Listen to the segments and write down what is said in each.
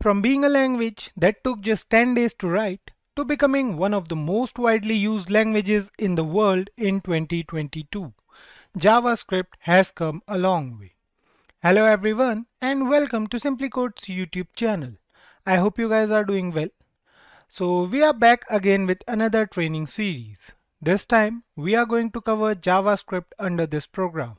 From being a language that took just 10 days to write to becoming one of the most widely used languages in the world in 2022, JavaScript has come a long way. Hello everyone and welcome to Simplicode's YouTube channel. I hope you guys are doing well. So we are back again with another training series. This time we are going to cover JavaScript under this program.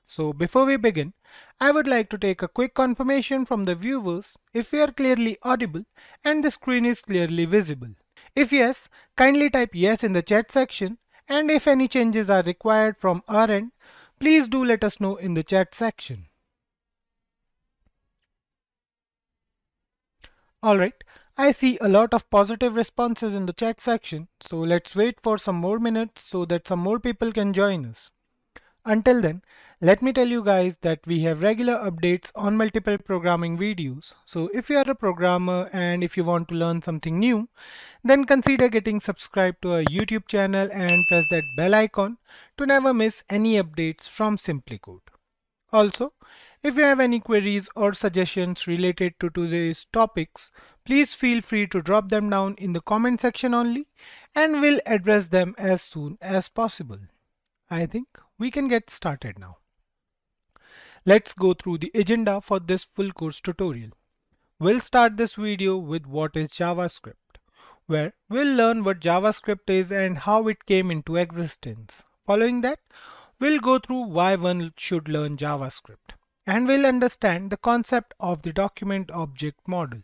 So before we begin, I would like to take a quick confirmation from the viewers if we are clearly audible and the screen is clearly visible. If yes, kindly type yes in the chat section, and if any changes are required from our end, please do let us know in the chat section. Alright, I see a lot of positive responses in the chat section, so let's wait for some more minutes so that some more people can join us. Until then, let me tell you guys that we have regular updates on multiple programming videos. So if you are a programmer and if you want to learn something new, then consider getting subscribed to our YouTube channel and press that bell icon to never miss any updates from Simplicode. Also, if you have any queries or suggestions related to today's topics, please feel free to drop them down in the comment section only, and we'll address them as soon as possible. I think we can get started now. Let's go through the agenda for this full course tutorial. We'll start this video with what is JavaScript, where we'll learn what JavaScript is and how it came into existence. Following that, we'll go through why one should learn JavaScript, and we'll understand the concept of the document object model.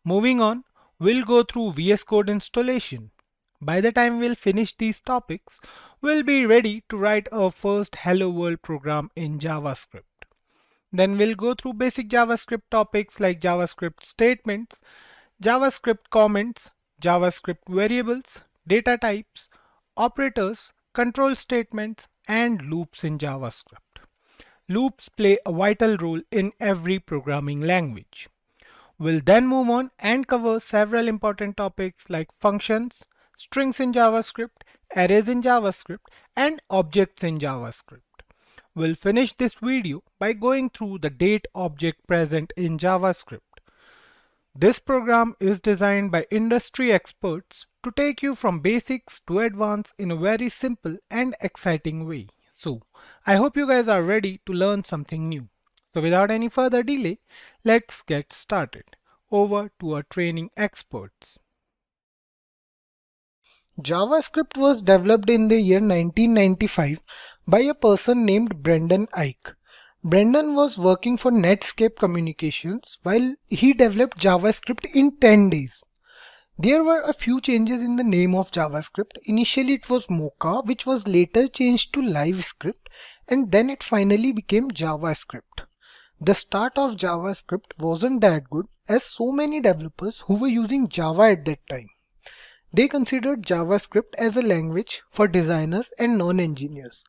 Moving on, we'll go through VS Code installation. By the time we'll finish these topics, we'll be ready to write our first Hello World program in JavaScript. Then we'll go through basic JavaScript topics like JavaScript statements, JavaScript comments, JavaScript variables, data types, operators, control statements, and loops in JavaScript. Loops play a vital role in every programming language. We'll then move on and cover several important topics like functions, strings in JavaScript, arrays in JavaScript, and objects in JavaScript. We'll finish this video by going through the date object present in JavaScript. This program is designed by industry experts to take you from basics to advanced in a very simple and exciting way. So, I hope you guys are ready to learn something new. So without any further delay, let's get started. Over to our training experts. JavaScript was developed in the year 1995 by a person named Brendan Eich. Brendan was working for Netscape Communications while he developed JavaScript in 10 days. There were a few changes in the name of JavaScript. Initially it was Mocha, which was later changed to LiveScript, and then it finally became JavaScript. The start of JavaScript wasn't that good, as so many developers who were using Java at that time. They considered JavaScript as a language for designers and non-engineers.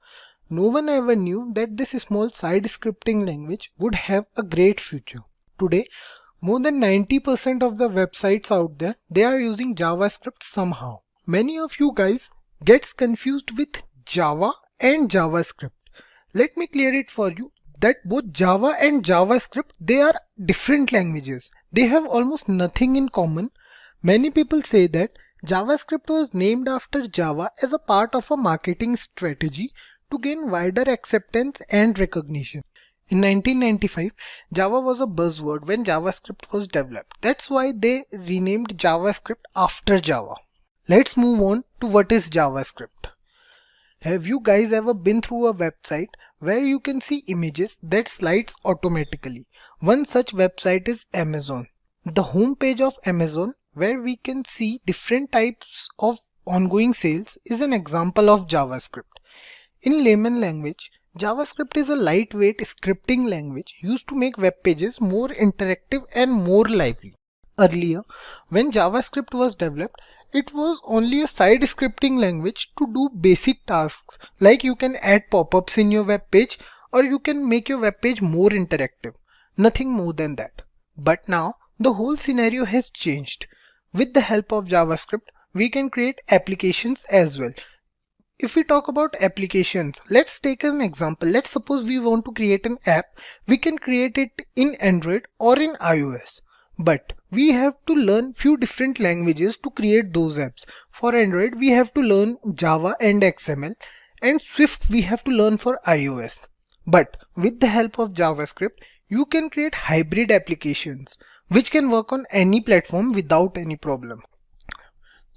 No one ever knew that this small side scripting language would have a great future. Today, more than 90% of the websites out there, they are using JavaScript somehow. Many of you guys gets confused with Java and JavaScript. Let me clear it for you that both Java and JavaScript, they are different languages. They have almost nothing in common. Many people say that JavaScript was named after Java as a part of a marketing strategy to gain wider acceptance and recognition. In 1995, Java was a buzzword when JavaScript was developed. That's why they renamed JavaScript after Java. Let's move on to what is JavaScript. Have you guys ever been through a website where you can see images that slides automatically? One such website is Amazon. The home page of Amazon, where we can see different types of ongoing sales, is an example of JavaScript. In layman language, JavaScript is a lightweight scripting language used to make web pages more interactive and more lively. Earlier, when JavaScript was developed, it was only a side scripting language to do basic tasks like you can add pop-ups in your web page or you can make your web page more interactive. Nothing more than that. But now, the whole scenario has changed. With the help of JavaScript, we can create applications as well. If we talk about applications, let's take an example. Let's suppose we want to create an app. We can create it in Android or in iOS. But we have to learn few different languages to create those apps. For Android, we have to learn Java and XML, and Swift we have to learn for iOS. But with the help of JavaScript, you can create hybrid applications which can work on any platform without any problem.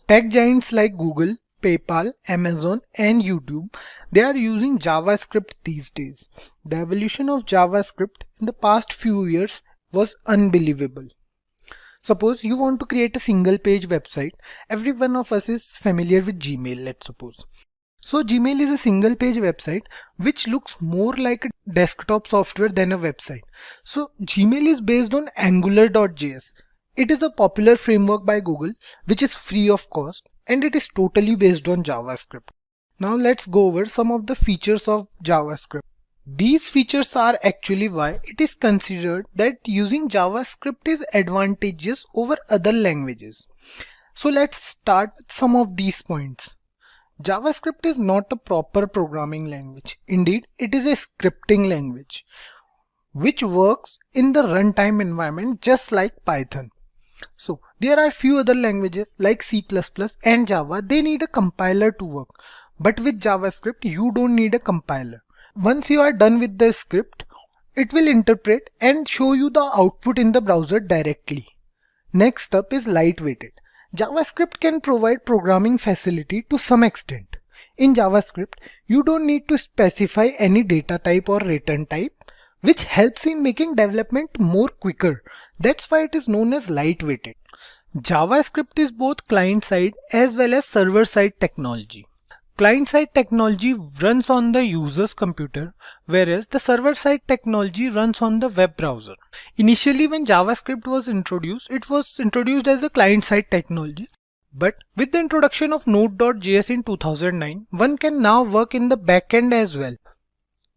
Tech giants like Google, PayPal, Amazon and YouTube, they are using JavaScript these days. The evolution of JavaScript in the past few years was unbelievable. Suppose you want to create a single page website. Every one of us is familiar with Gmail, let's suppose. So Gmail is a single page website which looks more like a desktop software than a website. So Gmail is based on Angular.js. It is a popular framework by Google which is free of cost, and it is totally based on JavaScript. Now let's go over some of the features of JavaScript. These features are actually why it is considered that using JavaScript is advantageous over other languages. So let's start with some of these points. JavaScript is not a proper programming language. Indeed, it is a scripting language which works in the runtime environment just like Python. So there are few other languages like C++ and Java. They need a compiler to work. But with JavaScript, you don't need a compiler. Once you are done with the script, it will interpret and show you the output in the browser directly. Next up is lightweighted. JavaScript can provide programming facility to some extent. In JavaScript, you don't need to specify any data type or return type, which helps in making development more quicker. That's why it is known as lightweighted. JavaScript is both client-side as well as server-side technology. Client-side technology runs on the user's computer, whereas the server-side technology runs on the web browser. Initially, when JavaScript was introduced, it was introduced as a client-side technology. But with the introduction of Node.js in 2009, one can now work in the backend as well.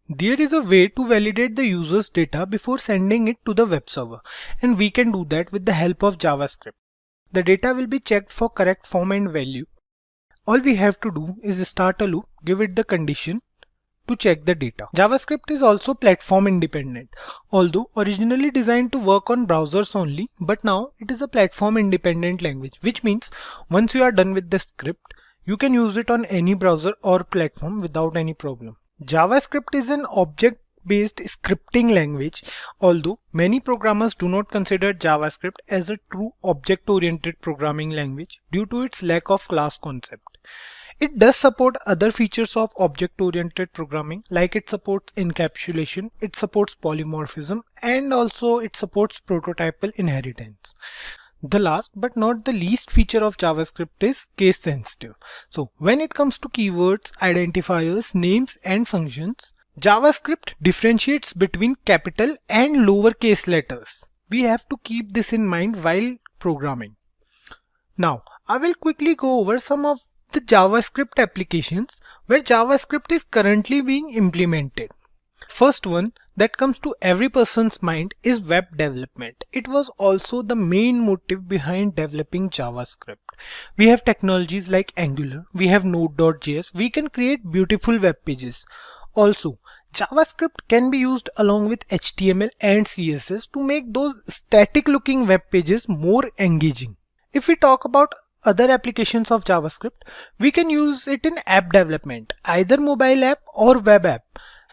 There is a way to validate the user's data before sending it to the web server, and we can do that with the help of JavaScript. The data will be checked for correct form and value. All we have to do is start a loop, give it the condition to check the data. JavaScript is also platform independent, although originally designed to work on browsers only, but now it is a platform independent language, which means once you are done with the script, you can use it on any browser or platform without any problem. JavaScript is an object-based scripting language, although many programmers do not consider JavaScript as a true object-oriented programming language due to its lack of class concept. It does support other features of object-oriented programming, like it supports encapsulation, it supports polymorphism, and also it supports prototypal inheritance. The last but not the least feature of JavaScript is case sensitive. So when it comes to keywords, identifiers, names and functions, JavaScript differentiates between capital and lowercase letters. We have to keep this in mind while programming. Now I will quickly go over some of the JavaScript applications where JavaScript is currently being implemented. First one that comes to every person's mind is web development. It was also the main motive behind developing JavaScript. We have technologies like Angular, we have Node.js, we can create beautiful web pages. Also, JavaScript can be used along with HTML and CSS to make those static looking web pages more engaging. If we talk about other applications of JavaScript, we can use it in app development, either mobile app or web app.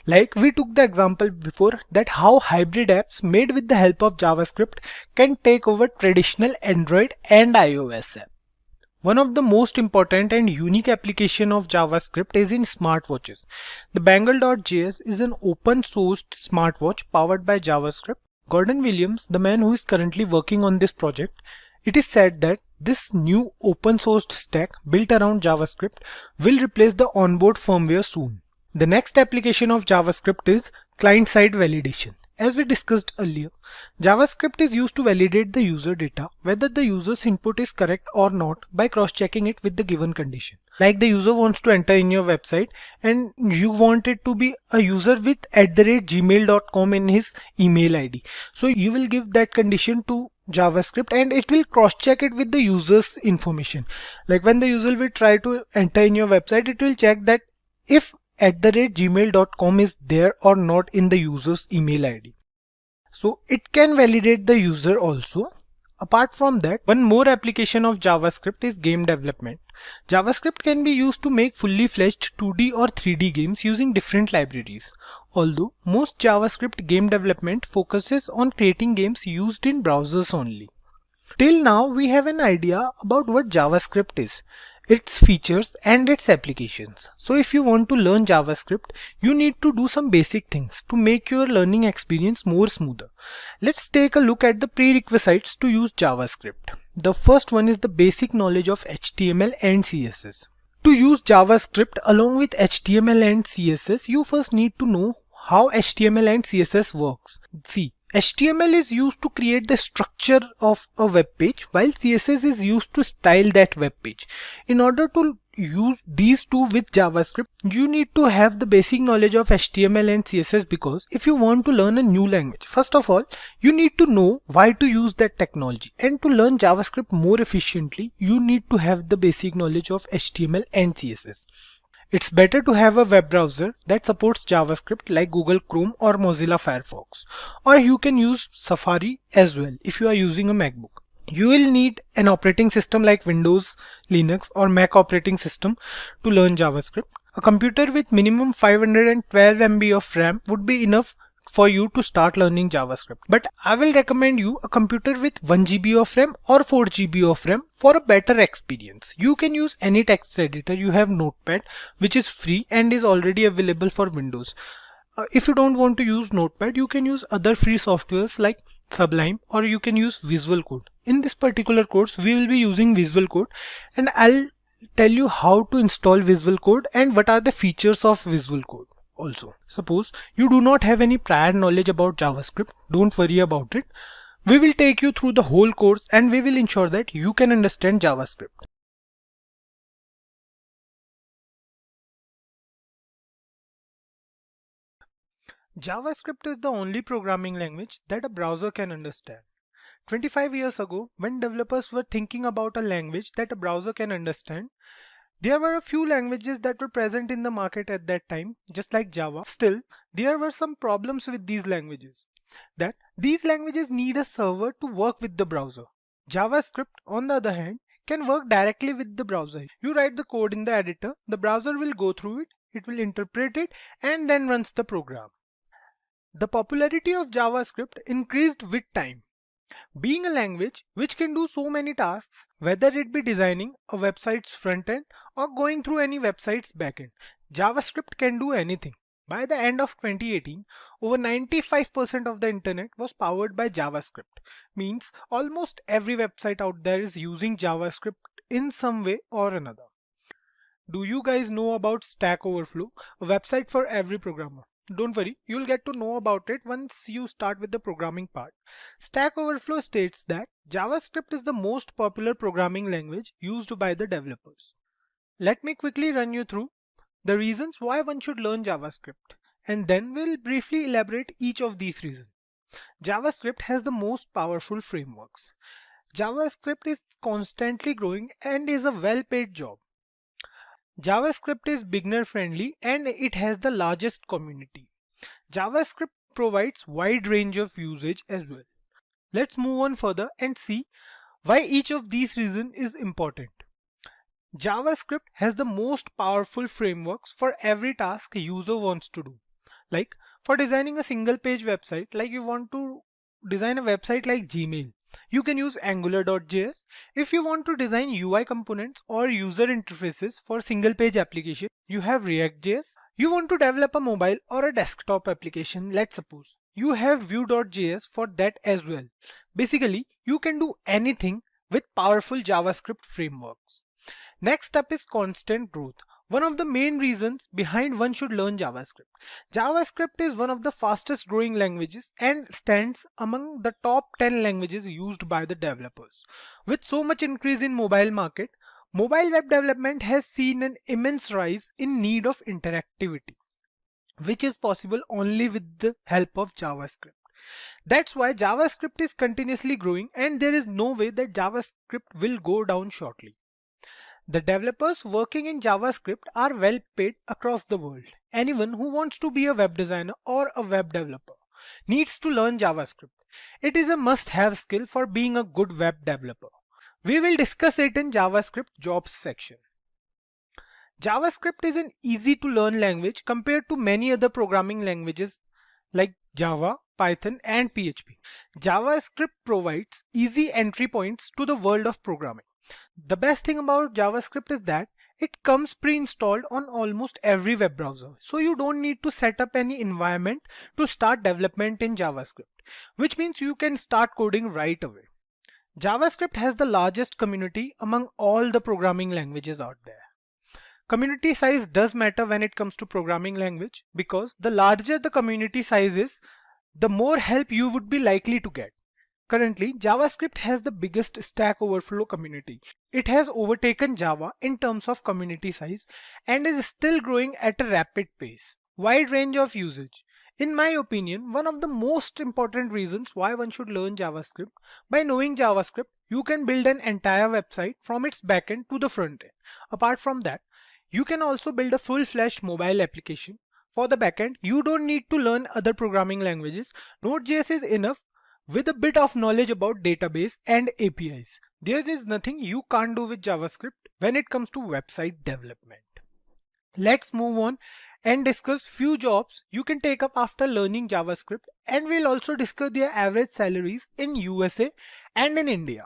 Like we took the example before that how hybrid apps made with the help of JavaScript can take over traditional Android and iOS app. One of the most important and unique application of JavaScript is in smartwatches. The Bangle.js is an open sourced smartwatch powered by JavaScript. Gordon Williams, the man who is currently working on this project, it is said that this new open sourced stack built around JavaScript will replace the onboard firmware soon. The next application of JavaScript is client-side validation. As we discussed earlier, JavaScript is used to validate the user data, whether the user's input is correct or not, by cross-checking it with the given condition. Like the user wants to enter in your website and you want it to be a user with @gmail.com in his email ID. So you will give that condition to JavaScript and it will cross-check it with the user's information. Like when the user will try to enter in your website, it will check that if @gmail.com is there or not in the user's email ID. So it can validate the user also. Apart from that, one more application of JavaScript is game development. JavaScript can be used to make fully-fledged 2D or 3D games using different libraries. Although most JavaScript game development focuses on creating games used in browsers only. Till now, we have an idea about what JavaScript is, its features and its applications. So if you want to learn JavaScript, you need to do some basic things to make your learning experience more smoother. Let's take a look at the prerequisites to use JavaScript. The first one is the basic knowledge of HTML and CSS. To use JavaScript along with HTML and CSS, you first need to know how HTML and CSS works. See, HTML is used to create the structure of a web page, while CSS is used to style that web page. In order to use these two with JavaScript, you need to have the basic knowledge of HTML and CSS, because if you want to learn a new language, first of all, you need to know why to use that technology. And to learn JavaScript more efficiently, you need to have the basic knowledge of HTML and CSS. It's better to have a web browser that supports JavaScript like Google Chrome or Mozilla Firefox. Or you can use Safari as well if you are using a MacBook. You will need an operating system like Windows, Linux or Mac operating system to learn JavaScript. A computer with minimum 512 MB of RAM would be enough for you to start learning JavaScript. But I will recommend you a computer with 1 GB of RAM or 4 GB of RAM for a better experience. You can use any text editor. You have Notepad, which is free and is already available for Windows. If you don't want to use Notepad, you can use other free softwares like Sublime, or you can use Visual Code. In this particular course, we will be using Visual Code, and I'll tell you how to install Visual Code and what are the features of Visual Code. Also, suppose you do not have any prior knowledge about JavaScript, don't worry about it. We will take you through the whole course and we will ensure that you can understand JavaScript. JavaScript is the only programming language that a browser can understand. 25 years ago, when developers were thinking about a language that a browser can understand, there were a few languages that were present in the market at that time, just like Java. Still, there were some problems with these languages. That these languages need a server to work with the browser. JavaScript, on the other hand, can work directly with the browser. You write the code in the editor, the browser will go through it, it will interpret it, and then runs the program. The popularity of JavaScript increased with time. Being a language which can do so many tasks, whether it be designing a website's front end or going through any website's backend, JavaScript can do anything. By the end of 2018, over 95% of the internet was powered by JavaScript. Means almost every website out there is using JavaScript in some way or another. Do you guys know about Stack Overflow, a website for every programmer? Don't worry, you'll get to know about it once you start with the programming part. Stack Overflow states that JavaScript is the most popular programming language used by the developers. Let me quickly run you through the reasons why one should learn JavaScript, and then we'll briefly elaborate each of these reasons. JavaScript has the most powerful frameworks. JavaScript is constantly growing and is a well-paid job. JavaScript is beginner friendly and it has the largest community. JavaScript provides wide range of usage as well. Let's move on further and see why each of these reasons is important. JavaScript has the most powerful frameworks for every task a user wants to do. Like for designing a single page website, like you want to design a website like Gmail, you can use Angular.js. If you want to design UI components or user interfaces for single page application, you have React.js. You want to develop a mobile or a desktop application, let's suppose, you have Vue.js for that as well. Basically, you can do anything with powerful JavaScript frameworks. Next up is constant growth. One of the main reasons behind one should learn JavaScript. JavaScript is one of the fastest growing languages and stands among the top 10 languages used by the developers. With so much increase in mobile market, mobile web development has seen an immense rise in need of interactivity, which is possible only with the help of JavaScript. That's why JavaScript is continuously growing and there is no way that JavaScript will go down shortly. The developers working in JavaScript are well paid across the world. Anyone who wants to be a web designer or a web developer needs to learn JavaScript. It is a must-have skill for being a good web developer. We will discuss it in JavaScript jobs section. JavaScript is an easy to learn language compared to many other programming languages like Java, Python and PHP. JavaScript provides easy entry points to the world of programming. The best thing about JavaScript is that it comes pre-installed on almost every web browser. So you don't need to set up any environment to start development in JavaScript, which means you can start coding right away. JavaScript has the largest community among all the programming languages out there. Community size does matter when it comes to programming language because the larger the community size is, the more help you would be likely to get. Currently, JavaScript has the biggest Stack Overflow community. It has overtaken Java in terms of community size and is still growing at a rapid pace. Wide range of usage. In my opinion, one of the most important reasons why one should learn JavaScript, by knowing JavaScript, you can build an entire website from its backend to the front end. Apart from that, you can also build a full-fledged mobile application. For the backend, you don't need to learn other programming languages. Node.js is enough with a bit of knowledge about database and APIs. There is nothing you can't do with JavaScript when it comes to website development. Let's move on and discuss few jobs you can take up after learning JavaScript, and we'll also discuss their average salaries in USA and in India.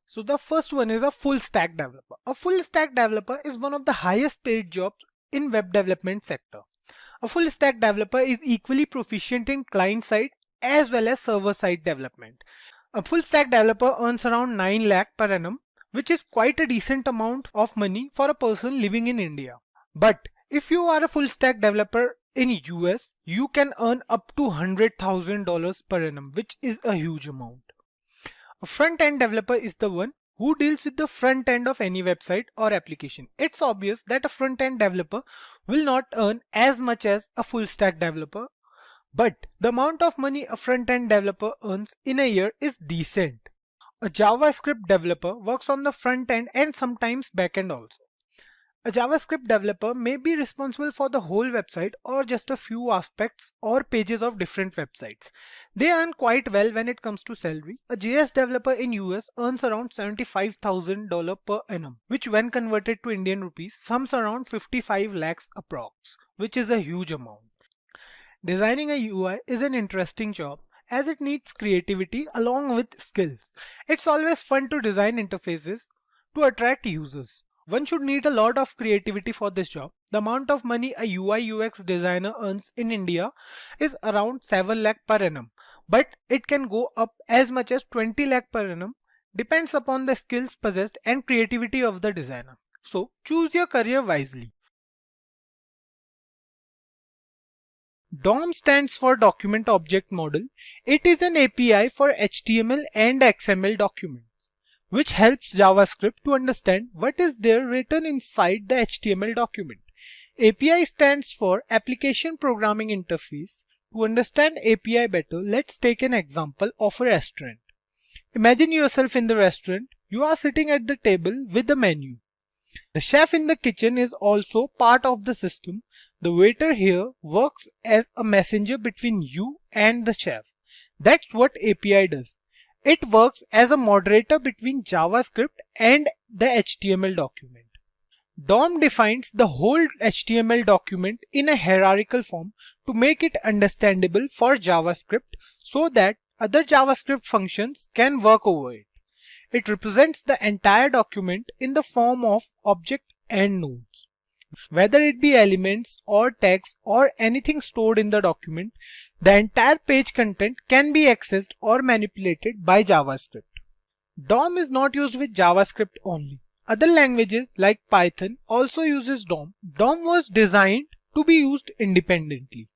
So the first one is a full stack developer. A full stack developer is one of the highest paid jobs in web development sector. A full stack developer is equally proficient in client side as well as server side development. A full stack developer earns around 9 lakh per annum, which is quite a decent amount of money for a person living in India. But if you are a full stack developer in US, you can earn up to $100,000 per annum, which is a huge amount. A front-end developer is the one who deals with the front end of any website or application. It's obvious that a front-end developer will not earn as much as a full-stack developer, but the amount of money a front-end developer earns in a year is decent. A JavaScript developer works on the front end and sometimes back end also. A JavaScript developer may be responsible for the whole website or just a few aspects or pages of different websites. They earn quite well when it comes to salary. A JS developer in US earns around $75,000 per annum, which when converted to Indian rupees sums around 55 lakhs approx, which is a huge amount. Designing a UI is an interesting job as it needs creativity along with skills. It's always fun to design interfaces to attract users. One should need a lot of creativity for this job. The amount of money a UI UX designer earns in India is around 7 lakh per annum, but it can go up as much as 20 lakh per annum, depends upon the skills possessed and creativity of the designer. So choose your career wisely. DOM stands for Document Object Model. It is an API for HTML and XML documents, which helps JavaScript to understand what is there written inside the HTML document. API stands for Application Programming Interface. To understand API better, let's take an example of a restaurant. Imagine yourself in the restaurant. You are sitting at the table with the menu. The chef in the kitchen is also part of the system. The waiter here works as a messenger between you and the chef. That's what API does. It works as a moderator between JavaScript and the HTML document. DOM defines the whole HTML document in a hierarchical form to make it understandable for JavaScript so that other JavaScript functions can work over it. It represents the entire document in the form of object and nodes. Whether it be elements or text or anything stored in the document, the entire page content can be accessed or manipulated by JavaScript. DOM is not used with JavaScript only. Other languages like Python also uses DOM. DOM was designed to be used independently.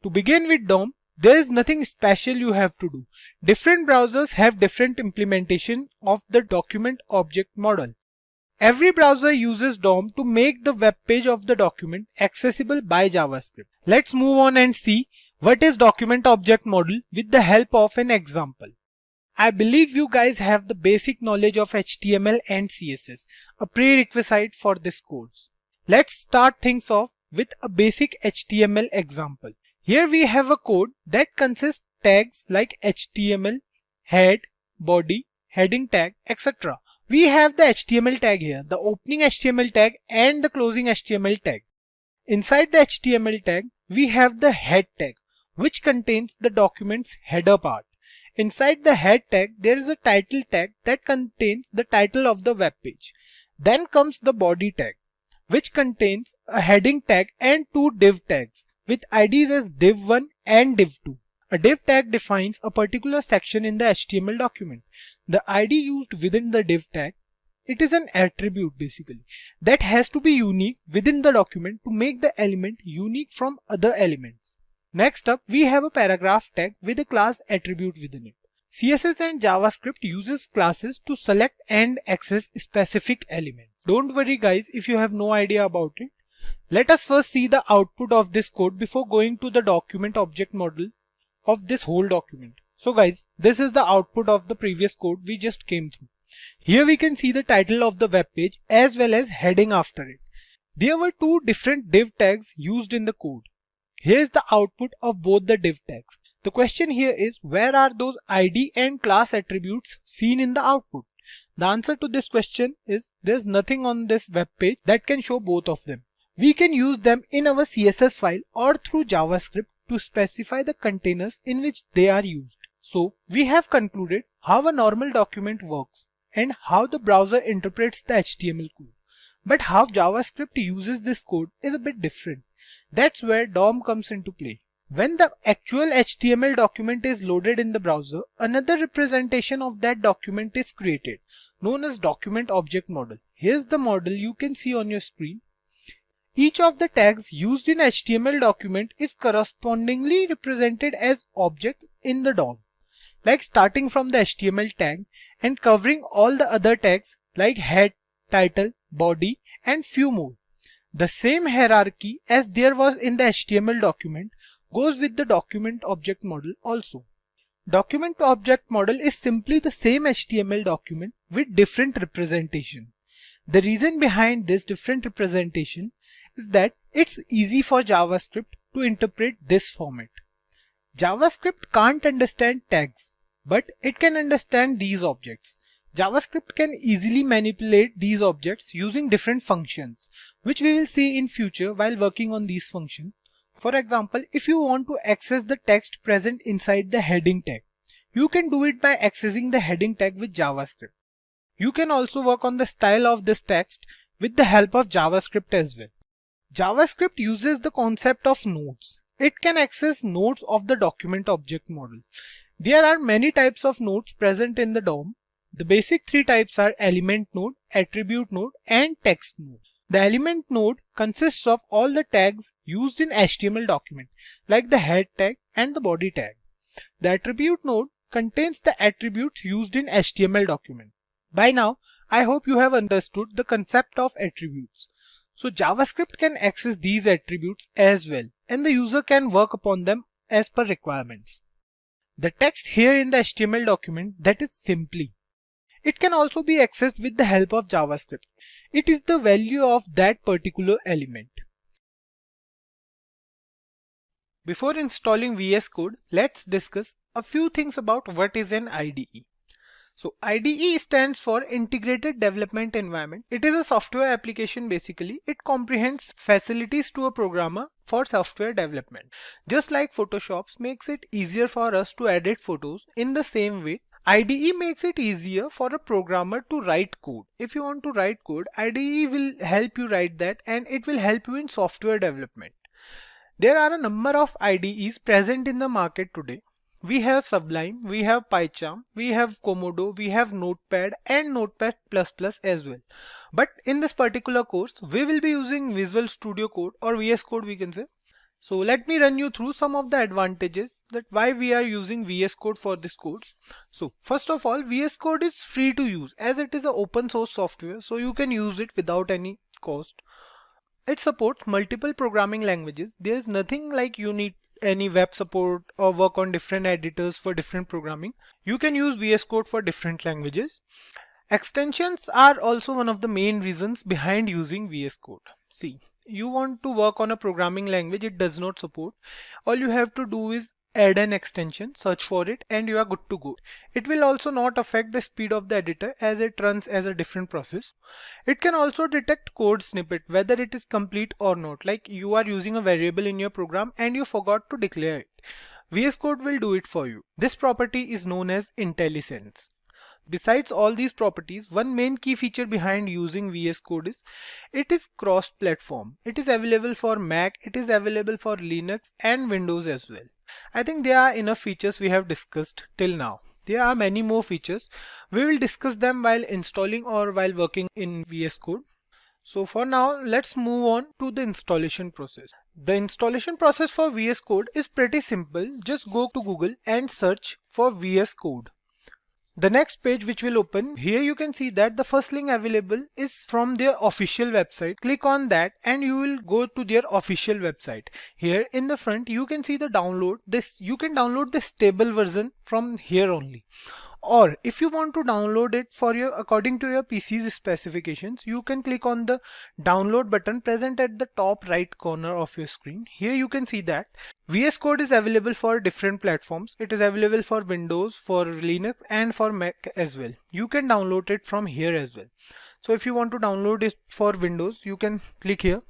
To begin with DOM, there is nothing special you have to do. Different browsers have different implementation of the document object model. Every browser uses DOM to make the web page of the document accessible by JavaScript. Let's move on and see what is document object model with the help of an example. I believe you guys have the basic knowledge of HTML and CSS, a prerequisite for this course. Let's start things off with a basic HTML example. Here we have a code that consists tags like HTML, head, body, heading tag, etc. We have the HTML tag here, the opening HTML tag and the closing HTML tag. Inside the HTML tag, we have the head tag, which contains the document's header part. Inside the head tag, there is a title tag that contains the title of the web page. Then comes the body tag, which contains a heading tag and two div tags with IDs as div1 and div2. A div tag defines a particular section in the HTML document. The ID used within the div tag, it is an attribute basically that has to be unique within the document to make the element unique from other elements. Next up, we have a paragraph tag with a class attribute within it. CSS and JavaScript uses classes to select and access specific elements. Don't worry guys if you have no idea about it. Let us first see the output of this code before going to the document object model of this whole document. So guys, this is the output of the previous code we just came through. Here we can see the title of the web page as well as heading after it. There were two different div tags used in the code. Here is the output of both the div tags. The question here is, where are those ID and class attributes seen in the output? The answer to this question is there's nothing on this web page that can show both of them. We can use them in our CSS file or through JavaScript to specify the containers in which they are used. So we have concluded how a normal document works and how the browser interprets the HTML code. But how JavaScript uses this code is a bit different. That's where DOM comes into play. When the actual HTML document is loaded in the browser, another representation of that document is created, known as document object model. Here's the model you can see on your screen. Each of the tags used in HTML document is correspondingly represented as objects in the DOM, like starting from the HTML tag and covering all the other tags like head, title, body, and few more. The same hierarchy as there was in the HTML document goes with the document object model also. Document object model is simply the same HTML document with different representation. The reason behind this different representation is that it's easy for JavaScript to interpret this format. JavaScript can't understand tags, but it can understand these objects. JavaScript can easily manipulate these objects using different functions, which we will see in future while working on these functions. For example, if you want to access the text present inside the heading tag, you can do it by accessing the heading tag with JavaScript. You can also work on the style of this text with the help of JavaScript as well. JavaScript uses the concept of nodes. It can access nodes of the document object model. There are many types of nodes present in the DOM. The basic three types are element node, attribute node, and text node. The element node consists of all the tags used in HTML document, like the head tag and the body tag. The attribute node contains the attributes used in HTML document. By now, I hope you have understood the concept of attributes. So JavaScript can access these attributes as well, and the user can work upon them as per requirements. The text here in the HTML document, that is simply. It can also be accessed with the help of JavaScript. It is the value of that particular element. Before installing VS Code, let's discuss a few things about what is an IDE. So IDE stands for Integrated Development Environment. It is a software application basically. It comprehends facilities to a programmer for software development. Just like Photoshop makes it easier for us to edit photos, in the same way, IDE makes it easier for a programmer to write code. If you want to write code, IDE will help you write that, and it will help you in software development. There are a number of IDEs present in the market today. We have Sublime, we have PyCharm, we have Komodo, we have Notepad and Notepad++ as well. But in this particular course, we will be using Visual Studio Code or VS Code we can say. So let me run you through some of the advantages that why we are using VS Code for this course. So first of all, VS Code is free to use as it is an open source software, so you can use it without any cost. It supports multiple programming languages. There is nothing like you need any web support or work on different editors for different programming. You can use VS Code for different languages. Extensions are also one of the main reasons behind using VS Code. See, you want to work on a programming language it does not support, all you have to do is add an extension, search for it, and you are good to go. It will also not affect the speed of the editor as it runs as a different process. It can also detect code snippet, whether it is complete or not, like you are using a variable in your program and you forgot to declare it. VS Code will do it for you. This property is known as IntelliSense. Besides all these properties, one main key feature behind using VS Code is it is cross-platform. It is available for Mac, it is available for Linux and Windows as well. I think there are enough features we have discussed till now. There are many more features. We will discuss them while installing or while working in VS Code. So for now, let's move on to the installation process. The installation process for VS Code is pretty simple. Just go to Google and search for VS Code. The next page which will open, here you can see that the first link available is from their official website. Click on that and you will go to their official website. Here in the front you can see the download. You can download the stable version from here only. Or if you want to download it for your according to your PC's specifications, you can click on the download button present at the top right corner of your screen. Here you can see that VS Code is available for different platforms. It is available for Windows, for Linux and for Mac as well. You can download it from here as well. So if you want to download it for Windows, you can click here.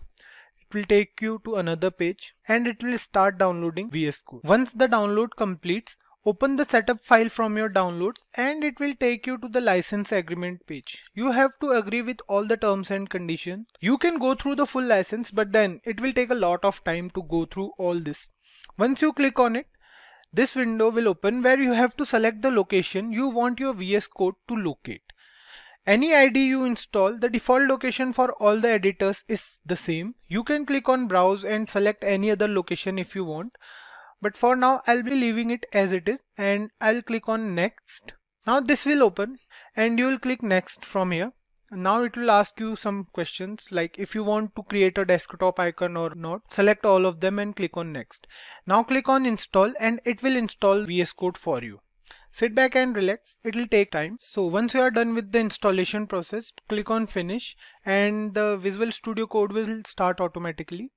It will take you to another page and it will start downloading VS Code. Once the download completes, open the setup file from your downloads and it will take you to the license agreement page. You have to agree with all the terms and conditions. You can go through the full license, but then it will take a lot of time to go through all this. Once you click on it, this window will open where you have to select the location you want your VS Code to locate. Any ID you install, the default location for all the editors is the same. You can click on browse and select any other location if you want. But for now I'll be leaving it as it is and I'll click on next. Now this will open and you will click next from here. Now it will ask you some questions like if you want to create a desktop icon or not. Select all of them and click on next. Now click on install and it will install VS Code for you. Sit back and relax, it will take time. So once you are done with the installation process, click on finish and the Visual Studio Code will start automatically.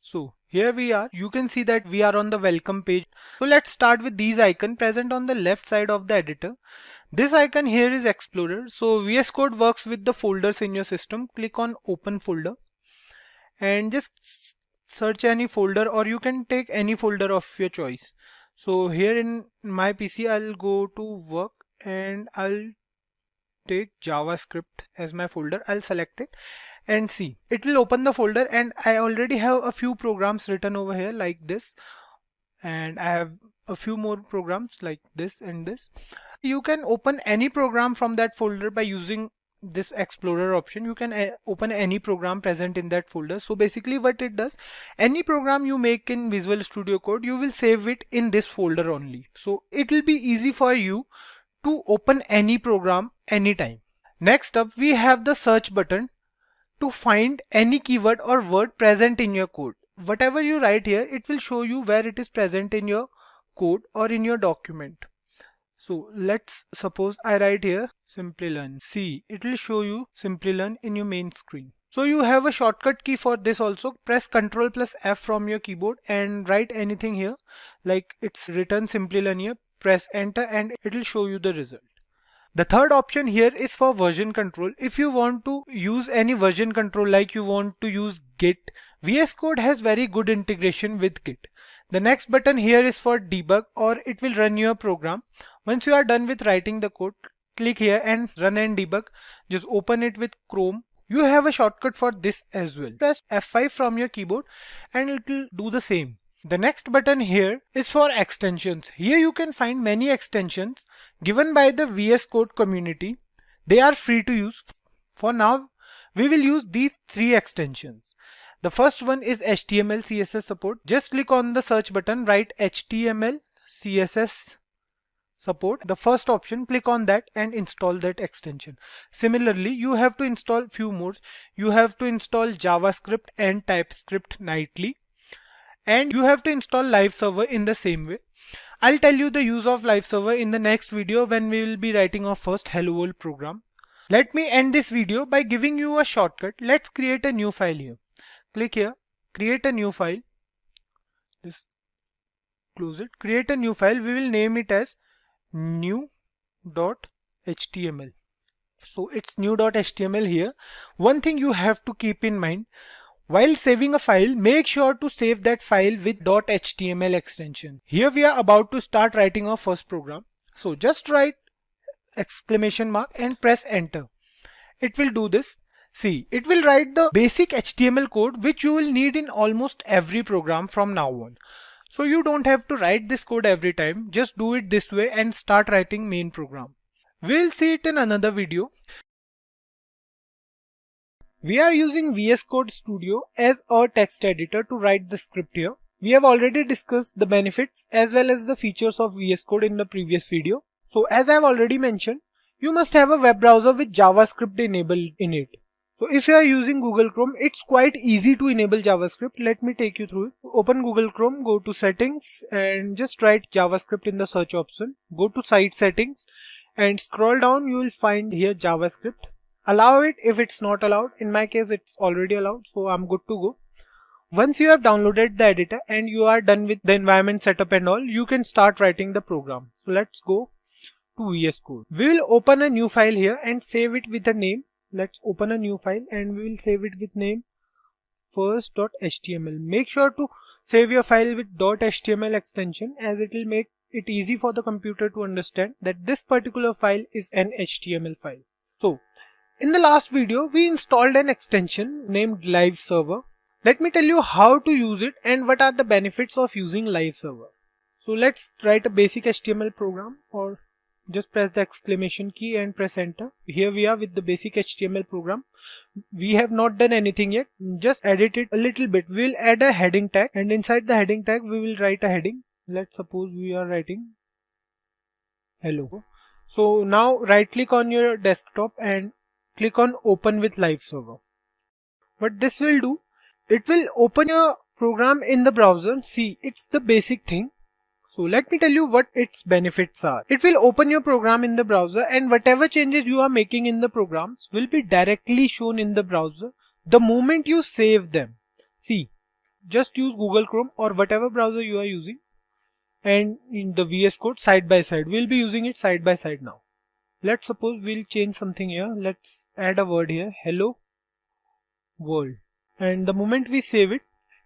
So here we are. You can see that we are on the welcome page. So let's start with these icons present on the left side of the editor. This icon here is Explorer. So VS Code works with the folders in your system. Click on open folder and just search any folder, or you can take any folder of your choice. So here in my PC I'll go to work and I'll take JavaScript as my folder. I'll select it and see, it will open the folder and I already have a few programs written over here like this, and I have a few more programs like this and this. You can open any program from that folder by using this Explorer option. You can open any program present in that folder. So basically what it does, any program you make in Visual Studio Code, you will save it in this folder only. So it will be easy for you to open any program anytime. Next up we have the search button to find any keyword or word present in your code. Whatever you write here, it will show you where it is present in your code or in your document. So let's suppose I write here Simplilearn. See, it will show you Simplilearn in your main screen. So you have a shortcut key for this also. Press Ctrl+F from your keyboard and write anything here. Like it's written Simplilearn here. Press enter and it will show you the result. The third option here is for version control. If you want to use any version control, like you want to use Git, VS Code has very good integration with Git. The next button here is for debug, or it will run your program. Once you are done with writing the code, click here and run and debug. Just open it with Chrome. You have a shortcut for this as well. Press F5 from your keyboard and it will do the same. The next button here is for extensions. Here you can find many extensions given by the VS Code community. They are free to use. For now, we will use these three extensions. The first one is HTML CSS support. Just click on the search button, write HTML CSS support. The first option, click on that and install that extension. Similarly, you have to install few more. You have to install JavaScript and TypeScript nightly. And you have to install live server in the same way. I'll tell you the use of live server in the next video when we will be writing our first Hello World program. Let me end this video by giving you a shortcut. Let's create a new file here. click here, create a new file. Just close it. Create a new file. We will name it as new.html. So it's new.html here. One thing you have to keep in mind, while saving a file, make sure to save that file with .html extension. Here we are about to start writing our first program. So just write exclamation mark and press enter. It will do this. See, it will write the basic HTML code which you will need in almost every program from now on. So you don't have to write this code every time. Just do it this way and start writing main program. We'll see it in another video. We are using VS Code Studio as our text editor to write the script here. We have already discussed the benefits as well as the features of VS Code in the previous video. So as I have already mentioned, you must have a web browser with JavaScript enabled in it. So if you are using Google Chrome, it's quite easy to enable JavaScript. Let me take you through it. Open Google Chrome, go to settings and just write JavaScript in the search option. Go to site settings and scroll down. You will find here JavaScript. Allow it if it's not allowed. In my case, it's already allowed, so I'm good to go. Once you have downloaded the editor and you are done with the environment setup and all, you can start writing the program. So let's go to VS Code. We will open a new file here and save it with a name. Let's open a new file and we will save it with name first.html. Make sure to save your file with .html extension, as it will make it easy for the computer to understand that this particular file is an HTML file. So in the last video, we installed an extension named Live Server. Let me tell you how to use it and what are the benefits of using Live Server. So let's write a basic HTML program, or just press the exclamation key and press enter. Here we are with the basic HTML program. We have not done anything yet, just edit it a little bit. We'll add a heading tag and inside the heading tag we will write a heading. Let's suppose we are writing hello. So now right click on your desktop and click on open with Live Server. What this will do, it will open your program in the browser. See, it's the basic thing. So let me tell you what its benefits are. It will open your program in the browser and whatever changes you are making in the programs will be directly shown in the browser the moment you save them. See, just use Google Chrome or whatever browser you are using and in the VS Code side by side. We'll be using it side by side now. Let's suppose we'll change something here. Let's add a word here, hello world. And the moment we save it,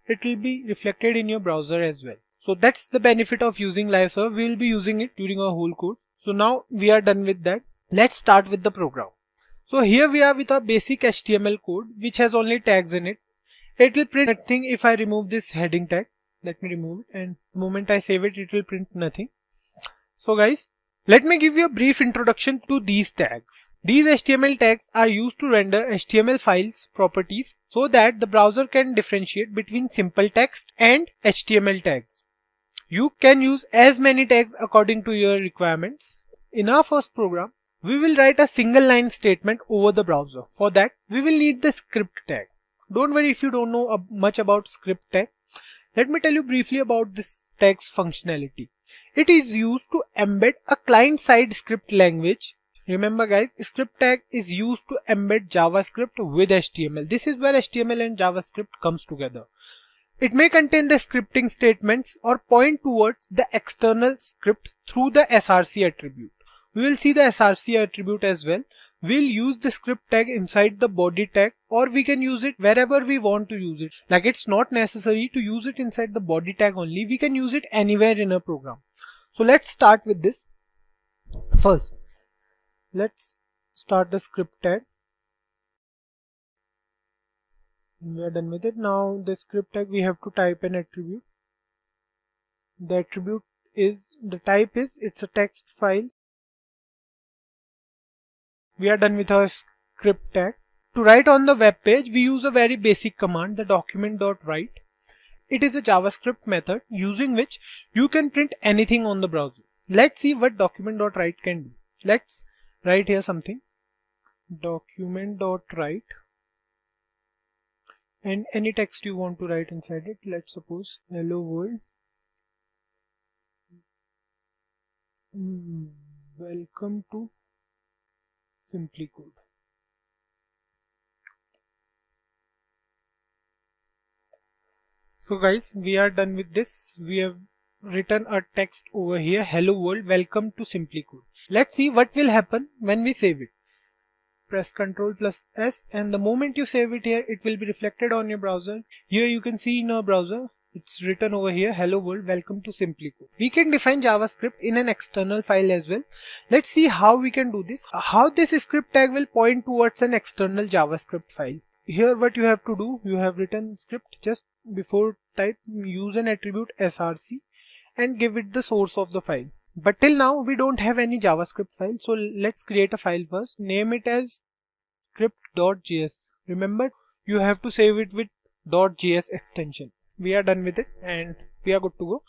it will be reflected in your browser as well. So that's the benefit of using Live Server. We will be using it during our whole code. So now we are done with that. Let's start with the program. So here we are with our basic HTML code which has only tags in it. It will print nothing if I remove this heading tag. Let me remove it, and the moment I save it, it will print nothing. So guys, let me give you a brief introduction to these tags. These HTML tags are used to render HTML files properties so that the browser can differentiate between simple text and HTML tags. You can use as many tags according to your requirements. In our first program, we will write a single line statement over the browser. For that, we will need the script tag. Don't worry if you don't know much about script tag. Let me tell you briefly about this tag's functionality. It is used to embed a client-side script language. Remember guys, script tag is used to embed JavaScript with HTML. This is where HTML and JavaScript comes together. It may contain the scripting statements or point towards the external script through the src attribute. We will see the src attribute as well. We'll use the script tag inside the body tag, or we can use it wherever we want to use it. Like, it's not necessary to use it inside the body tag only. We can use it anywhere in a program. So let's start with this. First, let's start the script tag. We are done with it. Now the script tag, we have to type an attribute. The attribute is, the type is, it's a text file. We are done with our script tag. To write on the web page, we use a very basic command, the document.write. It is a JavaScript method using which you can print anything on the browser. Let's see what document.write can do. Let's write here something, document.write, and any text you want to write inside it. Let's suppose hello world, welcome to Simplicode. So guys, we are done with this. We have written a text over here. Hello world, welcome to Simplicode. Let's see what will happen when we save it. Press Ctrl plus S, and the moment you save it here, it will be reflected on your browser. Here you can see in our browser, it's written over here, hello world, welcome to Simplicode. We can define JavaScript in an external file as well. Let's see how we can do this. How this script tag will point towards an external JavaScript file. Here what you have to do, you have written script, just before type use an attribute src and give it the source of the file. But till now we don't have any JavaScript file, so let's create a file first. Name it as script.js. Remember, you have to save it with .js extension. We are done with it and we are good to go.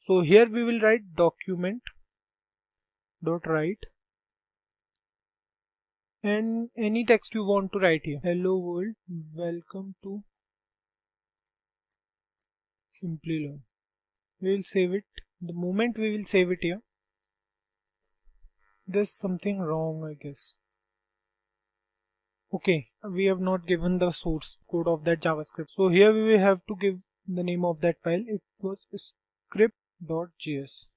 So here we will write document.write and any text you want to write here. Hello world, welcome to Simplilearn. We will save it. The moment we will save it here, there's something wrong, I guess. Okay, we have not given the source code of that JavaScript. So here we will have to give the name of that file. It was script.js.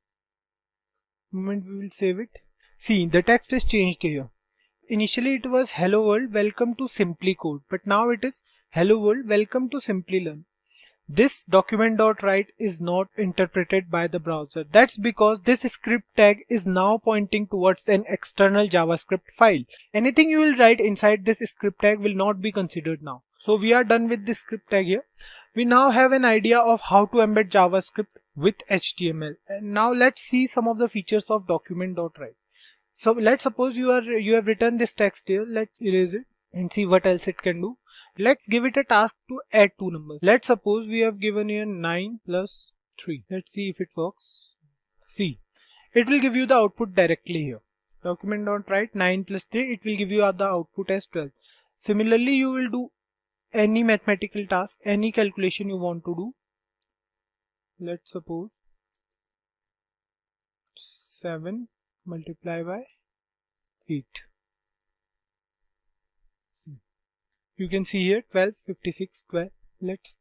The moment we will save it. See, the text is changed here. Initially it was hello world, welcome to Simplicode, but now it is hello world, welcome to Simplilearn. This document.write is not interpreted by the browser. That's because this script tag is now pointing towards an external JavaScript file. Anything you will write inside this script tag will not be considered now. So we are done with this script tag here. We now have an idea of how to embed JavaScript with HTML. And now let's see some of the features of document.write. So let's suppose you have written this text here. Let's erase it and see what else it can do. Let's give it a task to add two numbers. Let's suppose we have given here 9 plus 3. Let's see if it works. See, it will give you the output directly here. Document.write 9 plus 3, it will give you the output as 12. Similarly, you will do any mathematical task, any calculation you want to do. Let's suppose 7 multiplied by 8. You can see here 12, 56, 12. Let's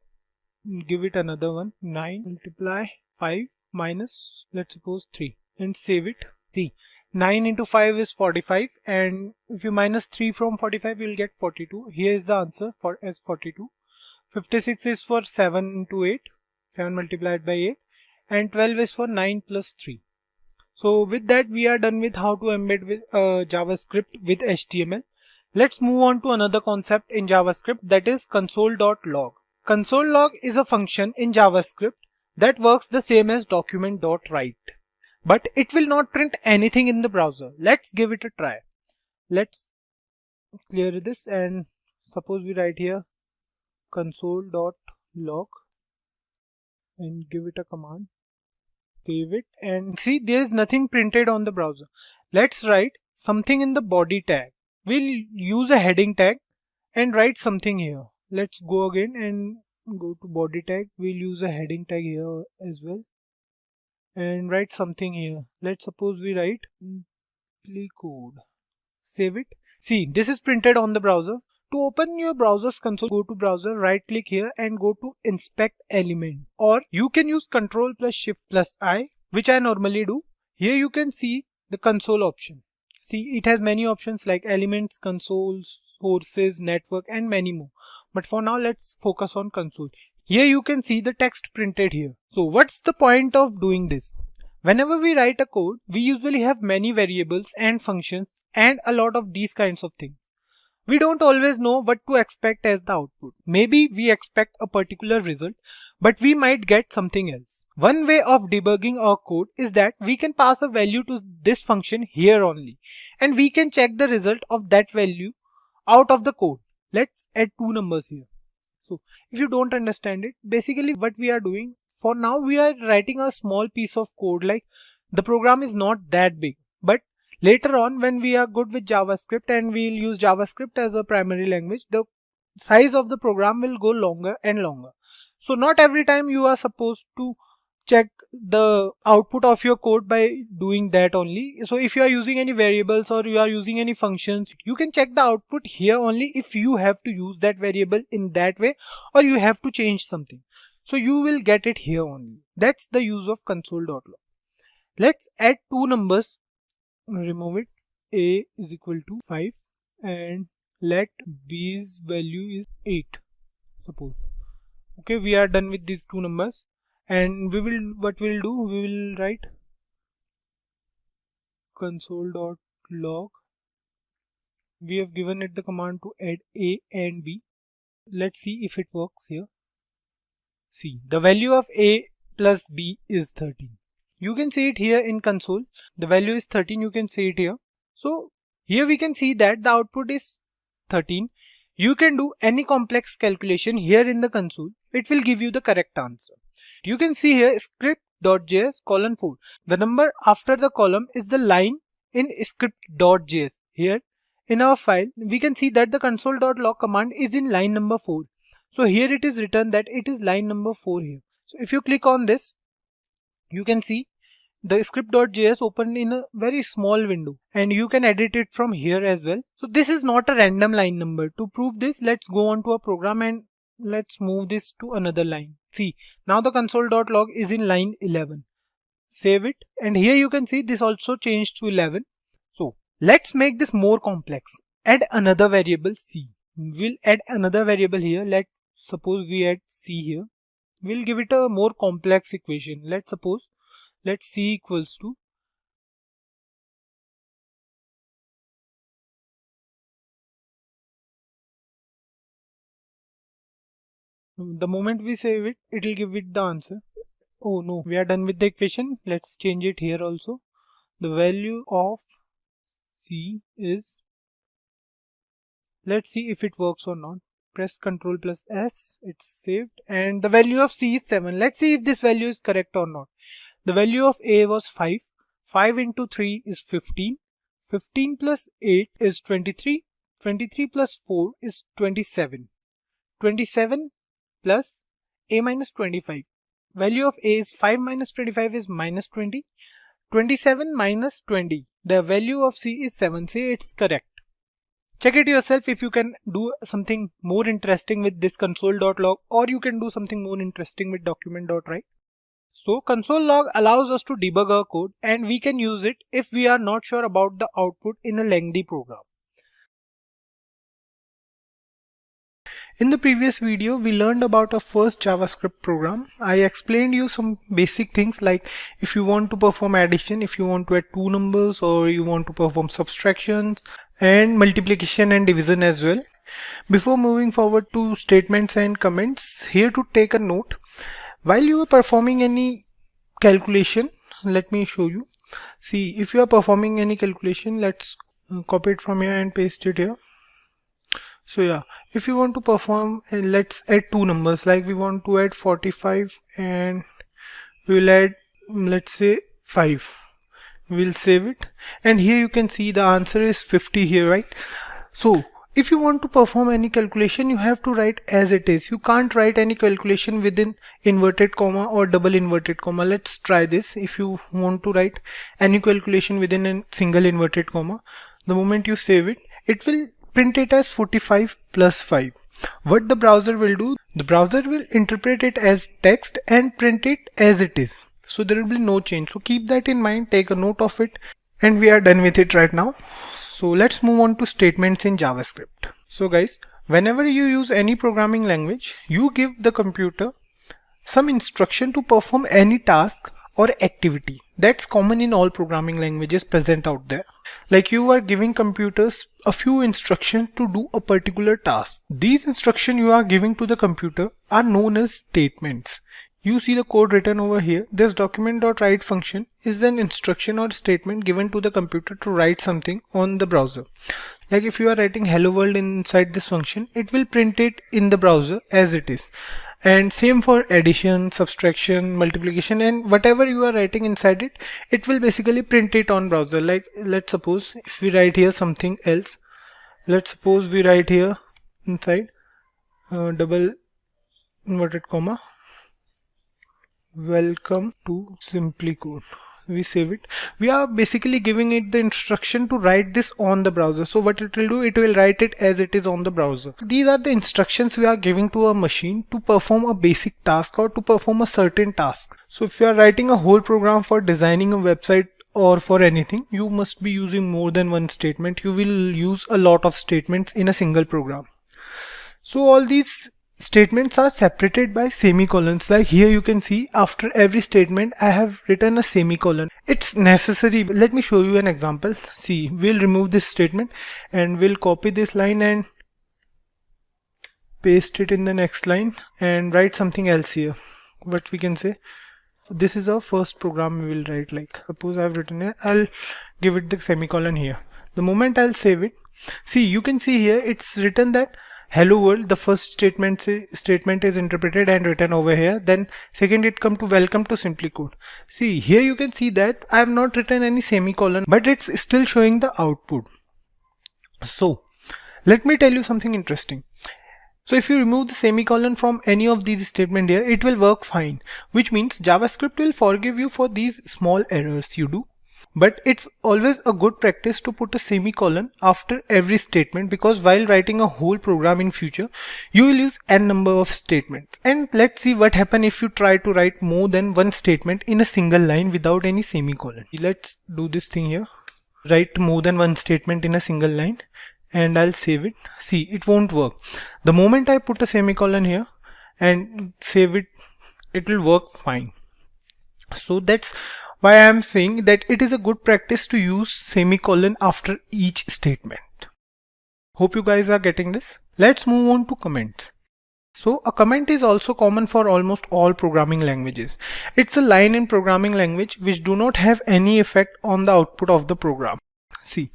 give it another one. 9 multiply 5 minus, let's suppose 3, and save it. See, 9 into 5 is 45, and if you minus 3 from 45 you will get 42. Here is the answer for as 42. 56 is for 7 into 8, 7 multiplied by 8, and 12 is for 9 plus 3. So with that we are done with how to embed with JavaScript with HTML. Let's move on to another concept in JavaScript, that is console.log. Console log is a function in JavaScript that works the same as document.write, but it will not print anything in the browser. Let's give it a try. Let's clear this and suppose we write here console.log and give it a command. Save it and see, there is nothing printed on the browser. Let's write something in the body tag. We'll use a heading tag and write something here. Let's go again and go to body tag. We'll use a heading tag here as well and write something here. Let's suppose we write Simplicode. Save it. See, this is printed on the browser. To open your browser's console, go to browser, right click here and go to inspect element, or you can use Ctrl plus Shift plus I, which I normally do. Here you can see the console option. See, it has many options like elements, consoles, sources, network, and many more. But for now, let's focus on console. Here you can see the text printed here. So what's the point of doing this? Whenever we write a code, we usually have many variables and functions and a lot of these kinds of things. We don't always know what to expect as the output. Maybe we expect a particular result, but we might get something else. One way of debugging our code is that we can pass a value to this function here only, and we can check the result of that value out of the code. Let's add two numbers here. So if you don't understand it, basically what we are doing, for now we are writing a small piece of code, like the program is not that big, but later on when we are good with JavaScript and we'll use JavaScript as a primary language, the size of the program will go longer and longer. So not every time you are supposed to check the output of your code by doing that only. So if you are using any variables or you are using any functions, you can check the output here only if you have to use that variable in that way or you have to change something. So you will get it here only. That's the use of console.log. Let's add two numbers, remove it. A is equal to 5 and let B's value is 8, suppose. Okay, we are done with these two numbers, and what we'll do, we will write console.log. We have given it the command to add A and B. Let's see if it works here. See, the value of A plus B is 13. You can see it here in console. The value is 13. You can see it here. So here we can see that the output is 13. You can do any complex calculation here in the console. It will give you the correct answer. You can see here script.js:4. The number after the column is the line in script.js. Here in our file, we can see that the console.log command is in line number 4. So here it is written that it is line number 4 here. So if you click on this, you can see the script.js opened in a very small window, and you can edit it from here as well. So this is not a random line number. To prove this, let's go on to a program and let's move this to another line. See, now the console.log is in line 11. Save it, and here you can see this also changed to 11. So let's make this more complex. Add another variable C. We'll add another variable here. Let's suppose we add C here. We'll give it a more complex equation. Let's C equals to the moment we save it, it will give it the answer. Oh no, we are done with the equation. Let's change it here also. The value of C is, let's see if it works or not. Press Ctrl plus S, it's saved, and the value of C is 7. Let's see if this value is correct or not. The value of A was 5. 5 into 3 is 15. 15 plus 8 is 23. 23 plus 4 is 27. 27 plus A minus 25. Value of A is 5 minus 25 is minus 20. 27 minus 20. The value of C is 7. Say it's correct. Check it yourself if you can do something more interesting with this console.log, or you can do something more interesting with document.write. So console log allows us to debug our code, and we can use it if we are not sure about the output in a lengthy program. In the previous video, we learned about our first JavaScript program. I explained you some basic things like if you want to perform addition, if you want to add two numbers, or you want to perform subtractions and multiplication and division as well. Before moving forward to statements and comments, here to take a note. While you are performing any calculation, let me show you. See, if you are performing any calculation, let's copy it from here and paste it here. So yeah, if you want to perform, let's add two numbers, like we want to add 45 and we will add, let's say 5. We'll save it, and here you can see the answer is 50 here, right? So if you want to perform any calculation, you have to write as it is. You can't write any calculation within inverted comma or double inverted comma. Let's try this. If you want to write any calculation within a single inverted comma, the moment you save it, it will print it as 45 plus 5. What the browser will do, the browser will interpret it as text and print it as it is. So there will be no change. So keep that in mind, take a note of it, and we are done with it right now. So let's move on to statements in JavaScript. So guys, whenever you use any programming language, you give the computer some instruction to perform any task or activity. That's common in all programming languages present out there. Like you are giving computers a few instructions to do a particular task. These instructions you are giving to the computer are known as statements. You see the code written over here. This document.write function is an instruction or statement given to the computer to write something on the browser. Like if you are writing hello world inside this function, it will print it in the browser as it is. And same for addition, subtraction, multiplication, and whatever you are writing inside it, it will basically print it on browser. Like let's suppose if we write here something else, let's suppose we write here inside double inverted comma, welcome to Simplicode. we save it. We are basically giving it the instruction to write this on the browser. So what it will do, it will write it as it is on the browser. These are the instructions we are giving to a machine to perform a basic task or to perform a certain task. So if you are writing a whole program for designing a website or for anything, you must be using more than one statement. You will use a lot of statements in a single program. So all these statements are separated by semicolons. Like here you can see after every statement I have written a semicolon. It's necessary. Let me show you an example. See, we'll remove this statement and we'll copy this line and paste it in the next line and write something else here. What we can say, this is our first program we will write. Like suppose I've written it, I'll give it the semicolon here. The moment I'll save it, see, you can see here it's written that hello world. The first statement is interpreted and written over here. Then second it come to welcome to Simplicode. See, here you can see that I have not written any semicolon, but it's still showing the output. So let me tell you something interesting. So if you remove the semicolon from any of these statements here, it will work fine, which means JavaScript will forgive you for these small errors you do. But it's always a good practice to put a semicolon after every statement, because while writing a whole program in future, you will use n number of statements. And let's see what happens if you try to write more than one statement in a single line without any semicolon. Let's do this thing here. Write more than one statement in a single line and I'll save it. See, it won't work. The moment I put a semicolon here and save it, it will work fine. So that's why I am saying that it is a good practice to use semicolon after each statement. Hope you guys are getting this. Let's move on to comments. So a comment is also common for almost all programming languages. It's a line in programming language which do not have any effect on the output of the program. See,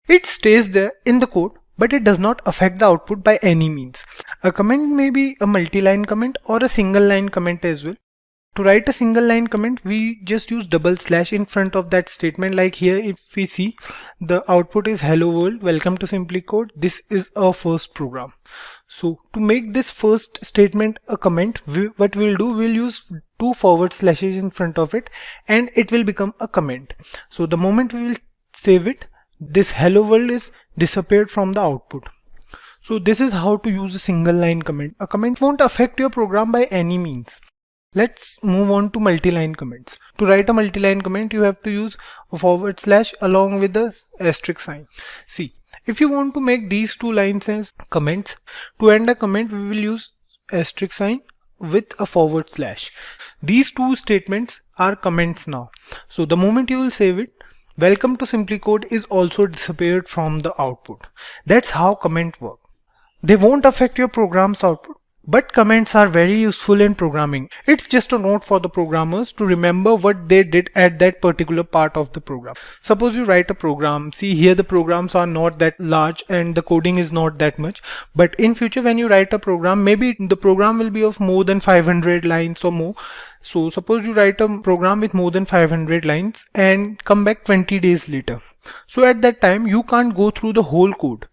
it stays there in the code, but it does not affect the output by any means. A comment may be a multi-line comment or a single line comment as well. To write a single line comment, we just use double slash in front of that statement. Like here, if we see, the output is hello world, welcome to Simplicode. This is our first program. So to make this first statement a comment, what we'll do, we'll use 2 forward slashes in front of it and it will become a comment. So the moment we will save it, this hello world is disappeared from the output. So this is how to use a single line comment. A comment won't affect your program by any means. Let's move on to multi-line comments. To write a multi-line comment, you have to use a forward slash along with the asterisk sign. See, if you want to make these 2 lines as comments, to end a comment, we will use asterisk sign with a forward slash. These 2 statements are comments now. So the moment you will save it, welcome to Simplicode is also disappeared from the output. That's how comments work. They won't affect your program's output, but comments are very useful in programming. It's just a note for the programmers to remember what they did at that particular part of the program. Suppose you write a program. See, here the programs are not that large and the coding is not that much. But in future, when you write a program, maybe the program will be of more than 500 lines or more. So suppose you write a program with more than 500 lines and come back 20 days later. So at that time, you can't go through the whole code.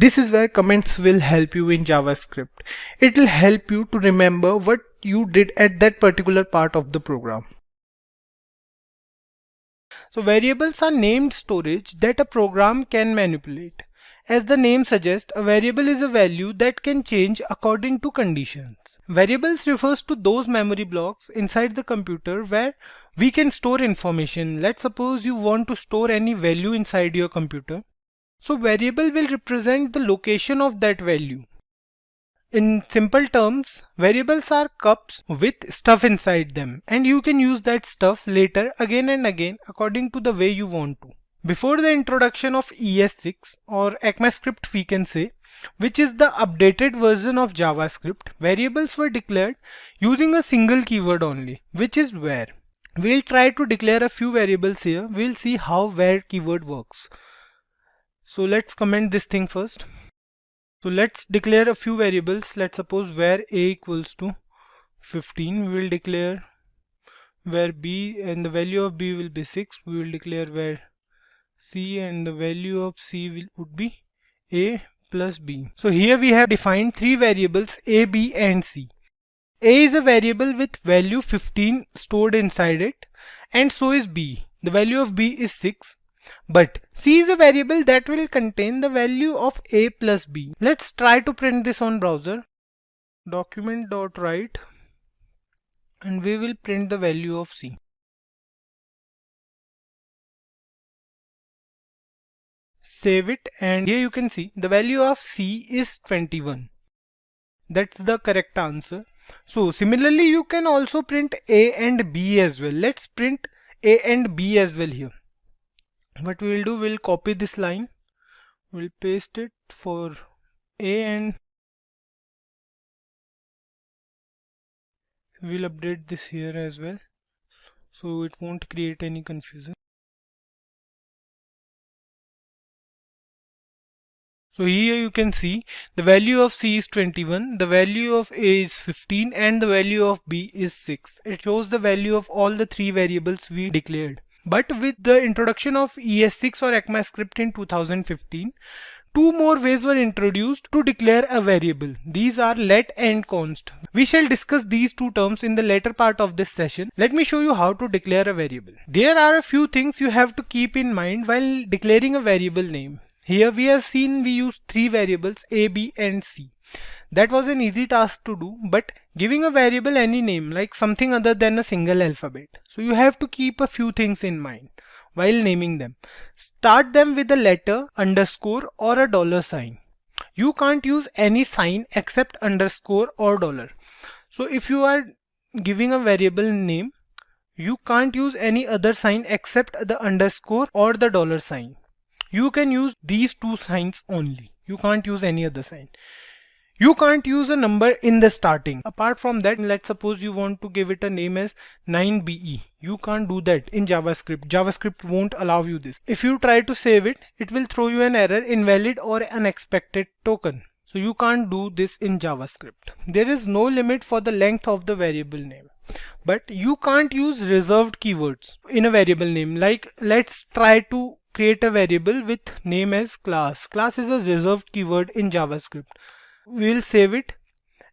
This is where comments will help you in JavaScript. It will help you to remember what you did at that particular part of the program. So variables are named storage that a program can manipulate. As the name suggests, a variable is a value that can change according to conditions. Variables refers to those memory blocks inside the computer where we can store information. Let's suppose you want to store any value inside your computer. So variable will represent the location of that value. In simple terms, variables are cups with stuff inside them, and you can use that stuff later again and again according to the way you want to. Before the introduction of ES6 or ECMAScript we can say, which is the updated version of JavaScript, variables were declared using a single keyword only, which is where. We'll try to declare a few variables here. We'll see how where keyword works. So let's comment this thing first. So let's declare a few variables. Let's suppose where a equals to 15. We will declare where b and the value of b will be 6. We will declare where c and the value of c would be a plus b. So here we have defined 3 variables a, b and c. A is a variable with value 15 stored inside it, and so is b. The value of b is 6. But c is a variable that will contain the value of a plus b. Let's try to print this on browser. Document.write, and we will print the value of c. Save it, and here you can see the value of c is 21. That's the correct answer. So similarly you can also print a and b as well. Let's print a and b as well here. What we will do, we'll copy this line, we'll paste it for a, and we'll update this here as well so it won't create any confusion. So here you can see the value of c is 21, the value of a is 15, and the value of b is 6. It shows the value of all the three variables we declared. But with the introduction of ES6 or ECMAScript in 2015, two more ways were introduced to declare a variable. These are let and const. We shall discuss these two terms in the later part of this session. Let me show you how to declare a variable. There are a few things you have to keep in mind while declaring a variable name. Here we have seen we use three variables a, b and c. That was an easy task to do, but giving a variable any name, like something other than a single alphabet. So you have to keep a few things in mind while naming them. Start them with a letter, underscore or a dollar sign. You can't use any sign except underscore or dollar. So if you are giving a variable name, you can't use any other sign except the underscore or the dollar sign. You can use these two signs only. You can't use any other sign. You can't use a number in the starting. Apart from that, let's suppose you want to give it a name as 9BE. You can't do that in JavaScript. JavaScript won't allow you this. If you try to save it, it will throw you an error, invalid or unexpected token. So you can't do this in JavaScript. There is no limit for the length of the variable name. But you can't use reserved keywords in a variable name. Like let's try to create a variable with name as class. Class is a reserved keyword in JavaScript. We'll save it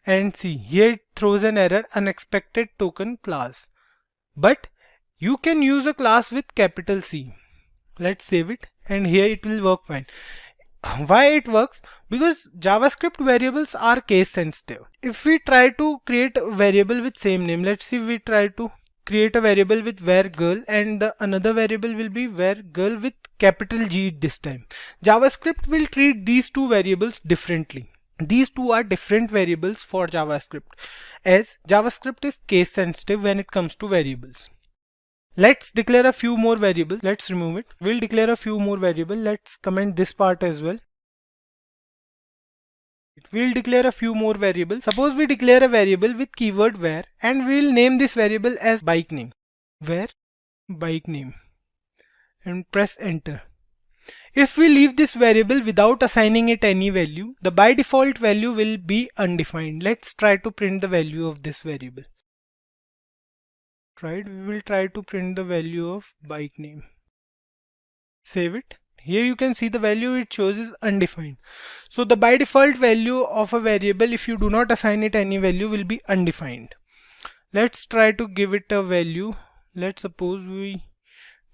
and see here it throws an error, unexpected token class. But you can use a class with capital C. Let's save it, and here it will work fine. Why it works? Because JavaScript variables are case sensitive. If we try to create a variable with same name, let's see, we try to create a variable with var girl, and the another variable will be var girl with capital G this time. JavaScript will treat these two variables differently. These two are different variables for JavaScript, as JavaScript is case sensitive when it comes to variables. Let's declare a few more variables. Let's remove it. We'll declare a few more variables. Let's comment this part as well. We'll declare a few more variables. Suppose we declare a variable with keyword var, and we'll name this variable as bike name. Var bike name, and press enter. If we leave this variable without assigning it any value, the by default value will be undefined. Let's try to print the value of this variable. Right, we will try to print the value of bike name. Save it. Here you can see the value it shows is undefined. So the by default value of a variable, if you do not assign it any value, will be undefined. Let's try to give it a value. Let's suppose we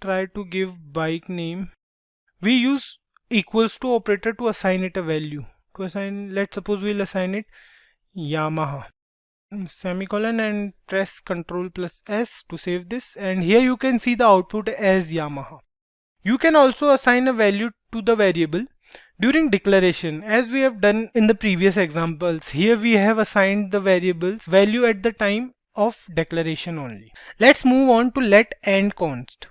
try to give bike name. We use equals to operator to assign it a value. To assign, let's suppose we'll assign it Yamaha. Semicolon, and press Ctrl plus S to save this, and here you can see the output as Yamaha. You can also assign a value to the variable during declaration, as we have done in the previous examples. Here we have assigned the variable's value at the time of declaration only. Let's move on to let and const.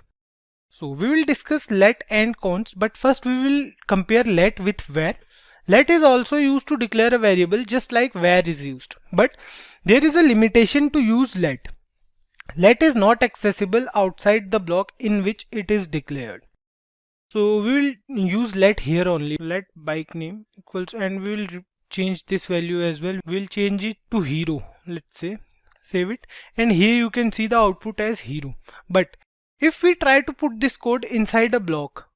So we will discuss let and const, but first we will compare let with var. Let is also used to declare a variable just like var is used, but there is a limitation to use let. Let is not accessible outside the block in which it is declared. So we will use let here only. Let bike name equals, and we will change this value as well. We'll change it to hero, let's say. Save it, and here you can see the output as hero. But if we try to put this code inside a block,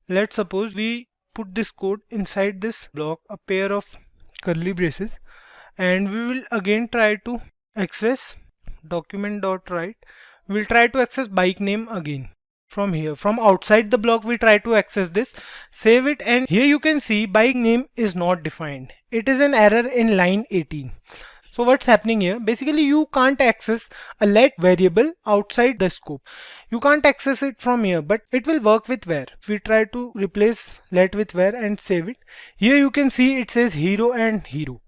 let's suppose we put this code inside this block, a pair of curly braces, and we will again try to access document.write. We'll try to access bike name again. from here, from outside the block we try to access this, save it, and here you can see bike name is not defined. It is an error in line 18. So what's happening here? Basically you can't access a let variable outside the scope. You can't access it from here, but it will work with where. If we try to replace let with where and save it, here you can see it says hero and hero,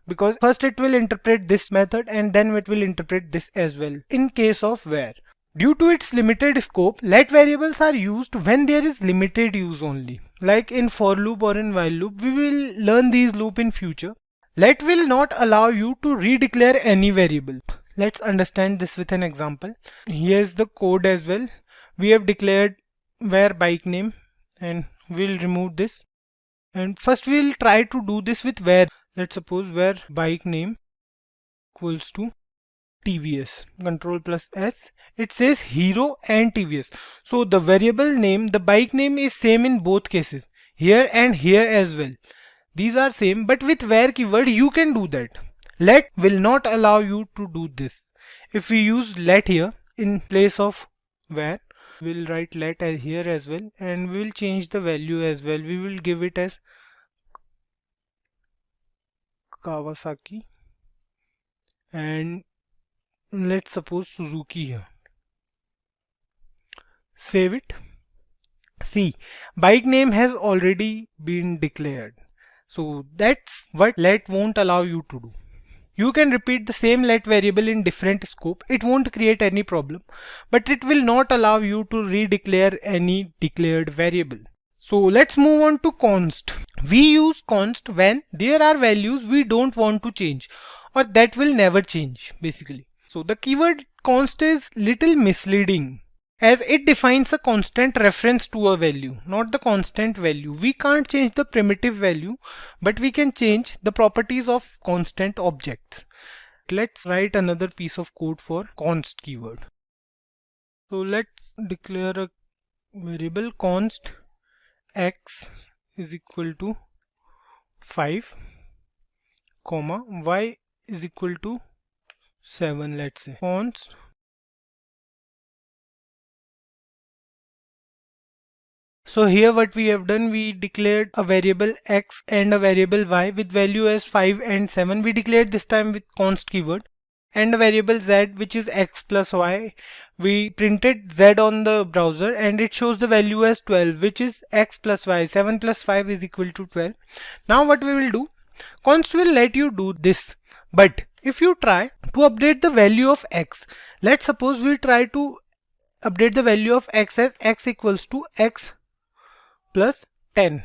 because first it will interpret this method and then it will interpret this as well in case of where. Due to its limited scope, let variables are used when there is limited use only. Like in for loop or in while loop, we will learn these loop in future. Let will not allow you to redeclare any variable. Let's understand this with an example. Here's the code as well. We have declared where bike name and we'll remove this. And first we'll try to do this with where. Let's suppose where bike name equals to TVS. Control plus S. It says hero and TVS. So the variable name, the bike name is same in both cases. Here and here as well. These are same, but with where keyword you can do that. Let will not allow you to do this. If we use let here in place of where, we'll write let as here as well, and we will change the value as well. We will give it as Kawasaki and let's suppose Suzuki here. Save it. See, bike name has already been declared. So that's what let won't allow you to do. You can repeat the same let variable in different scope. It won't create any problem, but it will not allow you to redeclare any declared variable. So let's move on to const. We use const when there are values we don't want to change or that will never change basically. So the keyword const is little misleading, as it defines a constant reference to a value, not the constant value. We can't change the primitive value, but we can change the properties of constant objects. Let's write another piece of code for const keyword. So let's declare a variable const x is equal to 5, comma y is equal to 7, let's say. Const So here what we have done, we declared a variable x and a variable y with value as 5 and 7. We declared this time with const keyword, and a variable z which is x plus y. We printed z on the browser and it shows the value as 12, which is x plus y. 7 plus 5 is equal to 12. Now what we will do, const will let you do this, but if you try to update the value of x, let's suppose we try to update the value of x as x equals to x plus 10.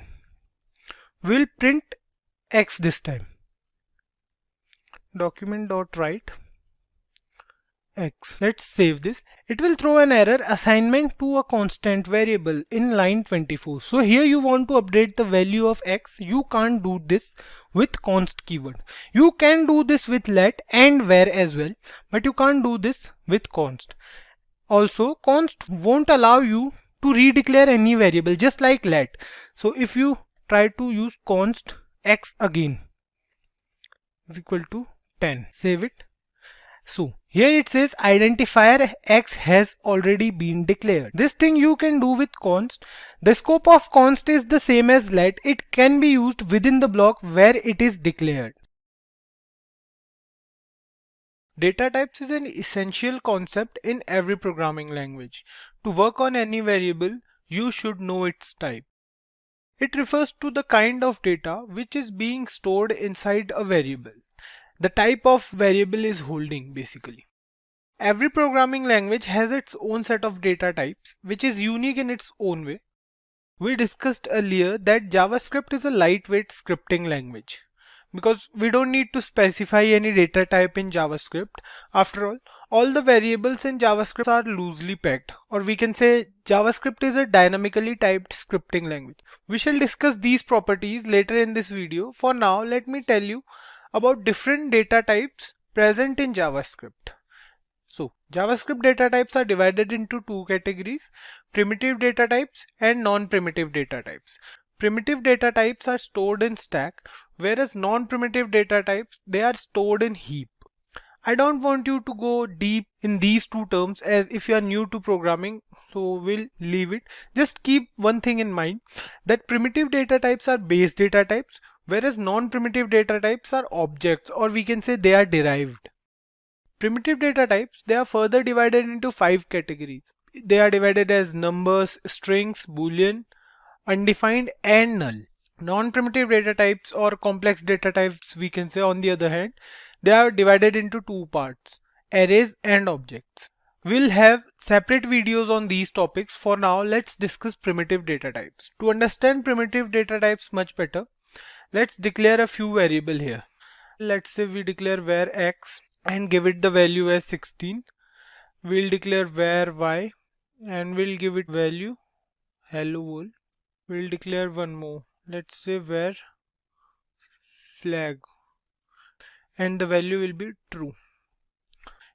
We'll print x this time. Document.write x. Let's save this. It will throw an error, assignment to a constant variable in line 24. So here you want to update the value of x. You can't do this with const keyword. You can do this with let and where as well, but you can't do this with const. Also, const won't allow you to redeclare any variable, just like let. So if you try to use const x again is equal to 10, save it. So here it says identifier x has already been declared. This thing you can do with const. The scope of const is the same as let. It can be used within the block where it is declared. Data types is an essential concept in every programming language. To work on any variable, you should know its type. It refers to the kind of data which is being stored inside a variable. The type of variable is holding basically. Every programming language has its own set of data types, which is unique in its own way. We discussed earlier that JavaScript is a lightweight scripting language, because we don't need to specify any data type in JavaScript. After all the variables in JavaScript are loosely packed, or we can say JavaScript is a dynamically typed scripting language. We shall discuss these properties later in this video. For now, let me tell you about different data types present in JavaScript. So JavaScript data types are divided into two categories: primitive data types and non-primitive data types. Primitive data types are stored in stack, whereas non-primitive data types, they are stored in heap. I don't want you to go deep in these two terms as if you are new to programming, so we'll leave it. Just keep one thing in mind, that primitive data types are base data types, whereas non-primitive data types are objects, or we can say they are derived. Primitive data types, they are further divided into 5 categories. They are divided as numbers, strings, boolean, undefined and null. Non-primitive data types or complex data types, we can say, on the other hand, they are divided into two parts, arrays and objects. We'll have separate videos on these topics. For now, let's discuss primitive data types. To understand primitive data types much better, let's declare a few variables here. Let's say we declare var x and give it the value as 16. We'll declare var y and we'll give it value hello world. We'll declare one more. Let's say var flag and the value will be true.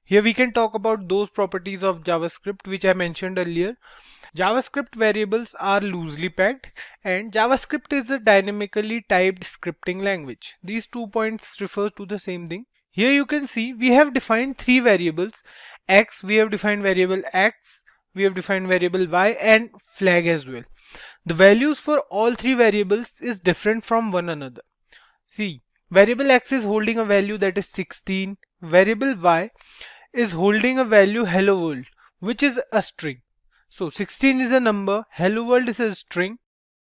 Here we can talk about those properties of JavaScript which I mentioned earlier. JavaScript variables are loosely packed and JavaScript is a dynamically typed scripting language. These 2 points refer to the same thing. Here you can see we have defined 3 variables. X, we have defined variable X, we have defined variable Y and flag as well. The values for all 3 variables is different from one another. See, variable X is holding a value that is 16. Variable Y is holding a value hello world, which is a string. So 16 is a number, hello world is a string,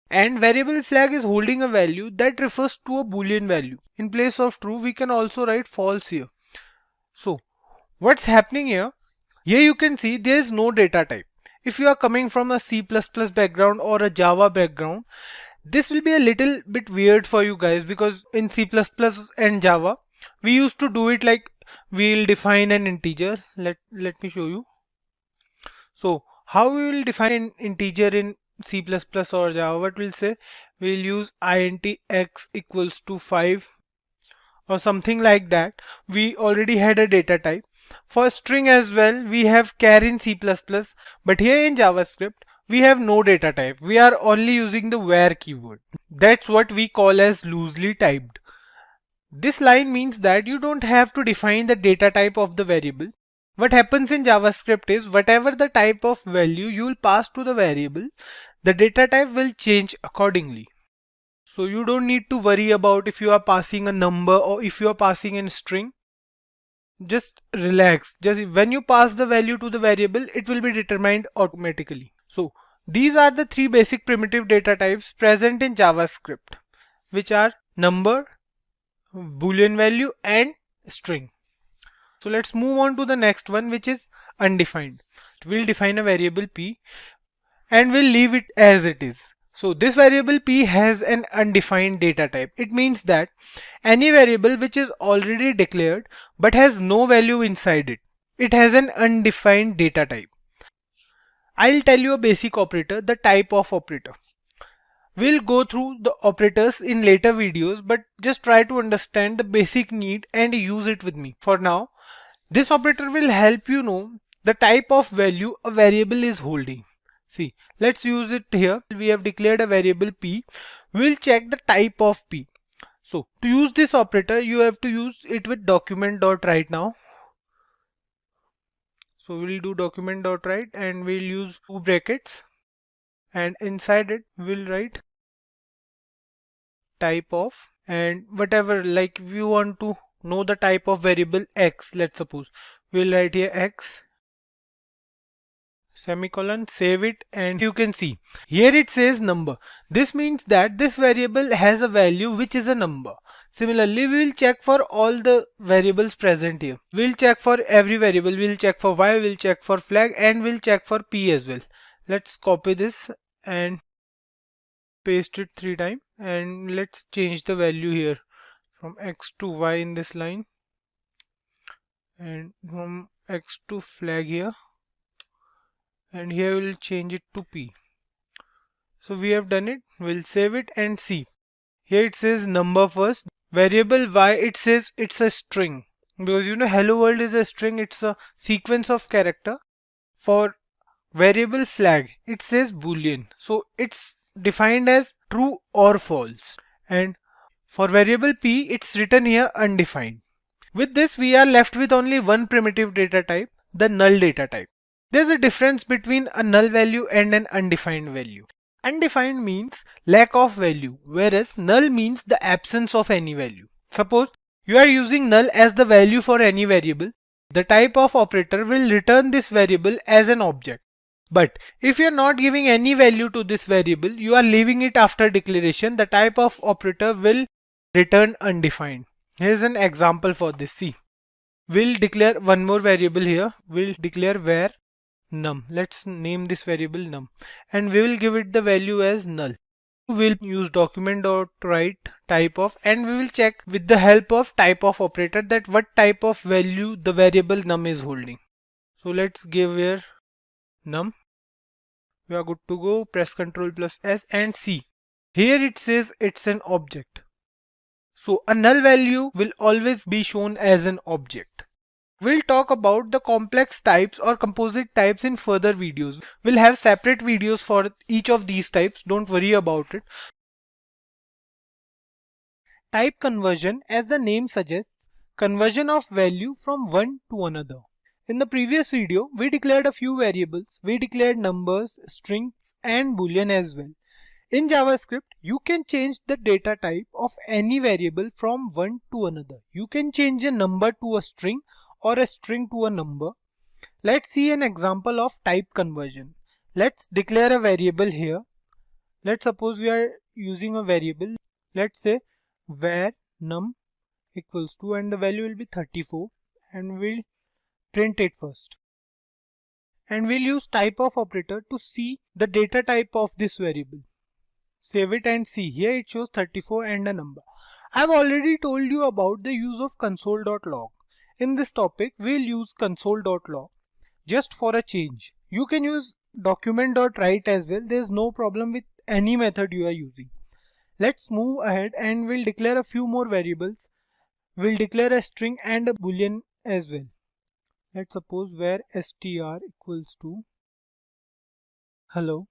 and variable flag is holding a value that refers to a boolean value. In place of true, we can also write false here. So what's happening here? Here you can see there is no data type. If you are coming from a C++ background or a Java background, this will be a little bit weird for you guys, because in C++ and Java, we used to do it like we'll define an integer. Let me show you. So how we will define an integer in C++ or Java? What we'll say? We'll use int x equals to 5 or something like that. We already had a data type. For string as well, we have char in C++, but here in JavaScript, we have no data type. We are only using the var keyword. That's what we call as loosely typed. This line means that you don't have to define the data type of the variable. What happens in JavaScript is whatever the type of value you will pass to the variable, the data type will change accordingly. So you don't need to worry about if you are passing a number or if you are passing a string. Just relax. Just when you pass the value to the variable, it will be determined automatically. So these are the 3 basic primitive data types present in JavaScript, which are number, boolean value and string. So let's move on to the next one, which is undefined. We'll define a variable p and we'll leave it as it is. So this variable p has an undefined data type. It means that any variable which is already declared but has no value inside it, it has an undefined data type. I'll tell you a basic operator, the type of operator. We'll go through the operators in later videos, but just try to understand the basic need and use it with me. For now, this operator will help you know the type of value a variable is holding. See, let's use it here. We have declared a variable p. We'll check the type of p. So to use this operator, you have to use it with document.write now. So we'll do document.write and we'll use 2 brackets, and inside it we'll write type of, and whatever, like if you want to know the type of variable x, let's suppose we'll write here x semicolon, save it, and you can see here it says number. This means that this variable has a value which is a number. Similarly, we will check for all the variables present here. We'll check for every variable. We'll check for y, we'll check for flag, and we'll check for p as well. Let's copy this and paste it 3 times, and let's change the value here from x to y in this line, and from x to flag here, and here we'll change it to p. So we have done it. We'll save it and see. Here it says number first. Variable y, it says it's a string, because you know hello world is a string. It's a sequence of character. For variable flag, it says boolean, so it's defined as true or false. And for variable p, it's written here undefined. With this, we are left with only one primitive data type, the null data type. There's a difference between a null value and an undefined value. Undefined means lack of value, whereas null means the absence of any value. Suppose you are using null as the value for any variable. The type of operator will return this variable as an object. But if you are not giving any value to this variable, you are leaving it after declaration, the type of operator will return undefined. Here's an example for this. See, we'll declare one more variable here. We'll declare var num. Let's name this variable num, and we will give it the value as null. We'll use document.write type of, and we will check with the help of type of operator that what type of value the variable num is holding. So let's give here num. We are good to go. Press Ctrl plus S and see. Here it says it's an object. So a null value will always be shown as an object. We'll talk about the complex types or composite types in further videos. We'll have separate videos for each of these types. Don't worry about it. Type conversion, as the name suggests, conversion of value from one to another. In the previous video, we declared a few variables. We declared numbers, strings, and boolean as well. In JavaScript, you can change the data type of any variable from one to another. You can change a number to a string or a string to a number. Let's see an example of type conversion. Let's declare a variable here. Let's suppose we are using a variable. Let's say var num equals to, and the value will be 34, and we'll print it first. And we'll use type of operator to see the data type of this variable. Save it and see. Here it shows 34 and a number. I've already told you about the use of console.log. In this topic, we'll use console.log just for a change. You can use document.write as well. There's no problem with any method you are using. Let's move ahead and we'll declare a few more variables. We'll declare a string and a boolean as well. Let's suppose var str equals to hello,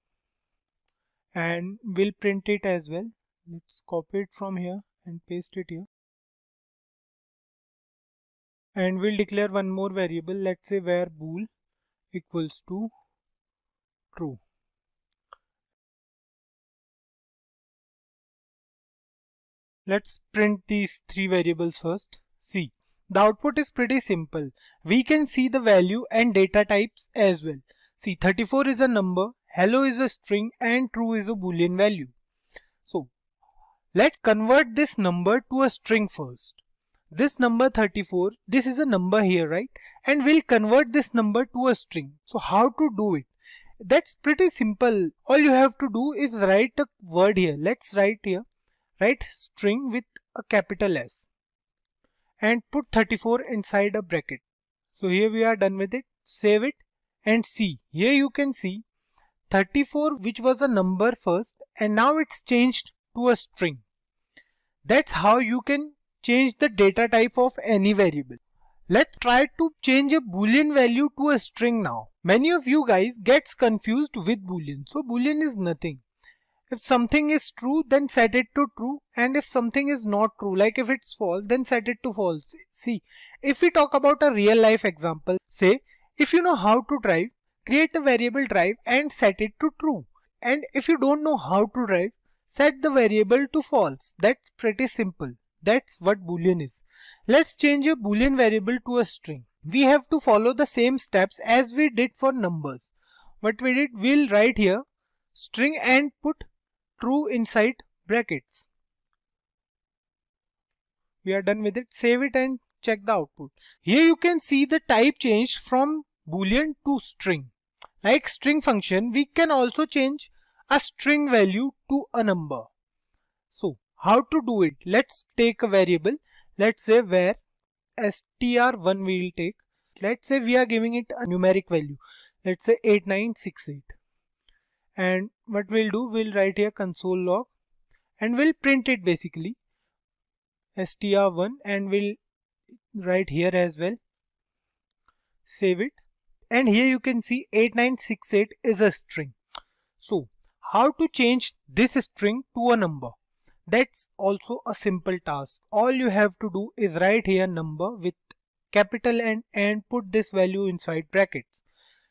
and we'll print it as well. Let's copy it from here and paste it here. And we'll declare one more variable. Let's say var bool equals to true. Let's print these three variables first. See, the output is pretty simple. We can see the value and data types as well. See, 34 is a number, hello is a string, and true is a boolean value. So let's convert this number to a string first. This number 34, this is a number here, right? And we'll convert this number to a string. So how to do it? That's pretty simple. All you have to do is write a word here. Let's write here. Write string with a capital S and put 34 inside a bracket. So here we are done with it. Save it and see. Here you can see 34, which was a number first, and now it's changed to a string. That's how you can change the data type of any variable. Let's try to change a boolean value to a string now. Many of you guys gets confused with boolean. So boolean is nothing. If something is true, then set it to true, and if something is not true, like if it's false, then set it to false. See, if we talk about a real life example, say if you know how to drive, create a variable drive and set it to true. And if you don't know how to drive, set the variable to false. That's pretty simple. That's what boolean is. Let's change a boolean variable to a string. We have to follow the same steps as we did for numbers. What we did, we'll write here string and put true inside brackets. We are done with it. Save it and check the output. Here you can see the type changed from boolean to string. Like string function, we can also change a string value to a number. So how to do it? Let's take a variable. Let's say var str1 we will take. Let's say we are giving it a numeric value. Let's say 8968. And what we'll do, we'll write here console log and we'll print it basically str1, and we'll write here as well. Save it, and here you can see 8968 is a string. So how to change this string to a number? That's also a simple task. All you have to do is write here number with capital N and put this value inside brackets.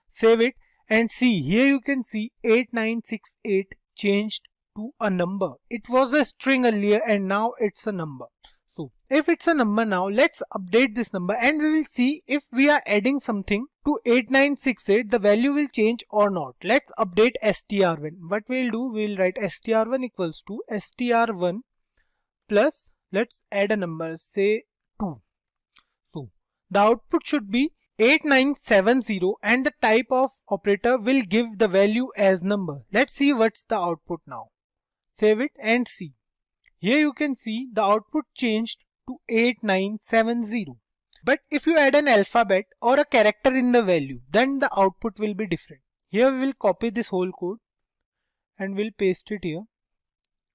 Save it and see, here you can see 8968 changed to a number. It was a string earlier and now it's a number. So if it's a number now, let's update this number and we will see if we are adding something to 8968, the value will change or not. Let's update str1. What we'll do, we'll write str1 equals to str1 plus, let's add a number, say 2. So the output should be 8970 and the type of operator will give the value as number. Let's see what's the output now. Save it and see. Here you can see the output changed to 8970. But if you add an alphabet or a character in the value, then the output will be different. Here we will copy this whole code and we'll paste it here.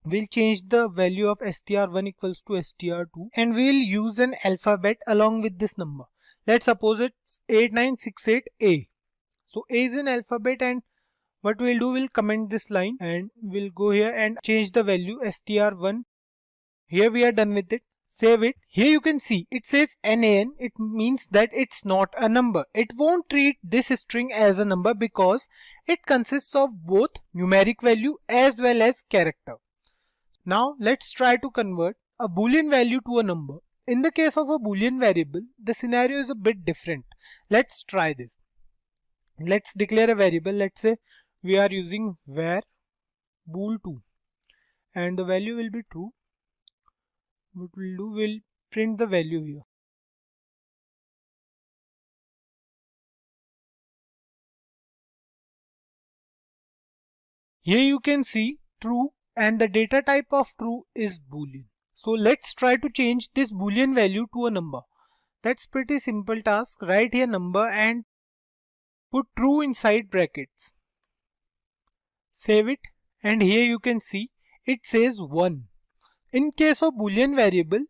We'll change the value of str1 equals to str2 and we'll use an alphabet along with this number. Let's suppose it's 8968A. So A is an alphabet, and what we'll do, we'll comment this line and we'll go here and change the value str1. Here we are done with it. Save it. Here you can see it says NaN. It means that it's not a number. It won't treat this string as a number because it consists of both numeric value as well as character. Now let's try to convert a boolean value to a number. In the case of a boolean variable, the scenario is a bit different. Let's try this. Let's declare a variable. Let's say we are using var bool2 and the value will be true. What we'll do, we'll print the value here. Here you can see true and the data type of true is boolean. So let's try to change this boolean value to a number. That's pretty simple task. Write here number and put true inside brackets. Save it and here you can see it says 1. In case of boolean variable,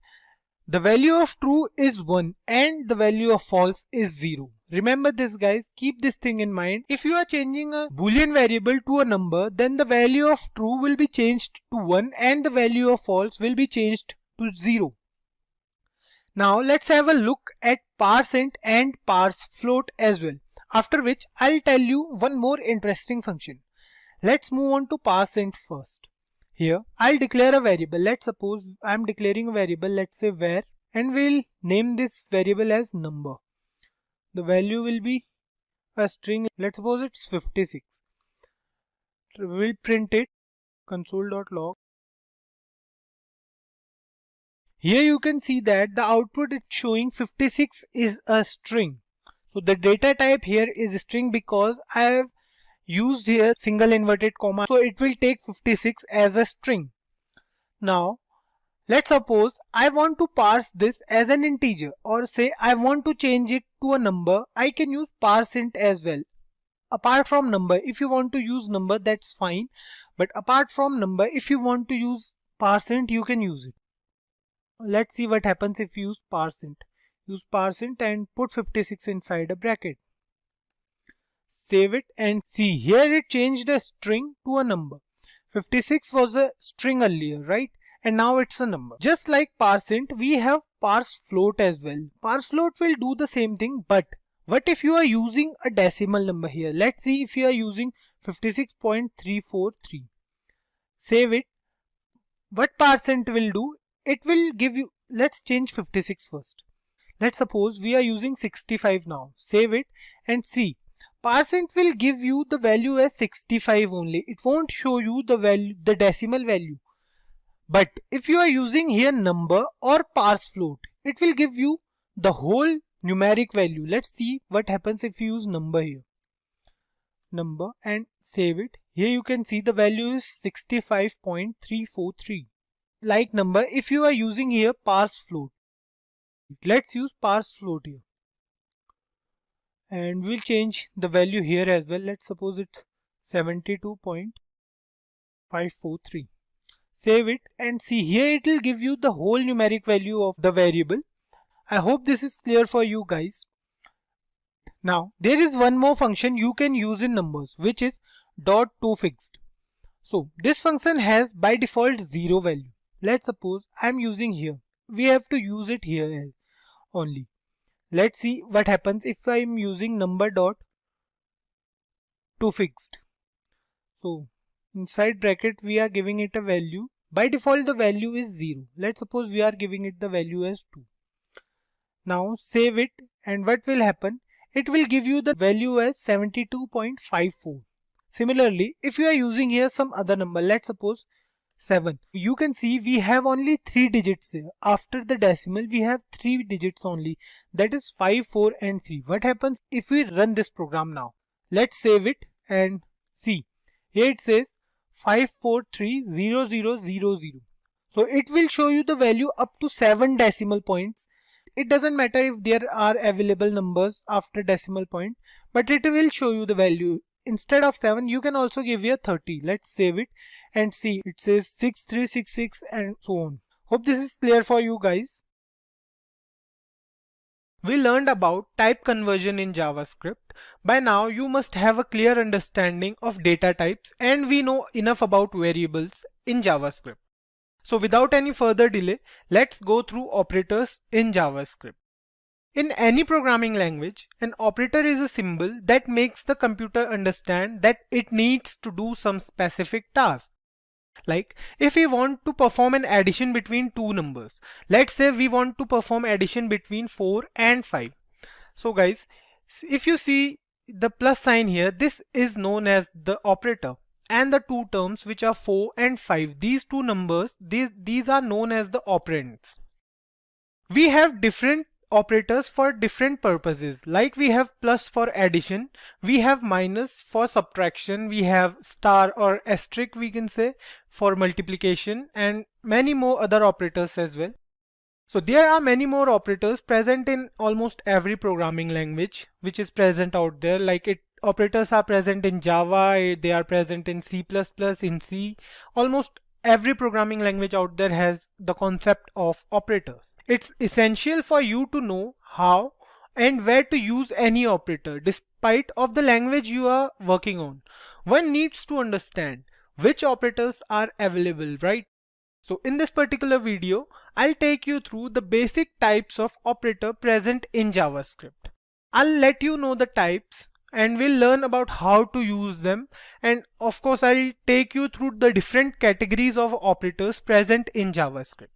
the value of true is 1 and the value of false is 0. Remember this guys, keep this thing in mind. If you are changing a boolean variable to a number, then the value of true will be changed to 1 and the value of false will be changed to 0. Now let's have a look at parseInt and parseFloat as well. After which I'll tell you one more interesting function. Let's move on to parseInt first. Here I'll declare a variable. Let's suppose I'm declaring a variable, let's say var, and we'll name this variable as number. The value will be a string. Let's suppose it's 56. We'll print it console.log. Here you can see that the output is showing 56 is a string. So the data type here is string because I have used here single inverted comma, so it will take 56 as a string. Now let's suppose I want to parse this as an integer, or say I want to change it to a number. I can use parseInt as well. Apart from number, if you want to use number, that's fine, but apart from number, if you want to use parseInt, you can use it. Let's see what happens if you use parseInt. Use parseInt and put 56 inside a bracket. Save it and see, here it changed a string to a number. 56 was a string earlier, right? And now it's a number. Just like parseInt, we have parseFloat as well. ParseFloat will do the same thing, but what if you are using a decimal number here? Let's see if you are using 56.343. Save it. What parseInt will do? It will give you, let's change 56 first. Let's suppose we are using 65 now. Save it and see. ParseInt will give you the value as 65 only. It won't show you the value, the decimal value. But if you are using here number or parseFloat, it will give you the whole numeric value. Let's see what happens if you use number here. Number and save it. Here you can see the value is 65.343. Like number, if you are using here parseFloat, let's use parseFloat here. And we'll change the value here as well. Let's suppose it's 72.543. Save it and see, here it will give you the whole numeric value of the variable. I hope this is clear for you guys. Now there is one more function you can use in numbers, which is .toFixed. So this function has by default 0 value. Let's suppose I'm using here. We have to use it here only. Let's see what happens if I'm using number dot to fixed. So inside bracket we are giving it a value. By default the value is 0. Let's suppose we are giving it the value as 2. Now save it, and what will happen? It will give you the value as 72.54. Similarly, if you are using here some other number, let's suppose 7. You can see we have only 3 digits here. After the decimal we have 3 digits only. That is 5, 4 and 3. What happens if we run this program now? Let's save it and see. Here it says 5430000. So it will show you the value up to 7 decimal points. It doesn't matter if there are available numbers after decimal point, but it will show you the value. Instead of 7, you can also give here 30. Let's save it and see. It says 6366 and so on. Hope this is clear for you guys. We learned about type conversion in JavaScript. By now you must have a clear understanding of data types, and we know enough about variables in JavaScript. So without any further delay, let's go through operators in JavaScript. In any programming language, an operator is a symbol that makes the computer understand that it needs to do some specific task. Like if we want to perform an addition between two numbers, let's say we want to perform addition between 4 and 5. So guys, if you see the plus sign here, this is known as the operator. And the two terms which are 4 and 5, these two numbers, these are known as the operands. We have different operators for different purposes. Like we have plus for addition, we have minus for subtraction, we have star or asterisk we can say for multiplication, and many more other operators as well. So there are many more operators present in almost every programming language which is present out there. Like operators are present in Java, they are present in C++, in C. Almost every programming language out there has the concept of operators. It's essential for you to know how and where to use any operator despite of the language you are working on. One needs to understand which operators are available, right? So in this particular video, I'll take you through the basic types of operator present in JavaScript. I'll let you know the types and we'll learn about how to use them, and of course I'll take you through the different categories of operators present in JavaScript.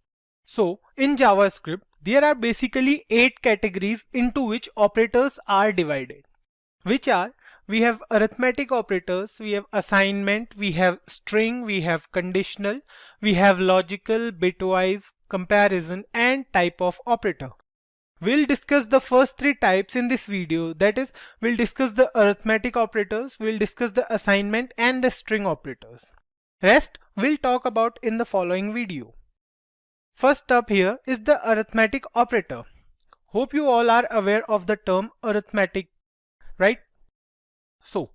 So in JavaScript, there are basically 8 categories into which operators are divided, which are: we have arithmetic operators, we have assignment, we have string, we have conditional, we have logical, bitwise, comparison, and type of operator. We'll discuss the first 3 types in this video. That is, we'll discuss the arithmetic operators, we'll discuss the assignment and the string operators. Rest we'll talk about in the following video. First up here is the arithmetic operator. Hope you all are aware of the term arithmetic, right? So,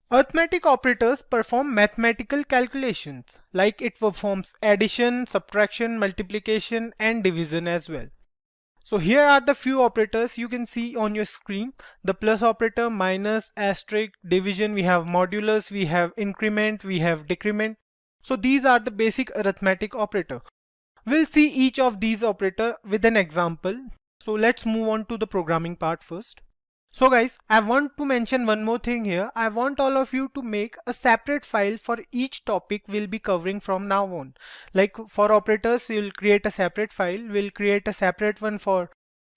arithmetic operators perform mathematical calculations, like it performs addition, subtraction, multiplication and division as well. So here are the few operators you can see on your screen: the plus operator, minus, asterisk, division, we have modulus, we have increment, we have decrement. So these are the basic arithmetic operator. We'll see each of these operator with an example. So let's move on to the programming part first. So guys, I want to mention one more thing here. I want all of you to make a separate file for each topic we'll be covering from now on. Like for operators, you'll create a separate file. We'll create a separate one for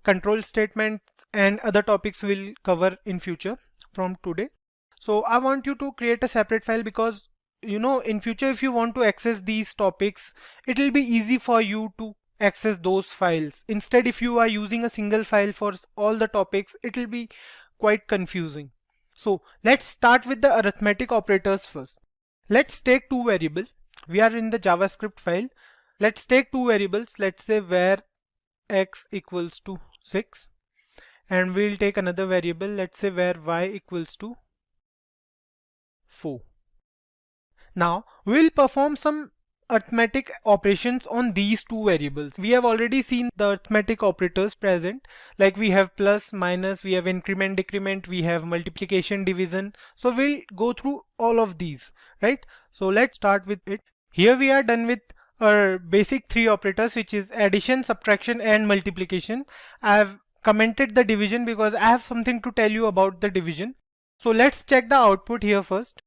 control statements and other topics we'll cover in future from today. So I want you to create a separate file because, you know, in future if you want to access these topics, it will be easy for you to access those files. Instead, if you are using a single file for all the topics, it will be quite confusing. So let's start with the arithmetic operators first. Let's take two variables. We are in the JavaScript file. Let's take two variables. Let's say var x equals to 6, and we'll take another variable. Let's say var y equals to 4. Now we'll perform some arithmetic operations on these two variables. We have already seen the arithmetic operators present, like we have plus, minus, we have increment, decrement, we have multiplication, division. So we'll go through all of these, right? So let's start with it. Here we are done with or basic three operators, which is addition, subtraction and multiplication. I have commented the division because I have something to tell you about the division. So let's check the output here first.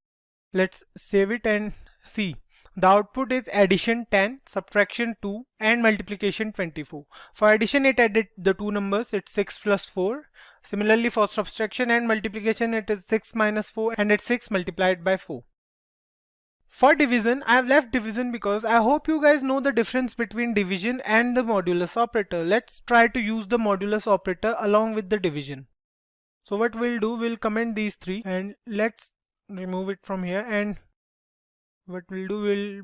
Let's save it and see. The output is addition 10, subtraction 2 and multiplication 24. For addition it added the two numbers, it's 6 plus 4. Similarly for subtraction and multiplication it is 6 minus 4 and it's 6 multiplied by 4. For division, I have left division because I hope you guys know the difference between division and the modulus operator. Let's try to use the modulus operator along with the division. So what we'll do, we'll comment these three and let's remove it from here, and what we'll do, we'll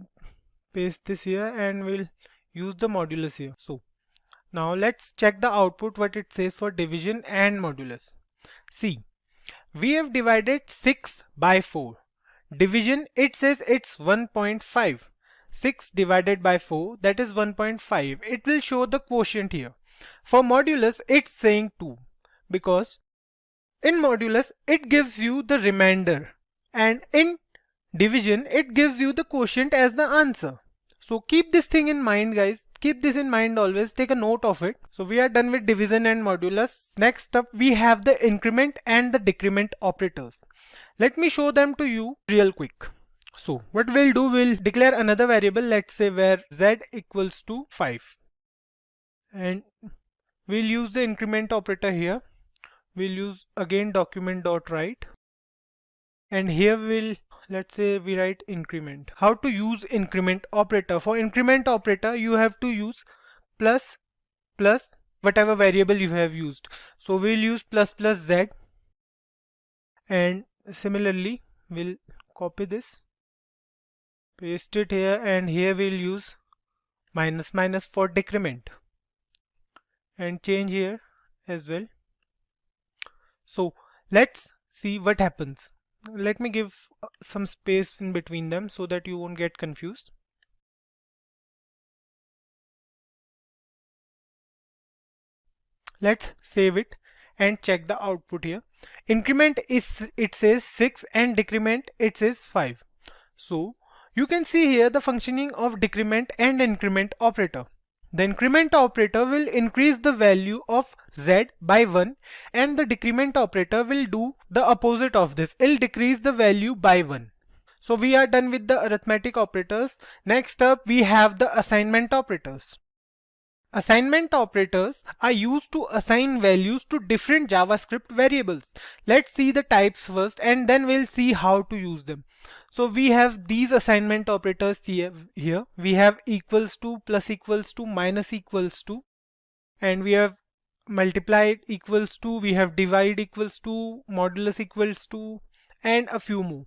paste this here and we'll use the modulus here. So now let's check the output, what it says for division and modulus. See, we have divided 6 by 4. Division, it says it's 1.5. 6 divided by 4, that is 1.5. It will show the quotient here. For modulus, it's saying 2 because in modulus it gives you the remainder, and in division it gives you the quotient as the answer. So keep this thing in mind, guys. Keep this in mind always. Take a note of it. So we are done with division and modulus. Next up we have the increment and the decrement operators. Let me show them to you real quick. So what we'll do, we'll declare another variable, let's say where z equals to 5, and we'll use the increment operator here. We'll use again document.write, and here we'll, let's say we write increment. How to use increment operator? For increment operator you have to use plus whatever variable you have used. So we'll use plus z, and similarly we'll copy this, paste it here, and here we'll use minus for decrement, and change here as well. So let's see what happens. Let me give some space in between them so that you won't get confused. Let's save it and check the output here. Increment is, it says 6, and decrement it says 5. So you can see here the functioning of decrement and increment operator. The increment operator will increase the value of z by 1, and the decrement operator will do the opposite of this. It will decrease the value by 1. So we are done with the arithmetic operators. Next up we have the assignment operators. Assignment operators are used to assign values to different JavaScript variables. Let's see the types first and then we'll see how to use them. So we have these assignment operators here. We have equals to, plus equals to, minus equals to, and we have multiply equals to, we have divide equals to, modulus equals to, and a few more.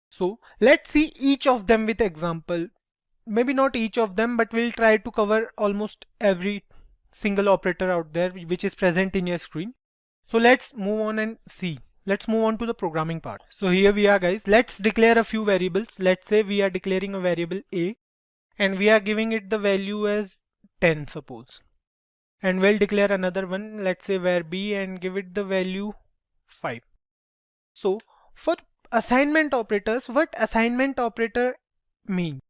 So let's see each of them with example. Maybe not each of them, but we'll try to cover almost every single operator out there which is present in your screen. So let's move on and see. Let's move on to the programming part. So here we are, guys. Let's declare a few variables. Let's say we are declaring a variable a and we are giving it the value as 10, suppose. And we'll declare another one, let's say var b, and give it the value 5. So for assignment operators, what assignment operator means?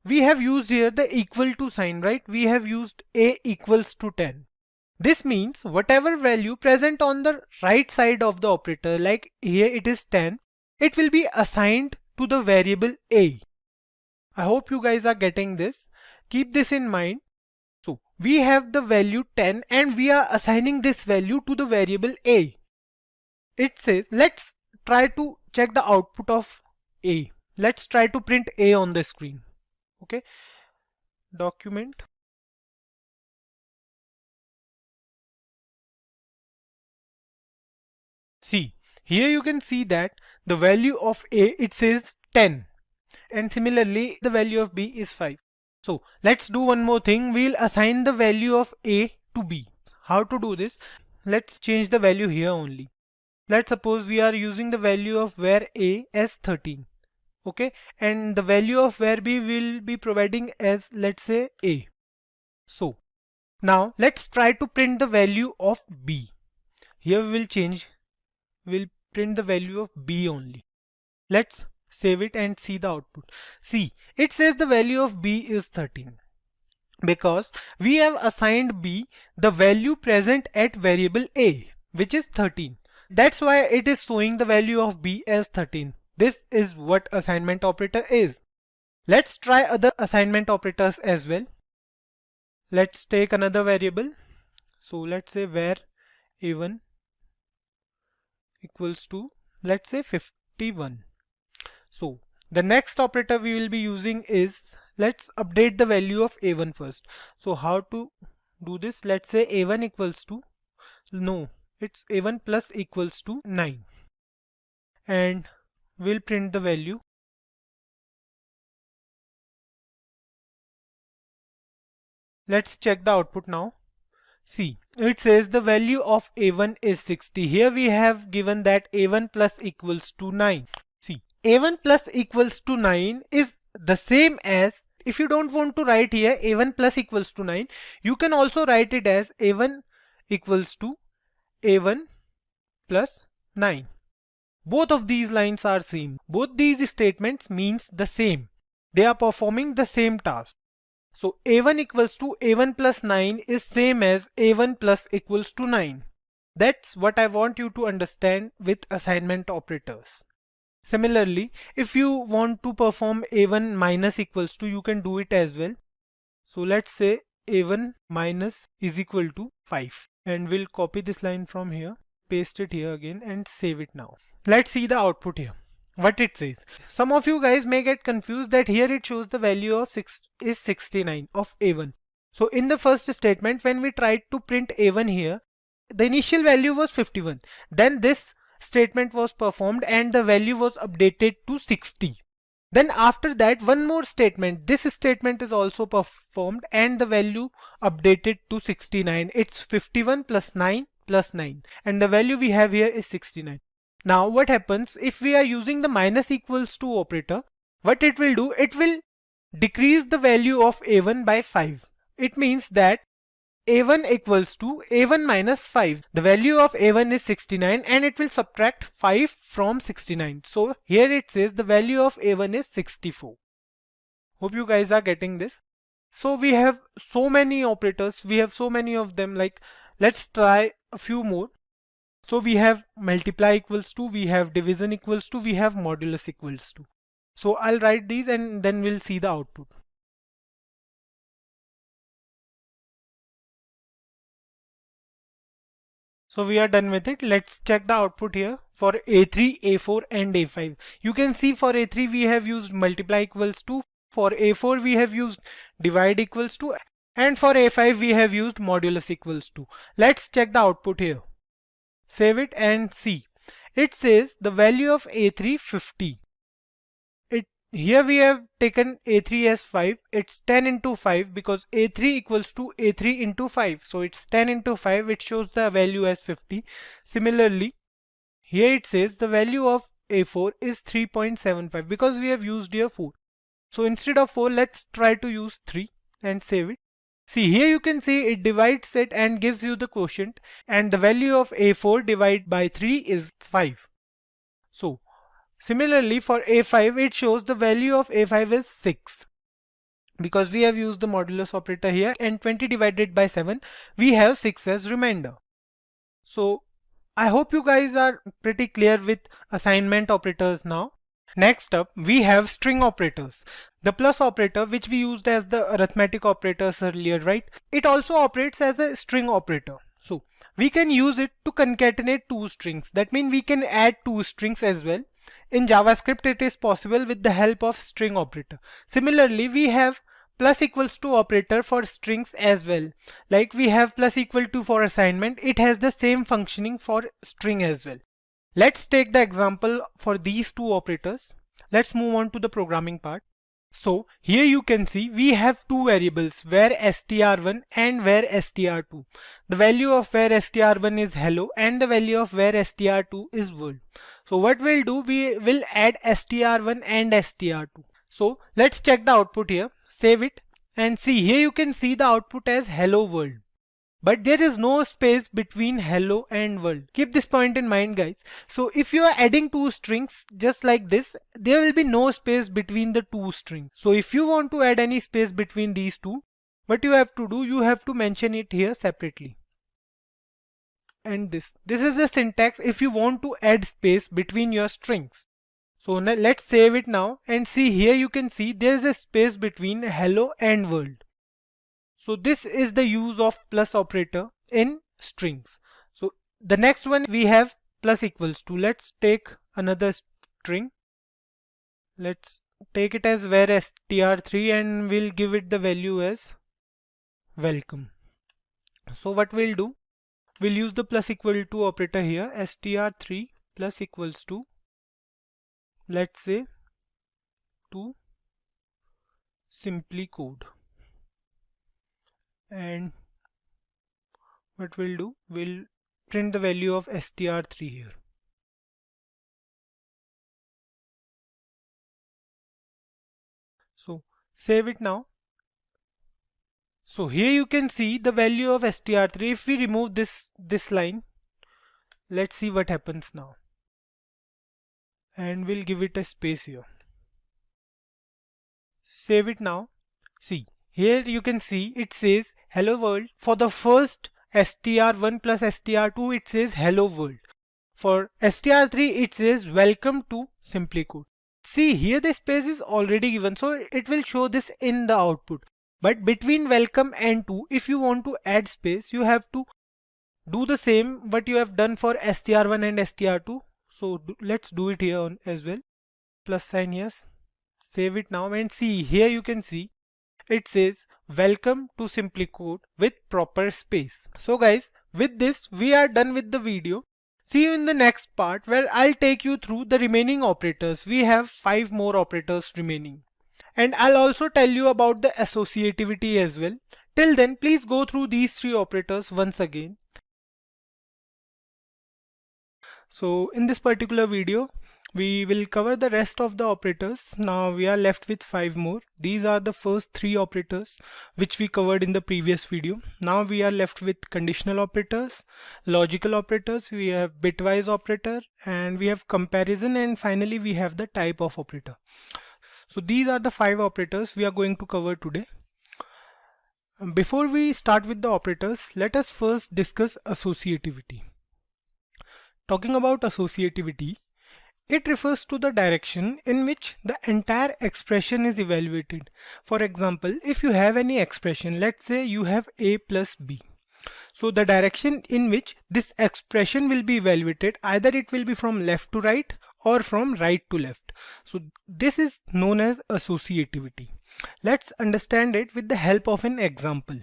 We have used here the equal to sign, right? We have used a equals to 10. This means whatever value present on the right side of the operator, like here it is 10, it will be assigned to the variable a. I hope you guys are getting this. Keep this in mind. So we have the value 10 and we are assigning this value to the variable a. It says, let's try to check the output of a. Let's try to print a on the screen. Okay, document. See, here you can see that the value of a, it says 10, and similarly the value of b is 5. So let's do one more thing. We'll assign the value of a to b. How to do this? Let's change the value here only. Let's suppose we are using the value of var a as 13. Okay, and the value of var b will be providing as, let's say, a. So now let's try to print the value of b. Here we will change, we'll print the value of b only. Let's Save it and see the output. See, it says the value of b is 13 because we have assigned b the value present at variable a, which is 13. That's why it is showing the value of b as 13. This is what assignment operator is. Let's try other assignment operators as well. Let's take another variable. So let's say var a1 equals to, let's say 51. So the next operator we will be using is, let's update the value of a1 first. So how to do this? Let's say a1 equals to, no, it's a1 plus equals to 9, and we'll print the value. Let's check the output now. See, it says the value of a1 is 60. Here we have given that a1 plus equals to 9. See, a1 plus equals to 9 is the same as, if you don't want to write here a1 plus equals to 9, you can also write it as a1 equals to a1 plus 9. Both of these lines are same. Both these statements means the same. They are performing the same task. So a1 equals to a1 plus 9 is same as a1 plus equals to 9. That's what I want you to understand with assignment operators. Similarly, if you want to perform a1 minus equals to, you can do it as well. So let's say a1 minus is equal to 5, and we'll copy this line from here, paste it here again, and save it now. Let's see the output here. What it says. Some of you guys may get confused that here it shows the value of 6 is 69 of a1. So in the first statement, when we tried to print a1 here, the initial value was 51. Then this statement was performed and the value was updated to 60. Then after that, one more statement. This statement is also performed and the value updated to 69. It's 51 plus 9 plus 9. And the value we have here is 69. Now what happens if we are using the minus equals to operator? What it will do, it will decrease the value of a1 by 5. It means that a1 equals to a1 minus 5. The value of a1 is 69 and it will subtract 5 from 69. So here it says the value of a1 is 64. Hope you guys are getting this. So we have so many operators. We have so many of them. Like, let's try a few more. So we have multiply equals to, we have division equals to, we have modulus equals to. So I'll write these and then we'll see the output. So we are done with it. Let's check the output here for A3, A4 and A5. You can see for A3 we have used multiply equals to, for A4 we have used divide equals to, and for A5 we have used modulus equals to. Let's check the output here. Save it and see. It says the value of A3 50. Here we have taken A3 as 5. It's 10 into 5 because A3 equals to A3 into 5. So it's 10 into 5. It shows the value as 50. Similarly, here it says the value of A4 is 3.75 because we have used here 4. So instead of 4, let's try to use 3 and save it. See, here you can see it divides it and gives you the quotient, and the value of A4 divided by 3 is 5. So similarly for A5 it shows the value of A5 is 6 because we have used the modulus operator here, and 20 divided by 7 we have 6 as remainder. So I hope you guys are pretty clear with assignment operators now. Next up, we have string operators. The plus operator, which we used as the arithmetic operators earlier, right? It also operates as a string operator. So we can use it to concatenate two strings. That means we can add two strings as well. In JavaScript, it is possible with the help of string operator. Similarly, we have plus equals to operator for strings as well. Like we have plus equal to for assignment, it has the same functioning for string as well. Let's take the example for these two operators. Let's move on to the programming part. So here you can see we have two variables, var str1 and var str2. The value of var str1 is hello and the value of var str2 is world. So what we'll do, we will add str1 and str2. So let's check the output here, save it and see. Here you can see the output as hello world. but there is no space between hello and world. Keep this point in mind, guys. So if you are adding two strings just like this, there will be no space between the two strings. So if you want to add any space between these two, what you have to do, you have to mention it here separately. And this is the syntax if you want to add space between your strings. So now let's save it now and see here. You can see there is a space between hello and world. So this is the use of plus operator in strings. So the next one we have plus equals to. Let's take another string. Let's take it as var str3 and we'll give it the value as welcome. So what we'll do, we'll use the plus equal to operator here. Str3 plus equals to, let's say, to Simplicode. And what we'll do, we'll print the value of str3 here. So save it now. So here you can see the value of str3. If we remove this line, let's see what happens now. And we'll give it a space here. Save it now. See, here you can see it says hello world. For the first str1 plus str2 it says hello world. For str3 it says welcome to Simplicode. See, here the space is already given, so it will show this in the output. But between welcome and to, if you want to add space, you have to do the same what you have done for str1 and str2. So let's do it here on as well. Plus sign, yes. Save it now and see, here you can see it says welcome to Simplicode with proper space. So guys, with this we are done with the video. See you in the next part where I'll take you through the remaining operators. We have 5 more operators remaining. And I'll also tell you about the associativity as well. Till then, please go through these 3 operators once again. So in this particular video, we will cover the rest of the operators. Now we are left with 5 more. These are the first 3 operators which we covered in the previous video. Now we are left with conditional operators, logical operators, we have bitwise operator, and we have comparison, and finally we have the type of operator. So these are the 5 operators we are going to cover today. Before we start with the operators, let us first discuss associativity. Talking about associativity, it refers to the direction in which the entire expression is evaluated. For example, if you have any expression, let's say you have a plus b. So the direction in which this expression will be evaluated, either it will be from left to right or from right to left. So this is known as associativity. Let's understand it with the help of an example.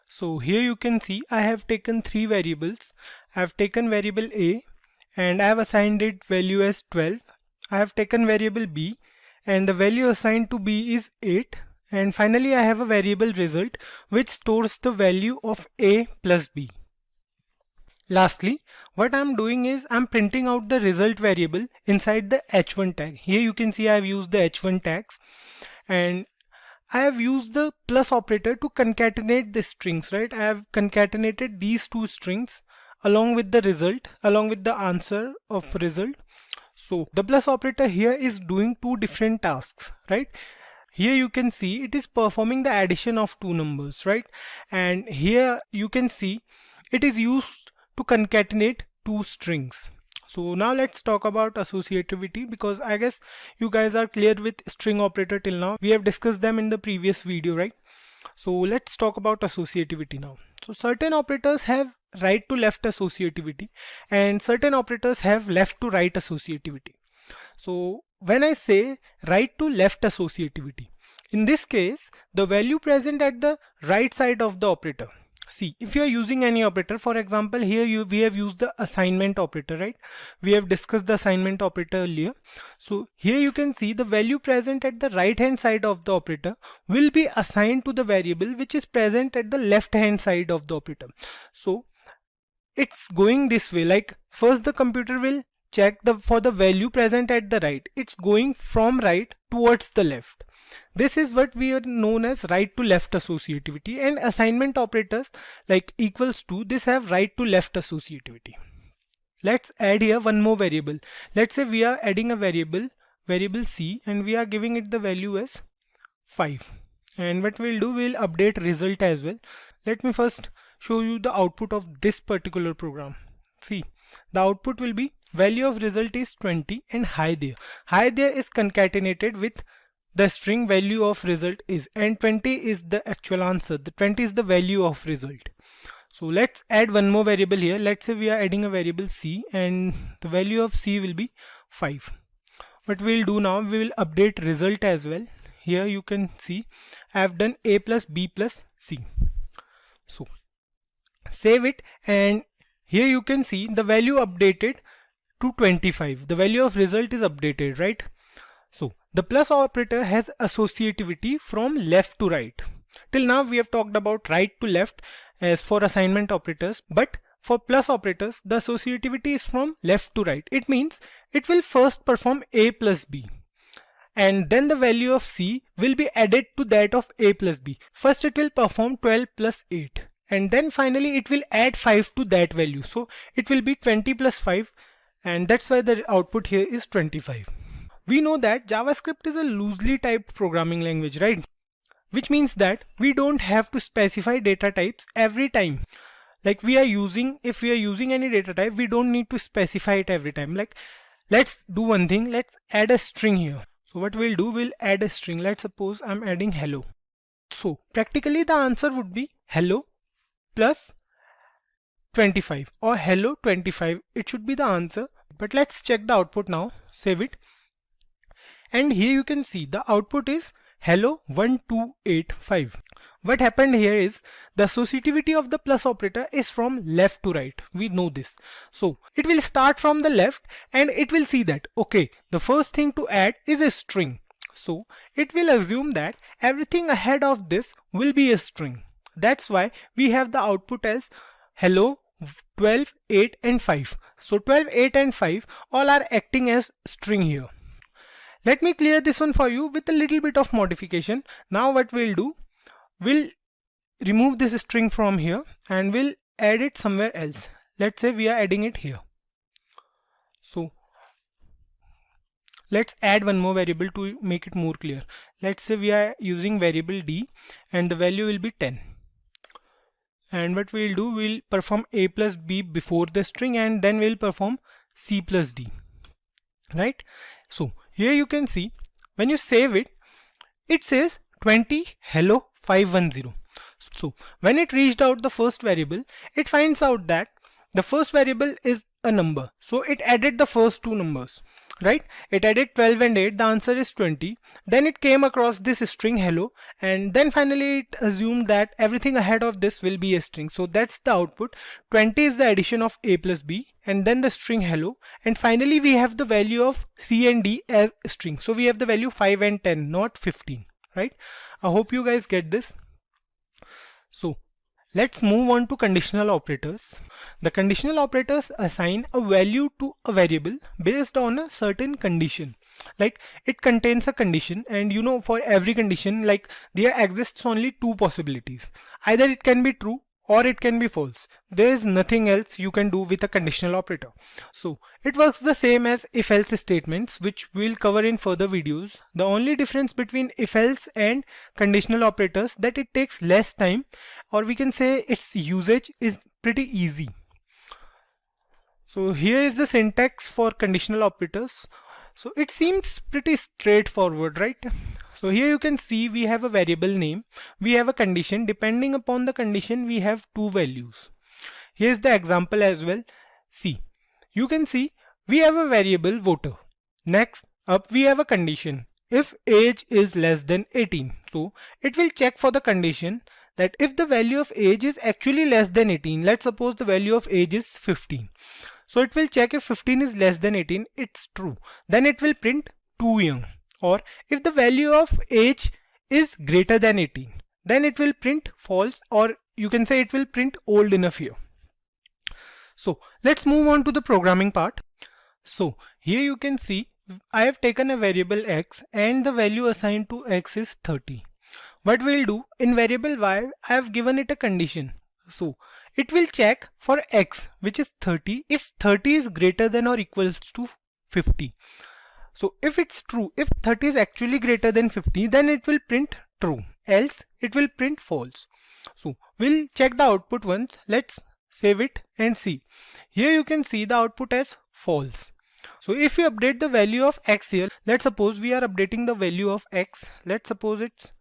So here you can see I have taken 3 variables. I have taken variable a and I have assigned it value as 12. I have taken variable b and the value assigned to b is 8. And finally I have a variable result which stores the value of a plus b. Lastly, what I am doing is I am printing out the result variable inside the h1 tag. Here you can see I have used the h1 tags and I have used the plus operator to concatenate the strings, right? I have concatenated these 2 strings along with the result, along with the answer of result. So the plus operator here is doing 2 different tasks, right? Here you can see it is performing the addition of 2 numbers, right? And here you can see it is used to concatenate 2 strings. So now let's talk about associativity, because I guess you guys are clear with string operator till now. We have discussed them in the previous video, right? So let's talk about associativity now. So certain operators have right to left associativity and certain operators have left to right associativity. So when I say right to left associativity, in this case the value present at the right side of the operator. See, if you are using any operator, for example here we have used the assignment operator, right? We have discussed the assignment operator earlier. So here you can see the value present at the right hand side of the operator will be assigned to the variable which is present at the left hand side of the operator. So it's going this way, like first the computer will check for the value present at the right. It's going from right towards the left. This is what we are known as right to left associativity, and assignment operators like equals to this have right to left associativity. Let's add here one more variable. Let's say we are adding a variable C, and we are giving it the value as 5. And what we'll do, we'll update result as well. Let me first show you the output of this particular program. See, the output will be value of result is 20 and hi there. Hi there is concatenated with the string value of result is, and 20 is the actual answer. The 20 is the value of result. So let's add one more variable here. Let's say we are adding a variable C, and the value of C will be 5. What we'll do now, we will update result as well. Here you can see I have done A plus B plus C. So save it, and here you can see the value updated to 25. The value of result is updated, right? So the plus operator has associativity from left to right. Till now we have talked about right to left as for assignment operators, but for plus operators the associativity is from left to right. It means it will first perform A plus B, and then the value of C will be added to that of A plus B. First it will perform 12 plus 8, and then finally it will add 5 to that value. So it will be 20 plus 5, and that's why the output here is 25. We know that JavaScript is a loosely typed programming language, right? Which means that we don't have to specify data types every time. Like if we are using any data type, we don't need to specify it every time. Like let's do one thing, let's add a string here. So what we'll do, we'll add a string. Let's suppose I'm adding hello. So practically the answer would be hello plus 25 or hello 25. It should be the answer. But let's check the output now. Save it. And here you can see the output is hello 1285. What happened here is the associativity of the plus operator is from left to right. We know this. So it will start from the left, and it will see that okay, the first thing to add is a string. So it will assume that everything ahead of this will be a string. That's why we have the output as hello 12, 8 and 5. So 12, 8 and 5 all are acting as string here. Let me clear this one for you with a little bit of modification. Now what we'll do, we'll remove this string from here and we'll add it somewhere else. Let's say we are adding it here. So let's add one more variable to make it more clear. Let's say we are using variable D, and the value will be 10. And what we'll do, we'll perform A plus B before the string, and then we'll perform C plus D, right? So here you can see when you save it, it says 20 hello 510. So when it reached out the first variable, it finds out that the first variable is a number. So it added the first two numbers, right? It added 12 and 8. The answer is 20. Then it came across this string hello, and then finally it assumed that everything ahead of this will be a string. So that's the output. 20 is the addition of A plus B, and then the string hello, and finally we have the value of C and D as string. So we have the value 5 and 10, not 15, right? I hope you guys get this. So let's move on to conditional operators. The conditional operators assign a value to a variable based on a certain condition. Like it contains a condition, and you know, for every condition, like there exists only two possibilities. Either it can be true or it can be false. There is nothing else you can do with a conditional operator. So it works the same as if-else statements, which we'll cover in further videos. The only difference between if-else and conditional operators that it takes less time, or we can say its usage is pretty easy. So here is the syntax for conditional operators. So it seems pretty straightforward, right? So here you can see we have a variable name, we have a condition. Depending upon the condition, we have two values. Here's the example as well. See, you can see we have a variable voter. Next up we have a condition, if age is less than 18. So it will check for the condition that if the value of age is actually less than 18, let's suppose the value of age is 15. So it will check if 15 is less than 18, it's true. Then it will print too young. Or if the value of age is greater than 18, then it will print false, or you can say it will print old enough here. So let's move on to the programming part. So here you can see I have taken a variable x and the value assigned to x is 30. What we'll do, in variable y I have given it a condition. So it will check for x, which is 30, if 30 is greater than or equals to 50. So if it's true, if 30 is actually greater than 50, then it will print true, else it will print false. So we'll check the output once. Let's save it and see. Here you can see the output as false. So if we update the value of x here, let's suppose we are updating the value of x, let's suppose it's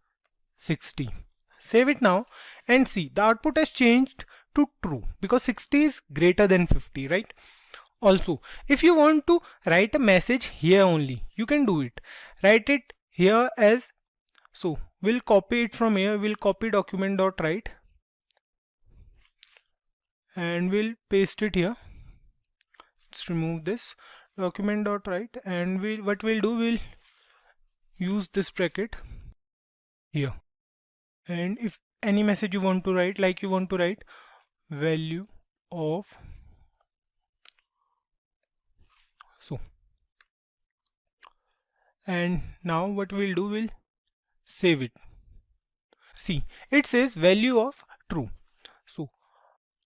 60. Save it now and see the output has changed to true because 60 is greater than 50, right? Also, if you want to write a message here only, you can do it. Write it here as, so we'll copy it from here, we'll copy document.write and we'll paste it here. Let's remove this document.write and what we'll do, we'll use this bracket here. And if any message you want to write, like you want to write value of, so, and now what we'll do, we'll save it. See, it says value of true. So,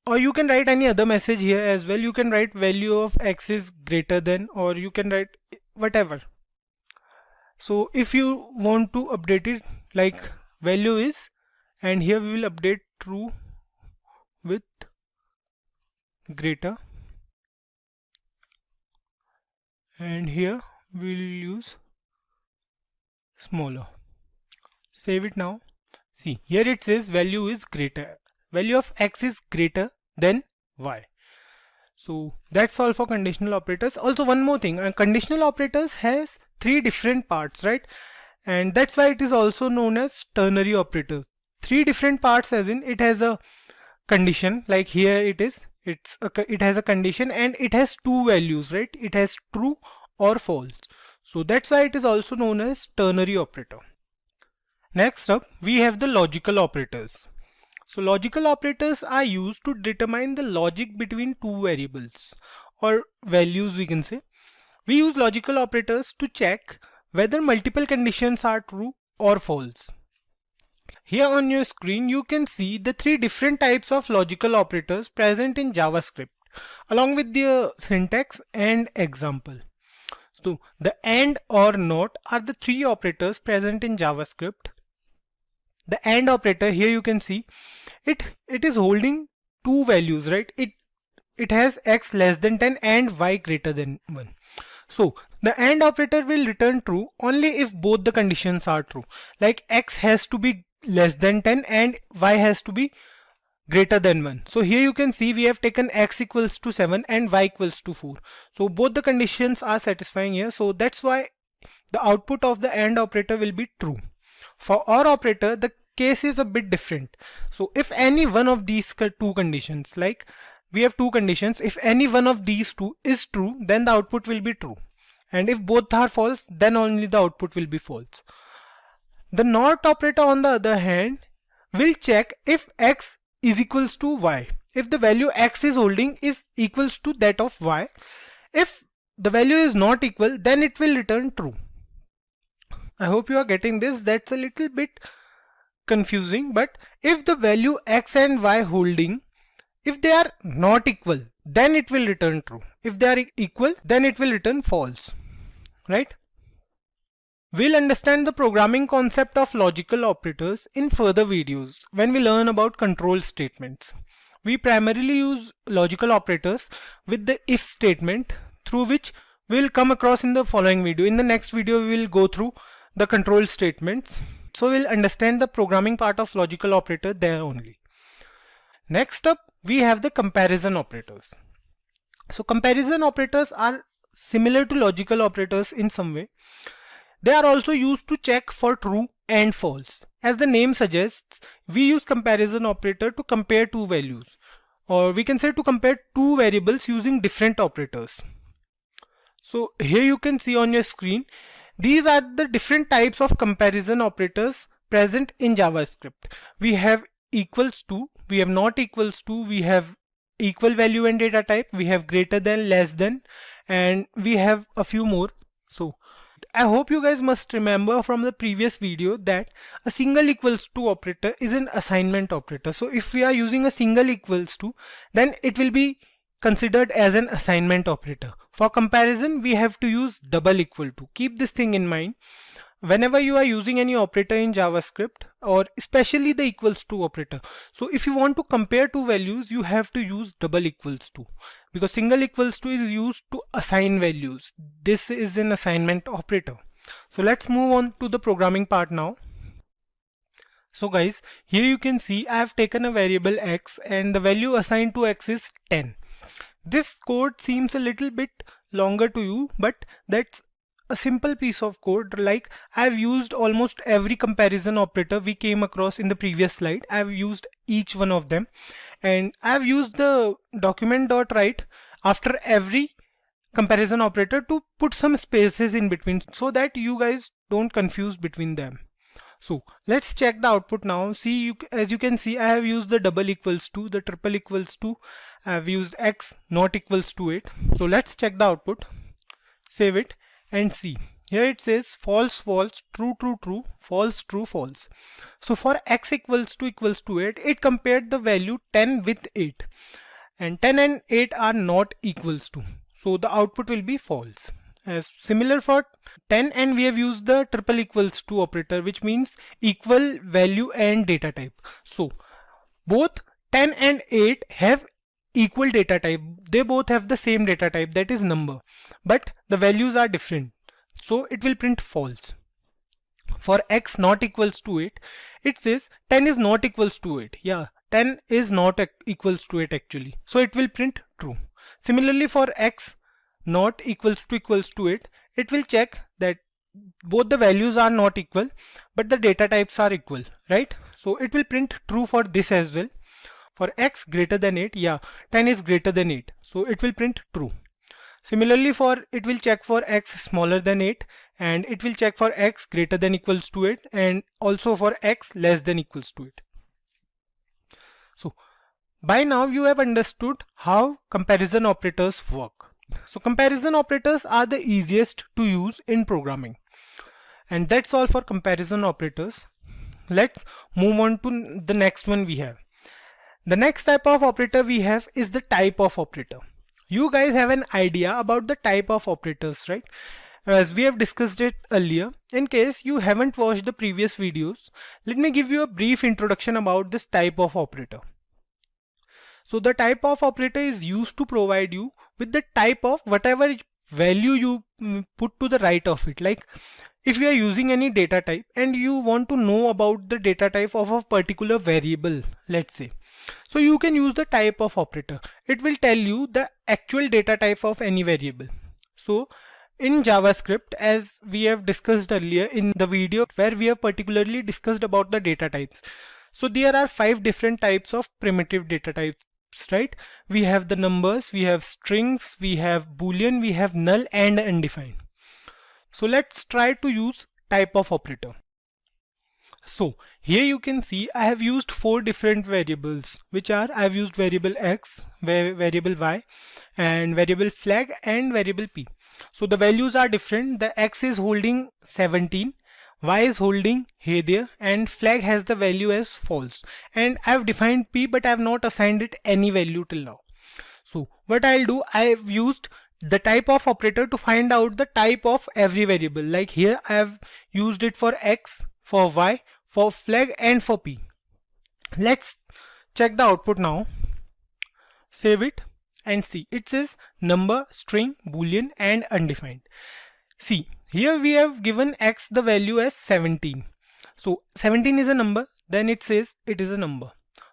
or you can write any other message here as well. You can write value of x is greater than, or you can write whatever. So if you want to update it like value is, and here we will update true with greater, and here we will use smaller. Save it now. See, here it says value is greater, value of x is greater than y. So that's all for conditional operators. Also one more thing, conditional operators has 3 different parts, right? And that's why it is also known as ternary operator. 3 different parts, as in it has a condition, like here it is, it has a condition and it has 2 values, right? It has true or false. So that's why it is also known as ternary operator. Next up, we have the logical operators. So logical operators are used to determine the logic between 2 variables or values, we can say. We use logical operators to check whether multiple conditions are true or false. Here on your screen you can see the 3 different types of logical operators present in JavaScript along with their syntax and example. So the AND or NOT are the 3 operators present in JavaScript. The AND operator, here you can see it is holding 2 values, right? It has x less than 10 and y greater than 1. So the AND operator will return true only if both the conditions are true, like x has to be less than 10 and y has to be greater than 1. So here you can see we have taken x equals to 7 and y equals to 4. So both the conditions are satisfying here. So that's why the output of the AND operator will be true. For OR operator, the case is a bit different. So if any one of these 2 conditions, like we have 2 conditions, if any one of these 2 is true, then the output will be true. And if both are false, then only the output will be false. The NOT operator, on the other hand, will check if x is equals to y. If the value x is holding is equals to that of y. If the value is not equal, then it will return true. I hope you are getting this. That's a little bit confusing, but if the value x and y holding, if they are not equal, then it will return true. If they are equal, then it will return false, right? We'll understand the programming concept of logical operators in further videos when we learn about control statements. We primarily use logical operators with the if statement, through which we'll come across in the following video. In the next video, we will go through the control statements. So we'll understand the programming part of logical operator there only. Next up, we have the comparison operators. So comparison operators are similar to logical operators in some way. They are also used to check for true and false. As the name suggests, we use comparison operator to compare 2 values, or we can say to compare 2 variables using different operators. So here you can see on your screen, these are the different types of comparison operators present in JavaScript. We have equals to, we have not equals to, we have equal value and data type, we have greater than, less than, and we have a few more. So I hope you guys must remember from the previous video that a single equals to operator is an assignment operator. So if we are using a single equals to, then it will be considered as an assignment operator. For comparison, we have to use double equal to. Keep this thing in mind. Whenever you are using any operator in JavaScript, or especially the equals to operator, so if you want to compare two values, you have to use double equals to, because single equals to is used to assign values. This is an assignment operator. So let's move on to the programming part now. So guys, here you can see I have taken a variable x and the value assigned to x is 10. This code seems a little bit longer to you, but that's a simple piece of code. Like, I've used almost every comparison operator we came across in the previous slide. I've used each one of them, and I've used the document.write after every comparison operator to put some spaces in between so that you guys don't confuse between them. So let's check the output now. See, as you can see, I have used the double equals to, the triple equals to, I have used x not equals to it. So let's check the output, save it, and see. Here it says false false, true true true, false true false. So for x equals to 8, it compared the value 10 with 8, and 10 and 8 are not equals to, so the output will be false. As similar for 10, and we have used the triple equals to operator, which means equal value and data type. So both 10 and 8 have equal data type. They both have the same data type, that is number, but the values are different, so it will print false. For x not equals to 8, it says 10 is not equals to 8. Yeah, 10 is not equals to 8 actually, so it will print true. Similarly for x not equals to 8, it will check that both the values are not equal but the data types are equal, right? So it will print true for this as well. For x greater than 8, yeah, 10 is greater than 8, so it will print true. Similarly it will check for x smaller than 8, and it will check for x greater than equals to 8, and also for x less than equals to 8. So by now you have understood how comparison operators work. So comparison operators are the easiest to use in programming. And that's all for comparison operators. Let's move on to the next one we have. The next type of operator we have is the type of operator. You guys have an idea about the type of operators, right? As we have discussed it earlier. In case you haven't watched the previous videos, let me give you a brief introduction about this type of operator. So the type of operator is used to provide you with the type of whatever value you put to the right of it. Like if you are using any data type and you want to know about the data type of a particular variable, let's say, so you can use the type of operator. It will tell you the actual data type of any variable. So in JavaScript, as we have discussed earlier in the video where we have particularly discussed about the data types, so there are 5 different types of primitive data types, right? We have the numbers, we have strings, we have boolean, we have null and undefined. So let's try to use type of operator. So here you can see I have used 4 different variables, which are I have used variable x, variable y, and variable flag, and variable p. So the values are different. The x is holding 17, y is holding hey there, and flag has the value as false, and I have defined p but I have not assigned it any value till now. So what I'll do, I have used the type of operator to find out the type of every variable. Like here I have used it for x, for y, for flag, and for p. Let's check the output now, save it, and see. It says number, string, boolean, and undefined. See, here we have given x the value as 17. So 17 is a number, then it says it is a number.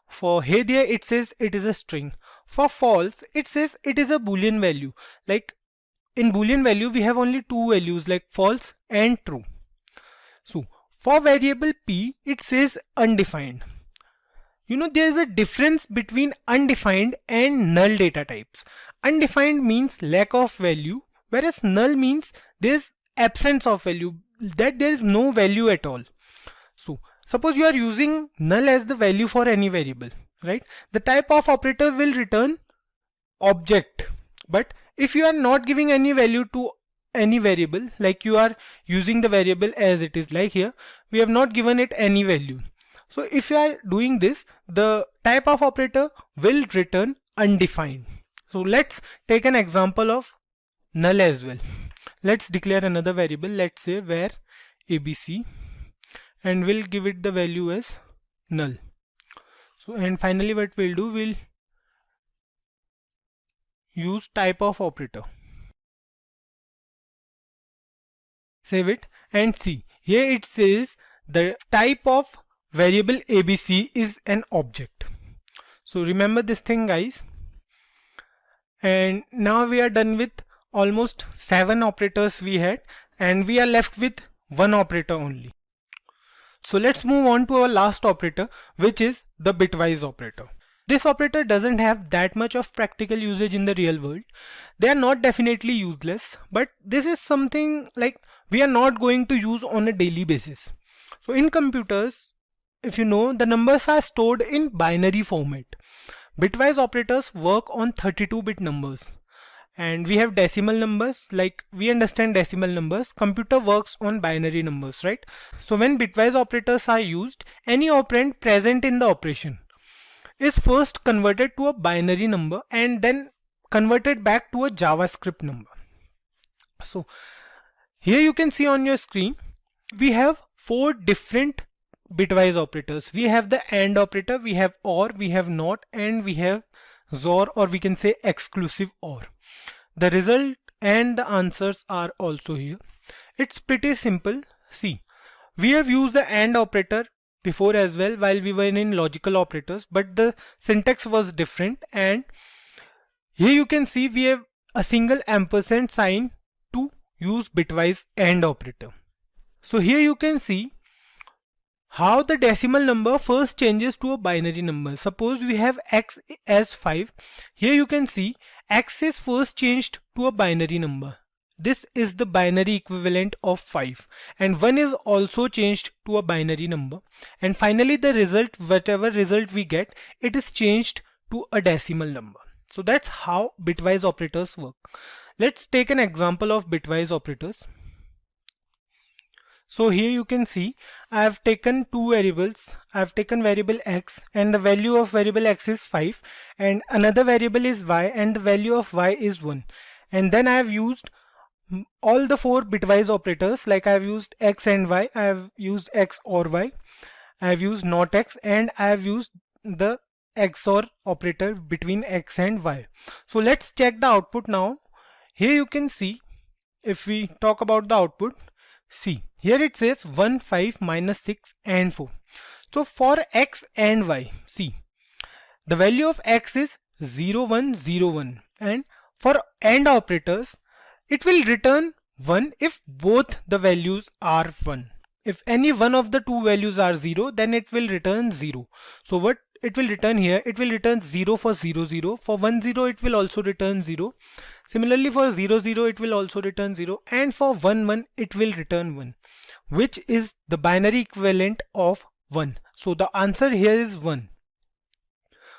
For hey there, it says it is a string. For false, it says it is a boolean value. Like in boolean value, we have only 2 values, like false and true. So for variable p, it says undefined. You know, there is a difference between undefined and null data types. Undefined means lack of value, whereas null means there's absence of value, that there is no value at all. So suppose you are using null as the value for any variable, right? The type of operator will return object, but If you are not giving any value to any variable, like you are using the variable as it is, like here we have not given it any value. So if you are doing this, the type of operator will return undefined. So let's take an example of null as well. Let's declare another variable, let's say var abc, and we'll give it the value as null. So and finally what we'll do, we'll use type of operator. Save it and see, here it says the type of variable abc is an object. So remember this thing, guys. And now we are done with almost 7 operators we had, and we are left with one operator only. So let's move on to our last operator, which is the bitwise operator. This operator doesn't have that much of practical usage in the real world. They are not definitely useless, but this is something like we are not going to use on a daily basis. So in computers, if you know, the numbers are stored in binary format. Bitwise operators work on 32-bit numbers, and we have decimal numbers, like we understand decimal numbers. Computer works on binary numbers, right? So when bitwise operators are used, any operand present in the operation is first converted to a binary number and then converted back to a JavaScript number. So here you can see on your screen, we have 4 different bitwise operators. We have the AND operator, we have OR, we have NOT, and we have XOR, or we can say exclusive OR. The result and the answers are also here. It's pretty simple. See, we have used the AND operator before as well while we were in logical operators, but the syntax was different, and here you can see we have a single ampersand sign to use bitwise AND operator. So here you can see how the decimal number first changes to a binary number. Suppose we have x as 5. Here you can see x is first changed to a binary number. This is the binary equivalent of 5, and 1 is also changed to a binary number, and finally the result, whatever result we get, it is changed to a decimal number. So that's how bitwise operators work. Let's take an example of bitwise operators. So here you can see I have taken 2 variables. I have taken variable x, and the value of variable x is 5, and another variable is y, and the value of y is 1. And then I have used all the 4 bitwise operators, like I have used x and y, I have used x or y, I have used not x, and I have used the XOR operator between x and y. So let's check the output now. Here you can see, if we talk about the output, see, here it says 1, 5, minus 6 and 4. So for x and y, see, the value of x is 0, 1, 0, 1, and for AND operators, it will return 1 if both the values are 1. If any one of the two values are 0, then it will return 0. So what it will return here, it will return 0 for 0, 0. For 1, 0, it will also return 0. Similarly for 0, 0, it will also return 0. And for 1, 1, it will return 1, which is the binary equivalent of 1. So the answer here is 1.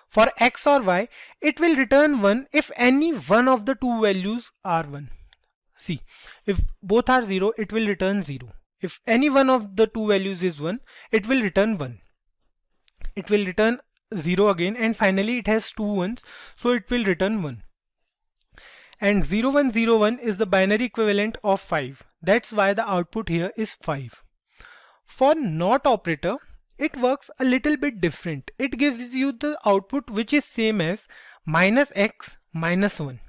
For x or y, it will return 1 if any one of the two values are 1. See, if both are 0, it will return 0. If any one of the two values is 1, it will return 1. It will return 0 again, and finally it has two ones, so it will return 1. And 0, 1, 0, 1 is the binary equivalent of 5. That's why the output here is 5. For NOT operator, it works a little bit different. It gives you the output which is same as minus x minus 1.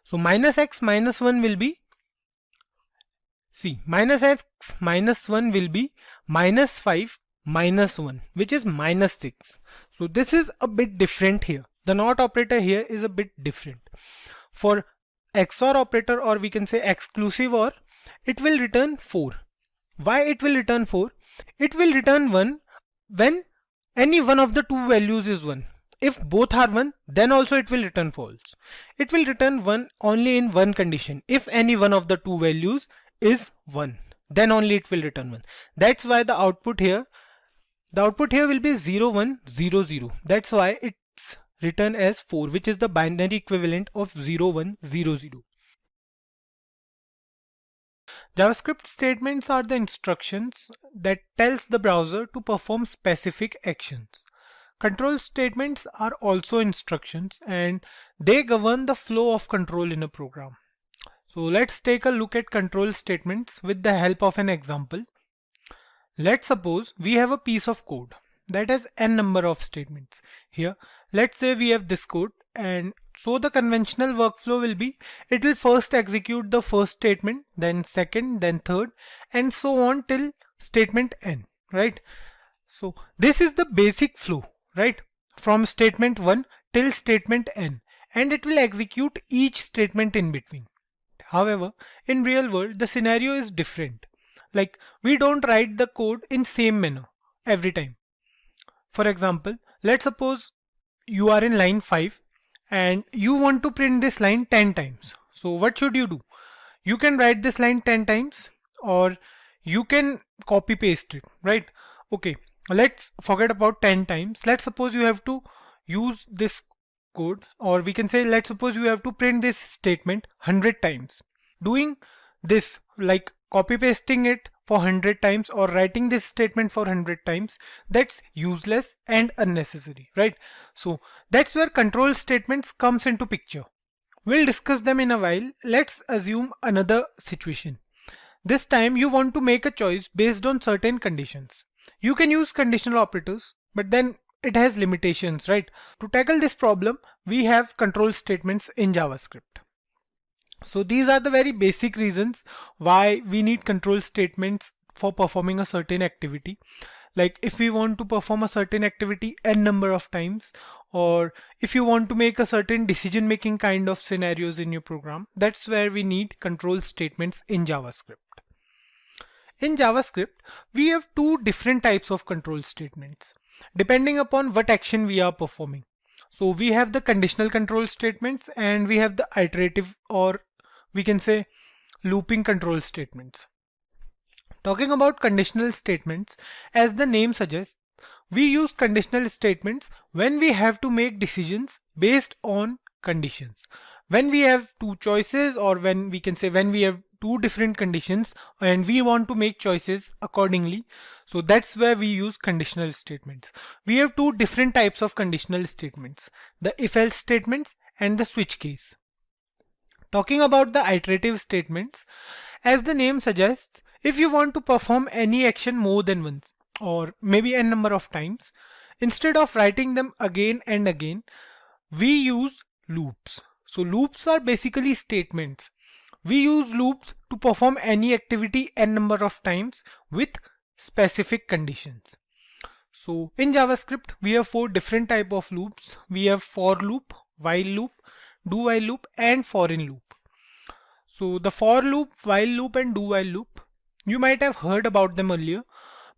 So minus x minus 1 will be, see, minus x minus 1 will be minus 5 minus 1, which is minus 6. So this is a bit different here. The NOT operator here is a bit different. For XOR operator, or we can say exclusive OR, it will return 4. Why it will return 4? It will return 1 when any one of the two values is 1. If both are 1, then also it will return false. It will return 1 only in one condition. If any one of the two values is 1, then only it will return 1. That's why the output here will be 0, 1, 0, 0. That's why it's written as 4, which is the binary equivalent of 0, 1, 0, 0. JavaScript statements are the instructions that tells the browser to perform specific actions. Control statements are also instructions and they govern the flow of control in a program. So let's take a look at control statements with the help of an example. Let's suppose we have a piece of code that has n number of statements. Here, let's say we have this code, and so the conventional workflow will be it will first execute the first statement, then second, then third, and so on till statement n, right? So this is the basic flow, right? From statement 1 till statement n, and it will execute each statement in between. However, in real world, the scenario is different. Like we don't write the code in same manner every time. For example, let's suppose you are in line 5 and you want to print this line 10 times. So what should you do? You can write this line 10 times or you can copy paste it, right? Okay, let's forget about 10 times. Let's suppose you have to use this code, or we can say let's suppose you have to print this statement 100 times. Doing this, like copy pasting it for 100 times or writing this statement for 100 times, that's useless and unnecessary, right? So that's where control statements comes into picture. We'll discuss them in a while. Let's assume another situation. This time you want to make a choice based on certain conditions. You can use conditional operators, but then it has limitations, right? To tackle this problem, we have control statements in JavaScript. So these are the very basic reasons why we need control statements for performing a certain activity. Like if we want to perform a certain activity n number of times, or if you want to make a certain decision making kind of scenarios in your program, that's where we need control statements in JavaScript. In JavaScript, we have two different types of control statements depending upon what action we are performing. So we have the conditional control statements and we have the iterative, or we can say looping control statements. Talking about conditional statements, as the name suggests, we use conditional statements when we have to make decisions based on conditions. When we have two choices, or when we can say when we have two different conditions and we want to make choices accordingly. So that's where we use conditional statements. We have two different types of conditional statements, the if-else statements and the switch case. Talking about the iterative statements, as the name suggests, if you want to perform any action more than once or maybe n number of times, instead of writing them again and again, we use loops. So loops are basically statements. We use loops to perform any activity n number of times with specific conditions. So in JavaScript, we have four different type of loops. We have for loop, while loop, do while loop, and for in loop. So the for loop, while loop, and do while loop, you might have heard about them earlier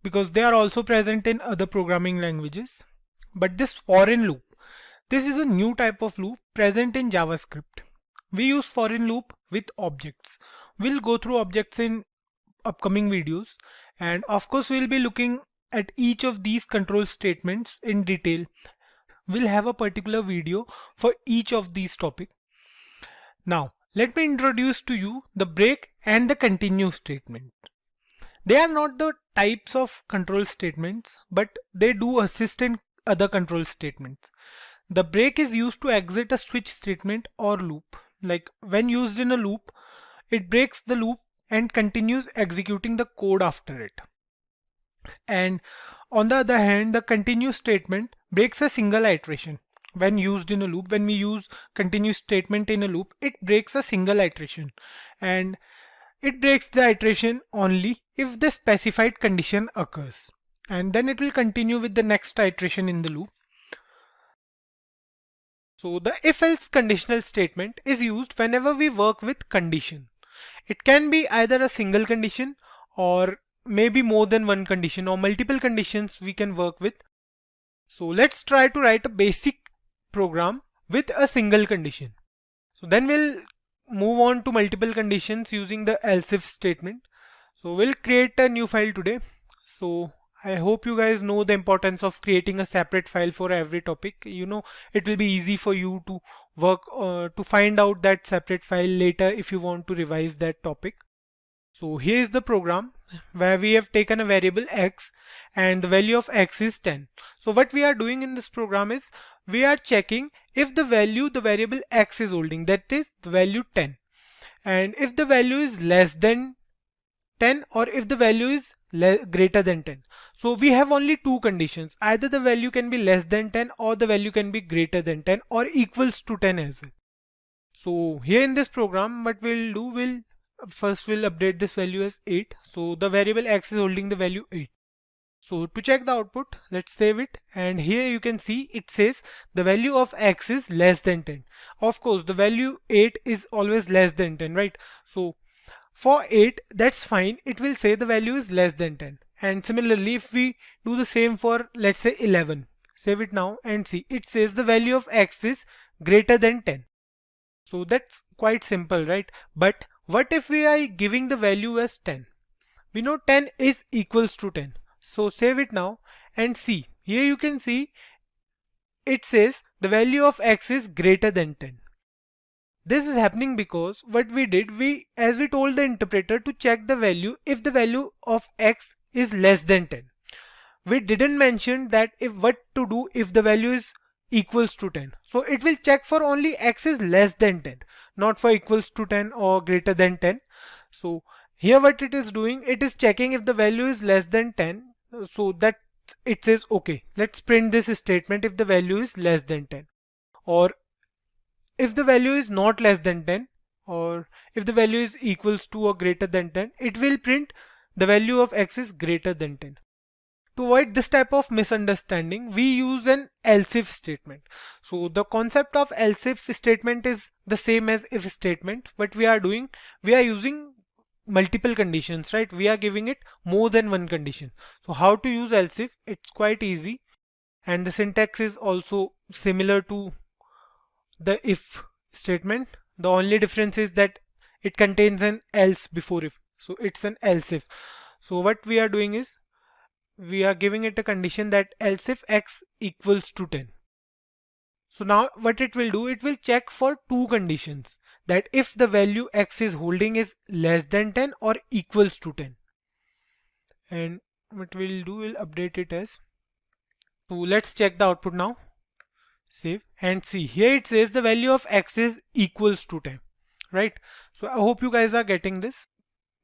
because they are also present in other programming languages. But this for in loop, this is a new type of loop present in JavaScript. We use for in loop with objects. We'll go through objects in upcoming videos, and of course we'll be looking at each of these control statements in detail. We'll have a particular video for each of these topics. Now let me introduce to you the break and the continue statement. They are not the types of control statements, but they do assist in other control statements. The break is used to exit a switch statement or loop. Like when used in a loop, it breaks the loop and continues executing the code after it. And on the other hand, the continue statement breaks a single iteration. When used in a loop, when we use continue statement in a loop, it breaks a single iteration, and it breaks the iteration only if the specified condition occurs, and then it will continue with the next iteration in the loop. So the if-else conditional statement is used whenever we work with condition. It can be either a single condition or maybe more than one condition, or multiple conditions we can work with. So let's try to write a basic program with a single condition. So then we'll move on to multiple conditions using the else if statement. So we'll create a new file today. So I hope you guys know the importance of creating a separate file for every topic. You know, it will be easy for you to work to find out that separate file later if you want to revise that topic. So here is the program where we have taken a variable x and the value of x is 10. So what we are doing in this program is we are checking if the value the variable x is holding, that is the value 10, and if the value is less than 10 or if the value is greater than 10. So we have only two conditions, either the value can be less than 10 or the value can be greater than 10 or equals to 10 as well. So here in this program what we'll do, we'll update this value as 8. So the variable x is holding the value 8. So to check the output, let's save it, and here you can see it says the value of x is less than 10. Of course the value 8 is always less than 10, right? So for 8, that's fine, it will say the value is less than 10. And similarly if we do the same for, let's say, 11, save it now and see, it says the value of x is greater than 10. So that's quite simple, right? But what if we are giving the value as 10? We know 10 is equals to 10. So save it now and see. Here you can see it says the value of x is greater than 10. This is happening because what we did, as we told the interpreter to check the value if the value of x is less than 10. We didn't mention that what to do if the value is equals to 10. So it will check for only x is less than 10, not for equals to 10 or greater than 10. So here what it is doing, it is checking if the value is less than 10. So that it says okay, let's print this statement if the value is less than 10, or if the value is not less than 10, or if the value is equals to or greater than 10, it will print the value of x is greater than 10. To avoid this type of misunderstanding, we use an else if statement. So the concept of else if statement is the same as if statement. What we are doing, we are using multiple conditions, right? We are giving it more than one condition. So how to use else if? It's quite easy, and the syntax is also similar to the if statement. The only difference is that it contains an else before if. So it's an else if. So what we are doing is we are giving it a condition that else if x equals to 10. So now what it will do, it will check for two conditions, that if the value x is holding is less than 10 or equals to 10. And what we'll do, we'll update it as. So let's check the output now. Save and see. Here it says the value of x is equals to 10, right? So I hope you guys are getting this.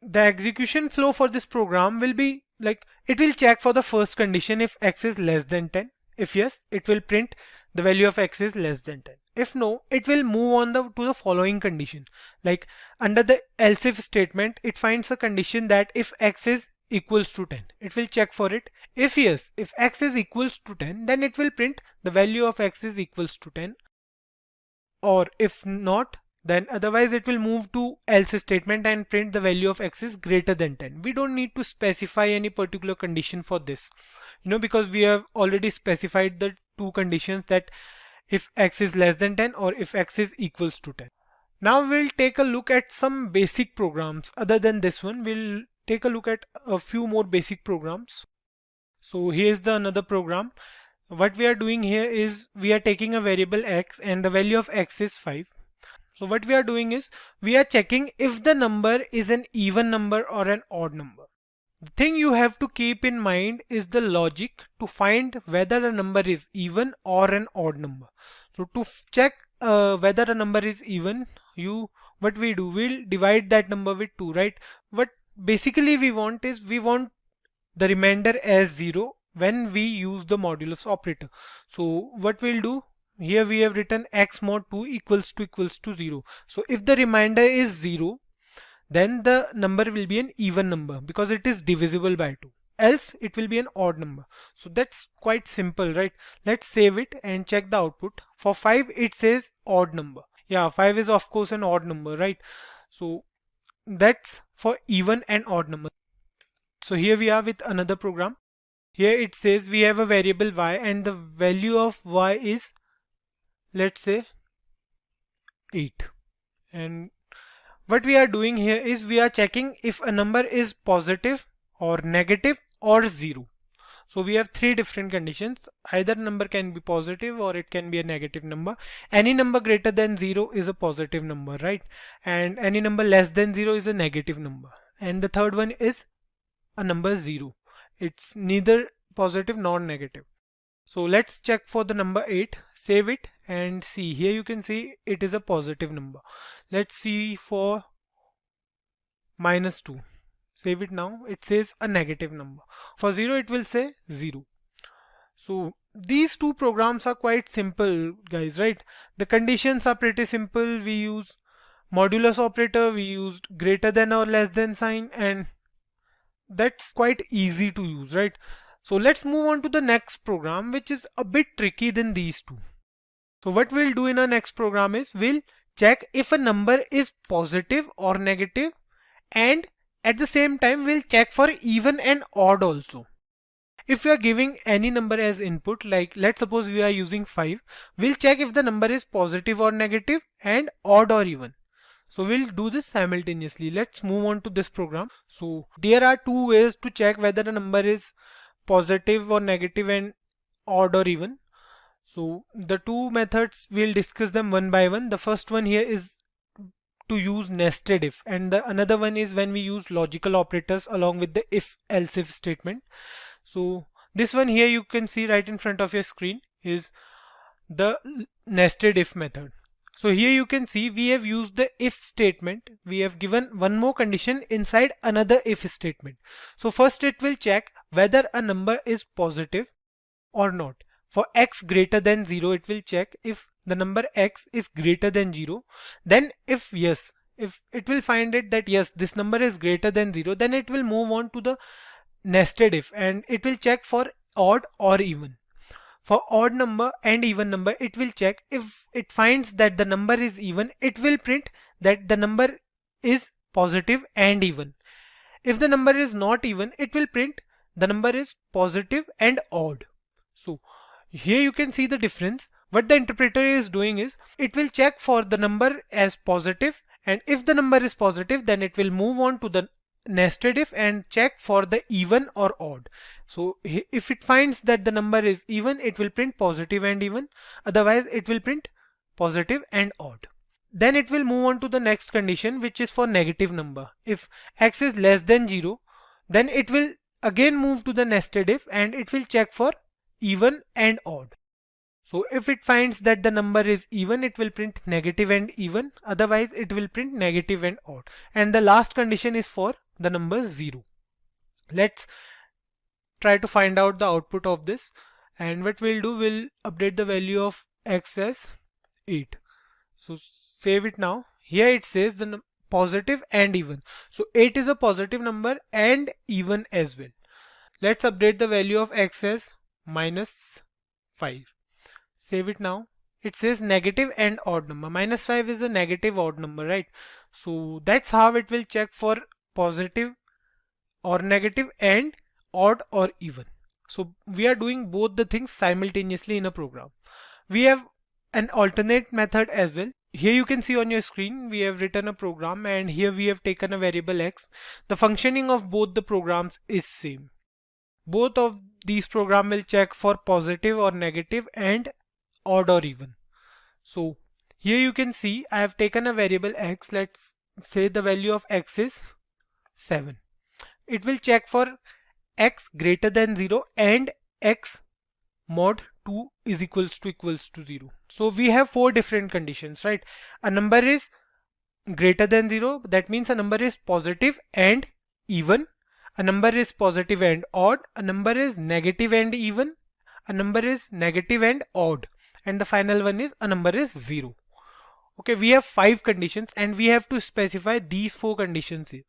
The execution flow for this program will be like, it will check for the first condition if x is less than 10. If yes, it will print the value of x is less than 10. If no, it will move on to the following condition. Like under the else if statement, it finds a condition that if x is equals to 10, it will check for it. If yes, if x is equals to 10, then it will print the value of x is equals to 10. Or if not, then otherwise it will move to else statement and print the value of x is greater than 10. We don't need to specify any particular condition for this, because we have already specified the two conditions, that if x is less than 10 or if x is equals to 10. Now we'll take a look at some basic programs. Other than this one, we'll take a look at a few more basic programs. So here's another program. What we are doing here is we are taking a variable x and the value of x is 5. So what we are doing is we are checking if the number is an even number or an odd number. The thing you have to keep in mind is the logic to find whether a number is even or an odd number. So to check whether a number is even, what we do, we'll divide that number with 2, right? What basically we want is we want the remainder as 0 when we use the modulus operator. So what we'll do, here we have written x mod 2 equals to 0. So if the remainder is 0, then the number will be an even number because it is divisible by 2. Else it will be an odd number. So that's quite simple, right? Let's save it and check the output. For 5 it says odd number. Yeah, 5 is of course an odd number, right? So that's for even and odd number. So here we are with another program. Here it says we have a variable y and the value of y is, let's say, 8. And what we are doing here is we are checking if a number is positive or negative or 0. So we have three different conditions. Either number can be positive or it can be a negative number. Any number greater than 0 is a positive number, right? And any number less than 0 is a negative number. and the third one is a number 0. It's neither positive nor negative. So let's check for the number 8, save it and see. Here you can see it is a positive number. Let's see for -2. Save it now. It says a negative number. For 0 it will say 0. So these two programs are quite simple, guys, right? The conditions are pretty simple. We use modulus operator, we used greater than or less than sign, and that's quite easy to use, right? So let's move on to the next program, which is a bit tricky than these two. So what we'll do in our next program is we'll check if a number is positive or negative, and at the same time we'll check for even and odd also. If we are giving any number as input, like let's suppose we are using 5, we'll check if the number is positive or negative and odd or even. So we'll do this simultaneously. Let's move on to this program. So there are two ways to check whether a number is positive or negative and odd or even. So the two methods, we'll discuss them one by one. The first one here is to use nested if, and the another one is when we use logical operators along with the if else if statement. So this one here you can see right in front of your screen is the nested if method. So here you can see we have used the if statement. We have given one more condition inside another if statement. So first it will check whether a number is positive or not. For x greater than 0, it will check if the number x is greater than 0. Then if yes, if it will find it that yes, this number is greater than 0, then it will move on to the nested if and it will check for odd or even. For odd number and even number, it will check if it finds that the number is even, it will print that the number is positive and even. If the number is not even, it will print the number is positive and odd. So here you can see the difference. What the interpreter is doing is it will check for the number as positive, and if the number is positive, then it will move on to the nested if and check for the even or odd. So if it finds that the number is even, it will print positive and even, otherwise it will print positive and odd. Then it will move on to the next condition, which is for negative number. If x is less than 0, then it will again move to the nested if and it will check for even and odd. So if it finds that the number is even, it will print negative and even, otherwise it will print negative and odd. And the last condition is for the number 0. Let's try to find out the output of this, and what we'll do, we'll update the value of x as 8. So save it now. Here it says the positive and even. So 8 is a positive number and even as well. Let's update the value of x as -5. Save it now. It says negative and odd number. -5 is a negative odd number, right? So that's how it will check for positive or negative and odd or even. So we are doing both the things simultaneously in a program. We have an alternate method as well. Here you can see on your screen we have written a program, and here we have taken a variable x. The functioning of both the programs is same. Both of these programs will check for positive or negative and odd or even. So here you can see I have taken a variable x. Let's say the value of x is 7. It will check for x greater than 0 and x mod 2 is equals to 0. So we have 4 different conditions, right? A number is greater than 0, that means a number is positive and even. A number is positive and odd. A number is negative and even. A number is negative and odd. And the final one is a number is 0. Okay, we have 5 conditions and we have to specify these 4 conditions here.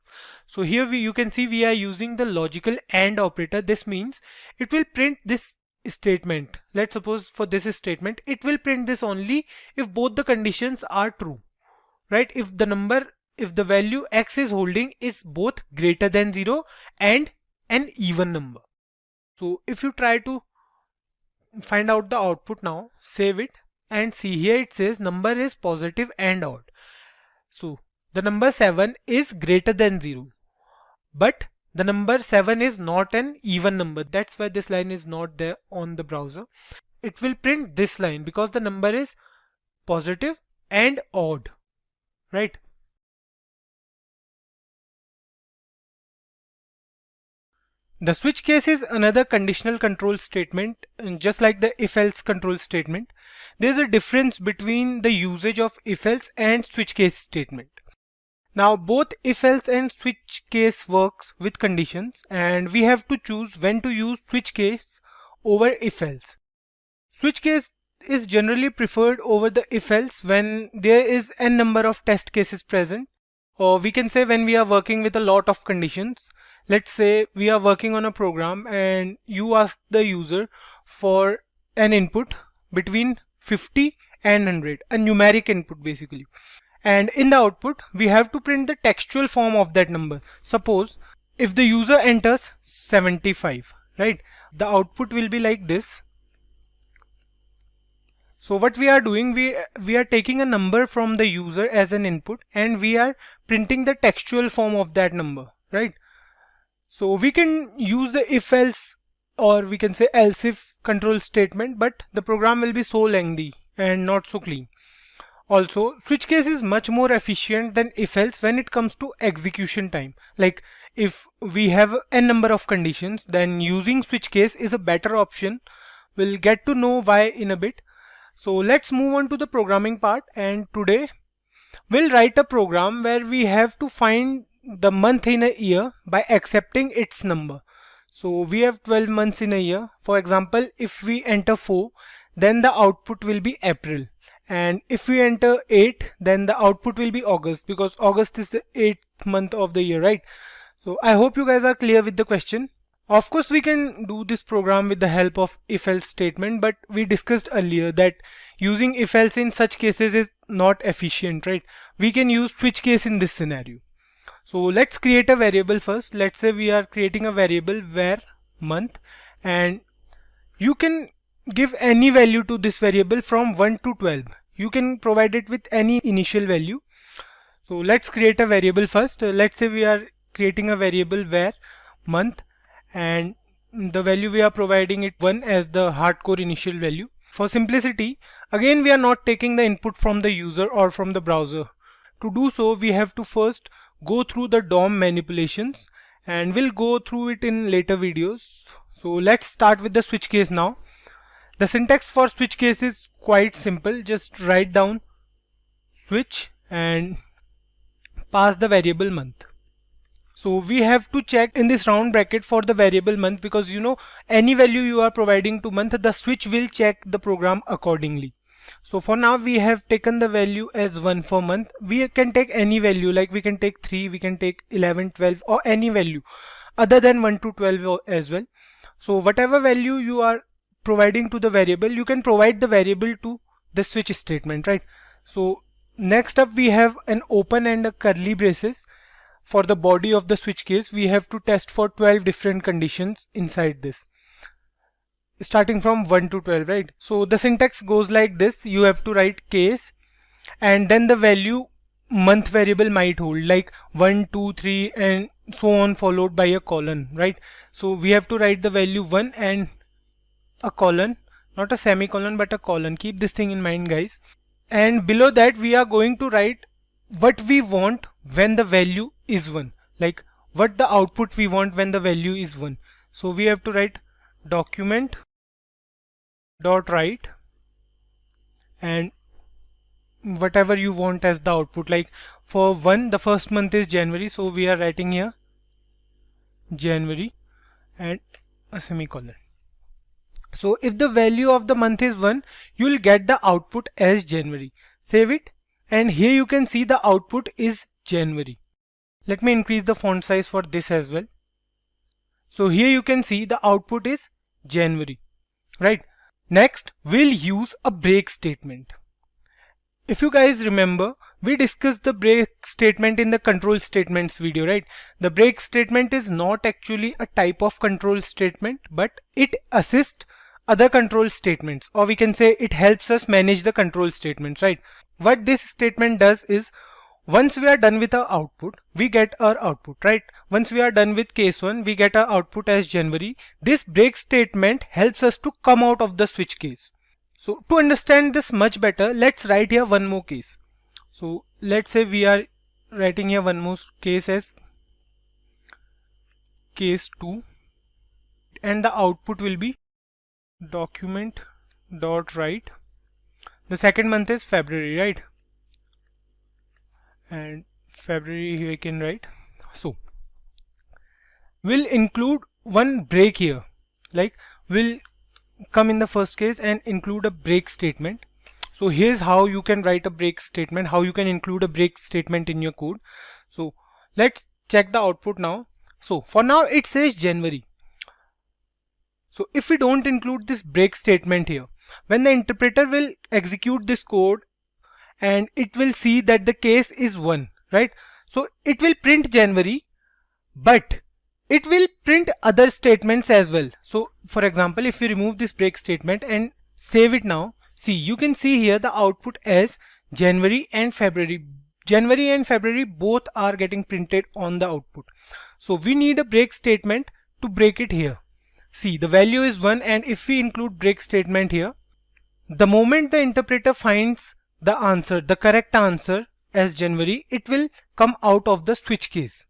So here you can see we are using the logical AND operator. This means it will print this statement. Let's suppose for this statement, it will print this only if both the conditions are true, right? If the value x is holding is both greater than 0 and an even number. So if you try to find out the output now, save it and see, here it says number is positive and odd. So the number 7 is greater than 0, but the number 7 is not an even number. That's why this line is not there on the browser. It will print this line because the number is positive and odd, right? The switch case is another conditional control statement, and just like the if-else control statement. There's a difference between the usage of if-else and switch case statement. Now both if-else and switch case works with conditions, and we have to choose when to use switch case over if-else. Switch case is generally preferred over the if-else when there is n number of test cases present, or we can say when we are working with a lot of conditions. Let's say we are working on a program and you ask the user for an input between 50 and 100, a numeric input basically. And in the output, we have to print the textual form of that number. Suppose if the user enters 75, right? The output will be like this. So what we are doing, we are taking a number from the user as an input and we are printing the textual form of that number, right? So we can use the if else, or we can say else if control statement, but the program will be so lengthy and not so clean. Also, switch case is much more efficient than if else when it comes to execution time. Like if we have n number of conditions, then using switch case is a better option. We'll get to know why in a bit. So let's move on to the programming part, and today we'll write a program where we have to find the month in a year by accepting its number. So we have 12 months in a year. For example, if we enter 4, then the output will be April. And if we enter 8, then the output will be August, because August is the 8th month of the year, right? So I hope you guys are clear with the question. Of course, we can do this program with the help of if-else statement, but we discussed earlier that using if-else in such cases is not efficient, right? We can use switch case in this scenario. So let's create a variable first. Let's say we are creating a variable where month, and you can give any value to this variable from 1 to 12. You can provide it with any initial value. So let's create a variable first. Let's say we are creating a variable where month, and the value we are providing it 1 as the hardcore initial value. For simplicity, again we are not taking the input from the user or from the browser. To do so, we have to first go through the DOM manipulations, and we'll go through it in later videos. So let's start with the switch case now. The syntax for switch case is quite simple. Just write down switch and pass the variable month. So we have to check in this round bracket for the variable month, because you know any value you are providing to month, the switch will check the program accordingly. So for now we have taken the value as 1 for month. We can take any value, like we can take 3, we can take 11, 12 or any value other than 1 to 12 as well. So whatever value you are providing to the variable, you can provide the variable to the switch statement, right? So next up we have an open and a curly braces. For the body of the switch case, we have to test for 12 different conditions inside this, starting from 1 to 12, right? So the syntax goes like this. You have to write case and then the value month variable might hold, like 1, 2, 3 and so on, followed by a colon, right? So we have to write the value 1 and a colon, not a semicolon but a colon. Keep this thing in mind, guys. And below that we are going to write what we want when the value is 1, like what the output we want when the value is 1. So we have to write document dot write and whatever you want as the output. Like for 1, the first month is January, so we are writing here January and a semicolon. So if the value of the month is 1, you will get the output as January. Save it, and here you can see the output is January. Let me increase the font size for this as well. So here you can see the output is January, right? Next, we'll use a break statement. If you guys remember, we discussed the break statement in the control statements video, right? The break statement is not actually a type of control statement, but it assists other control statements, or we can say it helps us manage the control statements, right? What this statement does is, once we are done with our output, we get our output, right? Once we are done with case 1, we get our output as January. This break statement helps us to come out of the switch case. So to understand this much better, let's write here one more case. So let's say we are writing here one more case as case 2. and the output will be document dot write. The second month is February, right? And February here I can write. So we'll include one break here, like we'll come in the first case and include a break statement. So here's how you can write a break statement, how you can include a break statement in your code. So let's check the output now. So for now it says January. So if we don't include this break statement here, when the interpreter will execute this code and it will see that the case is 1, right? So it will print January, but it will print other statements as well. So for example, if we remove this break statement and save it now, see, you can see here the output as January and February. January and February both are getting printed on the output. So we need a break statement to break it here. See, the value is 1, and if we include break statement here, the moment the interpreter finds the answer, the correct answer as January, it will come out of the switch case.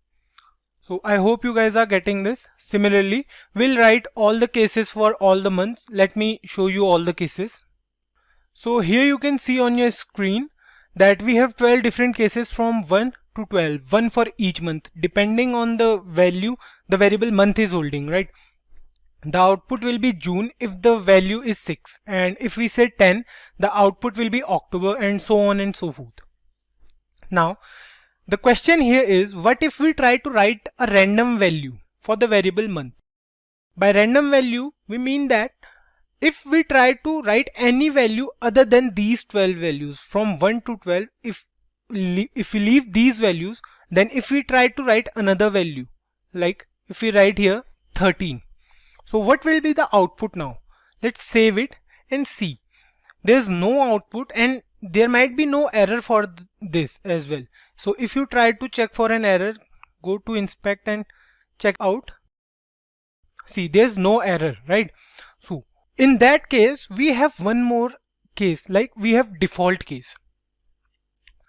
So I hope you guys are getting this. Similarly, we'll write all the cases for all the months. Let me show you all the cases. So here you can see on your screen that we have 12 different cases from 1 to 12, one for each month, depending on the value the variable month is holding, right? The output will be June if the value is 6, and if we say 10, the output will be October, and so on and so forth. Now the question here is, what if we try to write a random value for the variable month? By random value we mean that if we try to write any value other than these 12 values from 1 to 12, if we leave these values, then if we try to write another value, like if we write here 13, so what will be the output now? Let's save it and see. There's no output, and there might be no error for this as well. So if you try to check for an error, go to inspect and check out. See, there's no error, right? So in that case, we have one more case, like we have default case.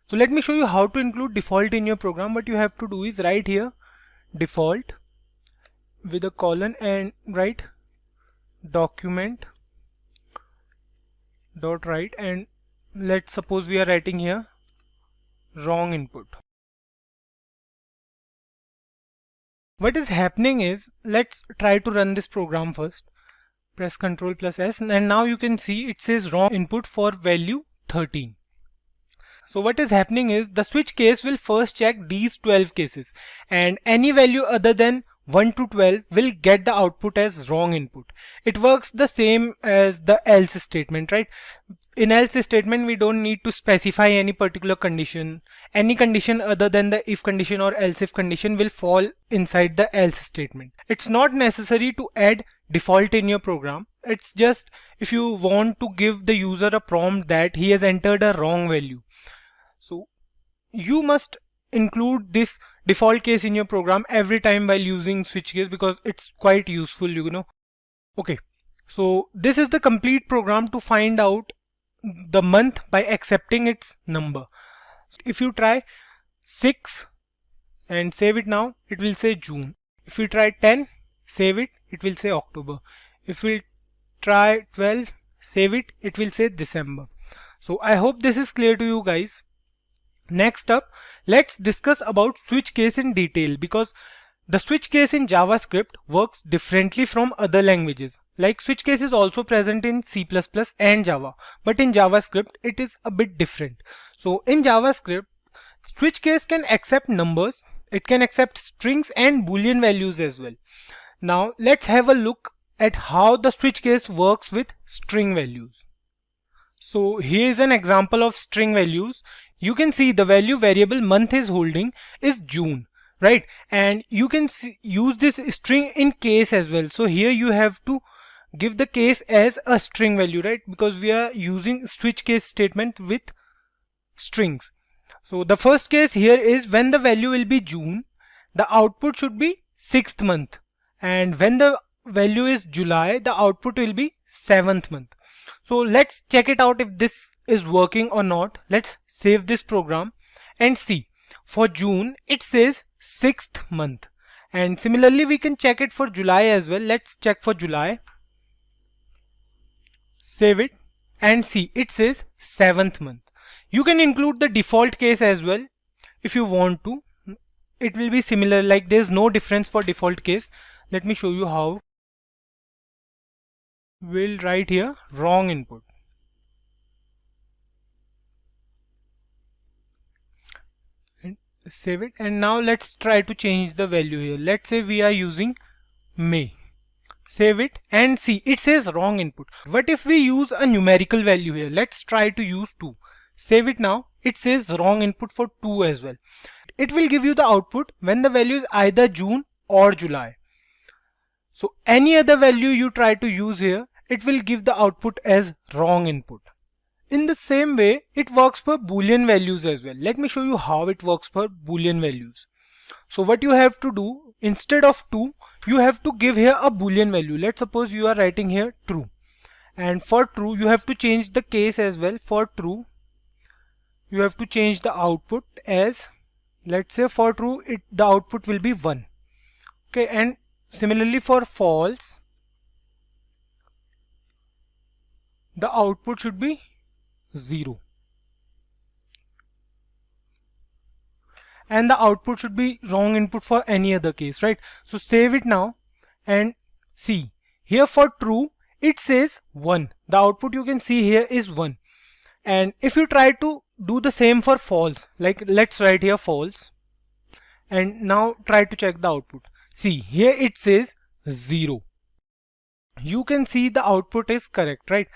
So let me show you how to include default in your program. What you have to do is write here default with a colon and write document dot write, and let's suppose we are writing here wrong input. What is happening is, let's try to run this program first. Press Ctrl plus S, and now you can see it says wrong input for value 13. So what is happening is, the switch case will first check these 12 cases, and any value other than 1 to 12 will get the output as wrong input. It works the same as the else statement, right? In else statement we don't need to specify any particular condition. Any condition other than the if condition or else if condition will fall inside the else statement. It's not necessary to add default in your program. It's just if you want to give the user a prompt that he has entered a wrong value. So you must include this default case in your program every time while using switch case, because it's quite useful, you know. Okay, so this is the complete program to find out the month by accepting its number. If you try 6 and save it now, it will say June. If we try 10, save it, it will say October. If we try 12, save it, it will say December. So I hope this is clear to you guys. Next up, let's discuss about switch case in detail, because the switch case in JavaScript works differently from other languages. Like, switch case is also present in C++ and Java, but in JavaScript it is a bit different. So in JavaScript, switch case can accept numbers, it can accept strings and boolean values as well. Now let's have a look at how the switch case works with string values. So here is an example of string values. You can see the value variable month is holding is June, right? And you can use this string in case as well. So here you have to give the case as a string value, right? Because we are using switch case statement with strings. So the first case here is when the value will be June, the output should be 6th month. And when the value is July, the output will be 7th month. So let's check it out if this is working or not. Let's save this program and see. For June, it says 6th month. And similarly we can check it for July as well. Let's check for July, save it, and see it says 7th month. You can include the default case as well if you want to. It will be similar, like there's no difference for default case. Let me show you how. We'll write here wrong input. And save it, and now let's try to change the value here. Let's say we are using May. Save it and see it says wrong input. What if we use a numerical value here? Let's try to use 2. Save it now. It says wrong input for 2 as well. It will give you the output when the value is either June or July. So any other value you try to use here, it will give the output as wrong input. In the same way, it works for Boolean values as well. Let me show you how it works for Boolean values. So what you have to do, instead of 2, you have to give here a Boolean value. Let's suppose you are writing here true. And for true, you have to change the case as well. For true, you have to change the output as, let's say for true, the output will be 1. Okay, and similarly for false, the output should be 0. And the output should be wrong input for any other case, right? So save it now and see here for true it says 1. The output you can see here is 1. And if you try to do the same for false, like let's write here false, and now try to check the output. See here it says 0. You can see the output is correct, right?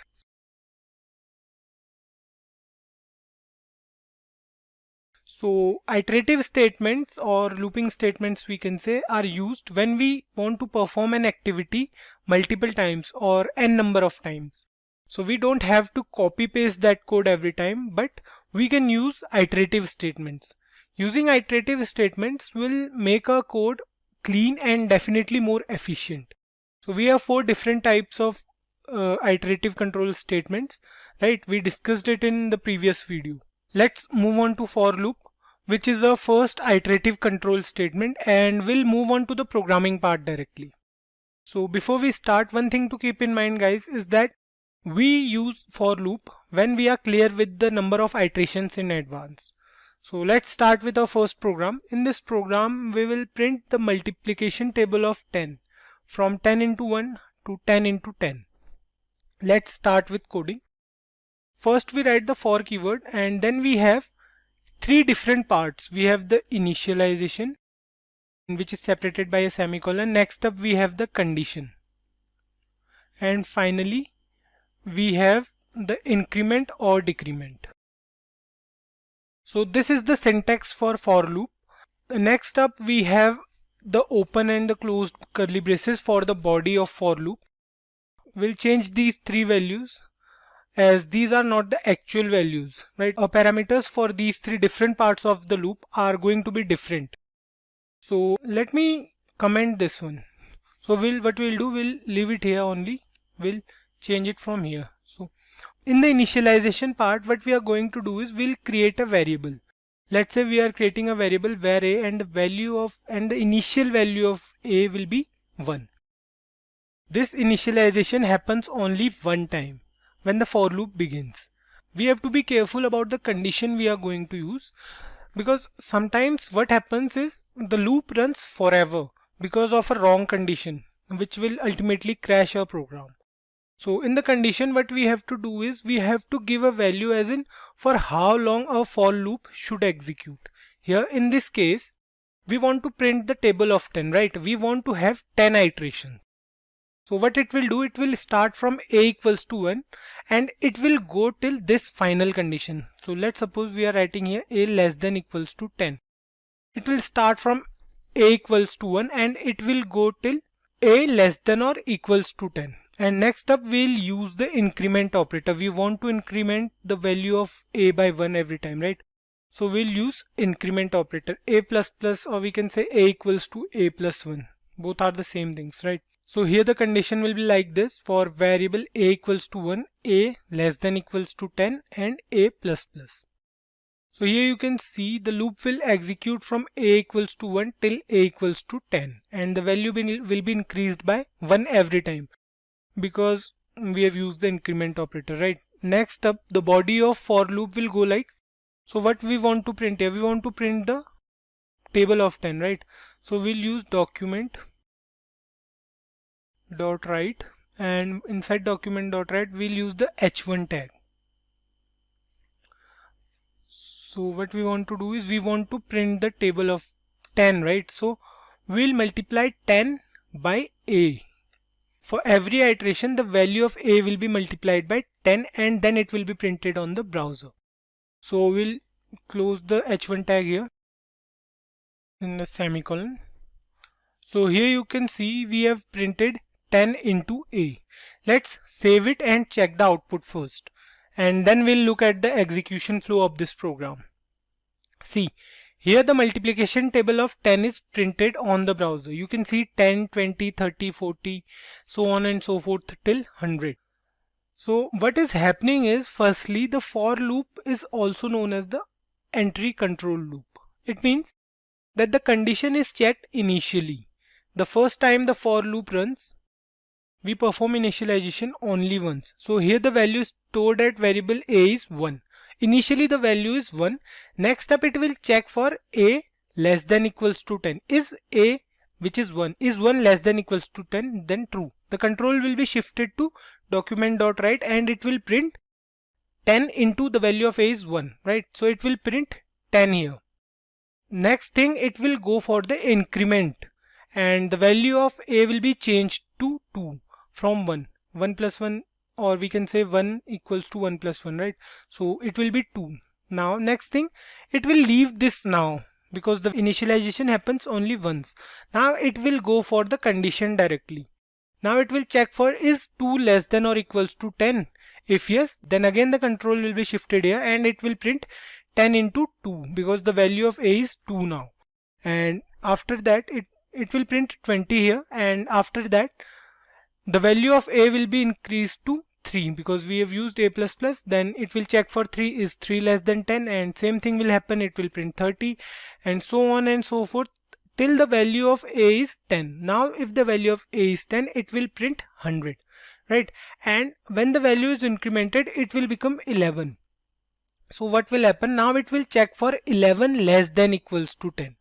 So iterative statements or looping statements, we can say, are used when we want to perform an activity multiple times or n number of times. So we don't have to copy paste that code every time, but we can use iterative statements. Using iterative statements will make our code clean and definitely more efficient. So we have 4 different types of iterative control statements, right? We discussed it in the previous video. Let's move on to for loop, which is our first iterative control statement, and we'll move on to the programming part directly. So before we start, one thing to keep in mind guys is that we use for loop when we are clear with the number of iterations in advance. So let's start with our first program. In this program, we will print the multiplication table of 10 from 10 into 1 to 10 into 10. Let's start with coding. First we write the for keyword, and then we have 3 different parts. We have the initialization, which is separated by a semicolon. Next up we have the condition, and finally we have the increment or decrement. So this is the syntax for loop. Next up we have the open and the closed curly braces for the body of for loop. We'll change these 3 values, as these are not the actual values, right? Our parameters for these 3 different parts of the loop are going to be different. So let me comment this one. So what we'll do, we'll leave it here only. We'll change it from here. So in the initialization part, what we are going to do is we'll create a variable. Let's say we are creating a variable where a and the initial value of a will be 1. This initialization happens only one time, when the for loop begins. We have to be careful about the condition we are going to use, because sometimes what happens is the loop runs forever because of a wrong condition, which will ultimately crash our program. So in the condition, what we have to do is we have to give a value as in for how long our for loop should execute. Here in this case, we want to print the table of 10, right? We want to have 10 iterations. So what it will do, it will start from a equals to 1 and it will go till this final condition. So let's suppose we are writing here a less than equals to 10. It will start from a equals to 1 and it will go till a less than or equals to 10. And next up we'll use the increment operator. We want to increment the value of a by 1 every time, right? So we'll use increment operator, a plus plus, or we can say a equals to a plus 1. Both are the same things, right? So here the condition will be like this: for variable a equals to 1, a less than equals to 10 and a plus plus. So here you can see the loop will execute from a equals to 1 till a equals to 10, and the value will be increased by 1 every time because we have used the increment operator, right? Next up, the body of for loop will go like, so what we want to print here, we want to print the table of 10, right? So we'll use document dot write, and inside document dot write we'll use the h1 tag. So what we want to do is we want to print the table of 10, right? So we'll multiply 10 by a. For every iteration, the value of a will be multiplied by 10 and then it will be printed on the browser. So we'll close the h1 tag here in the semicolon. So here you can see we have printed 10 into a. Let's save it and check the output first, and then we'll look at the execution flow of this program. See, here the multiplication table of 10 is printed on the browser. You can see 10, 20, 30, 40, so on and so forth till 100. So what is happening is, firstly, the for loop is also known as the entry control loop. It means that the condition is checked initially. The first time the for loop runs, we perform initialization only once. So here the value stored at variable a is 1. Initially the value is 1. Next up it will check for a less than equals to 10. Is a, which is 1, is 1 less than equals to 10, then true. The control will be shifted to document.write and it will print 10 into the value of a is 1, right? So it will print 10 here. Next thing, it will go for the increment and the value of a will be changed to 2 from 1. 1 plus 1, or we can say 1 equals to 1 plus 1, right? So it will be 2. Now next thing, it will leave this now because the initialization happens only once. Now it will go for the condition directly. Now it will check for is 2 less than or equals to 10. If yes, then again the control will be shifted here and it will print 10 into 2 because the value of a is 2 now. And after that it will print 20 here, and after that the value of a will be increased to 3 because we have used a++. Then it will check for 3 is 3 less than 10, and same thing will happen, it will print 30 and so on and so forth till the value of a is 10. Now if the value of a is 10, it will print 100, right? And when the value is incremented, it will become 11. So what will happen? Now it will check for 11 less than equals to 10.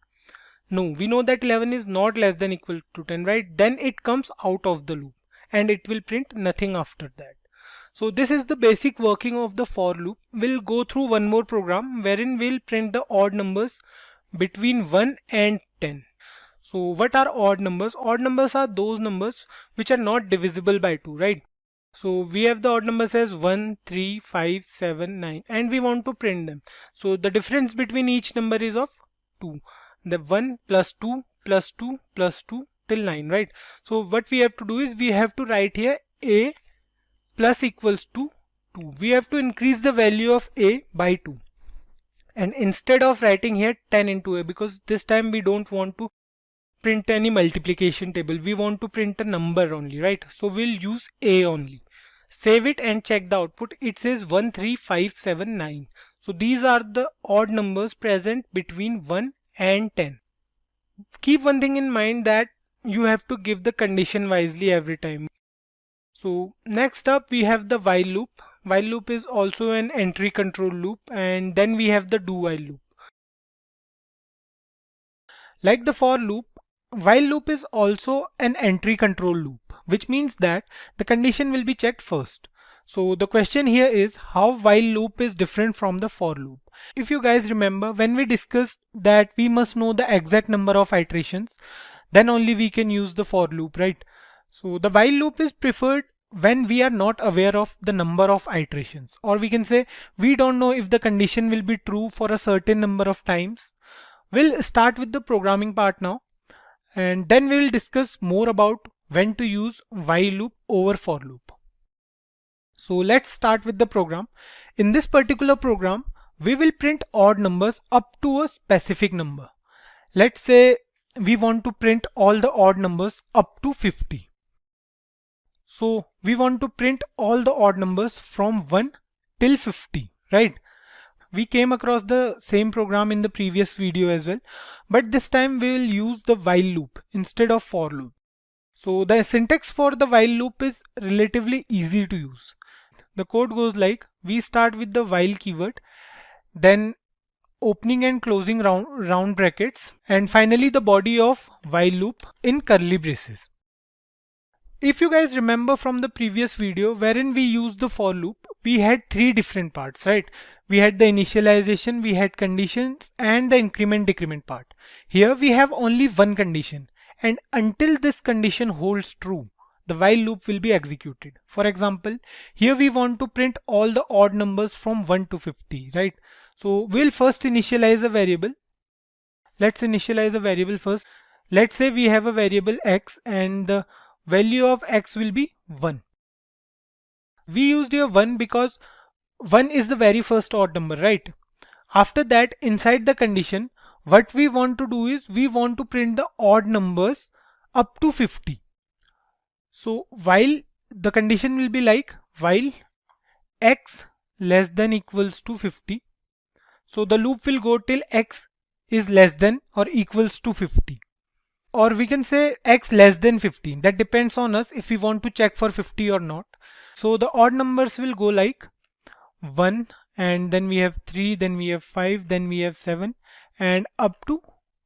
No, we know that 11 is not less than equal to 10, right? Then it comes out of the loop and it will print nothing after that. So this is the basic working of the for loop. We'll go through one more program wherein we'll print the odd numbers between 1 and 10. So what are odd numbers? Odd numbers are those numbers which are not divisible by 2, right? So we have the odd numbers as 1, 3, 5, 7, 9 and we want to print them. So the difference between each number is of 2. The 1 plus 2 plus 2 plus 2 till 9, right? So what we have to do is we have to write here a plus equals to 2. We have to increase the value of a by 2. And instead of writing here 10 into a, because this time we don't want to print any multiplication table, we want to print a number only, right? So we'll use a only. Save it and check the output. It says 1, 3, 5, 7, 9. So these are the odd numbers present between 1 and 10. Keep one thing in mind, that you have to give the condition wisely every time. So next up we have the while loop. While loop is also an entry control loop, and then we have the do while loop. Like the for loop, while loop is also an entry control loop, which means that the condition will be checked first. So the question here is how while loop is different from the for loop. If you guys remember, when we discussed that we must know the exact number of iterations, then only we can use the for loop, right? So the while loop is preferred when we are not aware of the number of iterations, or we can say we don't know if the condition will be true for a certain number of times. We'll start with the programming part now, and then we will discuss more about when to use while loop over for loop. So let's start with the program. In this particular program, we will print odd numbers up to a specific number. Let's say we want to print all the odd numbers up to 50. So we want to print all the odd numbers from 1 till 50, right? We came across the same program in the previous video as well, but this time we will use the while loop instead of for loop. So the syntax for the while loop is relatively easy to use. The code goes like, we start with the while keyword, then opening and closing round brackets, and finally the body of while loop in curly braces. If you guys remember from the previous video wherein we used the for loop, we had three different parts, right? We had the initialization, we had conditions, and the increment decrement part. Here we have only one condition, and until this condition holds true, the while loop will be executed. For example, here we want to print all the odd numbers from 1 to 50, right? So we'll first initialize a variable. Let's initialize a variable first. Let's say we have a variable x and the value of x will be 1. We used here 1 because 1 is the very first odd number, right? After that, inside the condition, what we want to do is we want to print the odd numbers up to 50. So while the condition will be like while x less than equals to 50. So the loop will go till x is less than or equals to 50. Or we can say x less than 15. That depends on us if we want to check for 50 or not. So the odd numbers will go like 1, and then we have 3, then we have 5, then we have 7, and up to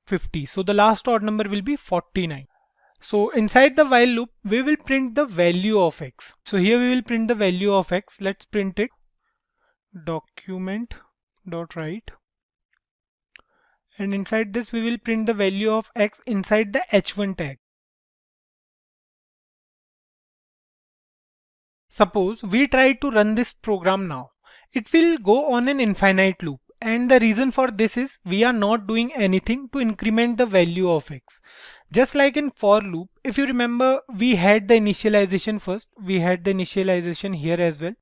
50. So the last odd number will be 49. So inside the while loop, we will print the value of x. So here we will print the value of x. Let's print it. Document.write. And inside this we will print the value of x inside the h1 tag. Suppose we try to run this program now. It will go on an infinite loop, and the reason for this is we are not doing anything to increment the value of x. Just like in for loop, if you remember, we had the initialization first. We had the initialization here as well.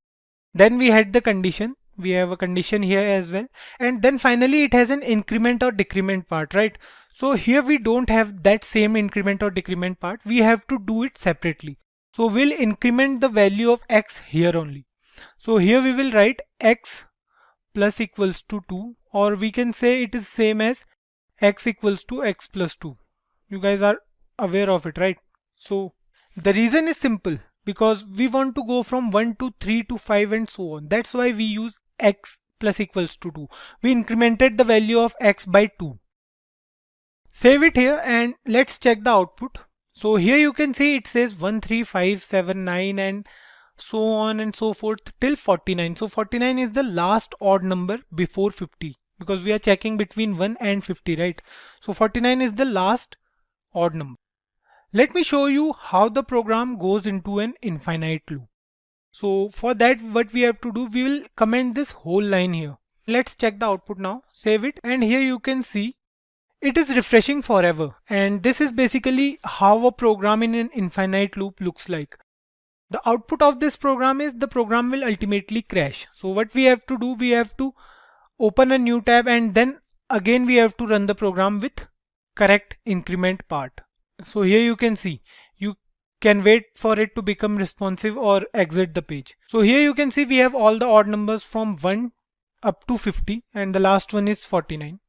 Then we had the condition. We have a condition here as well, and then finally it has an increment or decrement part, right? So here we don't have that same increment or decrement part. We have to do it separately. So we'll increment the value of x here only. So here we will write x plus equals to 2, or we can say it is same as x equals to x plus 2. You guys are aware of it, right? So the reason is simple, because we want to go from 1 to 3 to 5 and so on. That's why we use x plus equals to 2. We incremented the value of x by 2. Save it here and let's check the output. So here you can see it says 1, 3, 5, 7, 9 and so on and so forth till 49. So 49 is the last odd number before 50, because we are checking between 1 and 50, right? So 49 is the last odd number. Let me show you how the program goes into an infinite loop. So for that, what we have to do, we will comment this whole line here. Let's check the output now, save it, and here you can see it is refreshing forever. And this is basically how a program in an infinite loop looks like. The output of this program is the program will ultimately crash. So what we have to do, we have to open a new tab and then again we have to run the program with correct increment part. So here you can see, you can wait for it to become responsive or exit the page. So here you can see we have all the odd numbers from 1 up to 50 and the last one is 49.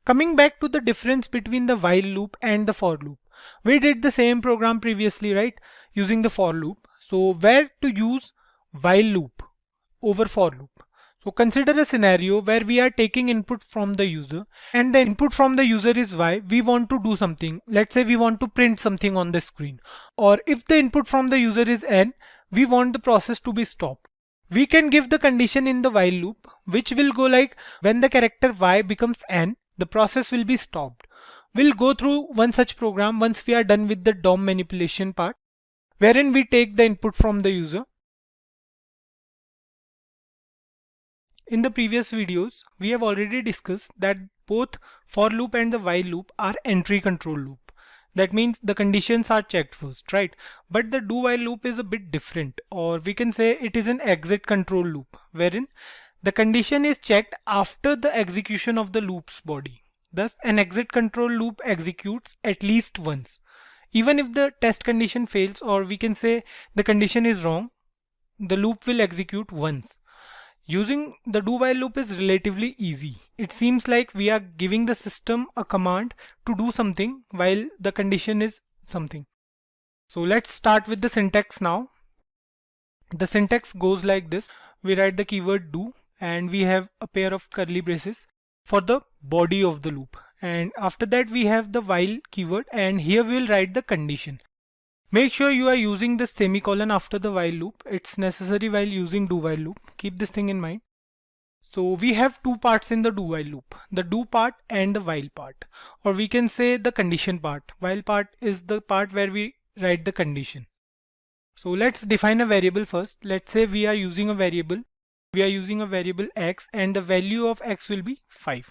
Coming back to the difference between the while loop and the for loop. We did the same program previously, right? Using the for loop. So where to use while loop over for loop? So consider a scenario where we are taking input from the user and the input from the user is y. We want to do something. Let's say we want to print something on the screen. Or if the input from the user is n, we want the process to be stopped. We can give the condition in the while loop, which will go like when the character y becomes n, the process will be stopped. We'll go through one such program once we are done with the DOM manipulation part, wherein we take the input from the user. In the previous videos, we have already discussed that both for loop and the while loop are entry control loop. That means the conditions are checked first, right? But the do while loop is a bit different, or we can say it is an exit control loop, wherein the condition is checked after the execution of the loop's body. Thus, an exit control loop executes at least once. Even if the test condition fails, or we can say the condition is wrong, the loop will execute once. Using the do while loop is relatively easy. It seems like we are giving the system a command to do something while the condition is something. So let's start with the syntax now. The syntax goes like this. We write the keyword do and we have a pair of curly braces for the body of the loop. And after that we have the while keyword, and here we will write the condition. Make sure you are using the semicolon after the while loop. It's necessary while using do while loop. Keep this thing in mind. So we have two parts in the do while loop, the do part and the while part, or we can say the condition part. While part is the part where we write the condition. So let's define a variable first. Let's say we are using a variable. We are using a variable x and the value of x will be 5.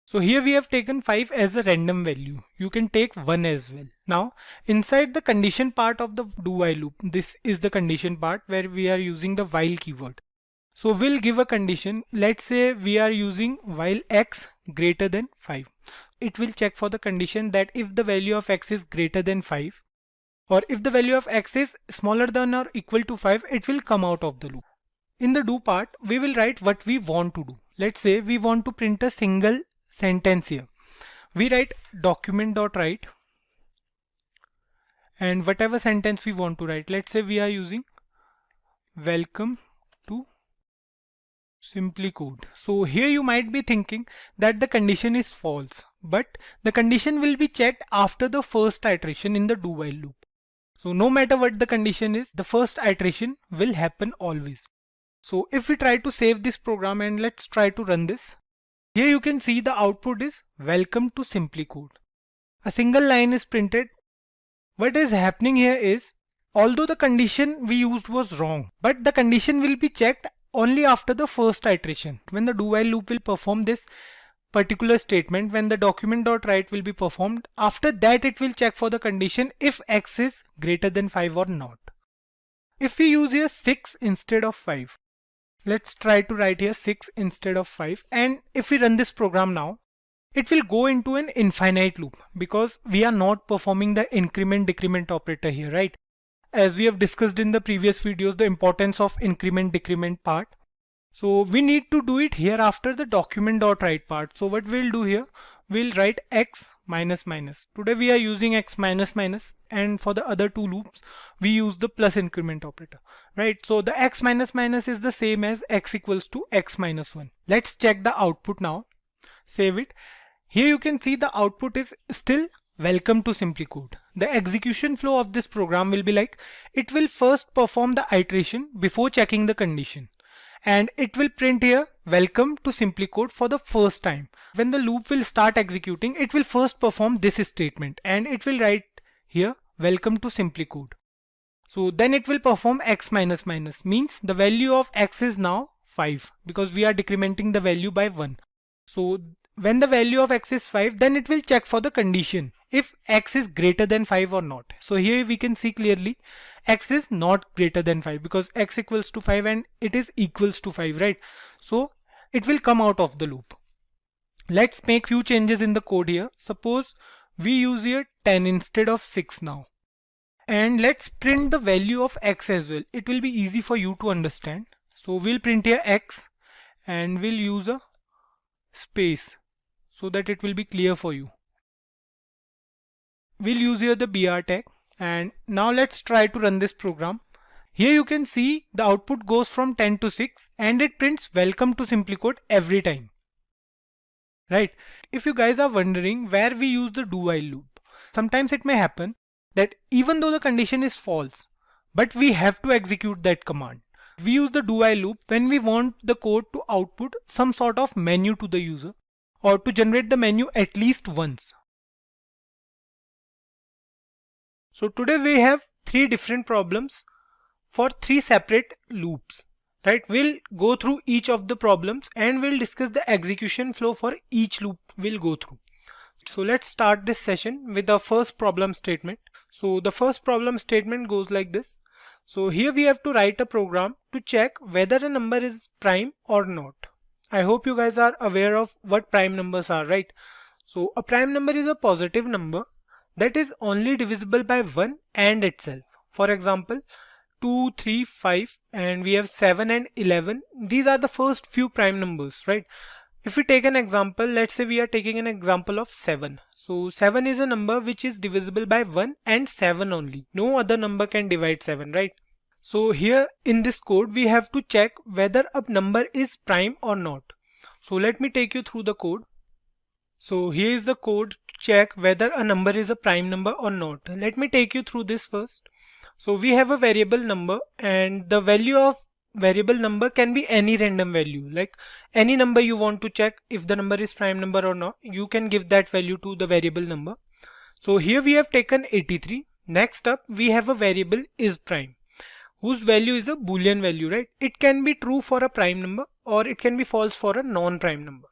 So here we have taken 5 as a random value. You can take 1 as well. Now inside the condition part of the do while loop, this is the condition part where we are using the while keyword. So we'll give a condition. Let's say we are using while x greater than 5. It will check for the condition that if the value of x is greater than 5, or if the value of x is smaller than or equal to 5, it will come out of the loop. In the do part, we will write what we want to do. Let's say we want to print a single sentence here. We write document.write and whatever sentence we want to write. Let's say we are using welcome to Simplicode. So here you might be thinking that the condition is false, but the condition will be checked after the first iteration in the do while loop. So no matter what the condition is, the first iteration will happen always. So if we try to save this program and let's try to run this, here you can see the output is welcome to Simplicode. A single line is printed. What is happening here is, although the condition we used was wrong, but the condition will be checked only after the first iteration. When the do while loop will perform this particular statement, when the document.write will be performed, after that it will check for the condition if x is greater than 5 or not. If we use here 6 instead of 5, let's try to write here 6 instead of 5, and if we run this program now, it will go into an infinite loop because we are not performing the increment decrement operator here, right? As we have discussed in the previous videos, the importance of increment decrement part. So we need to do it here after the document.write part. So what we'll do here, we'll write x minus minus. Today we are using x minus minus, and for the other two loops we use the plus increment operator, right? So the x minus minus is the same as x equals to x minus 1. Let's check the output now. Save it. Here you can see the output is still welcome to Simplicode. The execution flow of this program will be like, it will first perform the iteration before checking the condition, and it will print here welcome to Simplicode for the first time. When the loop will start executing, it will first perform this statement and it will write here welcome to Simplicode. So then it will perform x minus minus, means the value of x is now 5 because we are decrementing the value by 1. So when the value of x is 5, then it will check for the condition if x is greater than 5 or not. So here we can see clearly x is not greater than 5 because x equals to 5 and it is equals to 5, right? So it will come out of the loop. Let's make few changes in the code here. Suppose we use here 10 instead of 6 now. And let's print the value of x as well. It will be easy for you to understand. So we'll print here x and we'll use a space so that it will be clear for you. We'll use here the br tag, and now let's try to run this program. Here you can see the output goes from 10 to 6 and it prints welcome to Simplicode every time, right? If you guys are wondering where we use the do while loop, sometimes it may happen that even though the condition is false, but we have to execute that command. We use the do while loop when we want the code to output some sort of menu to the user or to generate the menu at least once. So today we have 3 different problems for 3 separate loops, right? We'll go through each of the problems and we'll discuss the execution flow for each loop we'll go through. So let's start this session with the first problem statement. So the first problem statement goes like this. So here we have to write a program to check whether a number is prime or not. I hope you guys are aware of what prime numbers are, right? So a prime number is a positive number that is only divisible by 1 and itself. For example, 2, 3, 5, and we have 7 and 11. These are the first few prime numbers, right? If we take an example, let's say we are taking an example of 7. So 7 is a number which is divisible by 1 and 7 only. No other number can divide 7, right? So here in this code, we have to check whether a number is prime or not. So let me take you through the code. So here is the code to check whether a number is a prime number or not. Let me take you through this first. So we have a variable number, and the value of variable number can be any random value, like any number you want to check if the number is prime number or not. You can give that value to the variable number. So here we have taken 83. Next up, we have a variable is prime, whose value is a boolean value, right? It can be true for a prime number or it can be false for a non-prime number.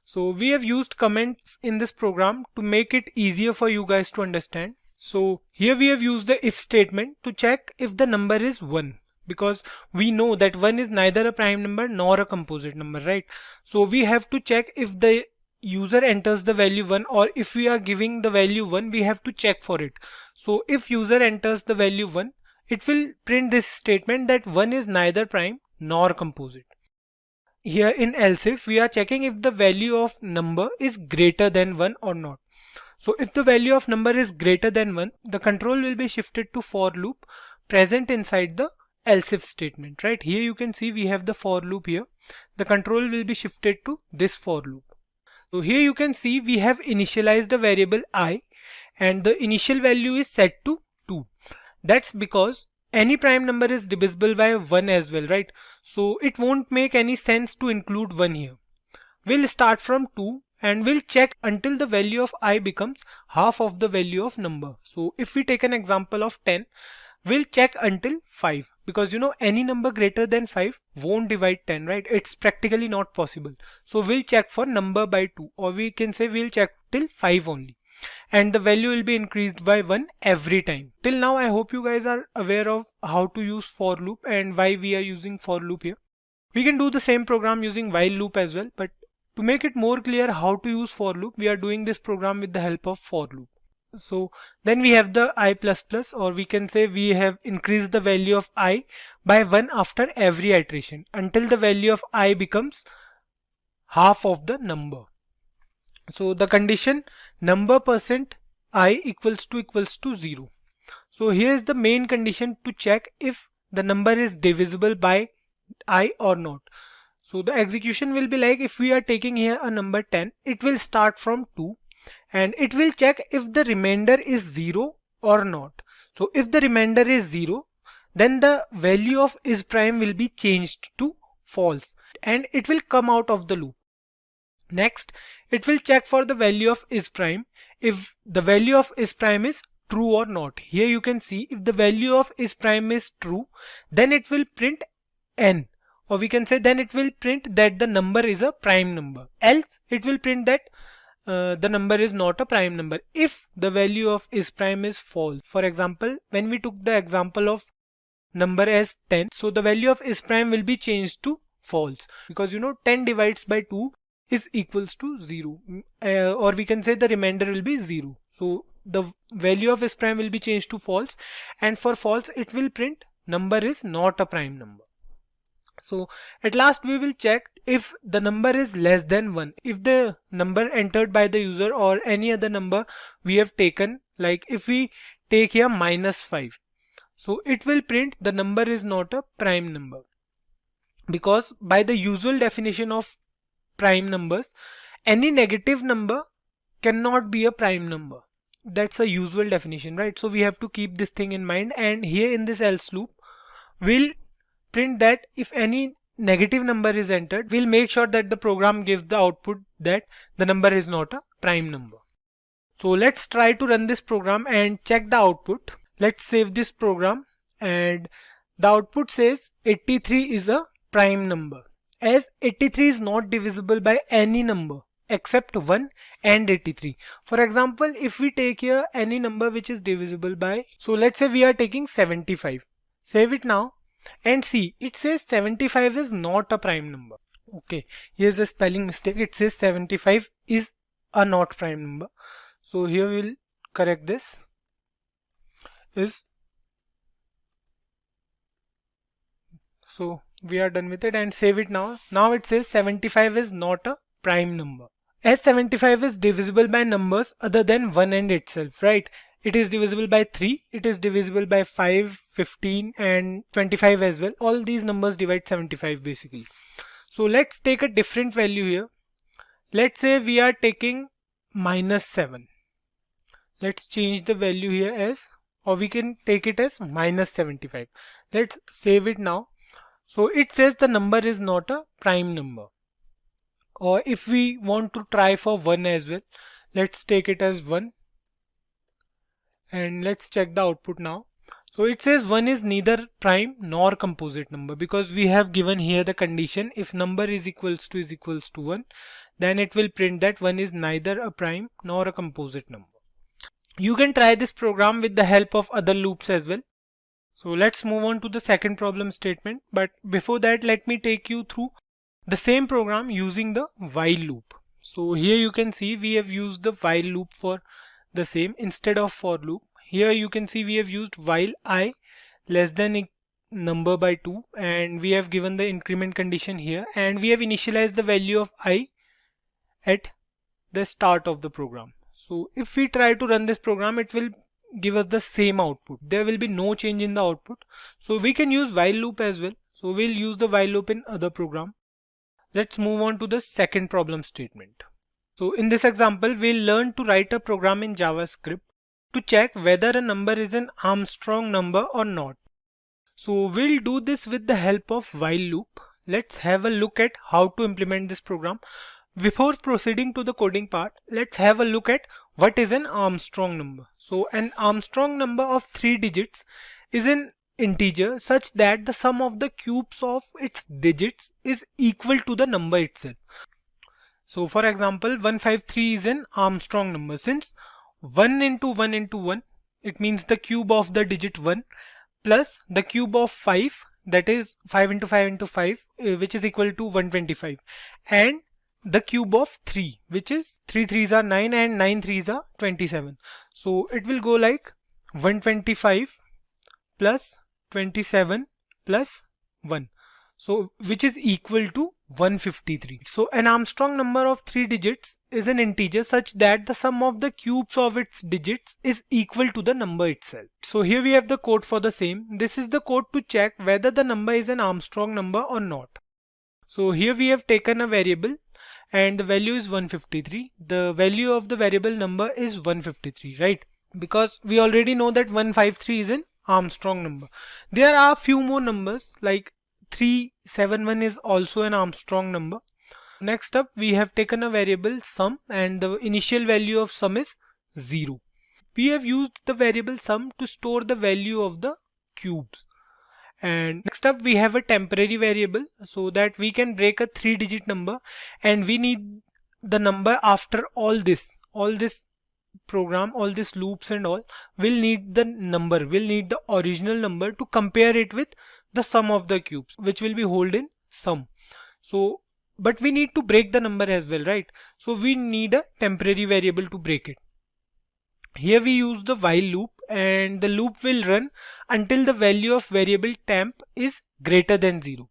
So we have used comments in this program to make it easier for you guys to understand. So here we have used the if statement to check if the number is 1, because we know that 1 is neither a prime number nor a composite number, right? So we have to check if the user enters the value 1, or if we are giving the value 1, we have to check for it. So if user enters the value 1, it will print this statement that 1 is neither prime nor composite. Here in else if, we are checking if the value of number is greater than 1 or not. So if the value of number is greater than 1, the control will be shifted to for loop present inside the else if statement, right? Here you can see we have the for loop here. The control will be shifted to this for loop. So here you can see we have initialized a variable I, and the initial value is set to 2. That's because any prime number is divisible by 1 as well, right? So it won't make any sense to include 1 here. We'll start from 2 and we'll check until the value of I becomes half of the value of number. So if we take an example of 10, we'll check until 5, because you know any number greater than 5 won't divide 10, right? It's practically not possible. So we'll check for number by 2, or we can say we'll check till 5 only. And the value will be increased by 1 every time. Till now, I hope you guys are aware of how to use for loop and why we are using for loop here. We can do the same program using while loop as well, but to make it more clear how to use for loop, we are doing this program with the help of for loop. So then we have the I++, or we can say we have increased the value of I by 1 after every iteration until the value of I becomes half of the number. So the condition number percent I equals to 0. So here is the main condition to check if the number is divisible by I or not. So the execution will be like, if we are taking here a number 10, it will start from 2 and it will check if the remainder is 0 or not. So if the remainder is 0, then the value of is prime will be changed to false and it will come out of the loop. Next, it will check for the value of is prime if the value of is prime is true or not. Here you can see if the value of is prime is true, then it will print n, or we can say then it will print that the number is a prime number. Else it will print that the number is not a prime number if the value of is prime is false. For example, when we took the example of number as 10, so the value of is prime will be changed to false, because you know 10 divides by 2 is equals to 0, or we can say the remainder will be 0. So the value of is prime will be changed to false, and for false it will print number is not a prime number. So at last we will check if the number is less than 1. If the number entered by the user or any other number we have taken, like if we take here -5, so it will print the number is not a prime number, because by the usual definition of prime numbers, any negative number cannot be a prime number. That's a usual definition, right? So we have to keep this thing in mind, and here in this else loop we'll print that if any negative number is entered, we'll make sure that the program gives the output that the number is not a prime number. So let's try to run this program and check the output. Let's save this program, and the output says 83 is a prime number, as 83 is not divisible by any number except 1 and 83. For example, if we take here any number which is divisible by, so let's say we are taking 75. Save it now and see, it says 75 is not a prime number. Okay, here's a spelling mistake. It says 75 is a not prime number. So here we'll correct this. Is So we are done with it and save it now. Now it says 75 is not a prime number. As 75 is divisible by numbers other than 1 and itself, right? It is divisible by 3, it is divisible by 5, 15 and 25 as well. All these numbers divide 75 basically. So let's take a different value here. Let's say we are taking -7. Let's change the value here as, or we can take it as -75. Let's save it now. So it says the number is not a prime number. Or if we want to try for 1 as well, let's take it as 1 and let's check the output now. So it says 1 is neither prime nor composite number, because we have given here the condition if number is equals to 1, then it will print that 1 is neither a prime nor a composite number. You can try this program with the help of other loops as well. So let's move on to the second problem statement, but before that let me take you through the same program using the while loop. So here you can see we have used the while loop for the same instead of for loop. Here you can see we have used while I less than a number by 2, and we have given the increment condition here, and we have initialized the value of I at the start of the program. So if we try to run this program, it will give us the same output. There will be no change in the output. So we can use while loop as well. So we'll use the while loop in other program. Let's move on to the second problem statement. So in this example, we'll learn to write a program in JavaScript to check whether a number is an Armstrong number or not. So we'll do this with the help of while loop. Let's have a look at how to implement this program. Before proceeding to the coding part, let's have a look at what is an Armstrong number. So an Armstrong number of 3 digits is an integer such that the sum of the cubes of its digits is equal to the number itself. So for example, 153 is an Armstrong number since 1 into 1 into 1, it means the cube of the digit 1 plus the cube of 5, that is 5 into 5 into 5, which is equal to 125, and the cube of 3, which is 3 3s are 9 and 9 3s are 27. So it will go like 125 plus 27 plus 1, so which is equal to 153. So an Armstrong number of 3 digits is an integer such that the sum of the cubes of its digits is equal to the number itself. So here we have the code for the same. This is the code to check whether the number is an Armstrong number or not. So here we have taken a variable and the value is 153. The value of the variable number is 153, right? Because we already know that 153 is an Armstrong number. There are few more numbers like 371 is also an Armstrong number. Next up, we have taken a variable sum and the initial value of sum is 0. We have used the variable sum to store the value of the cubes. And next up, we have a temporary variable so that we can break a 3-digit number, and we need the number after all this program, all these loops and all. We'll need the number, we'll need the original number to compare it with the sum of the cubes, which will be held in sum. So but we need to break the number as well, right? So we need a temporary variable to break it. Here we use the while loop, and the loop will run until the value of variable temp is greater than 0.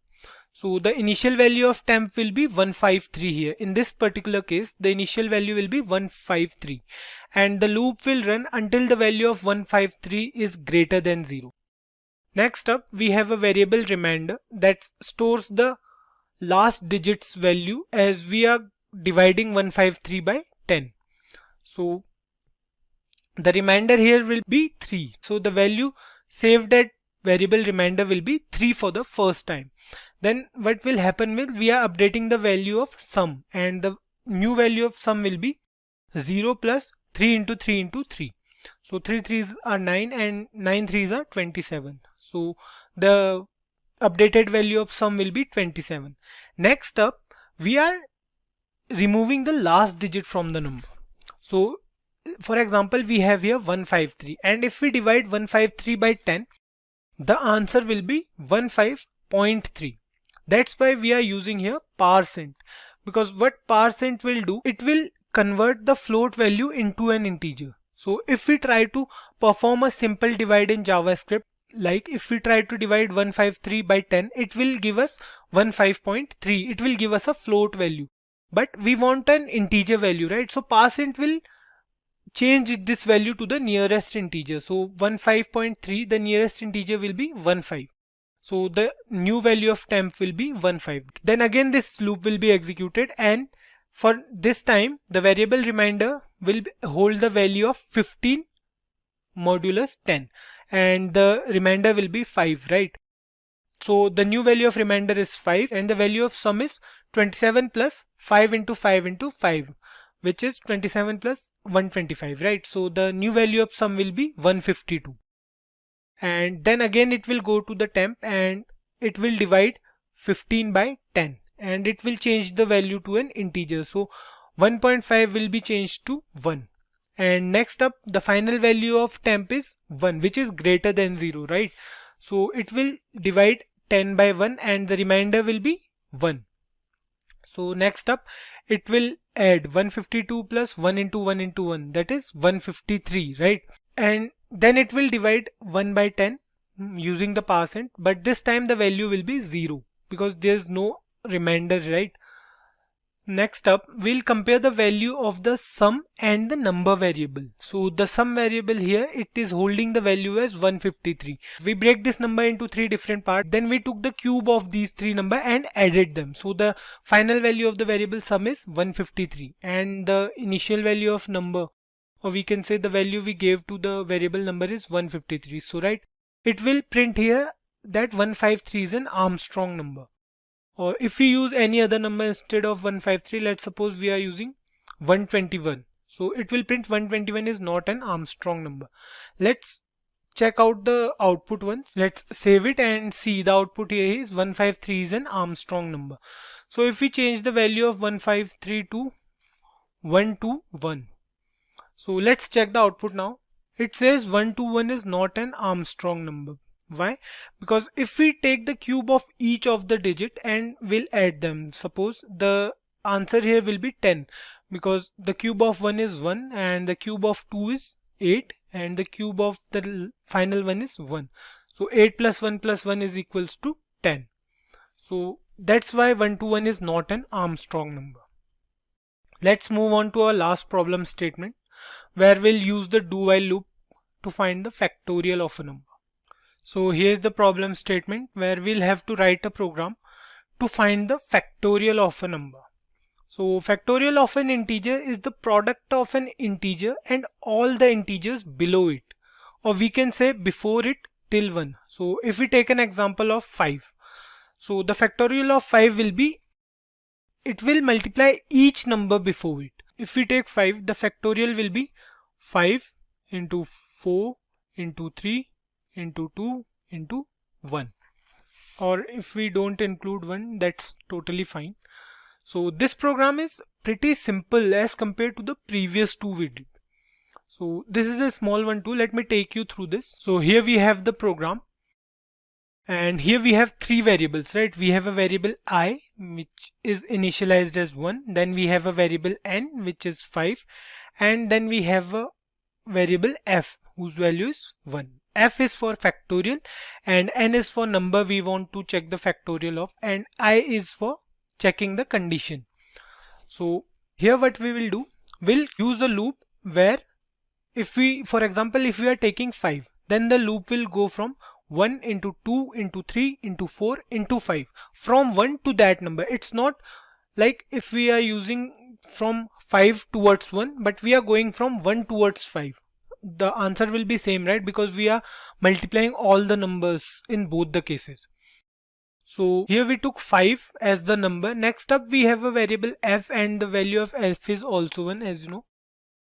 So the initial value of temp will be 153 here. In this particular case, the initial value will be 153, and the loop will run until the value of 153 is greater than 0. Next up, we have a variable remainder that stores the last digit's value as we are dividing 153 by 10. So the remainder here will be 3. So the value saved at variable remainder will be 3 for the first time. Then what will happen will we are updating the value of sum, and the new value of sum will be 0 plus 3 into 3 into 3. So 3 3s are 9 and 9 3s are 27. So the updated value of sum will be 27. Next up, we are removing the last digit from the number. So for example, we have here 153, and if we divide 153 by 10, the answer will be 15.3. That's why we are using here %, because what % will do, it will convert the float value into an integer. So if we try to perform a simple divide in JavaScript, like if we try to divide 153 by 10, it will give us 15.3. It will give us a float value. But we want an integer value, right? So parseInt will change this value to the nearest integer. So 15.3, the nearest integer will be 15. So the new value of temp will be 15. Then again this loop will be executed, and for this time the variable reminder will hold the value of 15 modulus 10, and the remainder will be 5, right? So the new value of remainder is 5, and the value of sum is 27 plus 5 into 5 into 5, which is 27 plus 125, right? So the new value of sum will be 152. And then again it will go to the temp and it will divide 15 by 10, and it will change the value to an integer. So 1.5 will be changed to 1. And next up, the final value of temp is 1, which is greater than 0, right? So it will divide 10 by 1 and the remainder will be 1. So next up, it will add 152 plus 1 into 1 into 1, that is 153, right? And then it will divide 1 by 10 using the parseInt, but this time the value will be 0 because there's no remainder, right? Next up, we'll compare the value of the sum and the number variable. So the sum variable here, it is holding the value as 153. We break this number into 3 different parts. Then we took the cube of these 3 numbers and added them. So the final value of the variable sum is 153, and the initial value of number, or we can say the value we gave to the variable number, is 153. So right, it will print here that 153 is an Armstrong number. Or if we use any other number instead of 153, let's suppose we are using 121. So it will print 121 is not an Armstrong number. Let's check out the output once. Let's save it and see the output here is 153 is an Armstrong number. So if we change the value of 153 to 121. So let's check the output now. It says 121 is not an Armstrong number. Why? Because if we take the cube of each of the digit and we'll add them, suppose the answer here will be 10, because the cube of 1 is 1 and the cube of 2 is 8 and the cube of the final one is 1. So 8 plus 1 plus 1 is equals to 10. So that's why 121 is not an Armstrong number. Let's move on to our last problem statement, where we'll use the do while loop to find the factorial of a number. So here's the problem statement where we'll have to write a program to find the factorial of a number. So factorial of an integer is the product of an integer and all the integers below it, or we can say before it till 1. So if we take an example of 5, so the factorial of 5 will be, it will multiply each number before it. If we take 5, the factorial will be 5 into 4 into 3 into 2 into 1, or if we don't include 1, that's totally fine. So this program is pretty simple as compared to the previous two we did. So this is a small one too. Let me take you through this. So here we have the program, and here we have 3 variables, right? We have a variable I, which is initialized as 1, then we have a variable n, which is 5, and then we have a variable f, whose value is 1. F is for factorial and n is for number we want to check the factorial of, and I is for checking the condition. So here what we will do, we'll use a loop where if we, for example, if we are taking 5, then the loop will go from 1 into 2 into 3 into 4 into 5, from 1 to that number. It's not like if we are using from 5 towards 1, but we are going from 1 towards 5. The answer will be same, right? Because we are multiplying all the numbers in both the cases. So here we took 5 as the number. Next up we have a variable f, and the value of f is also 1, as you know.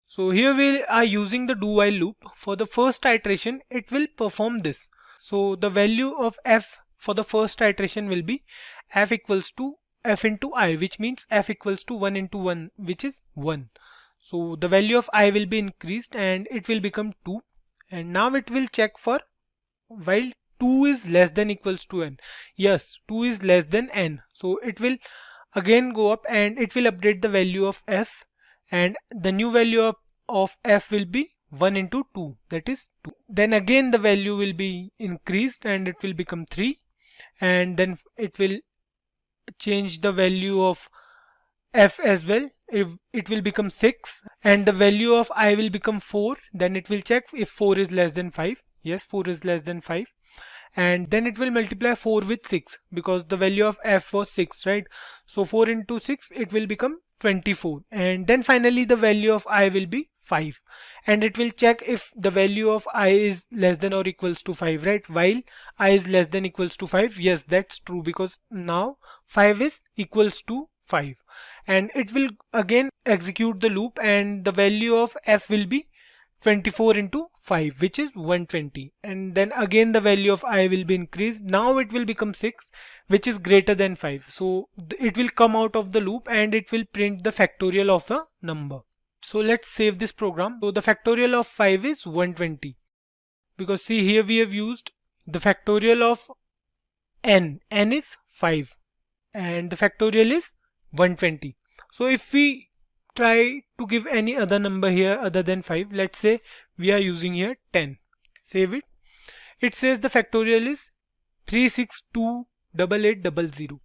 So here we are using the do while loop. For the first iteration it will perform this. So the value of f for the first iteration will be f equals to f into I, which means f equals to 1 into 1, which is 1. So the value of I will be increased and it will become 2, and now it will check for while 2 is less than equals to n. Yes, 2 is less than n. So it will again go up and it will update the value of f, and the new value of f will be 1 into 2, that is 2. Then again the value will be increased and it will become 3, and then it will change the value of f as well. If it will become 6 and the value of I will become 4, then it will check if 4 is less than 5. Yes, 4 is less than 5. And then it will multiply 4 with 6 because the value of f was 6, right? So 4 into 6, it will become 24. And then finally the value of I will be 5. And it will check if the value of I is less than or equals to 5, right? While I is less than equals to 5, yes, that's true, because now 5 is equals to 5. And it will again execute the loop, and the value of f will be 24 into 5, which is 120. And then again the value of I will be increased. Now it will become 6, which is greater than 5. So it will come out of the loop and it will print the factorial of a number. So let's save this program. So the factorial of 5 is 120, because see, here we have used the factorial of n. N is 5 and the factorial is 120. So if we try to give any other number here other than 5, let's say we are using here 10. Save it. It says the factorial is 3628800,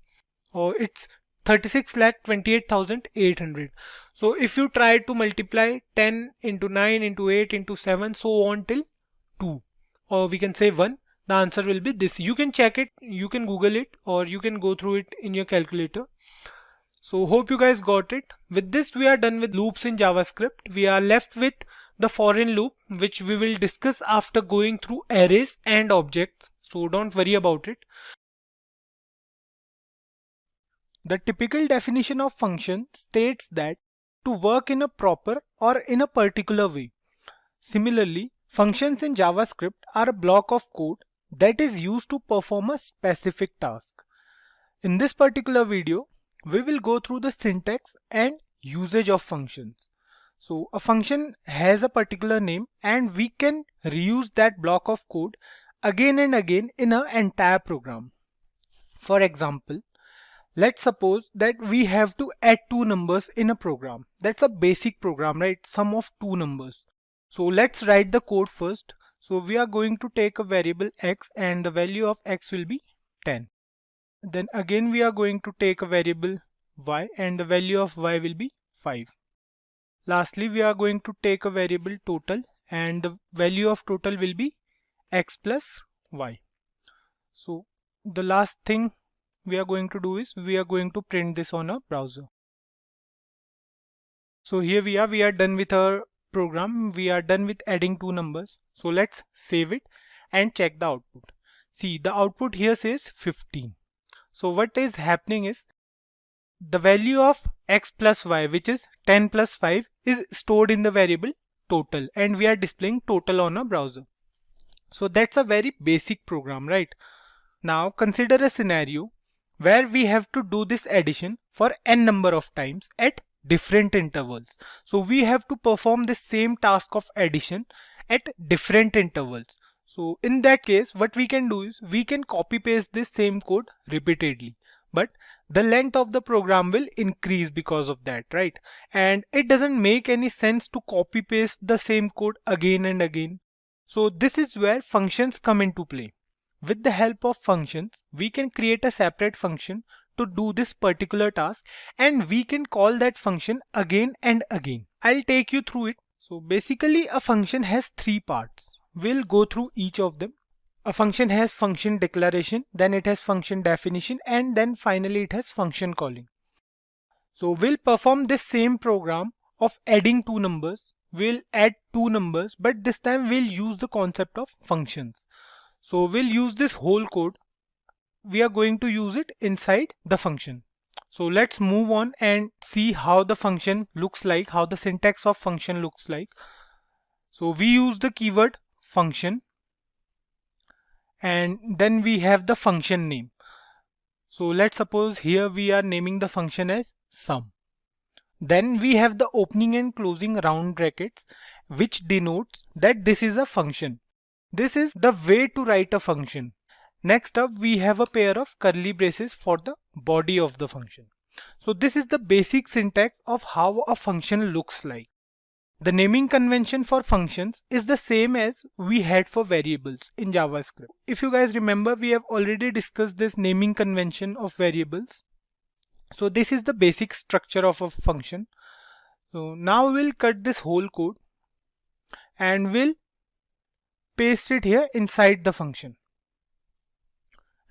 or it's 36,28,800. So if you try to multiply 10 into 9 into 8 into 7 so on till 2, or we can say 1, the answer will be this. You can check it, you can Google it, or you can go through it in your calculator. So hope you guys got it. With this we are done with loops in JavaScript. We are left with the foreign loop, which we will discuss after going through arrays and objects. So don't worry about it. The typical definition of function states that to work in a proper or in a particular way. Similarly, functions in JavaScript are a block of code that is used to perform a specific task. In this particular video, we will go through the syntax and usage of functions. So a function has a particular name and we can reuse that block of code again and again in an entire program. For example, let's suppose that we have to add two numbers in a program. That's a basic program, right? Sum of two numbers. So let's write the code first. So we are going to take a variable x and the value of x will be 10. Then again we are going to take a variable y and the value of y will be 5. Lastly, we are going to take a variable total and the value of total will be x plus y. So the last thing we are going to do is we are going to print this on a browser. So here we are done with our program. We are done with adding two numbers. So let's save it and check the output. See, the output here says 15. So what is happening is the value of x plus y, which is 10 plus 5, is stored in the variable total, and we are displaying total on a browser. So that's a very basic program, right? Now consider a scenario where we have to do this addition for n number of times at different intervals. So we have to perform the same task of addition at different intervals. So in that case, what we can do is we can copy paste this same code repeatedly, but the length of the program will increase because of that, right? And it doesn't make any sense to copy paste the same code again and again. So this is where functions come into play. With the help of functions, we can create a separate function to do this particular task, and we can call that function again and again. I'll take you through it. So basically a function has three parts. We'll go through each of them. A function has function declaration, then it has function definition, and then finally it has function calling. So we'll perform this same program of adding two numbers. We'll add two numbers, but this time we'll use the concept of functions. So we'll use this whole code. We are going to use it inside the function. So let's move on and see how the function looks like, how the syntax of function looks like. So we use the keyword function, and then we have the function name. So let's suppose here we are naming the function as sum. Then we have the opening and closing round brackets, which denotes that this is a function. This is the way to write a function. Next up, we have a pair of curly braces for the body of the function. So this is the basic syntax of how a function looks like. The naming convention for functions is the same as we had for variables in JavaScript. If you guys remember, we have already discussed this naming convention of variables. So this is the basic structure of a function. So now we'll cut this whole code and we'll paste it here inside the function.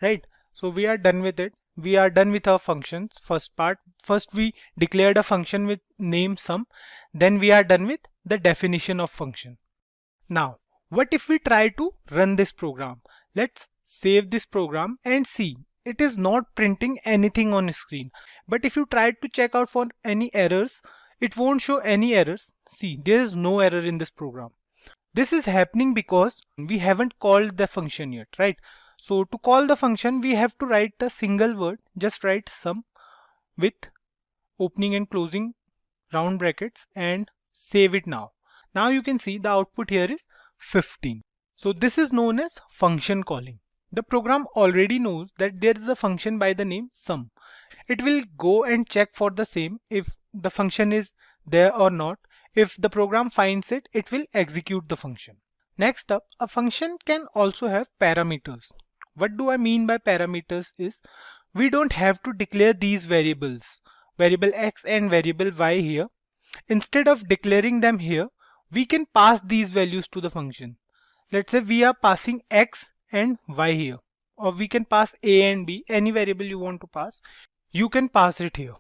Right? So we are done with it. We are done with our functions. First part. First we declared a function with name sum. Then we are done with the definition of function. Now, what if we try to run this program? Let's save this program and see. It is not printing anything on screen. But if you try to check out for any errors, it won't show any errors. See, there is no error in this program. This is happening because we haven't called the function yet, right? So to call the function, we have to write a single word. Just write sum with opening and closing round brackets and save it now. Now you can see the output here is 15. So this is known as function calling. The program already knows that there is a function by the name sum. It will go and check for the same if the function is there or not. If the program finds it, it will execute the function. Next up, a function can also have parameters. What do I mean by parameters is we don't have to declare these variables, variable x and variable y here. Instead of declaring them here, we can pass these values to the function. Let's say we are passing x and y here, or we can pass a and b, any variable you want to pass, you can pass it here.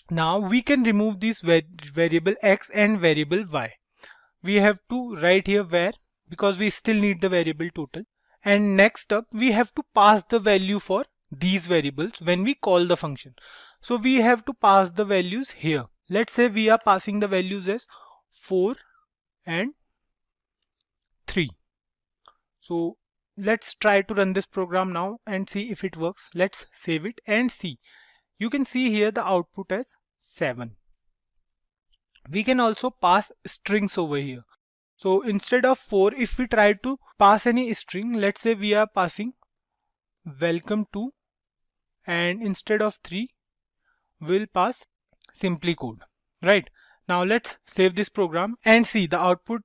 Now we can remove these variable x and variable y. We have to write here where, because we still need the variable total. And next up, we have to pass the value for these variables when we call the function. So we have to pass the values here. Let's say we are passing the values as 4 and 3. So let's try to run this program now and see if it works. Let's save it and see. You can see here the output as 7. We can also pass strings over here. So instead of 4, if we try to pass any string, let's say we are passing welcome to, and instead of 3, we'll pass Simplicode. Right? Now let's save this program and see the output.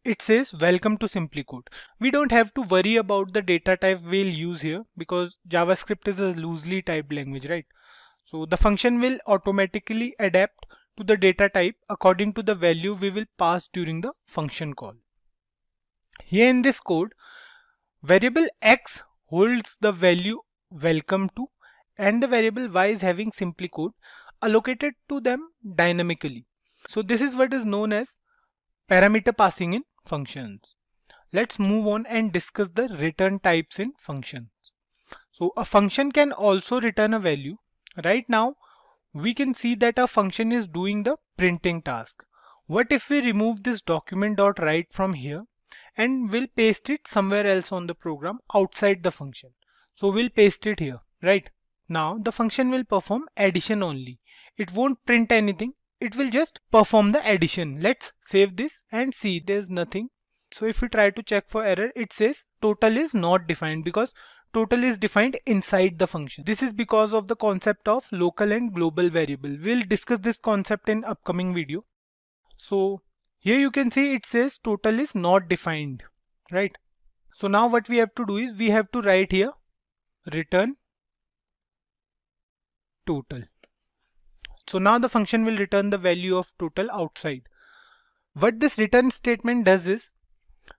It says welcome to Simplicode. We don't have to worry about the data type we'll use here because JavaScript is a loosely typed language, right? So the function will automatically adapt to the data type according to the value we will pass during the function call. Here in this code, variable x holds the value welcome to and the variable y is having Simplicode allocated to them dynamically. So this is what is known as parameter passing in functions. Let's move on and discuss the return types in functions. So a function can also return a value. Right now, we can see that a function is doing the printing task. What if we remove this document.write from here and we'll paste it somewhere else on the program outside the function. So we'll paste it here, right? Now the function will perform addition only. It won't print anything. It will just perform the addition. Let's save this and see there's nothing. So if we try to check for error, it says total is not defined because total is defined inside the function. This is because of the concept of local and global variable. We'll discuss this concept in upcoming video. So here you can see it says total is not defined, right? So now what we have to do is we have to write here return total. So now the function will return the value of total outside. What this return statement does is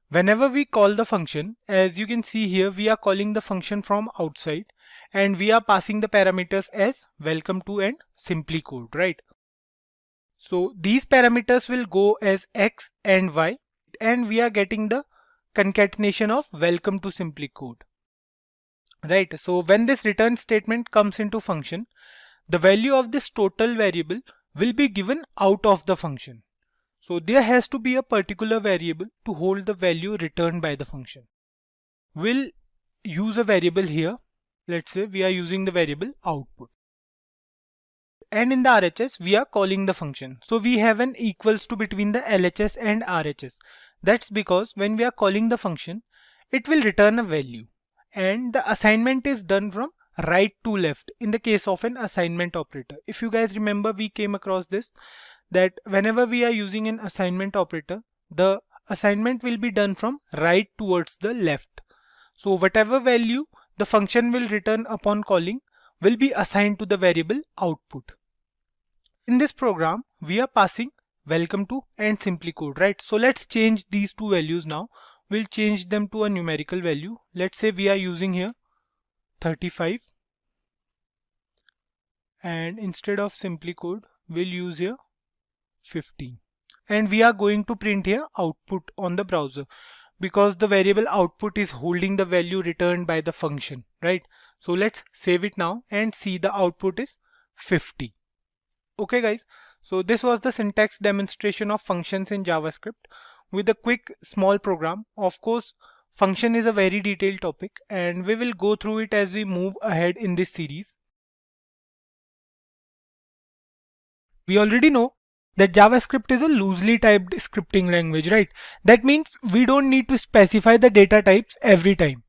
whenever we call the function, as you can see here, we are calling the function from outside and we are passing the parameters as welcome to and Simplicode, right? So these parameters will go as x and y and we are getting the concatenation of welcome to Simplicode, right? So when this return statement comes into function, the value of this total variable will be given out of the function. So there has to be a particular variable to hold the value returned by the function. We'll use a variable here. Let's say we are using the variable output. And in the RHS, we are calling the function. So we have an equals to between the LHS and RHS. That's because when we are calling the function, it will return a value. And the assignment is done from right to left in the case of an assignment operator. If you guys remember, we came across this, that whenever we are using an assignment operator, the assignment will be done from right towards the left. So whatever value the function will return upon calling will be assigned to the variable output. In this program, we are passing welcome to and Simplicode, right? So let's change these two values now. We'll change them to a numerical value. Let's say we are using here 35, and instead of Simplicode, we'll use here 15. And we are going to print here output on the browser, because the variable output is holding the value returned by the function, right? So let's save it now and see the output is 50. Okay guys, so this was the syntax demonstration of functions in JavaScript with a quick small program. Of course, function is a very detailed topic and we will go through it as we move ahead in this series. We already know that JavaScript is a loosely typed scripting language, right? That means we don't need to specify the data types every time.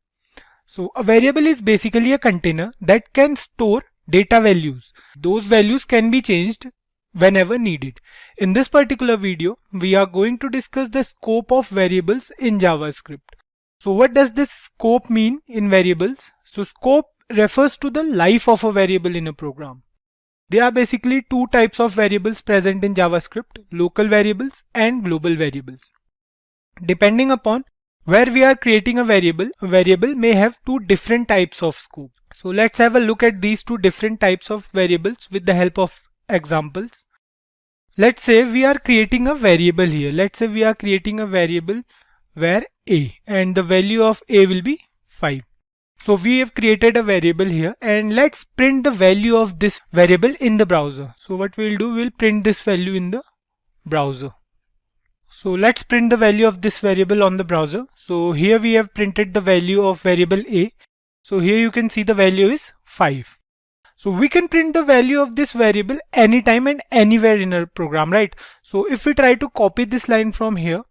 So a variable is basically a container that can store data values. Those values can be changed whenever needed. In this particular video, we are going to discuss the scope of variables in JavaScript. So what does this scope mean in variables? So scope refers to the life of a variable in a program. There are basically two types of variables present in JavaScript: local variables and global variables. Depending upon where we are creating a variable may have two different types of scope. So let's have a look at these two different types of variables with the help of examples. Let's say we are creating a variable here. Let's say we are creating a variable where a, and the value of a will be 5. So we have created a variable here, and let's print the value of this variable in the browser. So what we'll do, we'll print this value in the browser. So let's print the value of this variable on the browser. So here we have printed the value of variable a. So here you can see the value is 5. So we can print the value of this variable anytime and anywhere in our program, right? So if we try to copy this line from here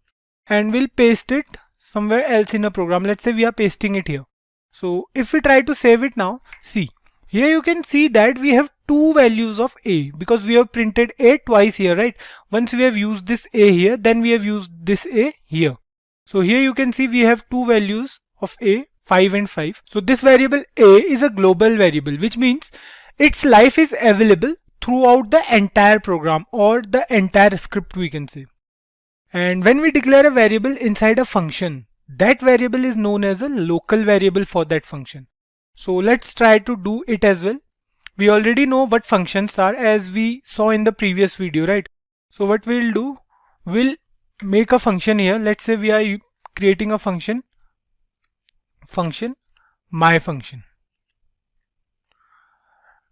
and we'll paste it somewhere else in a program, let's say we are pasting it here. So if we try to save it now, see, here you can see that we have two values of a, because we have printed a twice here, right? Once we have used this a here, then we have used this a here. So here you can see we have two values of a, 5 and 5. So this variable a is a global variable, which means its life is available throughout the entire program or the entire script, we can say. And when we declare a variable inside a function, that variable is known as a local variable for that function. So let's try to do it as well. We already know what functions are, as we saw in the previous video, right? So what we'll do, we'll make a function here. Let's say we are creating a function my function,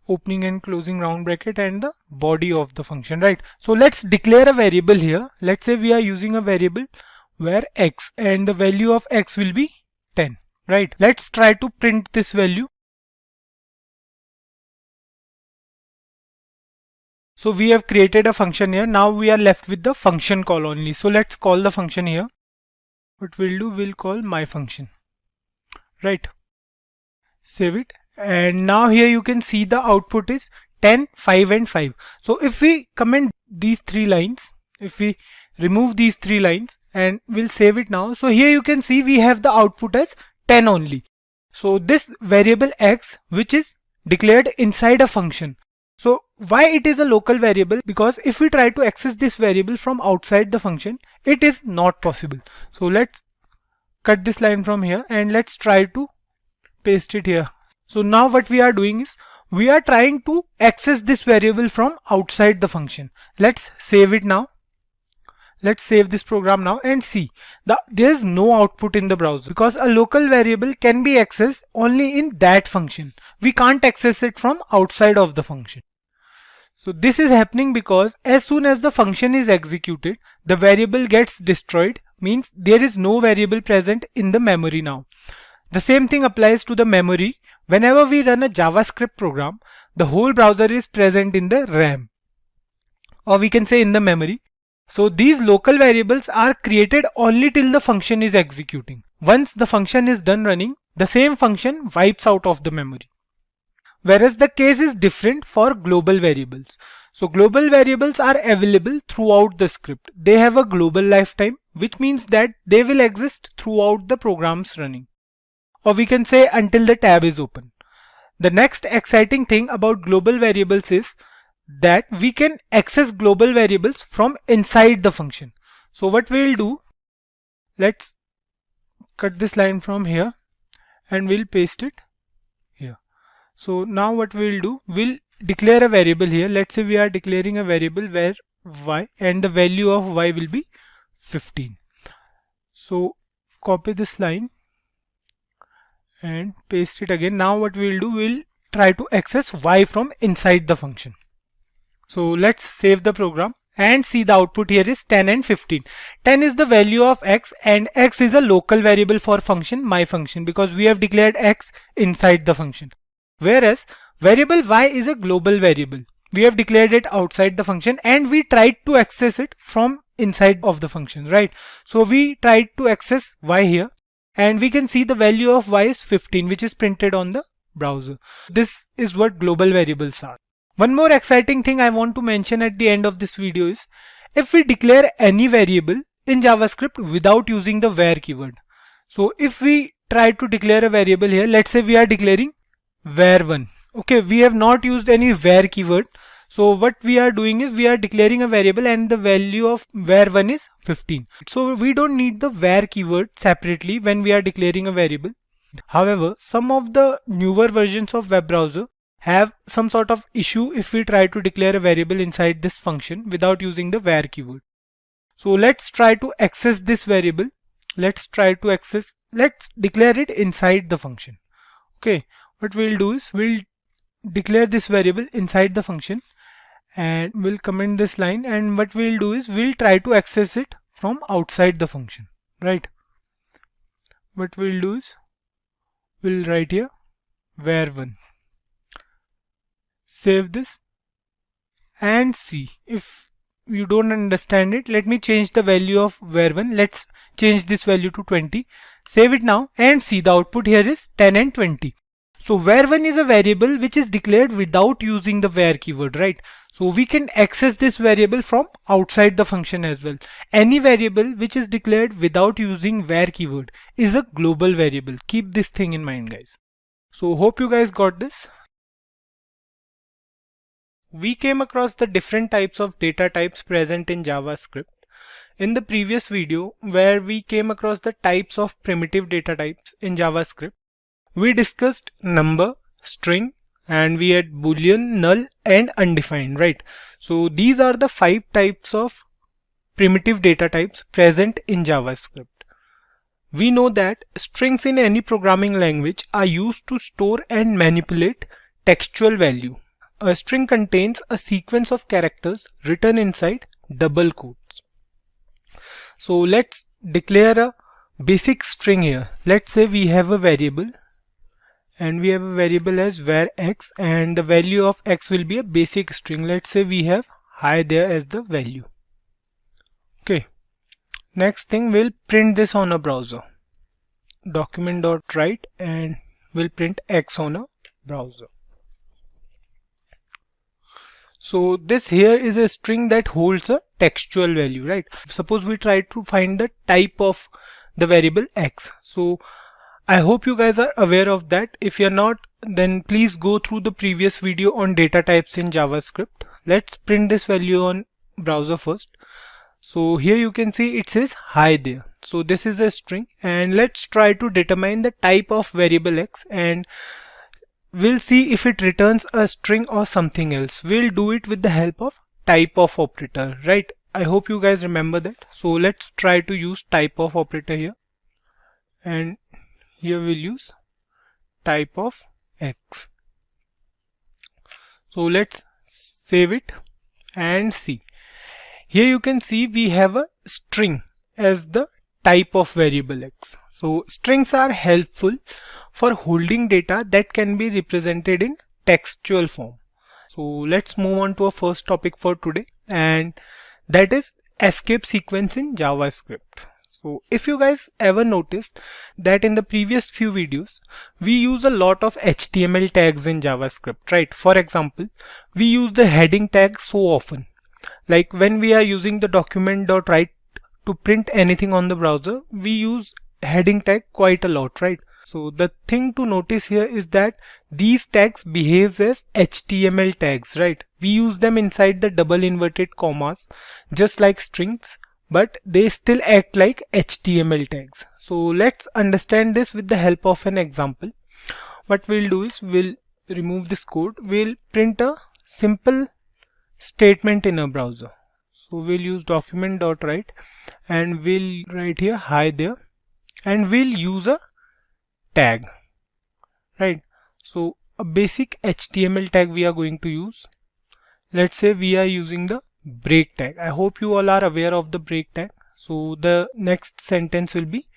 opening and closing round bracket, and the body of the function, right? So let's declare a variable here. Let's say we are using a variable where x, and the value of x will be 10, right? Let's try to print this value. So we have created a function here. Now we are left with the function call only. So let's call the function here. What we'll do, we'll call my function, right? Save it. And now here you can see the output is 10, 5 and 5. So if we comment these three lines, if we remove these three lines, and we'll save it now. So here you can see we have the output as 10 only. So this variable x, which is declared inside a function. So why it is a local variable? Because if we try to access this variable from outside the function, it is not possible. So let's cut this line from here and let's try to paste it here. So now what we are doing is we are trying to access this variable from outside the function. Let's save it now. Let's save this program now and see there is no output in the browser, because a local variable can be accessed only in that function. We can't access it from outside of the function. So this is happening because as soon as the function is executed, the variable gets destroyed, means there is no variable present in the memory now. The same thing applies to the memory. Whenever we run a JavaScript program, the whole browser is present in the RAM, or we can say in the memory. So these local variables are created only till the function is executing. Once the function is done running, the same function wipes out of the memory. Whereas the case is different for global variables. So global variables are available throughout the script. They have a global lifetime, which means that they will exist throughout the program's running. Or we can say until the tab is open. The next exciting thing about global variables is that we can access global variables from inside the function. So what we'll do, let's cut this line from here and we'll paste it here. So now what we'll do, we'll declare a variable here. Let's say we are declaring a variable where y, and the value of y will be 15. So copy this line and paste it again. Now what we'll do, we'll try to access y from inside the function. So let's save the program and see the output here is 10 and 15. 10 is the value of x, and x is a local variable for function my function, because we have declared x inside the function. Whereas variable y is a global variable. We have declared it outside the function and we tried to access it from inside of the function, right? So we tried to access y here, and we can see the value of y is 15, which is printed on the browser. This is what global variables are. One more exciting thing I want to mention at the end of this video is, if we declare any variable in JavaScript without using the where keyword. So if we try to declare a variable here, let's say we are declaring var1. Okay, we have not used any where keyword. So what we are doing is we are declaring a variable and the value of var1 is 15. So we don't need the where keyword separately when we are declaring a variable. However, some of the newer versions of web browser have some sort of issue if we try to declare a variable inside this function without using the where keyword. So let's try to access this variable. Let's declare it inside the function. Okay, what we'll do is we'll declare this variable inside the function and we'll comment this line, and what we'll do is we'll try to access it from outside the function, right? What we'll do is we'll write here var1. Save this and see. If you don't understand it, let me change the value of var1. Let's change this value to 20. Save it now and see the output here is 10 and 20. So var1 is a variable which is declared without using the where keyword, right? So we can access this variable from outside the function as well. Any variable which is declared without using where keyword is a global variable. Keep this thing in mind, guys. So hope you guys got this. We came across the different types of data types present in JavaScript in the previous video, where we came across the types of primitive data types in JavaScript. We discussed number, string, and we had boolean, null, and undefined, right? So these are the 5 types of primitive data types present in JavaScript. We know that strings in any programming language are used to store and manipulate textual value. A string contains a sequence of characters written inside double quotes. So let's declare a basic string here. Let's say we have a variable and we have a variable as var x, and the value of x will be a basic string. Let's say we have hi there as the value. Okay. Next thing, we'll print this on a browser. Document.write, and we'll print x on a browser. So this here is a string that holds a textual value, right? Suppose we try to find the type of the variable x. So I hope you guys are aware of that. If you're not, then please go through the previous video on data types in JavaScript. Let's print this value on browser first. So here you can see it says hi there. So this is a string, and let's try to determine the type of variable x, and we'll see if it returns a string or something else. We'll do it with the help of type of operator, right? I hope you guys remember that. So let's try to use type of operator here, and here we'll use type of x. So let's save it and see. Here you can see we have a string as the type of variable x. So strings are helpful for holding data that can be represented in textual form. So let's move on to our first topic for today, and that is escape sequence in JavaScript. So if you guys ever noticed that in the previous few videos, we use a lot of HTML tags in JavaScript, right? For example, we use the heading tag so often. Like when we are using the document.write to print anything on the browser, we use heading tag quite a lot, right? So the thing to notice here is that these tags behaves as HTML tags, right? We use them inside the double inverted commas, just like strings, but they still act like HTML tags. So let's understand this with the help of an example. What we'll do is we'll remove this code. We'll print a simple statement in a browser. So we'll use document.write and we'll write here hi there, and we'll use a tag, right? So a basic HTML tag we are going to use. Let's say we are using the break tag. I hope you all are aware of the break tag. So the next sentence will be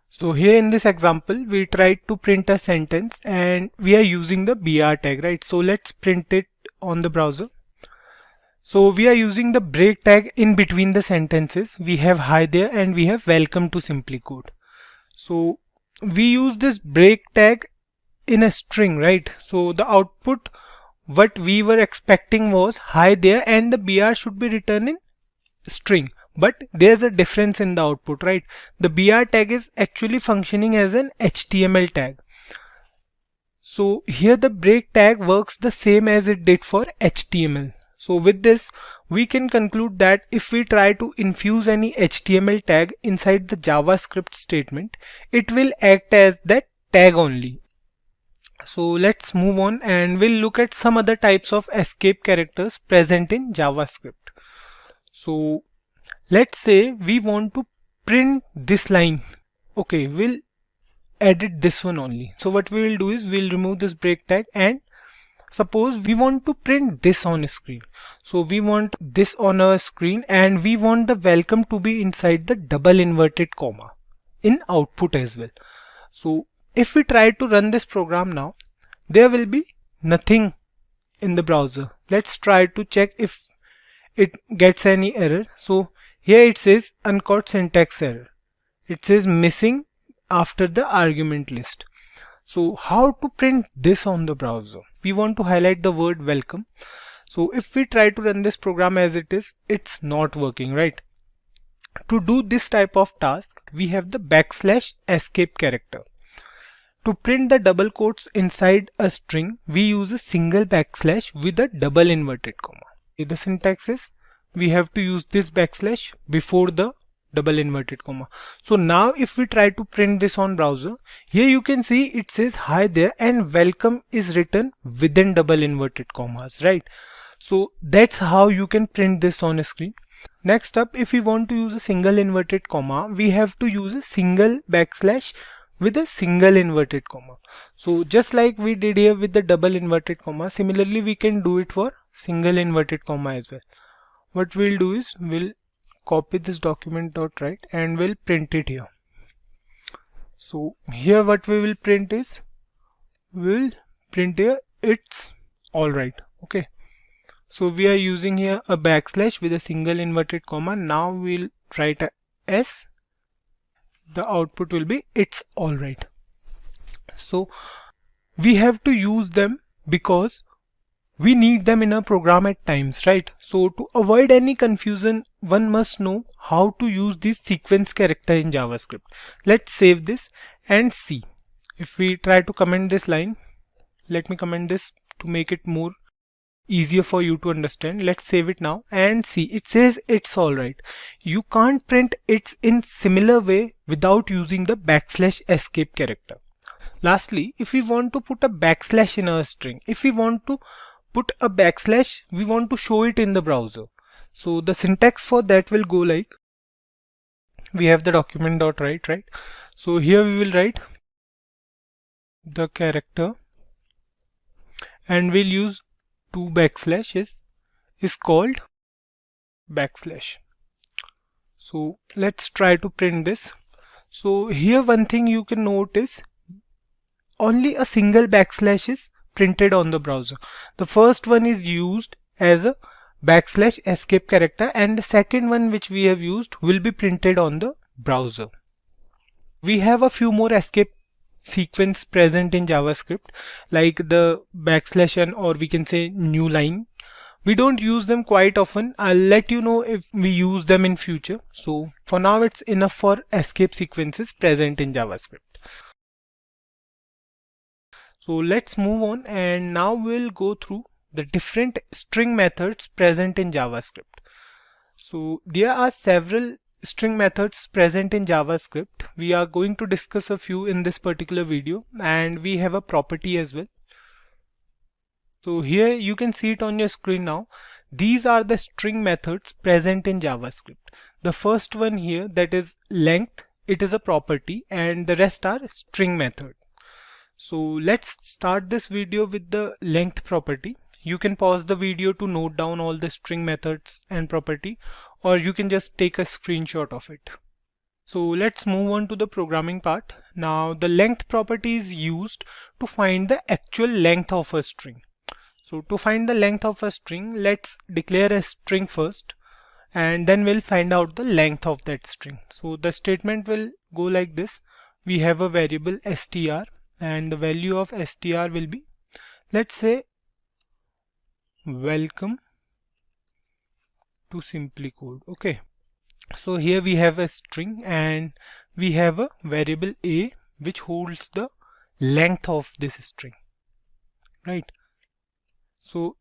so here in this example we tried to print a sentence and we are using the BR tag, right? So let's print it on the browser. So we are using the break tag in between the sentences. We have hi there and we have welcome to Simplicode. So we use this break tag in a string, right? So the output what we were expecting was hi there and the BR should be written in string, but there's a difference in the output, right? The BR tag is actually functioning as an HTML tag. So here the break tag works the same as it did for HTML. So with this we can conclude that if we try to infuse any HTML tag inside the JavaScript statement, it will act as that tag only. So let's move on and we'll look at some other types of escape characters present in JavaScript. So let's say we want to print this line. Okay, we'll edit this one only. So what we will do is we'll remove this break tag and suppose we want to print this on a screen. So we want this on our screen and we want the welcome to be inside the double inverted comma in output as well. So if we try to run this program now, there will be nothing in the browser. Let's try to check if it gets any error. So here it says uncaught syntax error. It says missing after the argument list. So how to print this on the browser? We want to highlight the word welcome. So if we try to run this program as it is, it's not working, right? To do this type of task, we have the \escape character. To print the double quotes inside a string, we use a single backslash with a double inverted comma. The syntax is we have to use this backslash before the double inverted comma. So now if we try to print this on browser, here you can see it says hi there and welcome is written within double inverted commas, right? So that's how you can print this on a screen. Next up, if we want to use a single inverted comma, we have to use a single backslash with a single inverted comma. So just like we did here with the double inverted comma, similarly we can do it for single inverted comma as well. What we'll do is we'll copy this document.write and we'll print it here. So here what we will print is we'll print here it's alright. Okay, so we are using here a backslash with a single inverted comma. Now we'll write a S. The output will be it's alright. So we have to use them because we need them in a program at times, right? So to avoid any confusion, one must know how to use this sequence character in JavaScript. Let's save this and see. If we try to comment this line, let me comment this to make it more easier for you to understand. Let's save it now and see. It says it's alright. You can't print it's in similar way without using the \escape character. Lastly, if we want to put a backslash in our string, if we want to put a backslash, we want to show it in the browser. So the syntax for that will go like, we have the document.write, right? So here we will write the character and we'll use two backslashes is called backslash. So let's try to print this. So here one thing you can note is only a single backslash is printed on the browser. The first one is used as a backslash escape character, and the second one which we have used will be printed on the browser. We have a few more escape sequence present in JavaScript, like the backslash n, or we can say new line. We don't use them quite often. I'll let you know if we use them in future. So for now it's enough for escape sequences present in JavaScript. So let's move on, and now we'll go through the different string methods present in JavaScript. So there are several string methods present in JavaScript. We are going to discuss a few in this particular video, and we have a property as well. So here you can see it on your screen now. These are the string methods present in JavaScript. The first one here, that is length, it is a property, and the rest are string methods. So let's start this video with the length property. You can pause the video to note down all the string methods and property, or you can just take a screenshot of it. So let's move on to the programming part. Now the length property is used to find the actual length of a string. So to find the length of a string, let's declare a string first, and then we'll find out the length of that string. So the statement will go like this. We have a variable str, and the value of str will be, let's say, welcome to Simplicode. Okay, so here we have a string and we have a variable a which holds the length of this string, right? So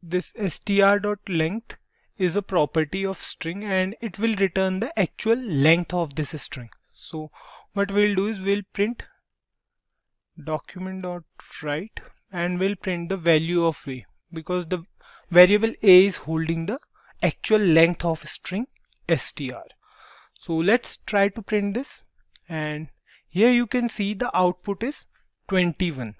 this str.length is a property of string, and it will return the actual length of this string. So what we'll do is we'll print document.write, and we'll print the value of a, because the variable a is holding the actual length of string str. So let's try to print this, and here you can see the output is 21.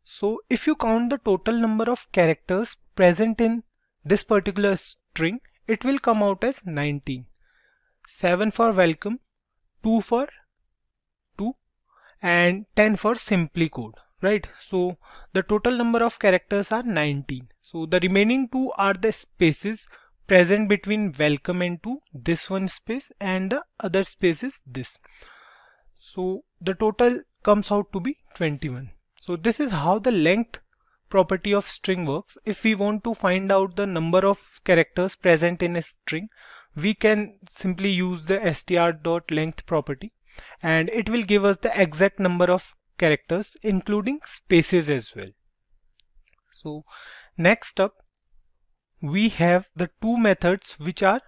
So if you count the total number of characters present in this particular string, it will come out as 19. 7 for welcome, 2 for and 10 for Simplicode, right? So the total number of characters are 19. So the remaining 2 are the spaces present between welcome and to, this one space, and the other space is this. So the total comes out to be 21. So this is how the length property of string works. If we want to find out the number of characters present in a string, we can simply use the str.length property, and it will give us the exact number of characters including spaces as well. So next up we have the two methods which are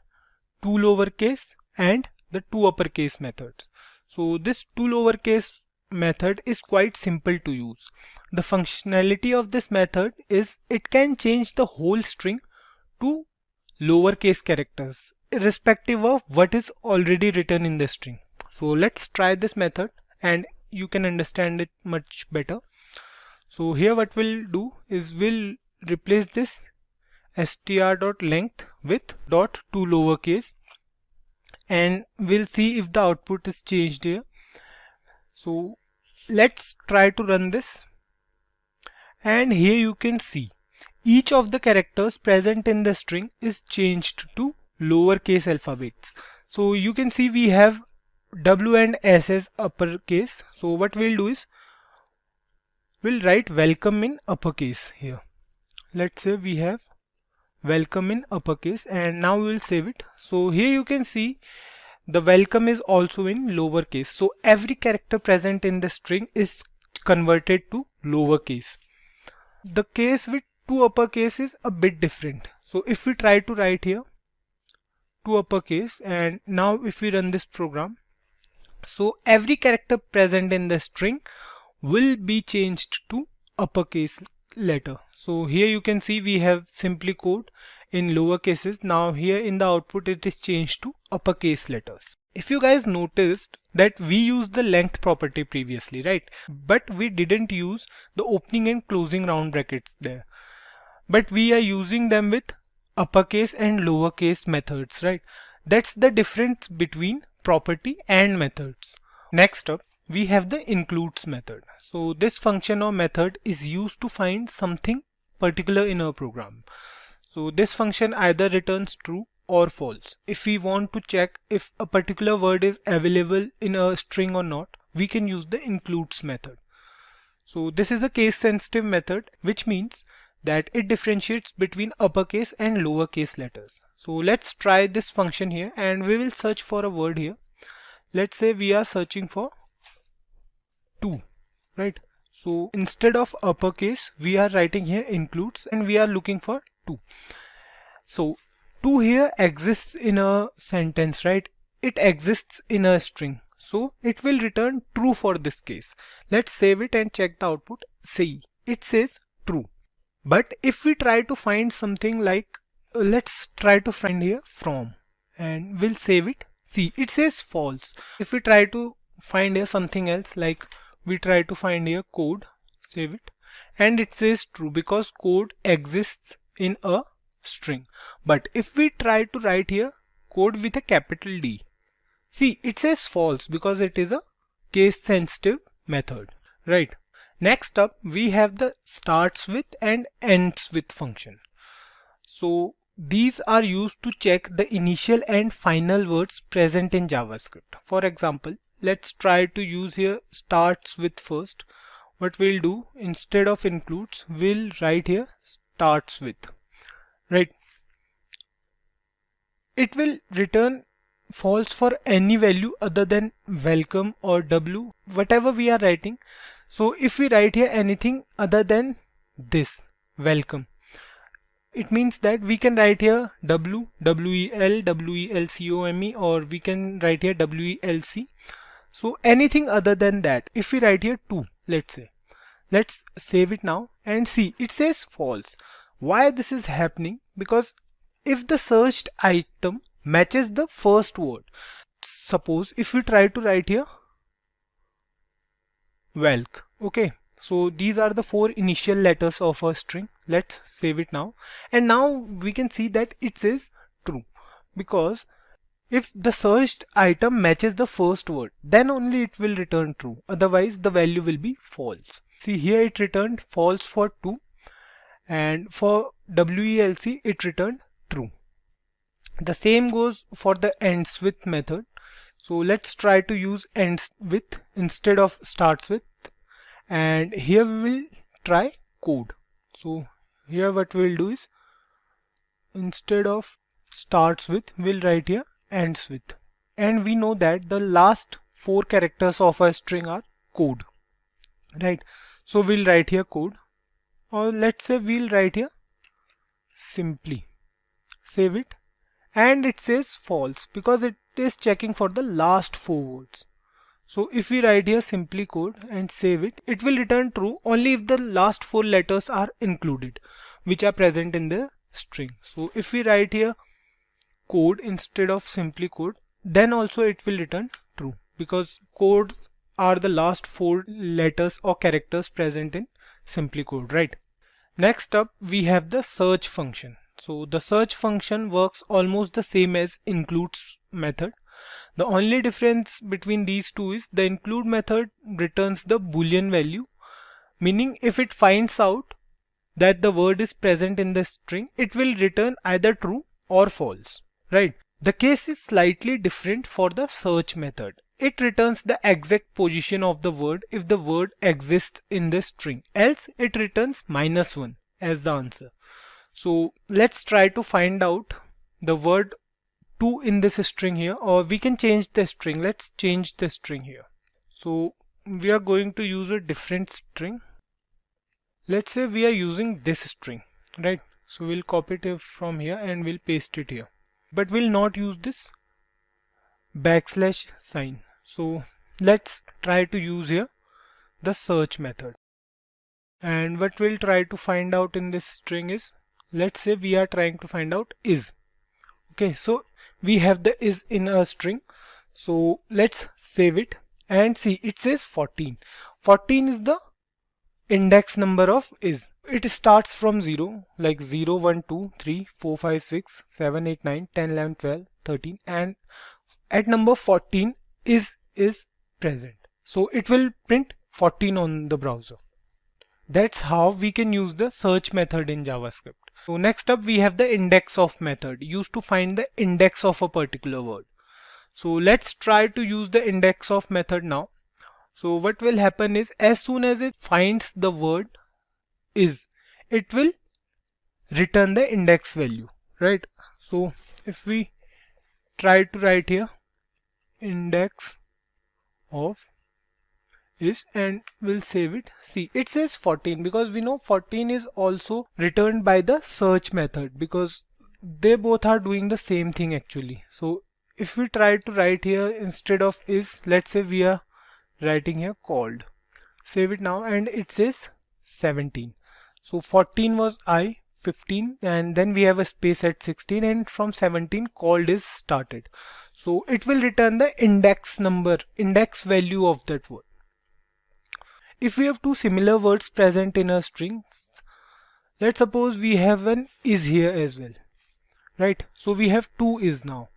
two lowercase and the two uppercase methods. So this two lowercase method is quite simple to use. The functionality of this method is it can change the whole string to lowercase characters irrespective of what is already written in the string. So let's try this method and you can understand it much better. So here what we'll do is we'll replace this str.length with dot to lowercase, and we'll see if the output is changed here. So let's try to run this, and here you can see each of the characters present in the string is changed to lowercase alphabets. So you can see we have W and S as uppercase. So what we'll do is we'll write welcome in uppercase here. Let's say we have welcome in uppercase, and now we'll save it. So here you can see the welcome is also in lowercase. So every character present in the string is converted to lowercase. The case with two uppercase is a bit different. So if we try to write here two uppercase, and now if we run this program, so every character present in the string will be changed to uppercase letter. So here you can see we have Simplicode in lower cases. Now here in the output it is changed to uppercase letters. If you guys noticed that we used the length property previously, right? But we didn't use the opening and closing round brackets there. But we are using them with uppercase and lowercase methods, right? That's the difference between property and methods. Next up, we have the includes method. So this function or method is used to find something particular in our program. So this function either returns true or false. If we want to check if a particular word is available in a string or not, we can use the includes method. So this is a case sensitive method, which means that it differentiates between uppercase and lowercase letters. So let's try this function here and we will search for a word here. Let's say we are searching for 2, right? So instead of uppercase, we are writing here includes and we are looking for 2. So 2 here exists in a sentence, right? It exists in a string. So it will return true for this case. Let's save it and check the output. See, it says true. But if we try to find something like, let's try to find here from, and we'll save it. See, it says false. If we try to find here something else, like we try to find here code, save it, and it says true because code exists in a string. But if we try to write here code with a capital D, see, it says false because it is a case sensitive method, right? Next up, we have the starts with and ends with function. So these are used to check the initial and final words present in JavaScript. For example, let's try to use here starts with first. What we'll do, instead of includes, we'll write here starts with, right? It will return false for any value other than welcome or W, whatever we are writing. So if we write here anything other than this welcome, it means that we can write here W, W-E-L, W-E-L-C-O-M-E, or we can write here W-E-L-C. So anything other than that, if we write here 2, let's say, let's save it now and see, it says false. Why this is happening? Because if the searched item matches the first word, suppose if we try to write here welk, okay, so these are the 4 initial letters of a string. Let's save it now, and now we can see that it says true, because if the searched item matches the first word, then only it will return true, otherwise the value will be false. See, here it returned false for 2, and for WELC it returned true. The same goes for the ends with method. So let's try to use ends with instead of starts with, and here we will try code. So here what we will do is, instead of starts with, we'll write here ends with, and we know that the last 4 characters of a string are code, right? So we'll write here code, or let's say we'll write here simply, save it, and it says false because it is checking for the last 4 words. So if we write here Simplicode and save it, it will return true only if the last 4 letters are included, which are present in the string. So if we write here code instead of Simplicode, then also it will return true because codes are the last 4 letters or characters present in Simplicode, right? Next up, we have the search function. So the search function works almost the same as includes method. The only difference between these two is the include method returns the boolean value, meaning if it finds out that the word is present in the string, it will return either true or false, right? The case is slightly different for the search method. It returns the exact position of the word if the word exists in the string, else it returns -1 as the answer. So let's try to find out the word 2 in this string here, or we can change the string. Let's change the string here. So we are going to use a different string. Let's say we are using this string, right? So we'll copy it from here and we'll paste it here, but we'll not use this backslash sign. So let's try to use here the search method, and what we'll try to find out in this string is, let's say we are trying to find out is. Okay, so we have the is in a string. So let's save it and see, it says 14. 14 is the index number of is. It starts from 0, like 0, 1, 2, 3, 4, 5, 6, 7, 8, 9, 10, 11, 12, 13, and at number 14 is present. So it will print 14 on the browser. That's how we can use the search method in JavaScript. So next up we have the index of method used to find the index of a particular word. So let's try to use the index of method now. So what will happen is as soon as it finds the word is, it will return the index value, right? So if we try to write here index of is and we'll save it. See, it says 14 because we know 14 is also returned by the search method because they both are doing the same thing actually. So if we try to write here instead of is, let's say we are writing here called. Save it now and it says 17. So 14 was I, 15 and then we have a space at 16 and from 17 called is started. So it will return the index number, index value of that word. If we have two similar words present in a string, let's suppose we have an is here as well, right? So we have two is now,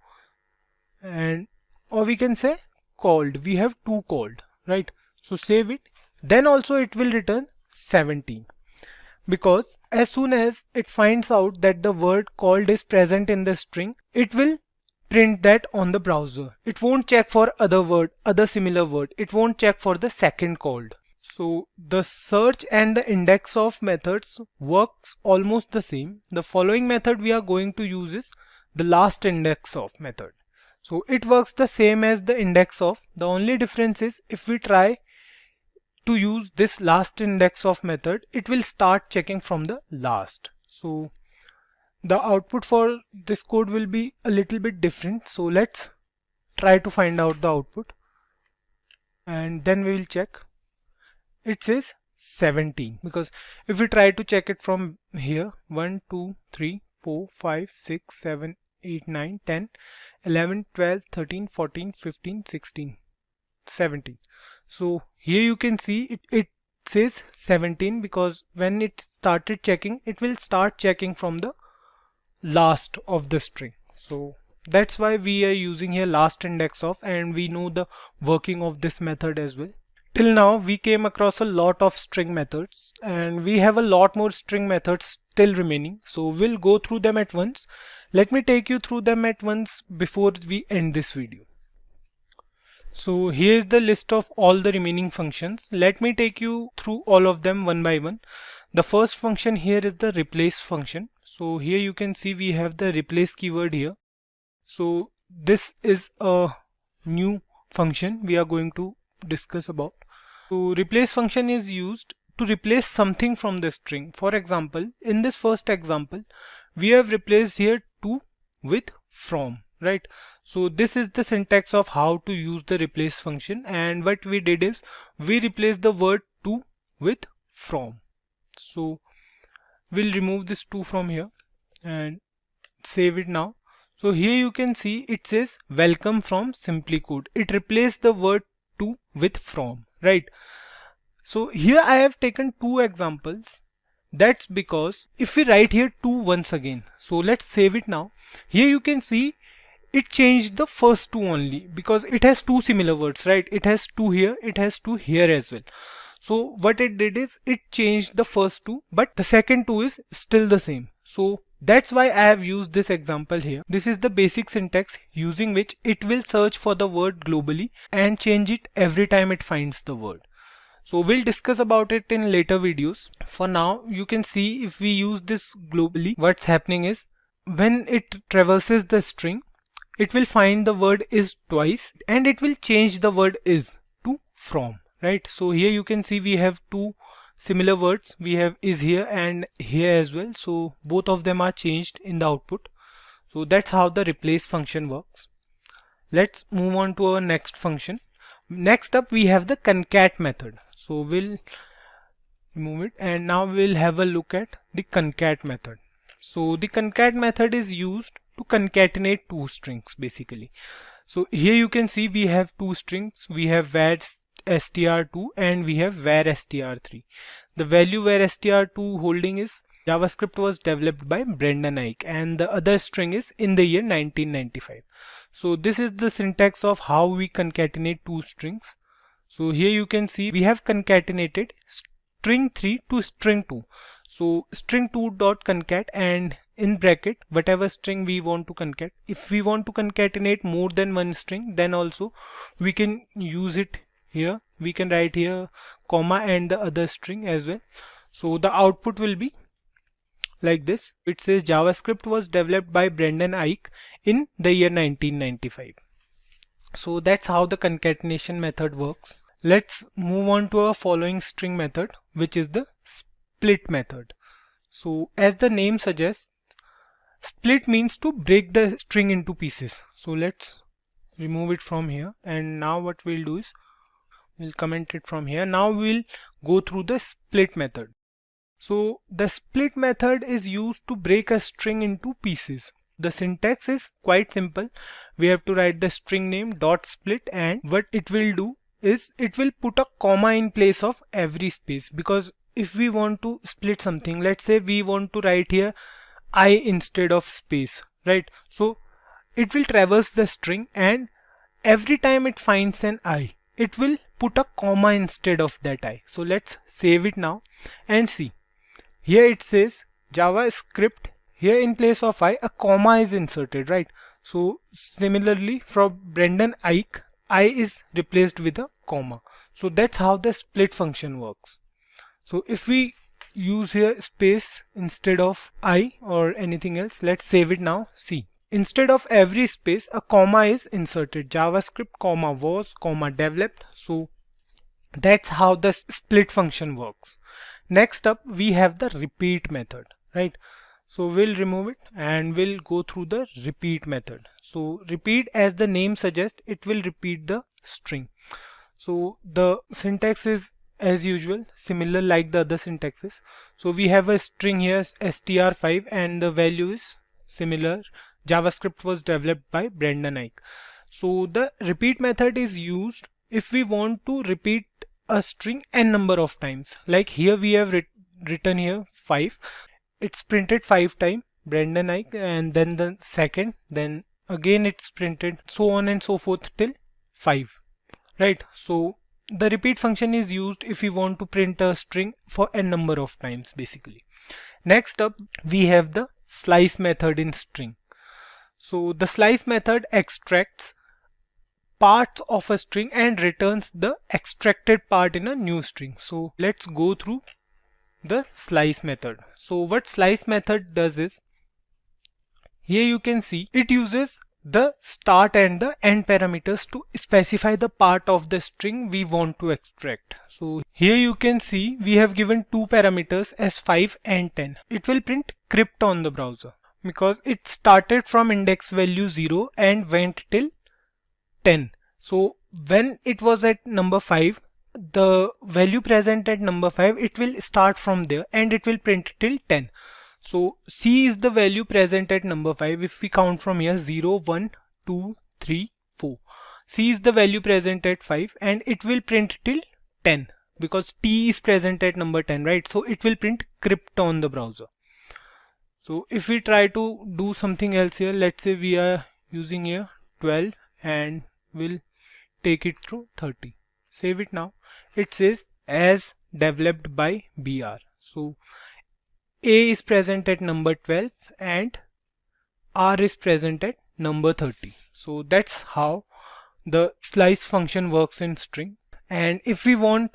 and or we can say called, we have two called, right? So save it, then also it will return 17 because as soon as it finds out that the word called is present in the string, it will print that on the browser. It won't check for other word, other similar word. It won't check for the second called. So the search and the index of methods works almost the same. The following method we are going to use is the last index of method. So it works the same as the index of. The only difference is if we try to use this last index of method, it will start checking from the last. So the output for this code will be a little bit different. So let's try to find out the output and then we will check. It says 17 because if we try to check it from here 1 2 3 4 5 6 7 8 9 10 11 12 13 14 15 16 17. So here you can see it says 17 because when it started checking, it will start checking from the last of the string. So that's why we are using here last index of, and we know the working of this method as well. Till now we came across a lot of string methods and we have a lot more string methods still remaining. So we'll go through them at once. Let me take you through them at once before we end this video. So here's the list of all the remaining functions. Let me take you through all of them one by one. The first function here is the replace function. So here you can see we have the replace keyword here. So this is a new function we are going to discuss about. So replace function is used to replace something from the string. For example, in this first example, we have replaced here to with from, right? So this is the syntax of how to use the replace function, and what we did is we replaced the word to with from. So we'll remove this to from here and save it now. So here you can see it says welcome from Simplicode. It replaced the word to with from, right? So here I have taken two examples. That's because if we write here to once again, so let's save it now. Here you can see it changed the first two only because it has two similar words, right? It has two here, it has two here as well. So what it did is it changed the first two, but the second two is still the same. So that's why I have used this example here. This is the basic syntax using which it will search for the word globally and change it every time it finds the word. So we'll discuss about it in later videos. For now, you can see if we use this globally, what's happening is when it traverses the string, it will find the word is twice and it will change the word is to from, right? So here you can see we have two similar words. We have is here and here as well. So both of them are changed in the output. So that's how the replace function works. Let's move on to our next function. Next up we have the concat method. So we'll remove it and now we'll have a look at the concat method. So the concat method is used to concatenate two strings basically. So here you can see we have two strings. We have var str2 and we have var str3. The value var str2 holding is JavaScript was developed by Brendan Eich, and the other string is in the year 1995. So this is the syntax of how we concatenate two strings. So here you can see we have concatenated string 3 to string 2. So string 2 dot concat, and in bracket whatever string we want to concat. If we want to concatenate more than one string, then also we can use it here. We can write here comma and the other string as well. So the output will be like this. It says JavaScript was developed by Brendan Eich in the year 1995. So that's how the concatenation method works. Let's move on to our following string method, which is the split method. So as the name suggests, split means to break the string into pieces. So let's remove it from here, and now what we'll do is we'll comment it from here. Now we'll go through the split method. So the split method is used to break a string into pieces. The syntax is quite simple. We have to write the string name dot split, and what it will do is it will put a comma in place of every space, because if we want to split something, let's say we want to write here I instead of space, right? So it will traverse the string, and every time it finds an I, it will put a comma instead of that I. So let's save it now and see. Here it says JavaScript. Here in place of I, a comma is inserted, right? So similarly from Brendan Eich, I is replaced with a comma. So that's how the split function works. So if we use here space instead of I or anything else, let's save it now. See, instead of every space, a comma is inserted. JavaScript comma was comma developed. So that's how the split function works. Next up, we have the repeat method, right? So we'll remove it and we'll go through the repeat method. So repeat, as the name suggests, it will repeat the string. So the syntax is as usual, similar like the other syntaxes. So we have a string here str5, and the value is similar. JavaScript was developed by Brendan Eich. So the repeat method is used if we want to repeat a string n number of times. Like here we have written here 5. It's printed 5 times, Brendan Eich, and then the second, then again it's printed, so on and so forth till 5, right? So the repeat function is used if we want to print a string for n number of times basically. Next up, we have the slice method in string. So the slice method extracts parts of a string and returns the extracted part in a new string. So let's go through the slice method. So what slice method does is, here you can see it uses the start and the end parameters to specify the part of the string we want to extract. So here you can see we have given two parameters as 5 and 10. It will print crypt on the browser because it started from index value 0 and went till 10. So when it was at number 5, the value present at number 5, it will start from there and it will print till 10. So C is the value present at number 5. If we count from here 0, 1, 2, 3, 4. C is the value present at 5 and it will print till 10 because T is present at number 10, right? So it will print crypt on the browser. So if we try to do something else here, let's say we are using here 12 and we'll take it through 30. Save it now. It says as developed by BR. So A is present at number 12 and R is present at number 30. So that's how the slice function works in string. And if we want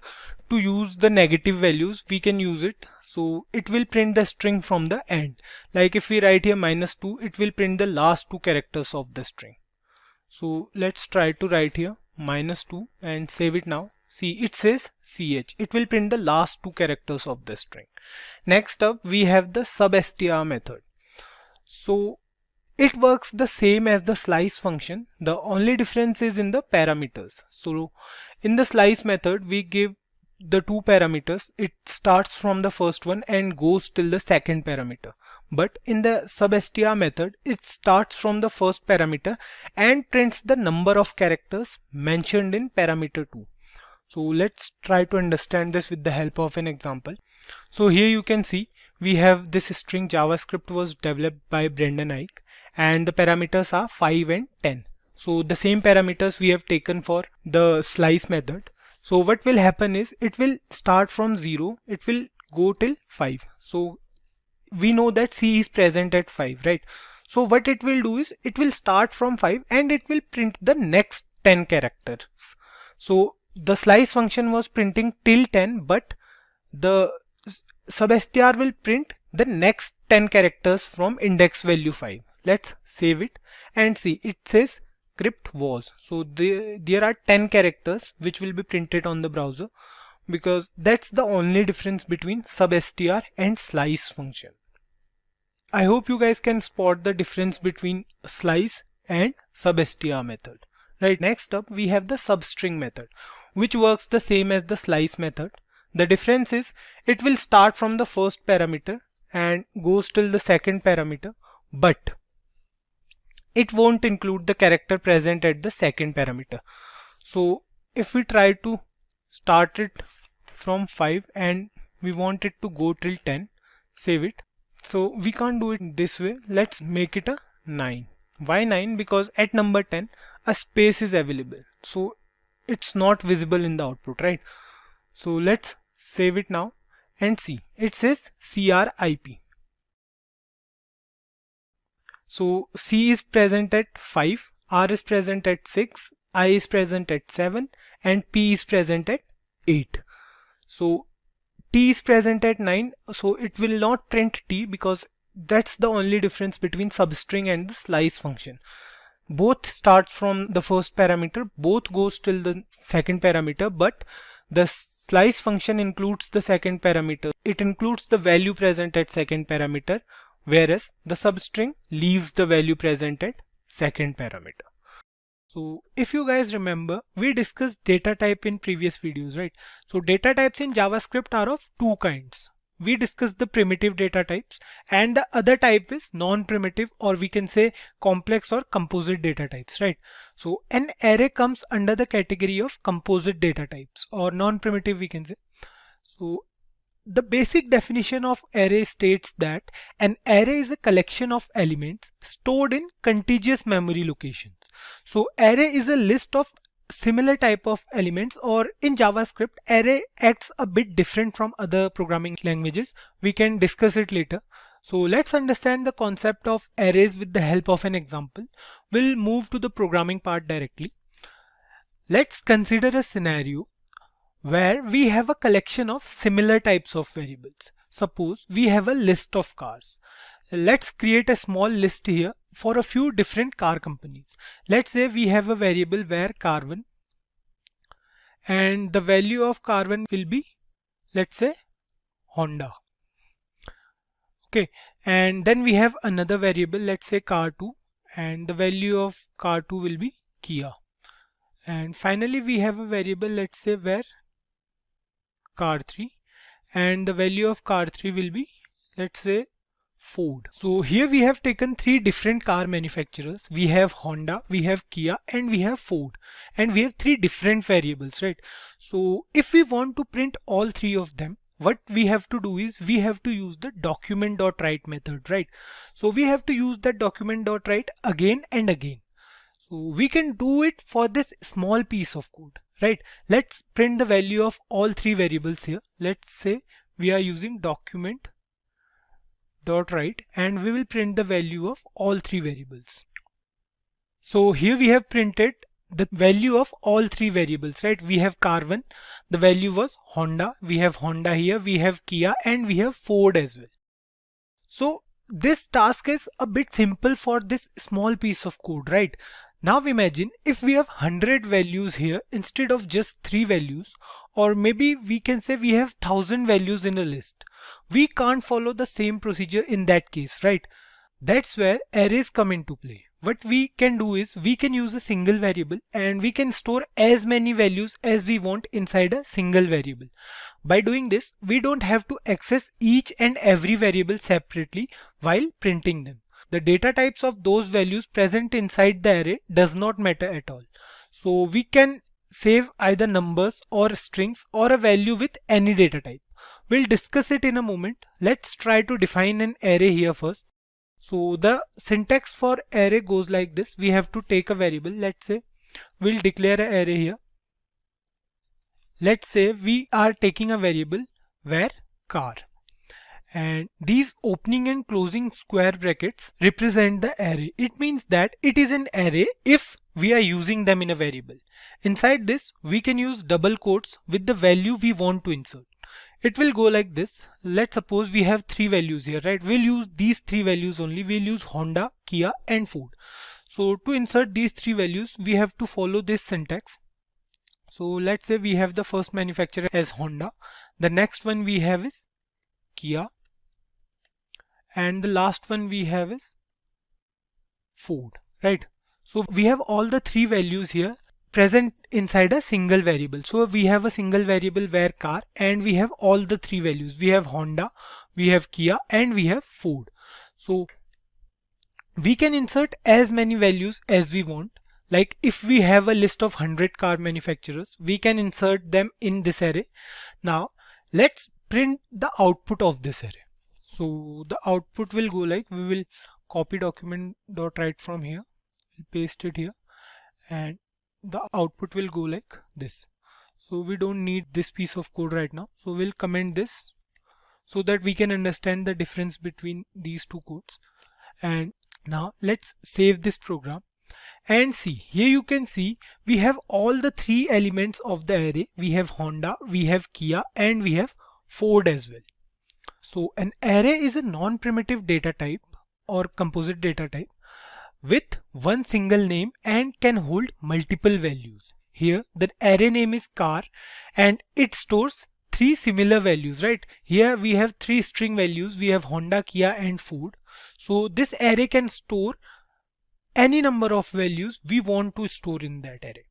to use the negative values, we can use it. So it will print the string from the end. Like if we write here -2, it will print the last two characters of the string. So let's try to write here -2 and save it now. See, it says ch. It will print the last two characters of the string. Next up, we have the substr method. So it works the same as the slice function. The only difference is in the parameters. So in the slice method, we give the two parameters. It starts from the first one and goes till the second parameter. But in the substr method, it starts from the first parameter and prints the number of characters mentioned in parameter 2. So let's try to understand this with the help of an example. So here you can see we have this string JavaScript was developed by Brendan Eich and the parameters are 5 and 10. So the same parameters we have taken for the slice method. So what will happen is it will start from 0, it will go till 5. So we know that C is present at 5, right? So what it will do is it will start from 5 and it will print the next 10 characters. So the slice function was printing till 10, but the substr will print the next 10 characters from index value 5. Let's save it and see. It says script was. So there are 10 characters which will be printed on the browser, because that's the only difference between substr and slice function. I hope you guys can spot the difference between slice and substr method. Right, next up we have the substring method, which works the same as the slice method. The difference is it will start from the first parameter and goes till the second parameter, but it won't include the character present at the second parameter. So if we try to start it from 5 and we want it to go till 10, save it. So we can't do it this way. Let's make it a 9. Why 9? Because at number 10 a space is available, so it's not visible in the output, right? So let's save it now and see. It says CRIP. So C is present at 5, R is present at 6, I is present at 7, and P is present at 8. So T is present at 9, so it will not print T, because that's the only difference between substring and the slice function. Both starts from the first parameter, both goes till the second parameter, but the slice function includes the second parameter. It includes the value present at second parameter, whereas the substring leaves the value present at second parameter. So if you guys remember, we discussed data type in previous videos, right? So data types in JavaScript are of two kinds. We discussed the primitive data types, and the other type is non-primitive, or we can say complex or composite data types, right? So an array comes under the category of composite data types, or non-primitive we can say. So the basic definition of array states that an array is a collection of elements stored in contiguous memory locations. So array is a list of similar type of elements, or in JavaScript array acts a bit different from other programming languages. We can discuss it later. So let's understand the concept of arrays with the help of an example. We'll move to the programming part directly. Let's consider a scenario where we have a collection of similar types of variables. Suppose we have a list of cars. Let's create a small list here for a few different car companies. Let's say we have a variable where car1, and the value of car1 will be, let's say, Honda. Okay, and then we have another variable, let's say car2, and the value of car2 will be Kia. And finally we have a variable, let's say, where car3, and the value of car3 will be, let's say, Ford. So here we have taken three different car manufacturers. We have Honda, we have Kia, and we have Ford, and we have three different variables, right? So if we want to print all three of them, what we have to do is we have to use the document.write method, right? So we have to use that document.write again and again. So we can do it for this small piece of code, right? Let's print the value of all three variables here. Let's say we are using document.write, and we will print the value of all three variables. So here we have printed the value of all three variables, right? We have car1, the value was Honda, we have Honda here, we have Kia, and we have Ford as well. So this task is a bit simple for this small piece of code, right? Now imagine if we have 100 values here instead of just 3 values, or maybe we can say we have 1000 values in a list. We can't follow the same procedure in that case, right? That's where arrays come into play. What we can do is we can use a single variable, and we can store as many values as we want inside a single variable. By doing this, we don't have to access each and every variable separately while printing them. The data types of those values present inside the array does not matter at all. So we can save either numbers or strings or a value with any data type. We'll discuss it in a moment. Let's try to define an array here first. So the syntax for array goes like this. We have to take a variable. Let's say we'll declare an array here. let's say we are taking a variable where car, and these opening and closing square brackets represent the array. It means that it is an array if we are using them in a variable. Inside this, we can use double quotes with the value we want to insert. It will go like this. Let's suppose we have three values here, right? We'll use these three values only. We'll use Honda, Kia and Ford. So to insert these three values, we have to follow this syntax. So let's say we have the first manufacturer as Honda. The next one we have is Kia. And the last one we have is Ford, right? So we have all the three values here present inside a single variable. So we have a single variable where car, and we have all the three values. We have Honda, we have Kia and we have Ford. So we can insert as many values as we want. Like if we have a list of 100 car manufacturers, we can insert them in this array. Now let's print the output of this array. So the output will go like, we will copy document.write from here, paste it here, and the output will go like this. So we don't need this piece of code right now. So we'll comment this so that we can understand the difference between these two codes. And now let's save this program and see. Here you can see we have all the three elements of the array. We have Honda, we have Kia and we have Ford as well. So an array is a non-primitive data type or composite data type with one single name and can hold multiple values. Here the array name is car and it stores three similar values, right? Here we have three string values. We have Honda, Kia and Ford. So this array can store any number of values we want to store in that array.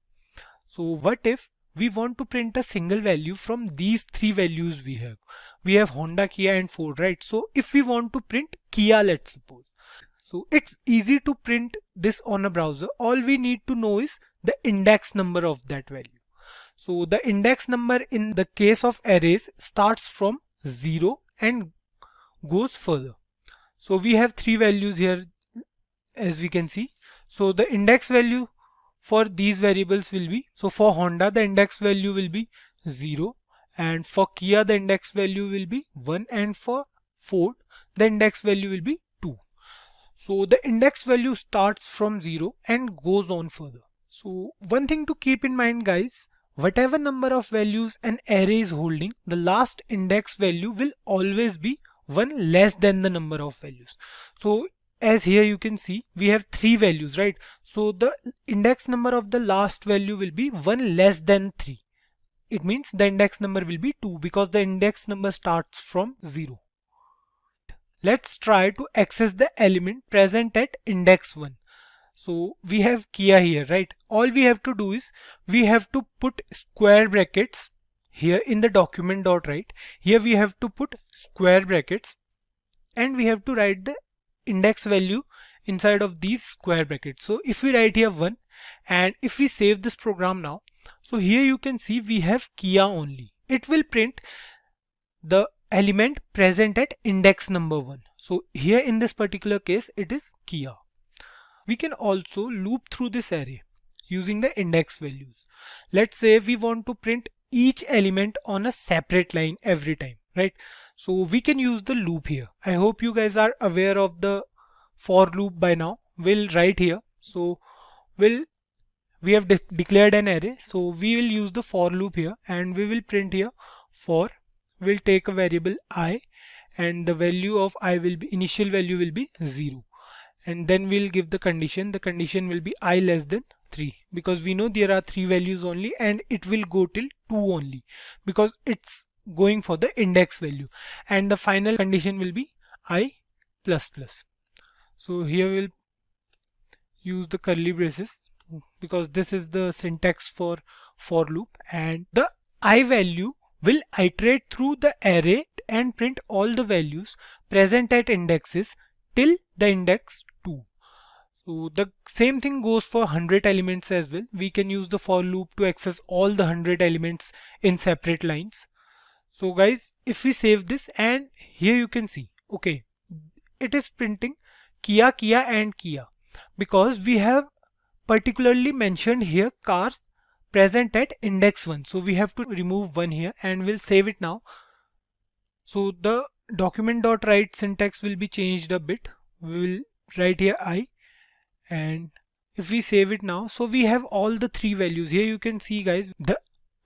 So what if we want to print a single value from these three values we have? We have Honda, Kia and Ford, right? So if we want to print Kia, let's suppose. So it's easy to print this on a browser. All we need to know is the index number of that value. So the index number in the case of arrays starts from 0 and goes further. So we have three values here as we can see. So the index value for these variables will be, so for Honda the index value will be 0, and for Kia the index value will be 1, and for Ford the index value will be 2. So the index value starts from 0 and goes on further. So one thing to keep in mind guys, whatever number of values an array is holding, the last index value will always be 1 less than the number of values. So as here you can see we have three values, right? So the index number of the last value will be 1 less than 3. It means the index number will be 2 because the index number starts from 0. Let's try to access the element present at index 1. So we have Kia here, right? All we have to do is we have to put square brackets here in the document.write. Here we have to put square brackets and we have to write the index value inside of these square brackets. So if we write here 1 and if we save this program now, so here you can see we have Kia only. It will print the element present at index number 1. So here in this particular case it is Kia. We can also loop through this array using the index values. Let's say we want to print each element on a separate line every time, right? So we can use the loop here. I hope you guys are aware of the for loop by now. We'll write here. So we have declared an array. So we will use the for loop here and we will print here for. We'll take a variable I and the value of I will be, initial value will be 0. And then we'll give the condition. The condition will be I less than 3 because we know there are 3 values only and it will go till 2 only because it's going for the index value. And the final condition will be I plus plus. So here we'll use the curly braces because this is the syntax for loop, and the I value will iterate through the array and print all the values present at indexes till the index 2. So the same thing goes for 100 elements as well. We can use the for loop to access all the 100 elements in separate lines. So guys, if we save this and here you can see, okay, it is printing Kia, Kia and Kia because we have particularly mentioned here cars present at index 1. So we have to remove 1 here and we'll save it now. So the document.write syntax will be changed a bit. We will write here I, and if we save it now, so we have all the three values. Here you can see guys, the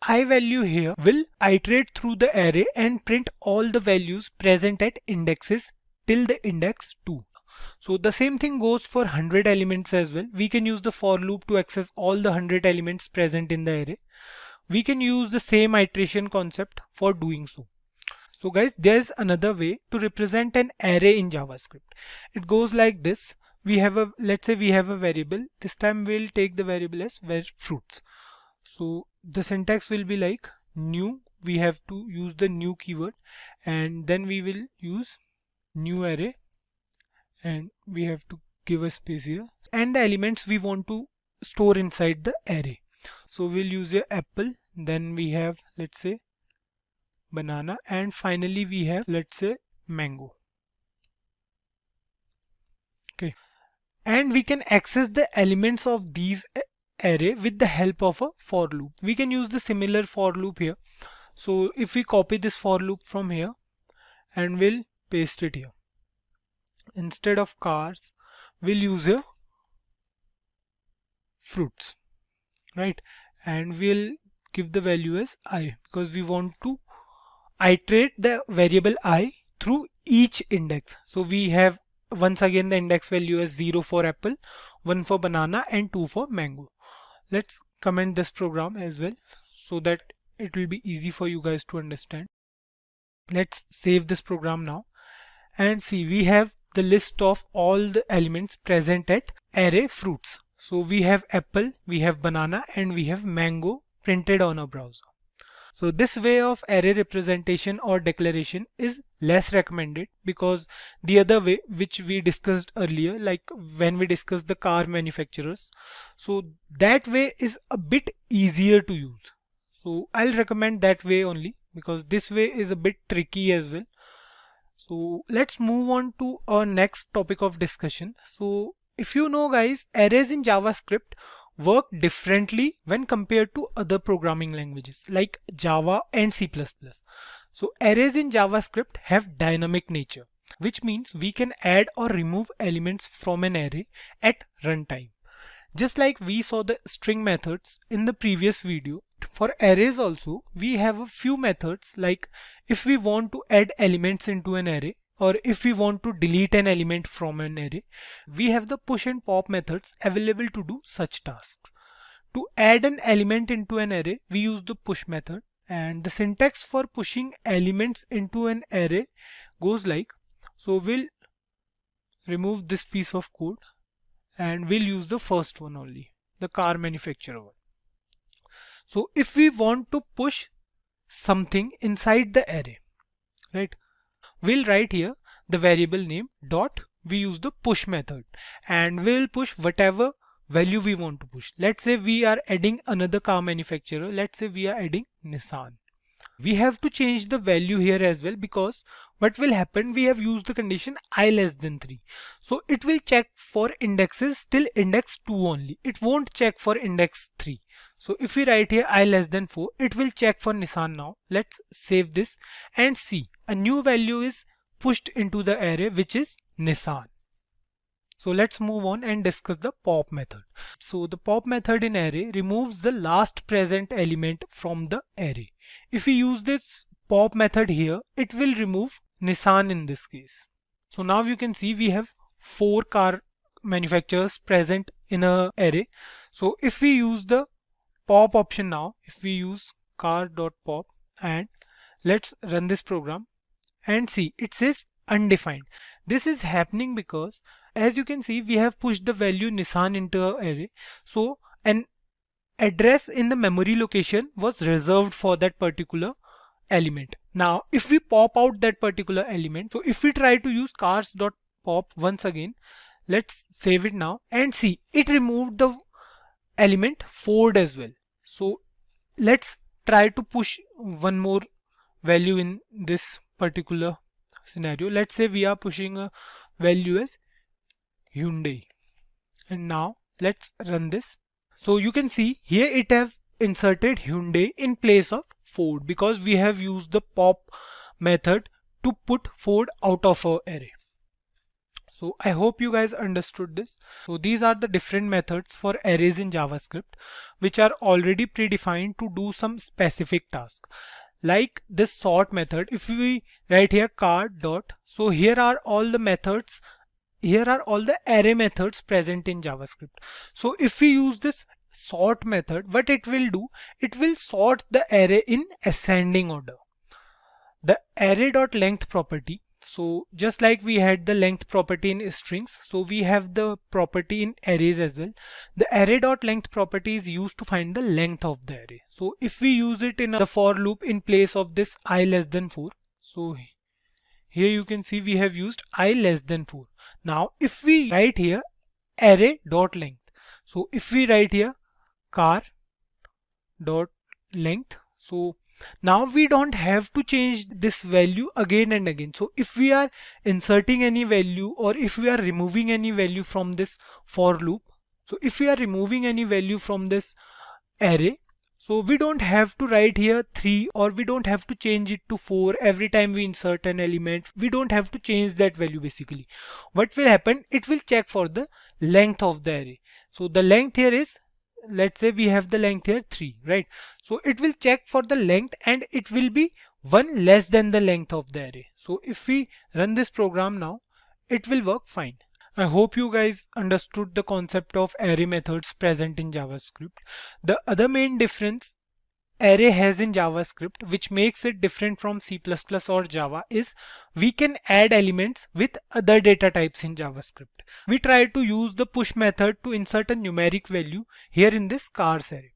I value here will iterate through the array and print all the values present at indexes till the index 2. So the same thing goes for 100 elements as well. We can use the for loop to access all the 100 elements present in the array. We can use the same iteration concept for doing so. So guys, there's another way to represent an array in JavaScript. It goes like this. We have a, let's say we have a variable. This time we'll take the variable as fruits. So the syntax will be like new. We have to use the new keyword, and then we will use new array, and we have to give a space here, and the elements we want to store inside the array. So we'll use a apple, then we have, let's say, banana, and finally we have, let's say, mango. Okay, and we can access the elements of these array with the help of a for loop. We can use the similar for loop here. So if we copy this for loop from here and we'll paste it here, instead of cars we'll use a fruits, right? And we'll give the value as I, because we want to iterate the variable I through each index. So we have once again the index value as 0 for apple, 1 for banana, and 2 for mango. Let's comment this program as well so that it will be easy for you guys to understand. Let's save this program now and see, we have the list of all the elements present at array fruits. So we have apple, we have banana, and we have mango printed on our browser. So this way of array representation or declaration is less recommended, because the other way which we discussed earlier, like when we discussed the car manufacturers, so that way is a bit easier to use. So I'll recommend that way only, because this way is a bit tricky as well. So let's move on to our next topic of discussion. So if you know guys, arrays in JavaScript work differently when compared to other programming languages like Java and C++. So arrays in JavaScript have dynamic nature, which means we can add or remove elements from an array at runtime. Just like we saw the string methods in the previous video, for arrays also we have a few methods, like if we want to add elements into an array, or if we want to delete an element from an array, we have the push and pop methods available to do such tasks. To add an element into an array, we use the push method, and the syntax for pushing elements into an array goes like, so we'll remove this piece of code and we'll use the first one only, the car manufacturer one. So if we want to push something inside the array, right, we'll write here the variable name dot, we use the push method, and we'll push whatever value we want to push. Let's say we are adding another car manufacturer. Let's say we are adding Nissan. We have to change the value here as well, because what will happen, we have used the condition I less than 3. So it will check for indexes till index 2 only. It won't check for index 3. So if we write here I less than 4, it will check for Nissan now. Let's save this and see, a new value is pushed into the array, which is Nissan. So let's move on and discuss the pop method. So the pop method in array removes the last present element from the array. If we use this pop method here, it will remove Nissan in this case. So now you can see we have 4 car manufacturers present in a array. So if we use the pop option now, if we use car.pop and let's run this program and see, it says undefined. This is happening because, as you can see, we have pushed the value Nissan into our array. So an address in the memory location was reserved for that particular element. Now if we pop out that particular element, so if we try to use cars.pop once again, let's save it now and see, it removed the element Ford as well. So let's try to push one more value in this particular scenario. Let's say we are pushing a value as Hyundai, and now let's run this. So you can see here it have inserted Hyundai in place of Ford because we have used the pop method to put Ford out of our array. So I hope you guys understood this. So these are the different methods for arrays in JavaScript which are already predefined to do some specific task. Like this sort method, if we write here car dot, so here are all the methods, here are all the array methods present in JavaScript. So if we use this sort method, what it will do, it will sort the array in ascending order. The array.length property, so just like we had the length property in strings, so we have the property in arrays as well. The array.length property is used to find the length of the array. So if we use it in the for loop in place of this I less than 4, so here you can see we have used I less than 4. Now if we write here array.length, so if we write here car.length, so now we don't have to change this value again and again. So if we are inserting any value or if we are removing any value from this for loop, so if we are removing any value from this array, so we don't have to write here 3 or we don't have to change it to 4 every time we insert an element. We don't have to change that value basically. What will happen? It will check for the length of the array. So the length here is, let's say we have the length here 3, right? So it will check for the length and it will be 1 less than the length of the array. So if we run this program now, it will work fine. I hope you guys understood the concept of array methods present in JavaScript. The other main difference array has in JavaScript, which makes it different from C++ or Java, is we can add elements with other data types in JavaScript. We try to use the push method to insert a numeric value here in this cars array.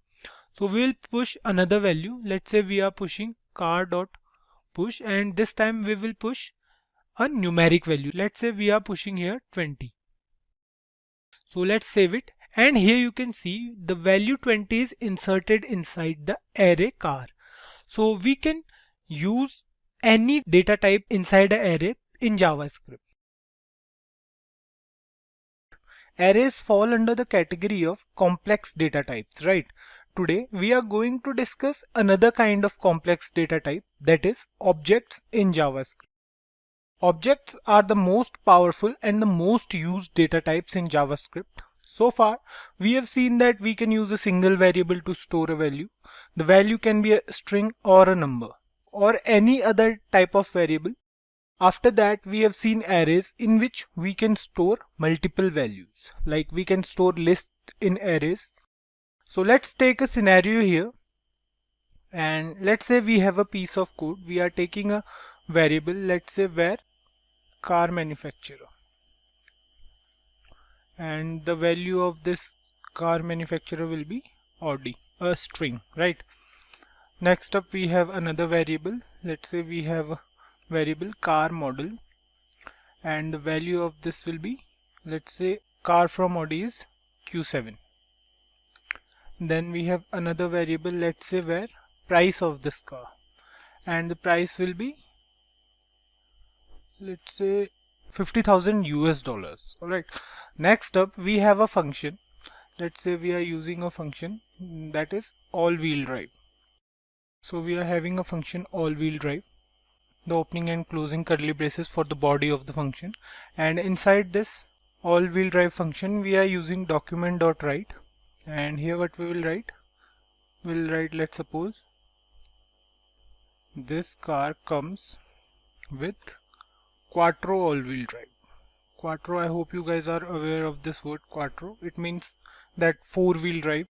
So we will push another value. Let's say we are pushing car.push and this time we will push a numeric value. Let's say we are pushing here 20. So let's save it. And here you can see the value 20 is inserted inside the array car. So we can use any data type inside an array in JavaScript. Arrays fall under the category of complex data types, right? Today we are going to discuss another kind of complex data type, that is objects in JavaScript. Objects are the most powerful and the most used data types in JavaScript. So far, we have seen that we can use a single variable to store a value. The value can be a string or a number or any other type of variable. After that, we have seen arrays in which we can store multiple values. Like we can store lists in arrays. So let's take a scenario here. And let's say we have a piece of code. We are taking a variable, let's say where car manufacturer. And the value of this car manufacturer will be Audi, a string, right? Next up we have another variable. Let's say we have a variable car model and the value of this will be, let's say car from Audi is Q7. Then we have another variable, let's say where price of this car, and the price will be, let's say 50,000 US dollars. Alright, next up we have a function. Let's say we are using a function that is all-wheel drive. So we are having a function all-wheel drive, the opening and closing curly braces for the body of the function, and inside this all-wheel drive function we are using document.write, and here what we will write, we'll write, let's suppose this car comes with quattro all-wheel drive. Quattro, I hope you guys are aware of this word quattro. It means that four-wheel drive.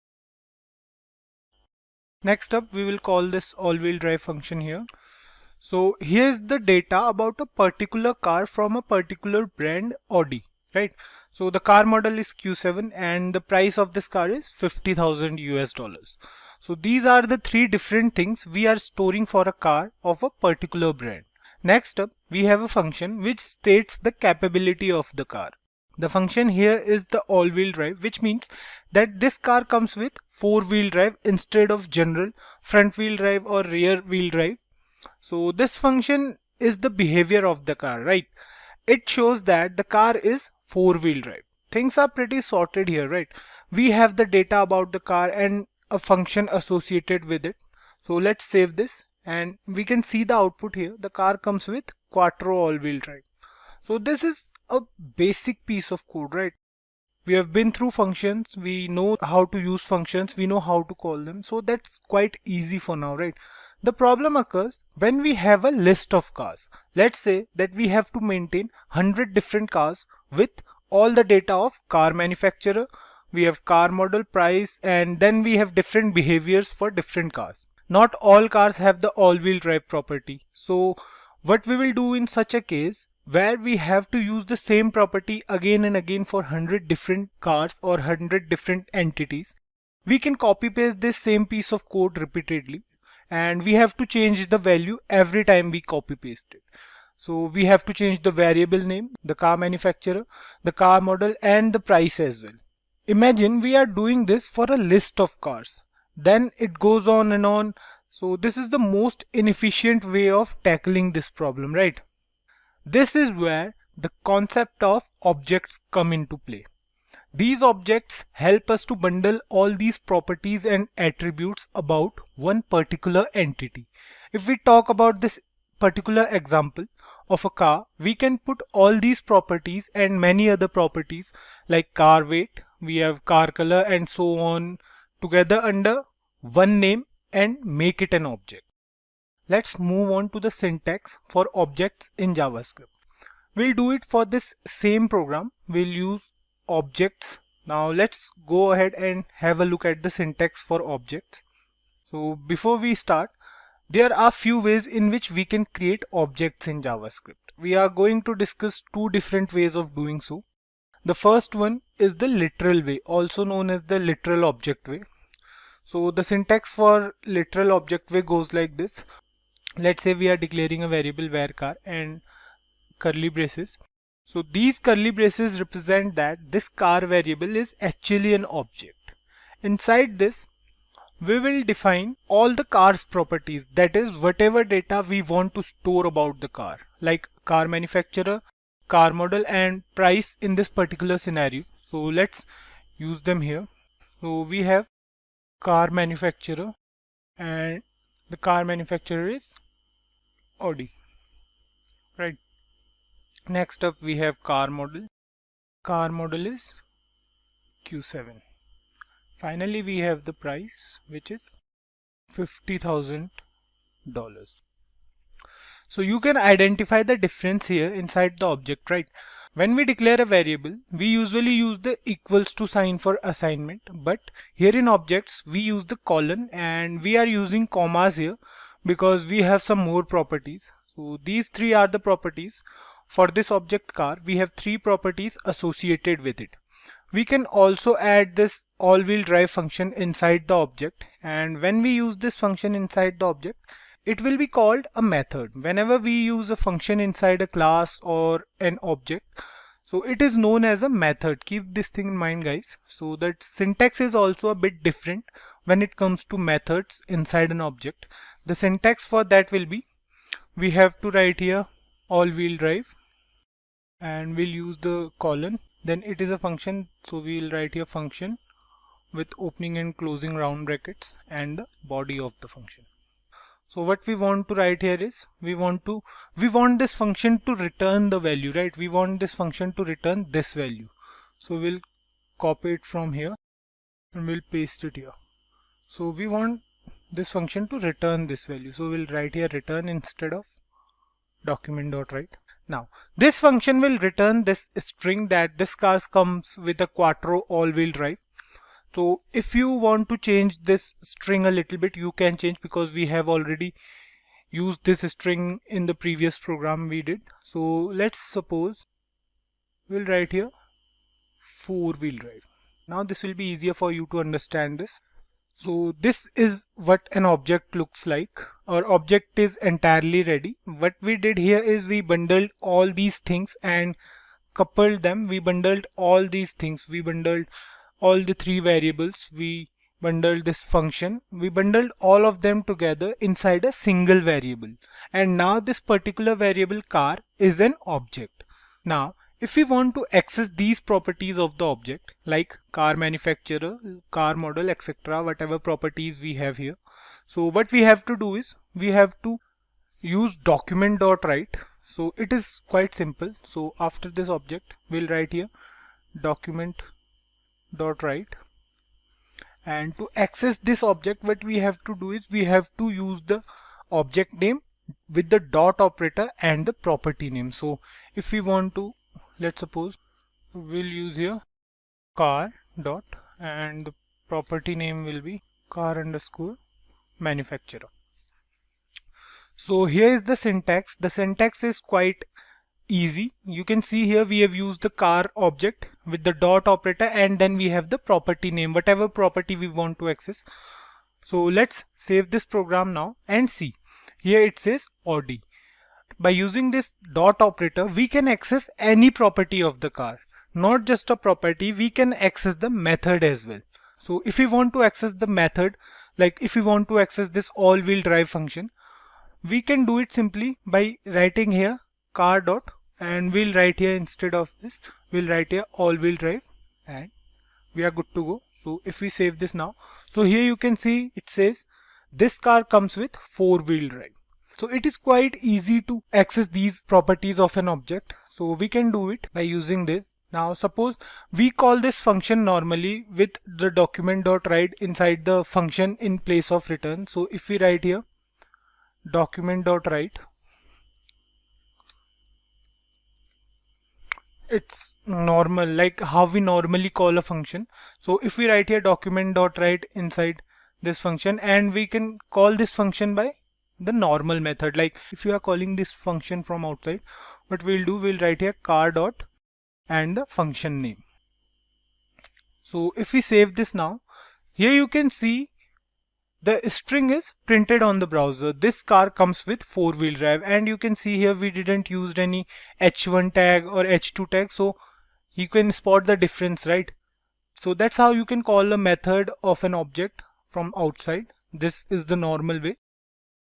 Next up we will call this all-wheel drive function here. So here's the data about a particular car from a particular brand Audi, right? So the car model is Q7 and the price of this car is 50,000 US dollars. So these are the three different things we are storing for a car of a particular brand. Next up, we have a function which states the capability of the car. The function here is the all-wheel drive, which means that this car comes with four-wheel drive instead of general front-wheel drive or rear-wheel drive. So this function is the behavior of the car, right? It shows that the car is four-wheel drive. Things are pretty sorted here, right? We have the data about the car and a function associated with it. So let's save this and we can see the output here. The car comes with quattro all-wheel drive. So this is a basic piece of code, right? We have been through functions, we know how to use functions, we know how to call them. So that's quite easy for now, right? The problem occurs when we have a list of cars. Let's say that we have to maintain 100 different cars with all the data of car manufacturer. We have car model, price, and then we have different behaviors for different cars. Not all cars have the all-wheel drive property. So what we will do in such a case, where we have to use the same property again and again for 100 different cars or 100 different entities, we can copy paste this same piece of code repeatedly, and we have to change the value every time we copy paste it. So we have to change the variable name, the car manufacturer, the car model, and the price as well. Imagine we are doing this for a list of cars. Then it goes on and on. So this is the most inefficient way of tackling this problem, right? This is where the concept of objects come into play. These objects help us to bundle all these properties and attributes about one particular entity. If we talk about this particular example of a car, we can put all these properties and many other properties like car weight, we have car color, and so on together under one name and make it an object. Let's move on to the syntax for objects in JavaScript. We'll do it for this same program. We'll use objects. Now let's go ahead and have a look at the syntax for objects. So before we start, there are few ways in which we can create objects in JavaScript. We are going to discuss two different ways of doing so. The first one is the literal way, also known as the literal object way. So the syntax for literal object way goes like this. Let's say we are declaring a variable varchar and curly braces. So these curly braces represent that this car variable is actually an object. Inside this, we will define all the car's properties, that is whatever data we want to store about the car, like car manufacturer, car model, and price in this particular scenario. So let's use them here. So we have car manufacturer, and the car manufacturer is Audi, right? Next up we have car model. Car model is Q7. Finally we have the price, which is $50,000. So you can identify the difference here inside the object, right? When we declare a variable, we usually use the equals to sign for assignment, but here in objects we use the colon, and we are using commas here because we have some more properties. So these three are the properties. For this object car, we have three properties associated with it. We can also add this all-wheel drive function inside the object, and when we use this function inside the object, it will be called a method. Whenever we use a function inside a class or an object, so it is known as a method. Keep this thing in mind, guys. So that syntax is also a bit different when it comes to methods inside an object. The syntax for that will be, we have to write here all-wheel drive, and we'll use the colon. Then it is a function, so we'll write here function with opening and closing round brackets and the body of the function. So what we want to write here is, we want this function to return the value, right? We want this function to return this value. So we'll copy it from here and we'll paste it here. So we want this function to return this value. So we'll write here return instead of document.write. Now this function will return this string that this car comes with a quattro all-wheel drive. So if you want to change this string a little bit, you can change, because we have already used this string in the previous program we did. So let's suppose we'll write here four-wheel drive. Now this will be easier for you to understand this. So this is what an object looks like. Our object is entirely ready. What we did here is we bundled all these things and coupled them. We bundled all these things. We bundled all the three variables. We bundled this function. We bundled all of them together inside a single variable. And now this particular variable car is an object. Now if we want to access these properties of the object like car manufacturer, car model, etc., whatever properties we have here, so what we have to do is we have to use document.write. So it is quite simple. So after this object we'll write here document.write, and to access this object what we have to do is we have to use the object name with the dot operator and the property name. So if we want to, let's suppose we'll use here car dot and the property name will be car underscore manufacturer. So here is the syntax. The syntax is quite easy. You can see here we have used the car object with the dot operator, and then we have the property name, whatever property we want to access. So let's save this program now and see. Here it says Audi. By using this dot operator we can access any property of the car. Not just a property, we can access the method as well. So if we want to access the method, like if we want to access this all-wheel drive function, we can do it simply by writing here car dot, and we'll write here instead of this we'll write here all-wheel drive, and we are good to go. So if we save this now, so here you can see it says this car comes with 4-wheel drive. So it is quite easy to access these properties of an object. So we can do it by using this. Now suppose we call this function normally with the document.write inside the function in place of return. So if we write here document.write, it's normal, like how we normally call a function. So if we write here document.write inside this function, and we can call this function by the normal method. Like if you are calling this function from outside, what we'll do, we'll write here car dot and the function name. So if we save this now, here you can see the string is printed on the browser. This car comes with 4-wheel drive, and you can see here we didn't use any h1 tag or h2 tag, so you can spot the difference, right? So that's how you can call a method of an object from outside. This is the normal way.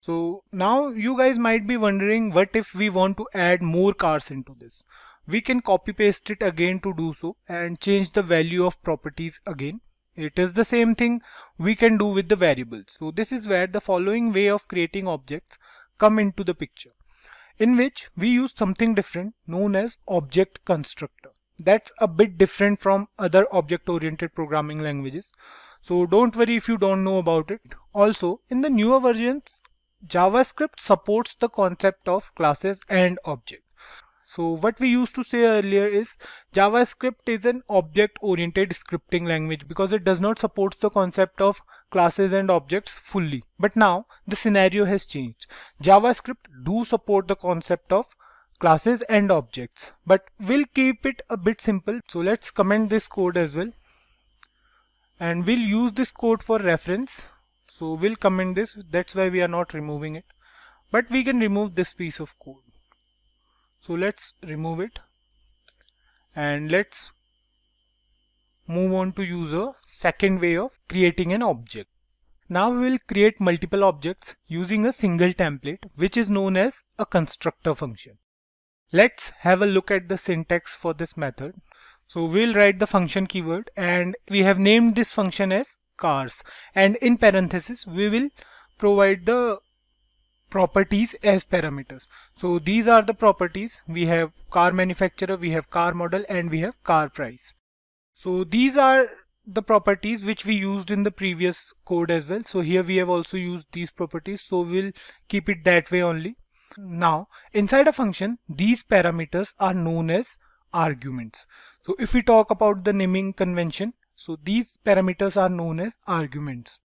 So now you guys might be wondering, what if we want to add more cars into this? We can copy paste it again to do so and change the value of properties again. It is the same thing we can do with the variables. So this is where the following way of creating objects come into the picture, in which we use something different known as object constructor. That's a bit different from other object-oriented programming languages. So don't worry if you don't know about it. Also, in the newer versions, JavaScript supports the concept of classes and objects. So what we used to say earlier is JavaScript is an object-oriented scripting language because it does not support the concept of classes and objects fully. But now the scenario has changed. JavaScript do support the concept of classes and objects, but we'll keep it a bit simple. So let's comment this code as well, and we'll use this code for reference. So we'll comment this, that's why we are not removing it, but we can remove this piece of code. So let's remove it, and let's move on to use a second way of creating an object. Now we will create multiple objects using a single template, which is known as a constructor function. Let's have a look at the syntax for this method. So we'll write the function keyword, and we have named this function as cars, and in parentheses we will provide the properties as parameters. So these are the properties. We have car manufacturer, we have car model, and we have car price. So these are the properties which we used in the previous code as well. So here we have also used these properties, so we'll keep it that way only. Now inside a function, these parameters are known as arguments. So if we talk about the naming convention, so these parameters are known as arguments.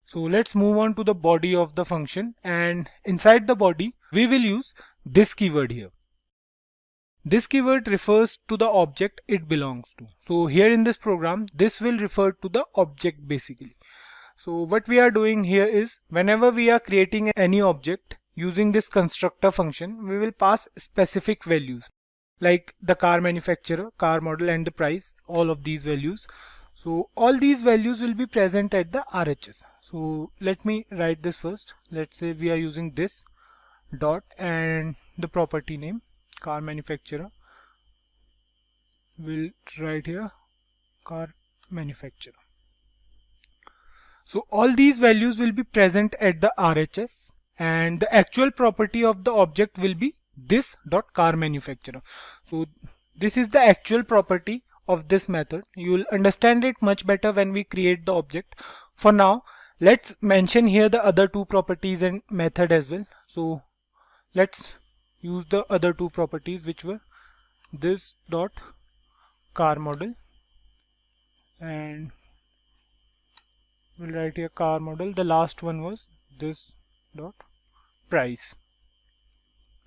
So let's move on to the body of the function, and inside the body we will use this keyword here. This keyword refers to the object it belongs to. So here in this program, this will refer to the object basically. So what we are doing here is, whenever we are creating any object using this constructor function, we will pass specific values like the car manufacturer, car model, and the price, all of these values. So all these values will be present at the RHS. So let me write this first. Let's say we are using this dot and the property name car manufacturer, we'll write here car manufacturer. So all these values will be present at the RHS, and the actual property of the object will be this dot car manufacturer. So this is the actual property of this method. You will understand it much better when we create the object. For now, let's mention here the other two properties and method as well. So let's use the other two properties, which were this dot car model, and we'll write here car model. The last one was this dot price.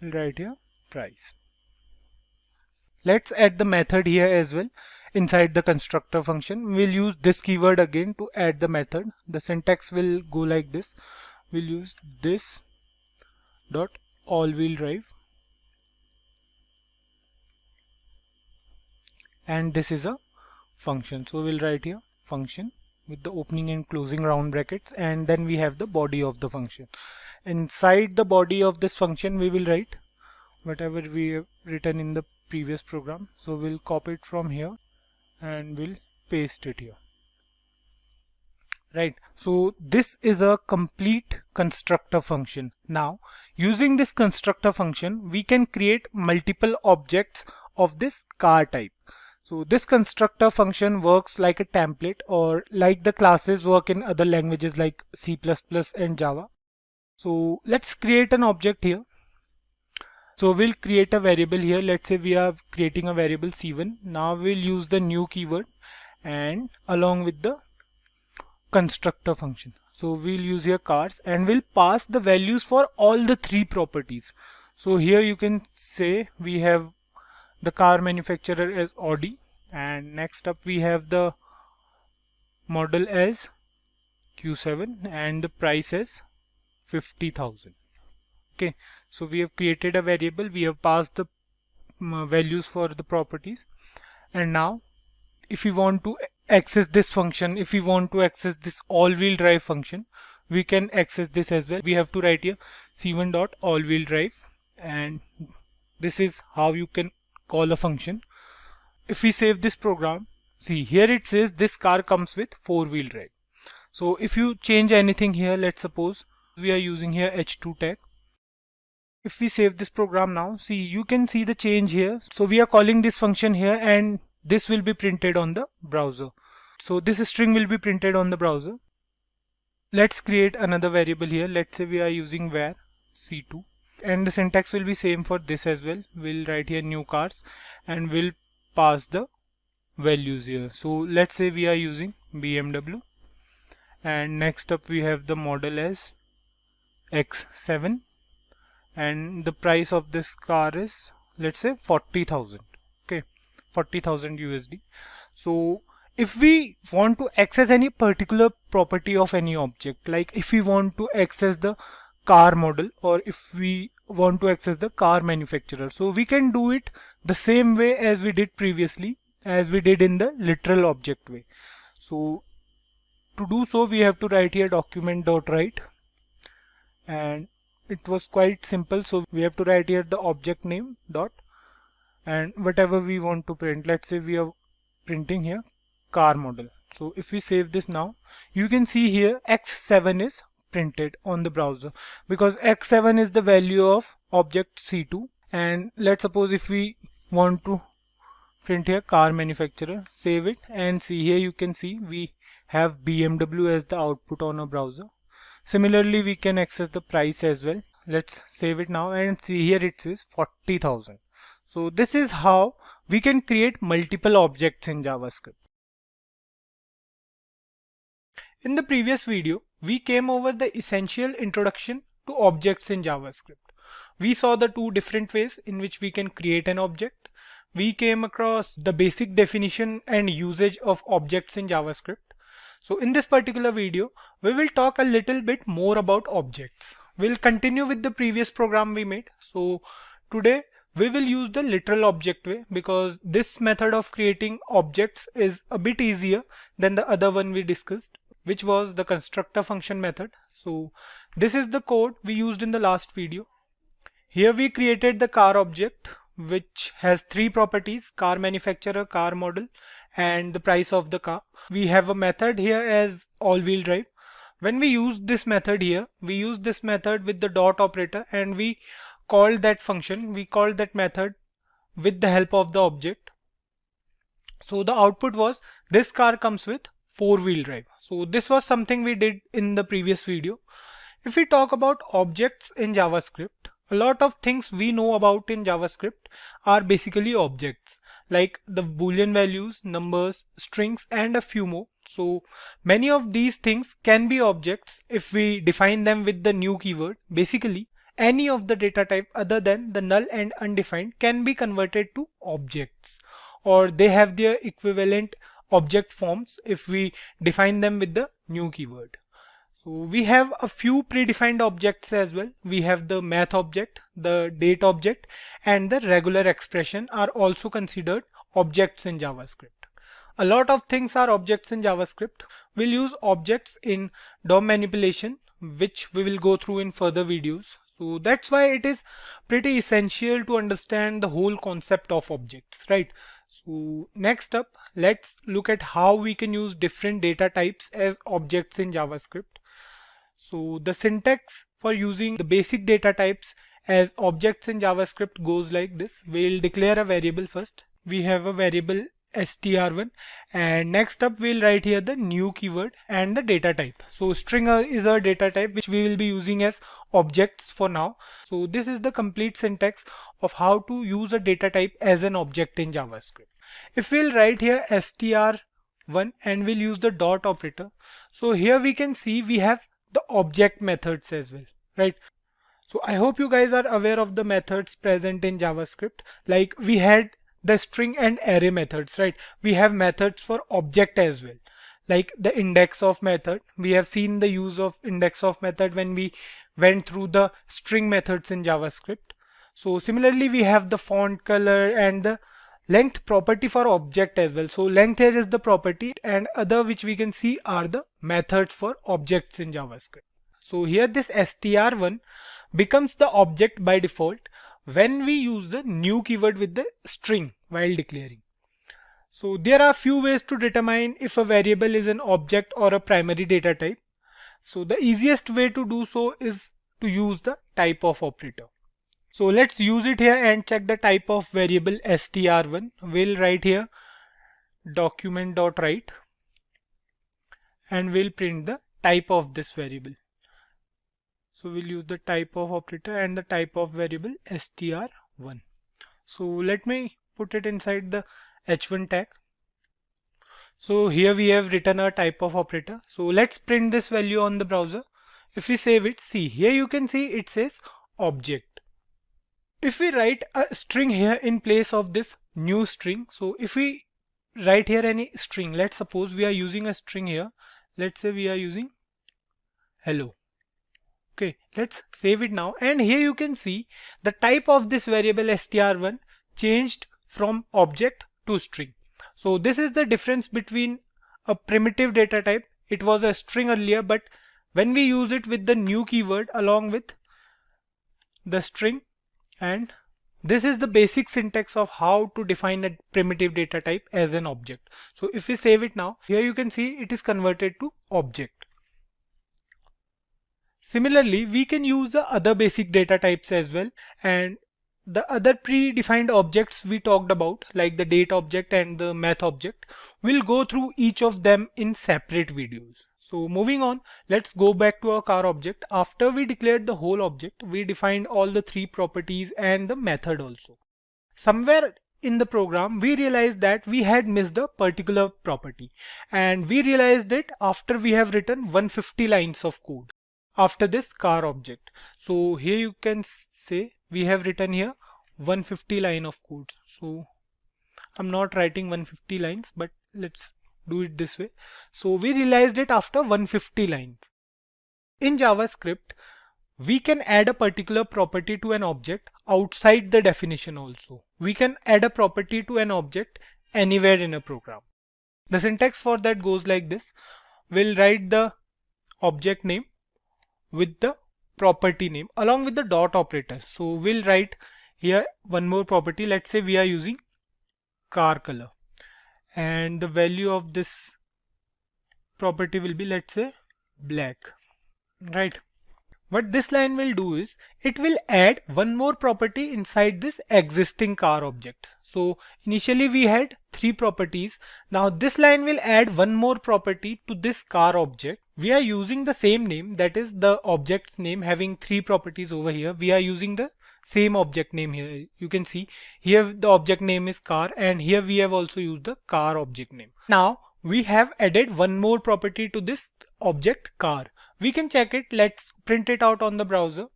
We'll write here price. Let's add the method here as well inside the constructor function. We'll use this keyword again to add the method. The syntax will go like this. We'll use this dot all-wheel drive, and this is a function. So we'll write here function with the opening and closing round brackets, and then we have the body of the function. Inside the body of this function we will write whatever we have written in the previous program. So we'll copy it from here and we'll paste it here. Right, so this is a complete constructor function. Now using this constructor function we can create multiple objects of this car type. So this constructor function works like a template, or like the classes work in other languages like C++ and Java. So let's create an object here. So we'll create a variable here. Let's say we are creating a variable C1. Now we'll use the new keyword and along with the constructor function. So we'll use here cars, and we'll pass the values for all the three properties. So here you can say we have the car manufacturer as Audi, and next up we have the model as Q7 and the price as 50,000. Okay, so we have created a variable, we have passed the values for the properties, and now if we want to access this function, if we want to access this all-wheel drive function, we can access this as well. We have to write here c1 dot all-wheel drive, and this is how you can call a function. If we save this program, see here it says this car comes with 4-wheel drive. So if you change anything here, let's suppose we are using here h2 tag. If we save this program now, see you can see the change here. So we are calling this function here, and this will be printed on the browser. So this string will be printed on the browser. Let's create another variable here. Let's say we are using var c2, and the syntax will be same for this as well. We'll write here new cars and we'll pass the values here. So let's say we are using BMW, and next up we have the model as X7, and the price of this car is, let's say, 40,000. Okay, 40,000 USD. So if we want to access any particular property of any object, like if we want to access the car model, or if we want to access the car manufacturer, so we can do it the same way as we did previously, as we did in the literal object way. So to do so, we have to write here document.write, and it was quite simple. So we have to write here the object name dot and whatever we want to print. Let's say we are printing here car model. So if we save this now, you can see here X7 is printed on the browser, because X7 is the value of object C2. And let's suppose if we want to print here car manufacturer, save it, and see here you can see we have BMW as the output on a browser. Similarly, we can access the price as well. Let's save it now, and see here it says 40,000. So this is how we can create multiple objects in JavaScript. In the previous video, we came over the essential introduction to objects in JavaScript. We saw the two different ways in which we can create an object. We came across the basic definition and usage of objects in JavaScript. So in this particular video, we will talk a little bit more about objects. We'll continue with the previous program we made. So today we will use the literal object way, because this method of creating objects is a bit easier than the other one we discussed, which was the constructor function method. So this is the code we used in the last video. Here we created the car object which has three properties: car manufacturer, car model, and the price of the car. We have a method here as all-wheel drive. When we use this method here, we use this method with the dot operator, and we call that function, we call that method with the help of the object. So the output was this car comes with four-wheel drive. So this was something we did in the previous video. If we talk about objects in JavaScript, a lot of things we know about in JavaScript are basically objects, like the Boolean values, numbers, strings, and a few more. So many of these things can be objects if we define them with the new keyword. Basically, any of the data type other than the null and undefined can be converted to objects, or they have their equivalent object forms if we define them with the new keyword. So we have a few predefined objects as well. We have the math object, the date object, and the regular expression are also considered objects in JavaScript. A lot of things are objects in JavaScript. We'll use objects in DOM manipulation, which we will go through in further videos. So that's why it is pretty essential to understand the whole concept of objects, right? So next up, let's look at how we can use different data types as objects in JavaScript. So the syntax for using the basic data types as objects in JavaScript goes like this. We'll declare a variable first. We have a variable str1, and next up we'll write here the new keyword and the data type. So string is a data type which we will be using as objects for now. So this is the complete syntax of how to use a data type as an object in JavaScript. If we'll write here str1 and we'll use the dot operator, so here we can see we have the object methods as well, right? So I hope you guys are aware of the methods present in JavaScript. Like we had the string and array methods, right? We have methods for object as well, like the index of method. We have seen the use of index of method when we went through the string methods in JavaScript. So similarly, we have the font color and the length property for object as well. So length here is the property, and other which we can see are the methods for objects in JavaScript. So here this str1 becomes the object by default when we use the new keyword with the string while declaring. So there are few ways to determine if a variable is an object or a primary data type. So the easiest way to do so is to use the type of operator. So let's use it here and check the type of variable str1. We'll write here document.write and we'll print the type of this variable. So we'll use the type of operator and the type of variable str1. So let me put it inside the h1 tag. So here we have written our type of operator. So let's print this value on the browser. If we save it, see here you can see it says object. If we write a string here in place of this new string, so if we write here any string, let's suppose we are using a string here. Let's say we are using hello. Okay, let's save it now, and here you can see the type of this variable str1 changed from object to string. So this is the difference between a primitive data type. It was a string earlier, but when we use it with the new keyword along with the string, and this is the basic syntax of how to define a primitive data type as an object. So if we save it now, here you can see it is converted to object. Similarly, we can use the other basic data types as well, and the other predefined objects we talked about, like the date object and the math object, we'll go through each of them in separate videos. So moving on, let's go back to our car object. After we declared the whole object, we defined all the three properties and the method also. Somewhere in the program, we realized that we had missed a particular property, and we realized it after we have written 150 lines of code after this car object. So here you can say we have written here 150 line of code. So I'm not writing 150 lines, but let's do it this way. So we realized it after 150 lines. In JavaScript, we can add a particular property to an object outside the definition also. We can add a property to an object anywhere in a program. The syntax for that goes like this. We'll write the object name with the property name along with the dot operator. So we'll write here one more property. Let's say we are using car color, and the value of this property will be, let's say, black, right? What this line will do is it will add one more property inside this existing car object. So initially we had 3 properties. Now this line will add one more property to this car object. We are using the same name, that is the object's name having 3 properties over here. We are using the same object name here. You can see here the object name is car, and here we have also used the car object name. Now we have added one more property to this object car. We can check it. Let's print it out on the browser.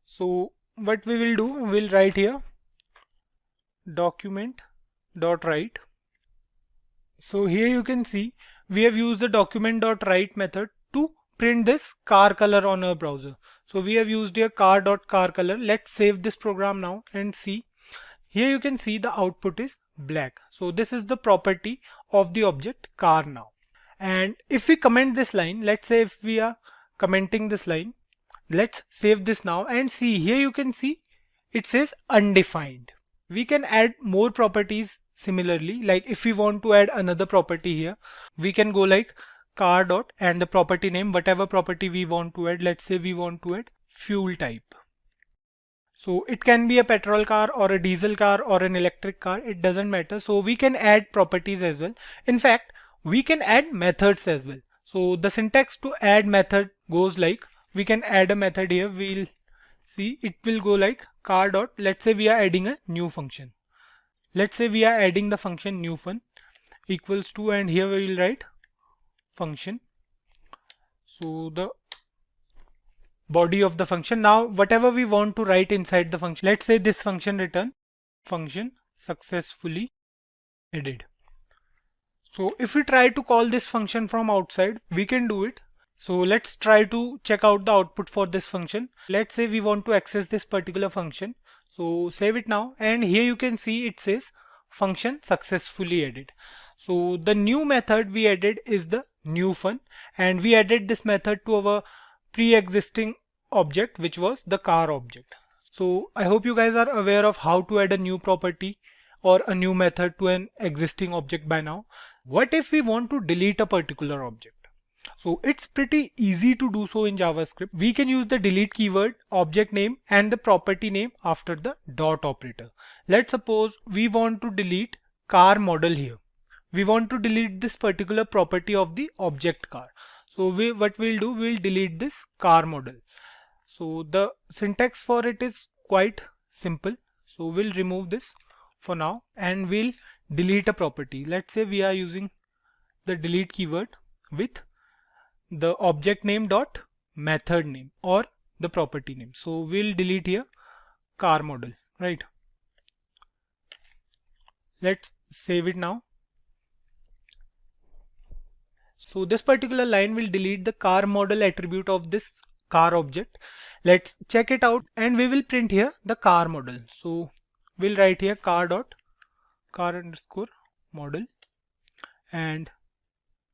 So what we will do, we'll write here document.write. So here you can see we have used the document.write method to print this car color on our browser. So we have used here car.carColor. Let's save this program now and see. Here you can see the output is black. So this is the property of the object car now. And if we comment this line, let's say if we are commenting this line, let's save this now and see. Here you can see it says undefined. We can add more properties similarly. Like if we want to add another property here, we can go like car dot and the property name, whatever property we want to add. Let's say we want to add fuel type. So it can be a petrol car or a diesel car or an electric car. It doesn't matter. So we can add properties as well. In fact, we can add methods as well. So the syntax to add method goes like, we can add a method here. We'll see it will go like car dot. Let's say we are adding a new function. Let's say we are adding the function new fun equals to, and here we will write function. So the body of the function. Now whatever we want to write inside the function, let's say this function return function successfully added. So if we try to call this function from outside, we can do it. So let's try to check out the output for this function. Let's say we want to access this particular function. So save it now, and here you can see it says function successfully added. So the new method we added is the new fun, and we added this method to our pre-existing object, which was the car object. So I hope you guys are aware of how to add a new property or a new method to an existing object by now. What if we want to delete a particular object? So it's pretty easy to do so in JavaScript. We can use the delete keyword, object name, and the property name after the dot operator. Let's suppose we want to delete car model here. We want to delete this particular property of the object car. So what we'll do, we'll delete this car model. So the syntax for it is quite simple. So we'll remove this for now and we'll delete a property. Let's say we are using the delete keyword with the object name dot method name or the property name. So we'll delete here car model, right? Let's save it now. So this particular line will delete the car model attribute of this car object. Let's check it out, and we will print here the car model. So we'll write here car underscore model and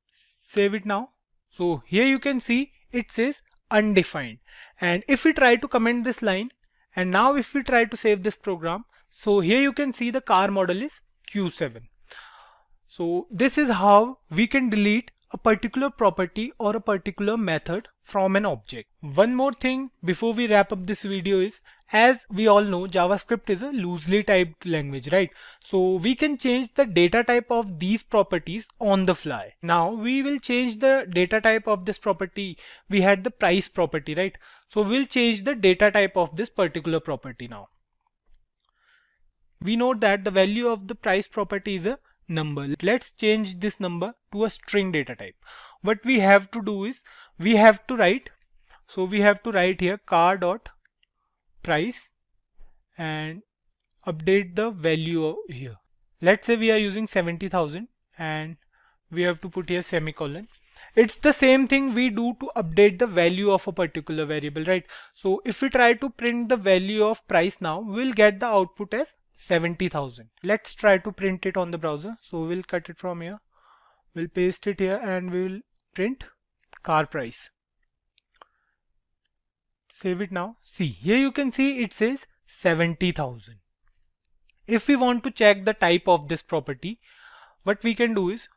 save it now. So here you can see it says undefined, and if we try to comment this line, and now if we try to save this program, so here you can see the car model is Q7. So this is how we can delete a particular property or a particular method from an object. One more thing before we wrap up this video is, as we all know, JavaScript is a loosely typed language, right? So we can change the data type of these properties on the fly. Now we will change the data type of this property. We had the price property, right? So we'll change the data type of this particular property now. We know that the value of the price property is a number. Let's change this number to a string data type. What we have to do is we have to write, so we have to write here car dot price and update the value here. Let's say we are using 70,000 and we have to put here semicolon. It's the same thing we do to update the value of a particular variable, right? So if we try to print the value of price now, we'll get the output as 70,000. Let's try to print it on the browser. So we'll cut it from here, we'll paste it here, and we will print car price. Save it now. See, here you can see it says 70,000. If we want to check the type of this property, what we can do is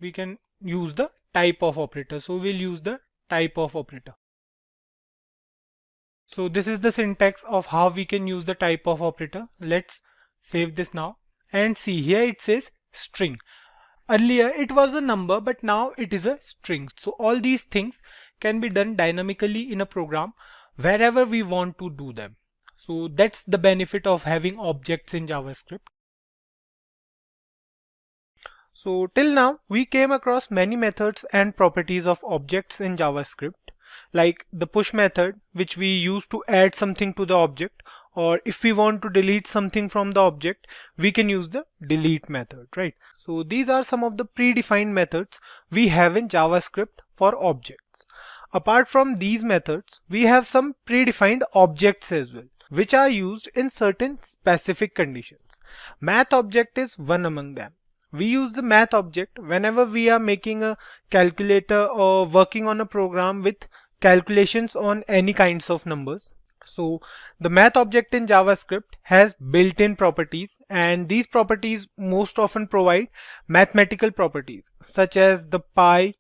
we can use the type of operator. So we'll use the type of operator. So this is the syntax of how we can use the type of operator. Let's save this now and see here it says string. Earlier it was a number, but now it is a string. So all these things can be done dynamically in a program wherever we want to do them. So that's the benefit of having objects in JavaScript. So till now we came across many methods and properties of objects in JavaScript, like the push method, which we use to add something to the object, or if we want to delete something from the object, we can use the delete method, right? So these are some of the predefined methods we have in JavaScript for objects. Apart from these methods, we have some predefined objects as well, which are used in certain specific conditions. Math object is one among them. We use the math object whenever we are making a calculator or working on a program with calculations on any kinds of numbers. So the math object in JavaScript has built-in properties, and these properties most often provide mathematical properties such as the pi,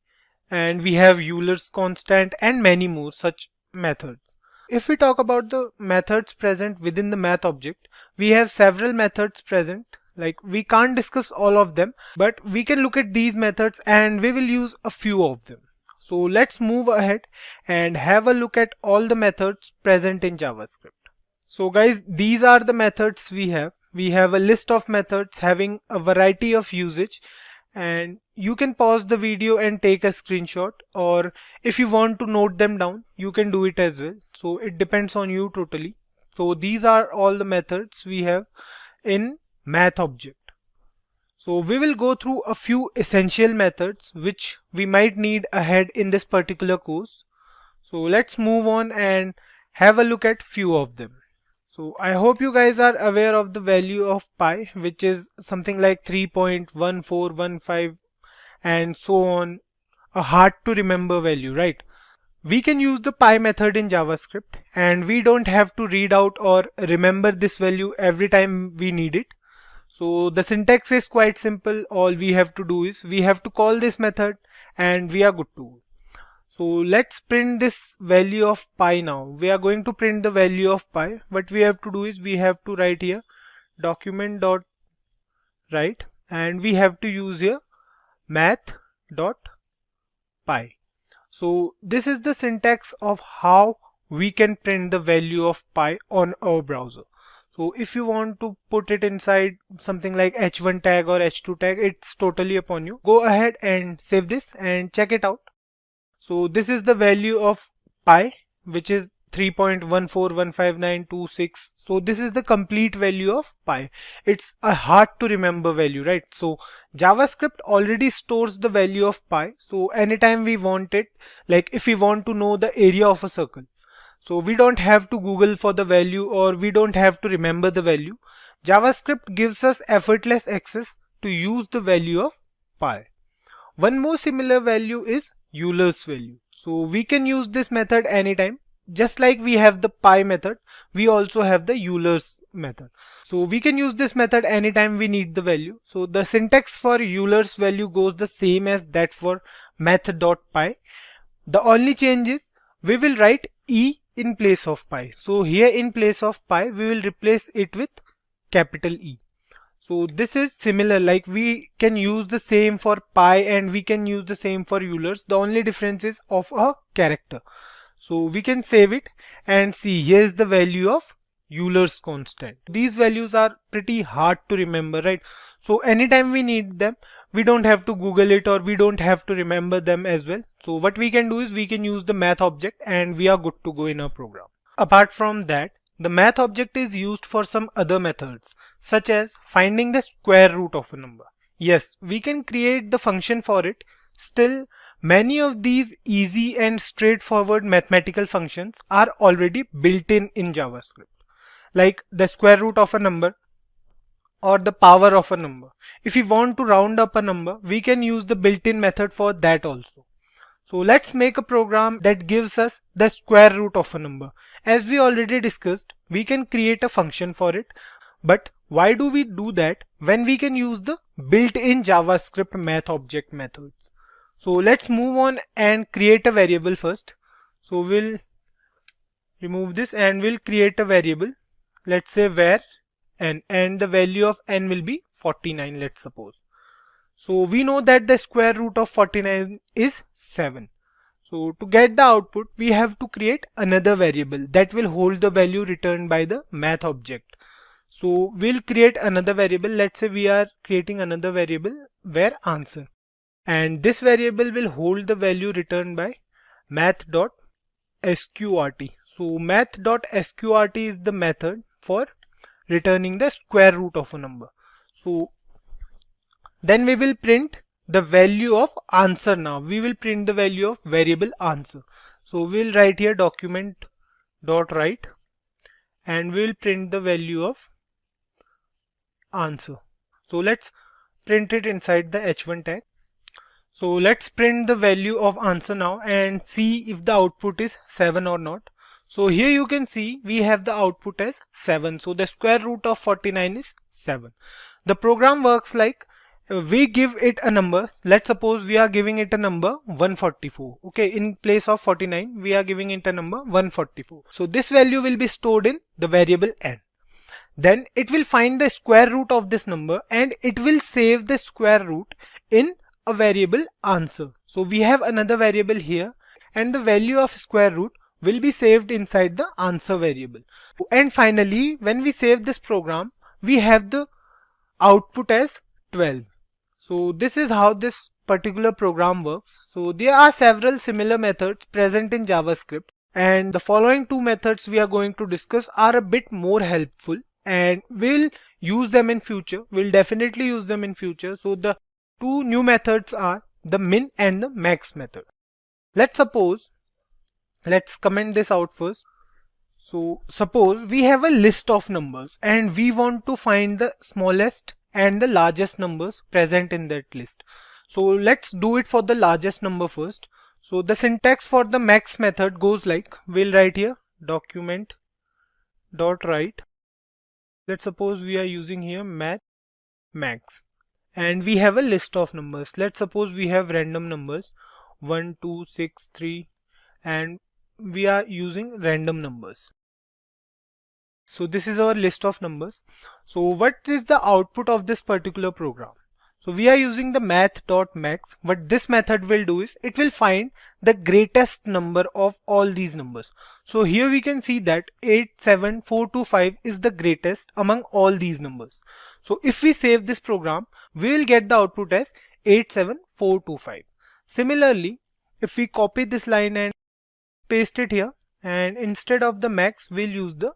and we have Euler's constant and many more such methods. If we talk about the methods present within the math object, we have several methods present. Like, we can't discuss all of them, but we can look at these methods and we will use a few of them. So let's move ahead and have a look at all the methods present in JavaScript. So guys, these are the methods we have. We have a list of methods having a variety of usage, and you can pause the video and take a screenshot, or if you want to note them down, you can do it as well. So it depends on you totally. So these are all the methods we have in math object. So we will go through a few essential methods which we might need ahead in this particular course. So let's move on and have a look at few of them. So I hope you guys are aware of the value of pi, which is something like 3.1415 and so on, a hard to remember value, right? We can use the pi method in JavaScript and we don't have to read out or remember this value every time we need it. So the syntax is quite simple. All we have to do is we have to call this method and we are good to go. So let's print this value of pi now. We are going to print the value of pi. What we have to do is we have to write here document.write and we have to use here math.py. So this is the syntax of how we can print the value of pi on our browser. So if you want to put it inside something like h1 tag or h2 tag, it's totally upon you. Go ahead and save this and check it out. So this is the value of pi, which is 3.1415926. So this is the complete value of pi. It's a hard to remember value, right? So JavaScript already stores the value of pi. So anytime we want it, like if we want to know the area of a circle, so we don't have to Google for the value or we don't have to remember the value. JavaScript gives us effortless access to use the value of pi. One more similar value is Euler's value. So we can use this method anytime. Just like we have the pi method, we also have the Euler's method. So we can use this method anytime we need the value. So the syntax for Euler's value goes the same as that for math.py. The only change is we will write E in place of pi. So here in place of pi, we will replace it with capital E. So this is similar, like we can use the same for pi and we can use the same for Euler's. The only difference is of a character. So we can save it and see here's the value of Euler's constant. These values are pretty hard to remember, right? So anytime we need them, we don't have to Google it or we don't have to remember them as well. So what we can do is we can use the math object and we are good to go in our program. Apart from that, the math object is used for some other methods, such as finding the square root of a number. Yes, we can create the function for it. Still, many of these easy and straightforward mathematical functions are already built in JavaScript, like the square root of a number or the power of a number. If we want to round up a number, we can use the built-in method for that also. So let's make a program that gives us the square root of a number as we already discussed, we can create a function for it. But why do we do that when we can use the built-in JavaScript math object methods? So let's move on and create a variable first. So we'll remove this and we'll create a variable. Let's say var n, and the value of n will be 49, let's suppose. So we know that the square root of 49 is 7. So to get the output, we have to create another variable that will hold the value returned by the math object. So we'll create another variable. Let's say we are creating another variable var answer, and this variable will hold the value returned by math.sqrt. So math.sqrt is the method for returning the square root of a number. So then we will print the value of answer. Now we will print the value of variable answer. So we'll write here document.write, and we'll print the value of answer. So let's print it inside the h1 tag. So let's print the value of answer now and see if the output is 7 or not. So here you can see we have the output as 7. So the square root of 49 is 7. The program works like we give it a number. Let's suppose we are giving it a number 144. Okay, in place of 49 we are giving it a number 144. So this value will be stored in the variable n. Then it will find the square root of this number and it will save the square root in a variable answer. So we have another variable here, and the value of square root will be saved inside the answer variable. And finally, when we save this program, we have the output as 12. So this is how this particular program works. So there are several similar methods present in JavaScript, and the following two methods we are going to discuss are a bit more helpful, and we'll use them in future. We'll definitely use them in future. So the two new methods are the min and the max method. Let's comment this out first. So suppose we have a list of numbers and we want to find the smallest and the largest numbers present in that list. So let's do it for the largest number first. So the syntax for the max method goes like, we'll write here document.write. Let's suppose we are using here max, and we have a list of numbers. Let's suppose we have random numbers 1, 2, 6, 3, and we are using random numbers. So this is our list of numbers. So what is the output of this particular program? So we are using the math.max. What this method will do is it will find the greatest number of all these numbers. So here we can see that 87425 is the greatest among all these numbers. So if we save this program, we will get the output as 87425. Similarly, if we copy this line and paste it here, and instead of the max, we'll use the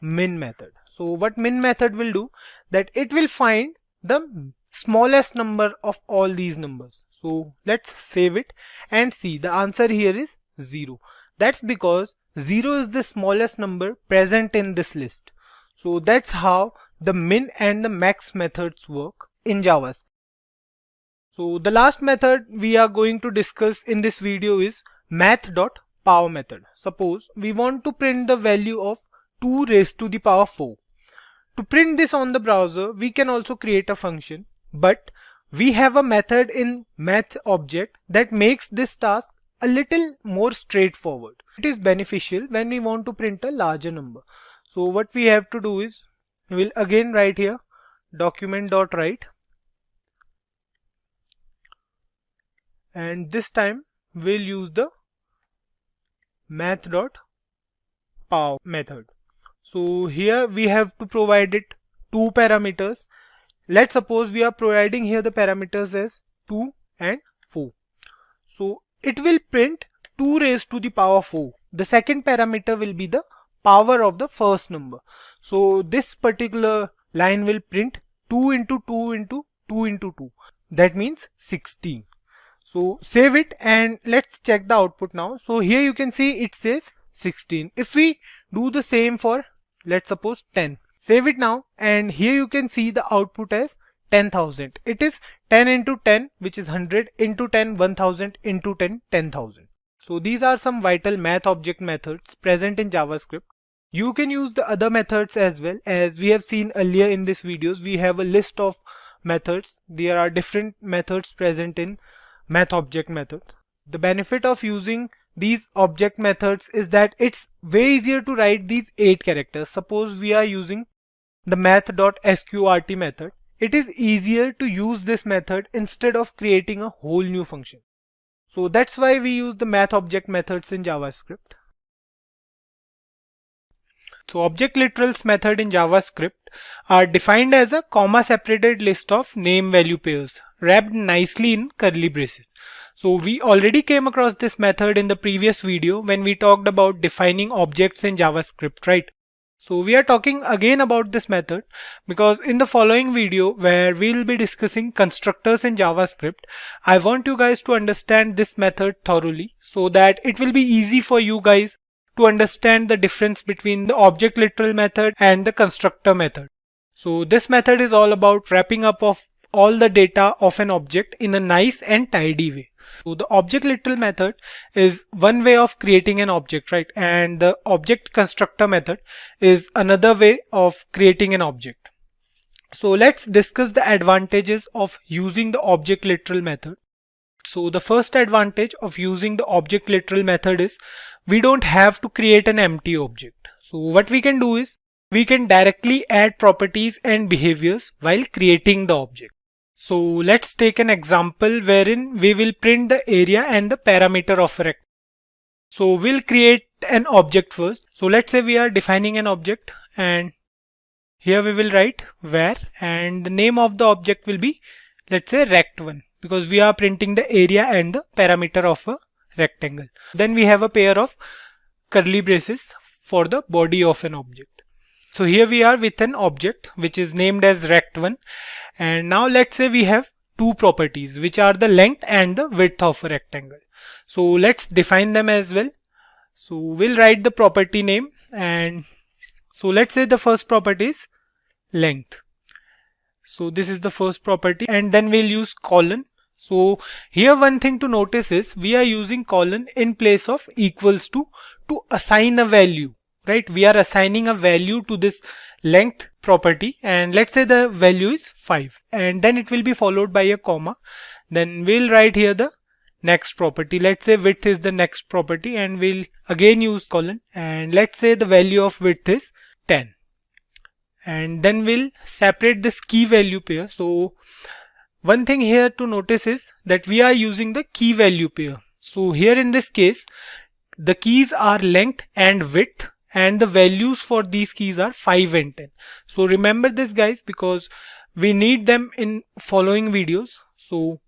min method. So what min method will do, that it will find the smallest number of all these numbers. So let's save it and see the answer here is 0. That's because 0 is the smallest number present in this list. So that's how the min and the max methods work in JavaScript. So the last method we are going to discuss in this video is math.power method. Suppose we want to print the value of 2 raised to the power 4. To print this on the browser, we can also create a function, but we have a method in math object that makes this task a little more straightforward. It is beneficial when we want to print a larger number. So what we have to do is, we'll again write here document.write, and this time we'll use the math.power method. So here we have to provide it two parameters. Let's suppose we are providing here the parameters as 2 and 4. So it will print 2 raised to the power 4. The second parameter will be the power of the first number. So this particular line will print 2 into 2 into 2 into 2. That means 16. So save it and let's check the output now. So here you can see it says 16. If we do the same for, let's suppose 10. Save it now, and here you can see the output as 10,000. It is 10 into 10, which is 100, into 10, 1000, into 10, 10,000. So these are some vital math object methods present in JavaScript. You can use the other methods as well. As we have seen earlier in this videos, we have a list of methods. There are different methods present in math object methods. The benefit of using these object methods is that it's way easier to write these 8 characters. Suppose we are using the math.sqrt method. It is easier to use this method instead of creating a whole new function. So that's why we use the math object methods in JavaScript. So object literals method in JavaScript are defined as a comma separated list of name value pairs wrapped nicely in curly braces. So we already came across this method in the previous video when we talked about defining objects in JavaScript, right? So we are talking again about this method because in the following video where we will be discussing constructors in JavaScript, I want you guys to understand this method thoroughly so that it will be easy for you guys to understand the difference between the object literal method and the constructor method. So this method is all about wrapping up of all the data of an object in a nice and tidy way. So the object literal method is one way of creating an object, right? And the object constructor method is another way of creating an object. So let's discuss the advantages of using the object literal method. So the first advantage of using the object literal method is we don't have to create an empty object. So what we can do is we can directly add properties and behaviors while creating the object. So let's take an example wherein we will print the area and the parameter of a rectangle. So we'll create an object first. So let's say we are defining an object and here we will write where, and the name of the object will be, let's say, rect1, because we are printing the area and the parameter of a rectangle. Then we have a pair of curly braces for the body of an object. So here we are with an object which is named as rect1, and now let's say we have two properties which are the length and the width of a rectangle. So let's define them as well. So we'll write the property name, and so let's say the first property is length. So this is the first property, and then we'll use colon. So here one thing to notice is we are using colon in place of equals to assign a value, right? We are assigning a value to this length property, and let's say the value is 5, and then it will be followed by a comma. Then we'll write here the next property. Let's say width is the next property, and we'll again use colon, and let's say the value of width is 10. And then we'll separate this key value pair. So one thing here to notice is that we are using the key value pair. So here in this case, the keys are length and width, and the values for these keys are 5 and 10. So remember this, guys, because we need them in following videos. So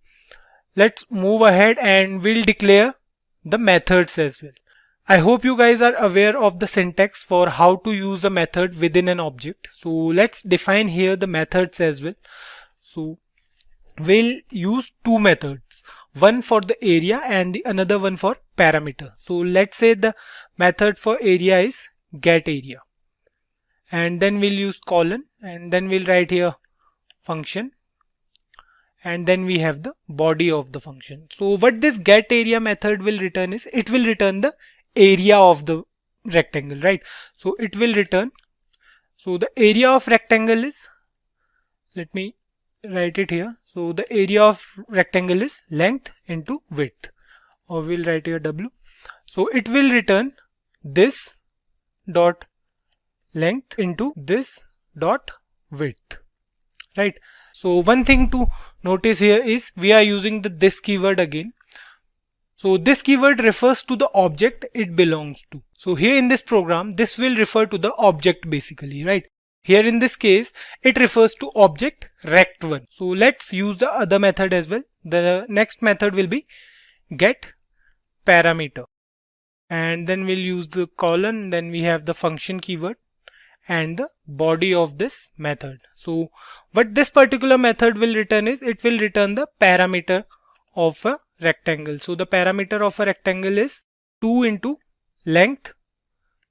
let's move ahead and we'll declare the methods as well. I hope you guys are aware of the syntax for how to use a method within an object. So let's define here the methods as well. So we'll use two methods, one for the area and the another one for parameter. So let's say the method for area is getArea, and then we'll use colon, and then we'll write here function, and then we have the body of the function. So what this getArea method will return is it will return the area of the rectangle, right? So it will return, so the area of rectangle is, let me write it here. So the area of rectangle is length into width, or we'll write here W. So it will return this dot length into this dot width, right? So one thing to notice here is we are using the this keyword again. So this keyword refers to the object it belongs to. So here in this program, this will refer to the object basically, right? Here in this case, it refers to object rect1. So let's use the other method as well. The next method will be get parameter, and then we'll use the colon, then we have the function keyword and the body of this method. So what this particular method will return is it will return the parameter of a rectangle. So the parameter of a rectangle is 2 into length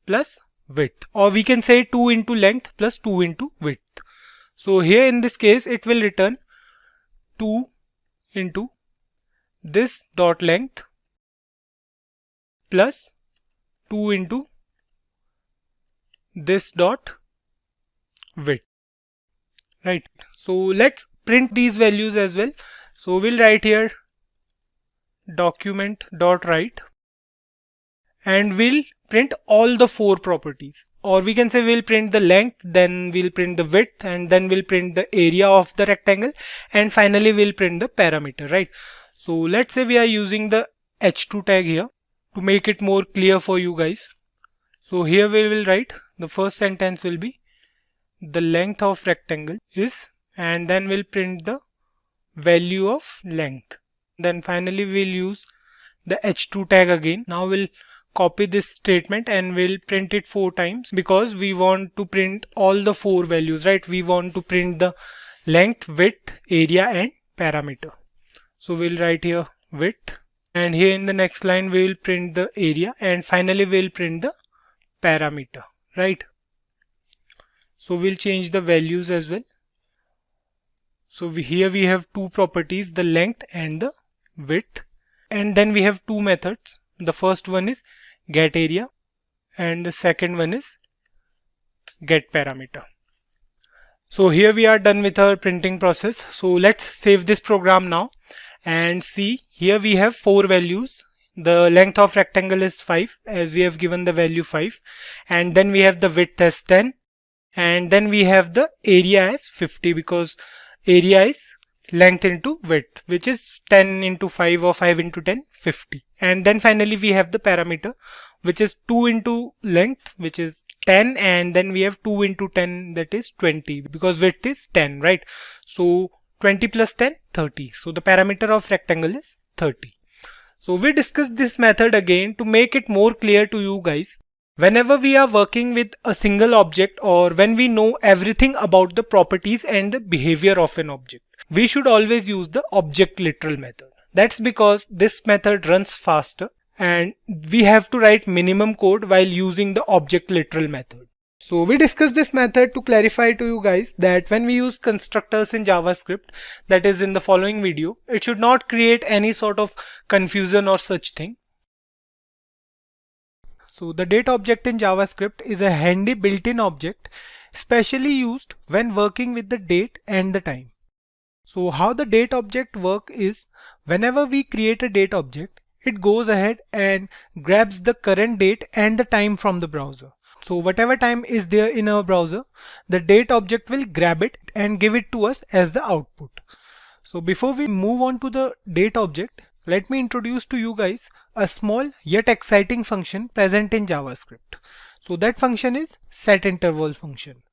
plus width, or we can say 2 into length plus 2 into width. So here in this case it will return 2 into this dot length plus 2 into this dot width, right? So let's print these values as well. So we'll write here document dot write, and we'll print all the 4 properties, or we can say we'll print the length, then we'll print the width, and then we'll print the area of the rectangle, and finally we'll print the parameter, right? So let's say we are using the h2 tag here to make it more clear for you guys. So here we will write, the first sentence will be the length of rectangle is, and then we'll print the value of length. Then finally we'll use the h2 tag again. Now we'll copy this statement and we'll print it 4 times, because we want to print all the 4 values, right? We want to print the length, width, area and parameter. So we'll write here width, and here in the next line we will print the area, and finally we'll print the parameter, right? So we'll change the values as well. So here we have 2 properties, the length and the width, and then we have 2 methods. The first one is get area and the second one is get parameter. So here we are done with our printing process. So let's save this program now and see. Here we have 4 values. The length of rectangle is 5, as we have given the value 5, and then we have the width as 10, and then we have the area as 50, because area is length into width, which is 10 into 5 or 5 into 10, 50. And then finally we have the parameter, which is 2 into length, which is 10, and then we have 2 into 10, that is 20, because width is 10, right? So 20 plus 10, 30. So the parameter of rectangle is 30. So we discussed this method again to make it more clear to you guys. Whenever we are working with a single object, or when we know everything about the properties and the behavior of an object, we should always use the object literal method. That's because this method runs faster and we have to write minimum code while using the object literal method. So we discussed this method to clarify to you guys that when we use constructors in JavaScript, that is in the following video, it should not create any sort of confusion or such thing. So the date object in JavaScript is a handy built-in object, specially used when working with the date and the time. So how the date object works is, whenever we create a date object, it goes ahead and grabs the current date and the time from the browser. So whatever time is there in our browser, the date object will grab it and give it to us as the output. So before we move on to the date object, let me introduce to you guys a small yet exciting function present in JavaScript. So that function is setInterval function.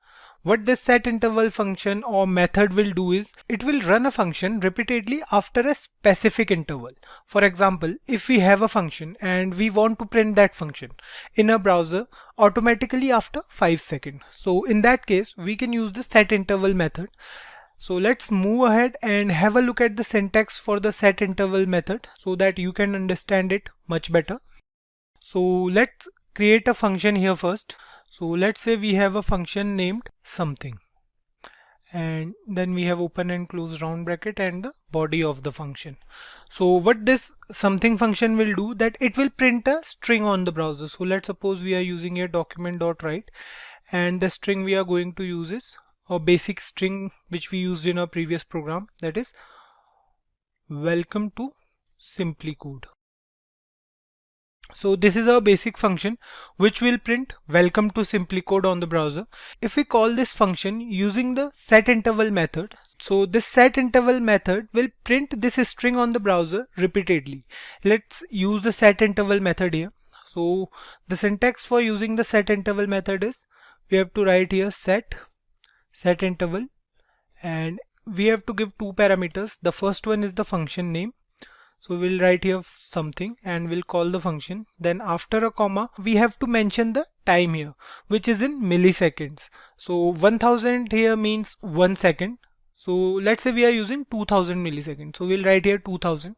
What this setInterval function or method will do is, it will run a function repeatedly after a specific interval. For example, if we have a function and we want to print that function in a browser automatically after 5 seconds. So in that case, we can use the setInterval method. So let's move ahead and have a look at the syntax for the setInterval method so that you can understand it much better. So let's create a function here first. So let's say we have a function named something, and then we have open and close round bracket and the body of the function. So what this something function will do, that it will print a string on the browser. So let's suppose we are using a document.write, and the string we are going to use is a basic string which we used in our previous program, that is welcome to Simplicode. So this is our basic function which will print welcome to Simplicode on the browser. If we call this function using the setInterval method, so this setInterval method will print this string on the browser repeatedly. Let's use the setInterval method here. So the syntax for using the setInterval method is, we have to write here setInterval, and we have to give 2 parameters. The first one is the function name. So we'll write here something and we'll call the function. Then after a comma, we have to mention the time here, which is in milliseconds. So 1000 here means 1 second. So let's say we are using 2000 milliseconds. So we'll write here 2000.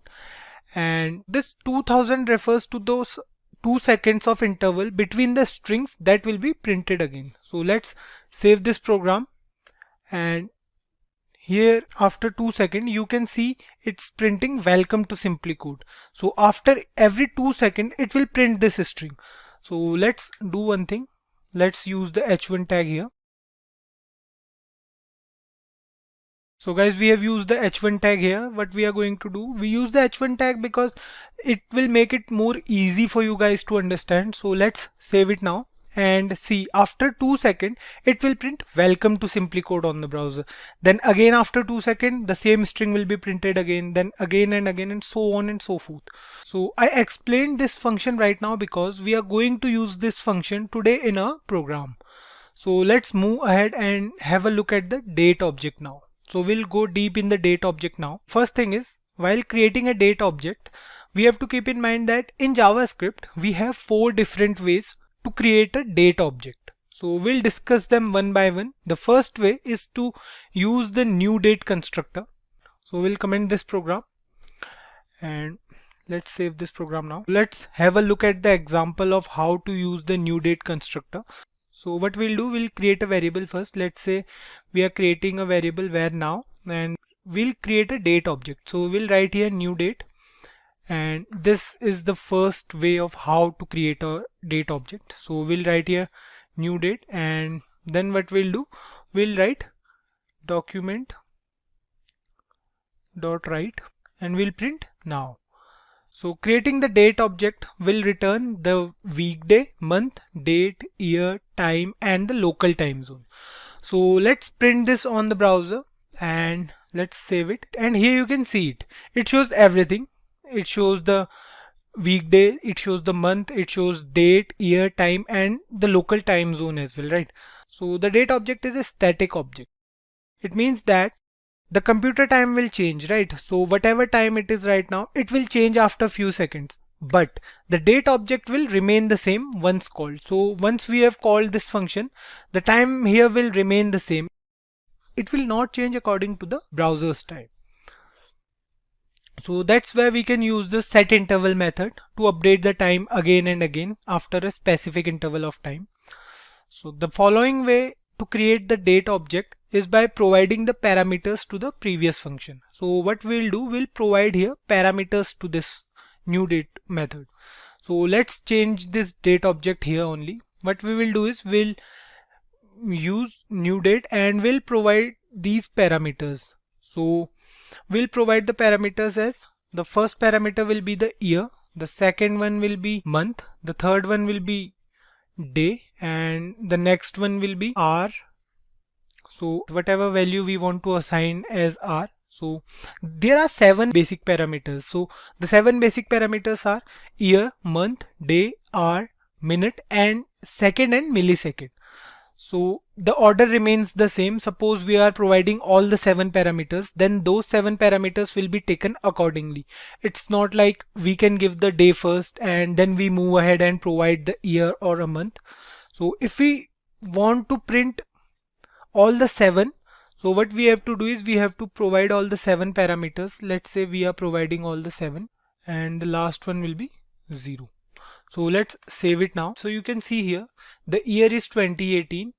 And this 2000 refers to those 2 seconds of interval between the strings that will be printed again. So let's save this program. And here after 2 seconds you can see it's printing welcome to Simplicode. So after every 2 seconds it will print this string. So let's do one thing. Let's use the h1 tag here. So guys, we have used the h1 tag here. What we are going to do, we use the h1 tag because it will make it more easy for you guys to understand. So let's save it now. And see, after 2 seconds it will print welcome to Simplicode on the browser. Then again after 2 seconds the same string will be printed again, then again and again, and so on and so forth. So I explained this function right now because we are going to use this function today in a program. So let's move ahead and have a look at the date object now. So we'll go deep in the date object now. First thing is, while creating a date object, we have to keep in mind that in JavaScript we have 4 different ways to create a date object. So we'll discuss them one by one. The first way is to use the new date constructor. So we'll comment this program and let's save this program now. Let's have a look at the example of how to use the new date constructor. So what we'll do, we'll create a variable first. Let's say we are creating a variable where now, and we'll create a date object. So we'll write here new date, and this is the first way of how to create a date object. So we'll write here new date, and then what we'll do, we'll write document dot write and we'll print now. So creating the date object will return the weekday, month, date, year, time, and the local time zone. So let's print this on the browser and let's save it. And here you can see it. It shows everything. It shows the weekday, it shows the month, it shows date, year, time, and the local time zone as well, right? So the date object is a static object. It means that the computer time will change, right? So whatever time it is right now, it will change after few seconds, but the date object will remain the same once called. So once we have called this function, the time here will remain the same. It will not change according to the browser's time. So that's where we can use the set interval method to update the time again and again after a specific interval of time. So the following way to create the date object is by providing the parameters to the previous function. So what we'll do, we'll provide here parameters to this new date method. So let's change this date object here only. What we will do is we'll use new date and we'll provide these parameters. So we'll provide the parameters as, the first parameter will be the year, the second one will be month, the third one will be day, and the next one will be hour. So whatever value we want to assign as hour. So there are 7 basic parameters. So the 7 basic parameters are year, month, day, hour, minute, and second and millisecond. So the order remains the same. Suppose we are providing all the 7 parameters, then those 7 parameters will be taken accordingly. It's not like we can give the day first and then we move ahead and provide the year or a month. So if we want to print all the 7, so what we have to do is we have to provide all the 7 parameters. Let's say we are providing all the 7 and the last one will be 0. So let's save it now. So you can see here the year is 2018.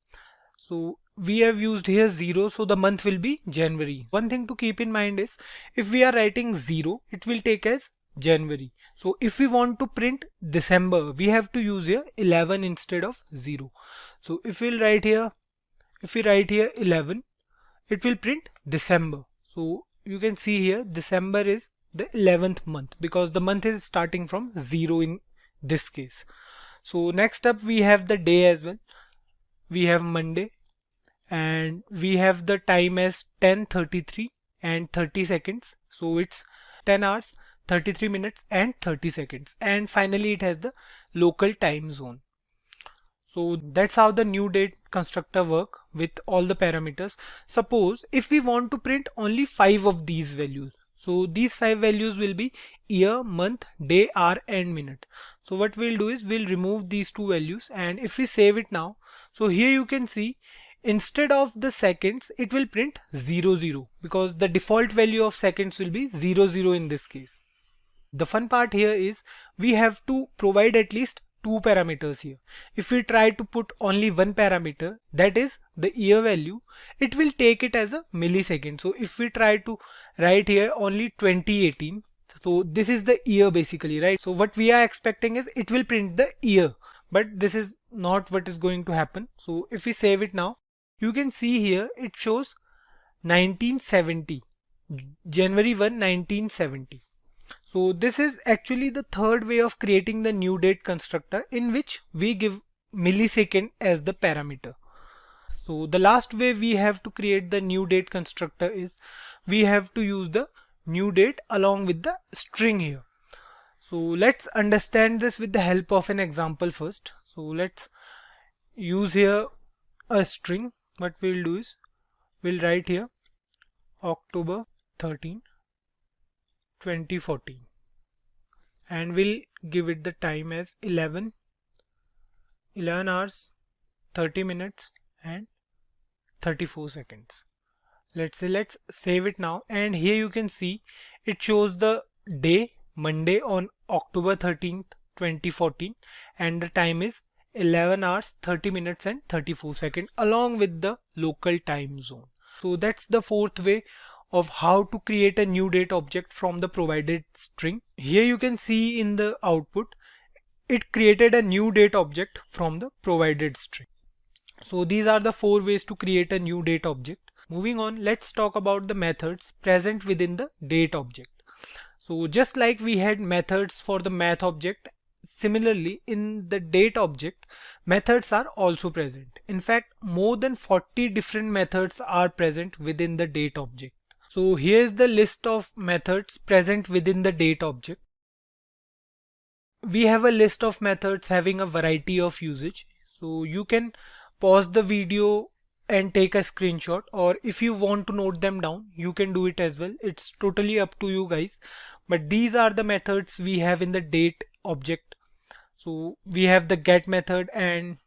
So we have used here 0, so the month will be January. One thing to keep in mind is if we are writing 0, it will take as January. So if we want to print December, we have to use here 11 instead of 0. So if we write here 11, it will print December. So you can see here December is the 11th month because the month is starting from 0 in this case. So next up we have the day as well. We have Monday and we have the time as 10:33 and 30 seconds. So it's 10 hours, 33 minutes and 30 seconds. And finally it has the local time zone. So that's how the new date constructor work with all the parameters. Suppose if we want to print only 5 of these values. So these 5 values will be year, month, day, hour and minute. So what we'll do is we'll remove these 2 values, and if we save it now, so here you can see instead of the seconds it will print 00 because the default value of seconds will be 00 in this case. The fun part here is we have to provide at least two parameters here. If we try to put only one parameter, that is the year value, it will take it as a millisecond. So if we try to write here only 2018, so this is the year basically, right? So what we are expecting is it will print the year, but this is not what is going to happen. So if we save it now, you can see here it shows 1970, January 1, 1970. So this is actually the third way of creating the new date constructor, in which we give millisecond as the parameter. So the last way we have to create the new date constructor is we have to use the new date along with the string here. So let's understand this with the help of an example first. So let's use here a string. What we'll do is we'll write here October 13, 2014, and we'll give it the time as 11 hours 30 minutes and 34 seconds. Let's save it now, and here you can see it shows the day Monday on October 13th 2014, and the time is 11 hours 30 minutes and 34 seconds along with the local time zone. So that's the fourth way of how to create a new date object from the provided string. Here you can see in the output it created a new date object from the provided string. So these are the four ways to create a new date object. Moving on, let's talk about the methods present within the date object. So just like we had methods for the math object, similarly in the date object, methods are also present. In fact, more than 40 different methods are present within the date object. So here's the list of methods present within the date object. We have a list of methods having a variety of usage. So you can pause the video and take a screenshot, or if you want to note them down, you can do it as well. It's totally up to you guys. But these are the methods we have in the date object. So we have the get method, and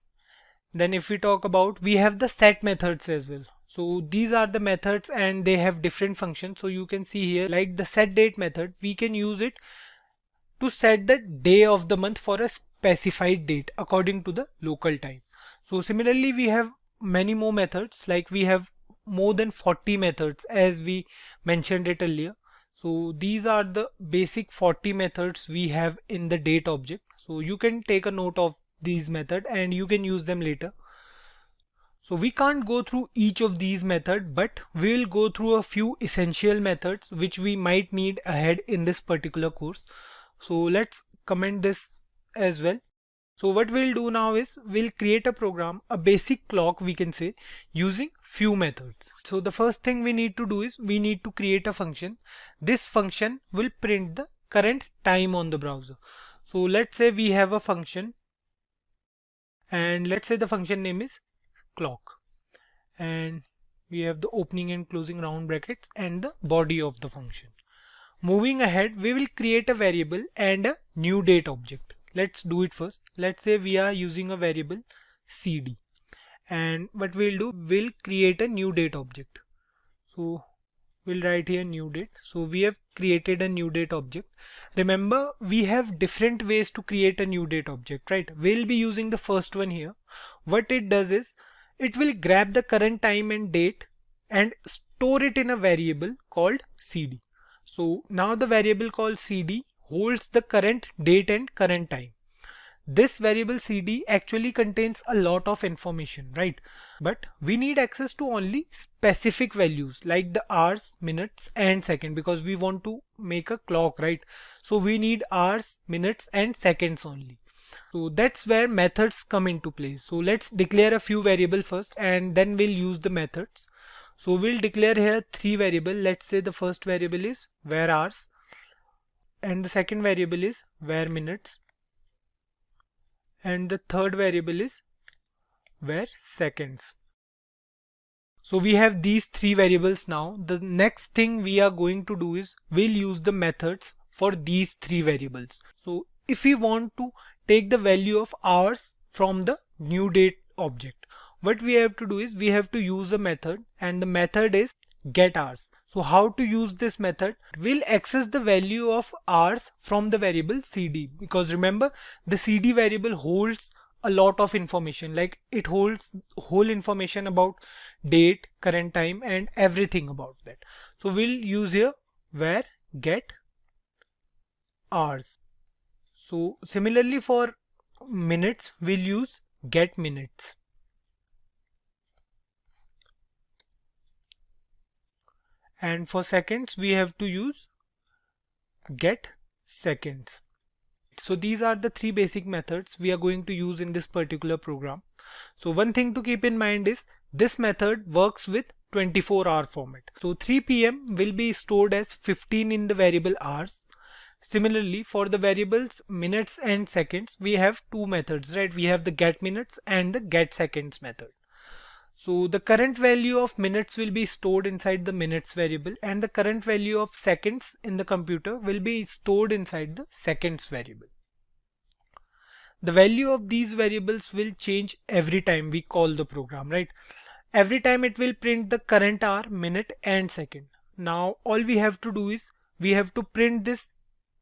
then if we talk about, we have the set methods as well. So these are the methods and they have different functions. So you can see here, like the set date method, we can use it to set the day of the month for a specified date according to the local time. So similarly, we have many more methods, like we have more than 40 methods as we mentioned it earlier. So these are the basic 40 methods we have in the date object. So you can take a note of these methods and you can use them later. So we can't go through each of these methods, but we will go through a few essential methods which we might need ahead in this particular course. So let's comment this as well. So what we'll do now is we'll create a program, a basic clock we can say, using few methods. So the first thing we need to do is we need to create a function. This function will print the current time on the browser. So let's say we have a function, and let's say the function name is clock, and we have the opening and closing round brackets and the body of the function. Moving ahead, we will create a variable and a new date object. Let's do it first. Let's say we are using a variable cd, and what we'll do, we'll create a new date object. So we'll write here new date. So we have created a new date object. Remember, we have different ways to create a new date object, right? We'll be using the first one here. What it does is it will grab the current time and date and store it in a variable called cd. So now the variable called cd holds the current date and current time. This variable cd actually contains a lot of information, right? But we need access to only specific values like the hours, minutes and second, because we want to make a clock, right? So we need hours, minutes and seconds only. So that's where methods come into play. So let's declare a few variables first and then we'll use the methods. So we'll declare here three variables. Let's say the first variable is var hours, and the second variable is var minutes, and the third variable is var seconds. So we have these three variables now. The next thing we are going to do is we'll use the methods for these three variables. So if we want to take the value of hours from the new date object, what we have to do is we have to use a method, and the method is get hours. So how to use this method? We'll access the value of hours from the variable cd, because remember the cd variable holds a lot of information, like it holds whole information about date, current time, and everything about that. So we'll use here where get hours. So similarly for minutes, we'll use get minutes. And for seconds, we have to use get seconds. So these are the three basic methods we are going to use in this particular program. So one thing to keep in mind is this method works with 24-hour format. So 3 p.m. will be stored as 15 in the variable hours. Similarly, for the variables minutes and seconds, we have two methods, right? We have the get minutes and the get seconds method. So the current value of minutes will be stored inside the minutes variable, and the current value of seconds in the computer will be stored inside the seconds variable. The value of these variables will change every time we call the program, right? Every time it will print the current hour, minute, and second. Now all we have to do is we have to print this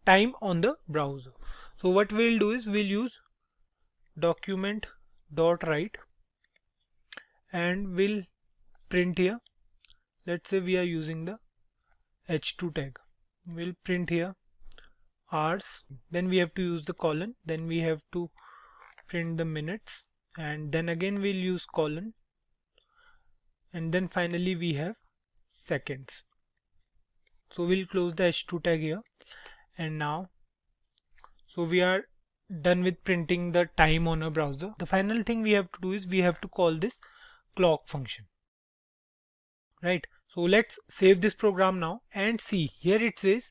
time on the browser. So what we'll do is we'll use document.write and we'll print here. Let's say we are using the h2 tag. We'll print here hours, then we have to use the colon, then we have to print the minutes, and then again we'll use colon, and then finally we have seconds. So we'll close the h2 tag here, and now so we are done with printing the time on a browser. The final thing we have to do is we have to call this clock function, right? So let's save this program now and see here it says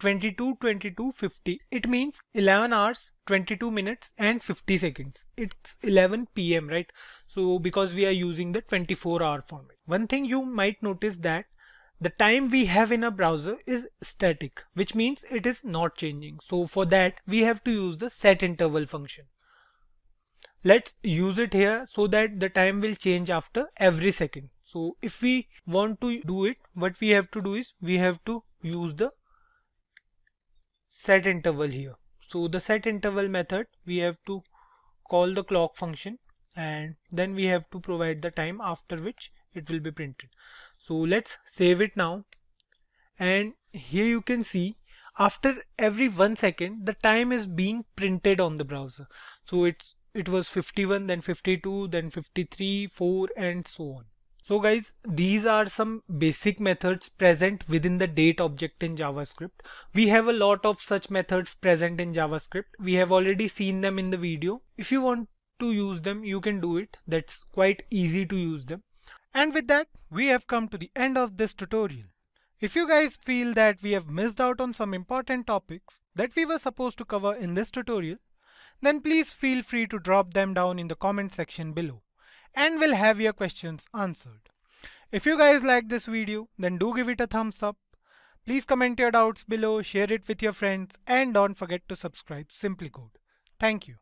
22:22:50. It means 11 hours 22 minutes and 50 seconds. It's 11 p.m. right? So because we are using the 24-hour format. One thing you might notice that the time we have in a browser is static, which means it is not changing. So for that we have to use the set interval function. Let's use it here so that the time will change after every second. So if we want to do it, what we have to do is we have to use the set interval here. So the set interval method, we have to call the clock function, and then we have to provide the time after which it will be printed. So let's save it now, and here you can see after every 1 second the time is being printed on the browser. So it was 51, then 52, then 53, 4, and so on. So guys, these are some basic methods present within the date object in JavaScript. We have a lot of such methods present in JavaScript. We have already seen them in the video. If you want to use them, you can do it. That's quite easy to use them. And with that, we have come to the end of this tutorial. If you guys feel that we have missed out on some important topics that we were supposed to cover in this tutorial, then please feel free to drop them down in the comment section below, and we'll have your questions answered. If you guys like this video, then do give it a thumbs up. Please comment your doubts below, share it with your friends, and don't forget to subscribe Simplicode. Thank you.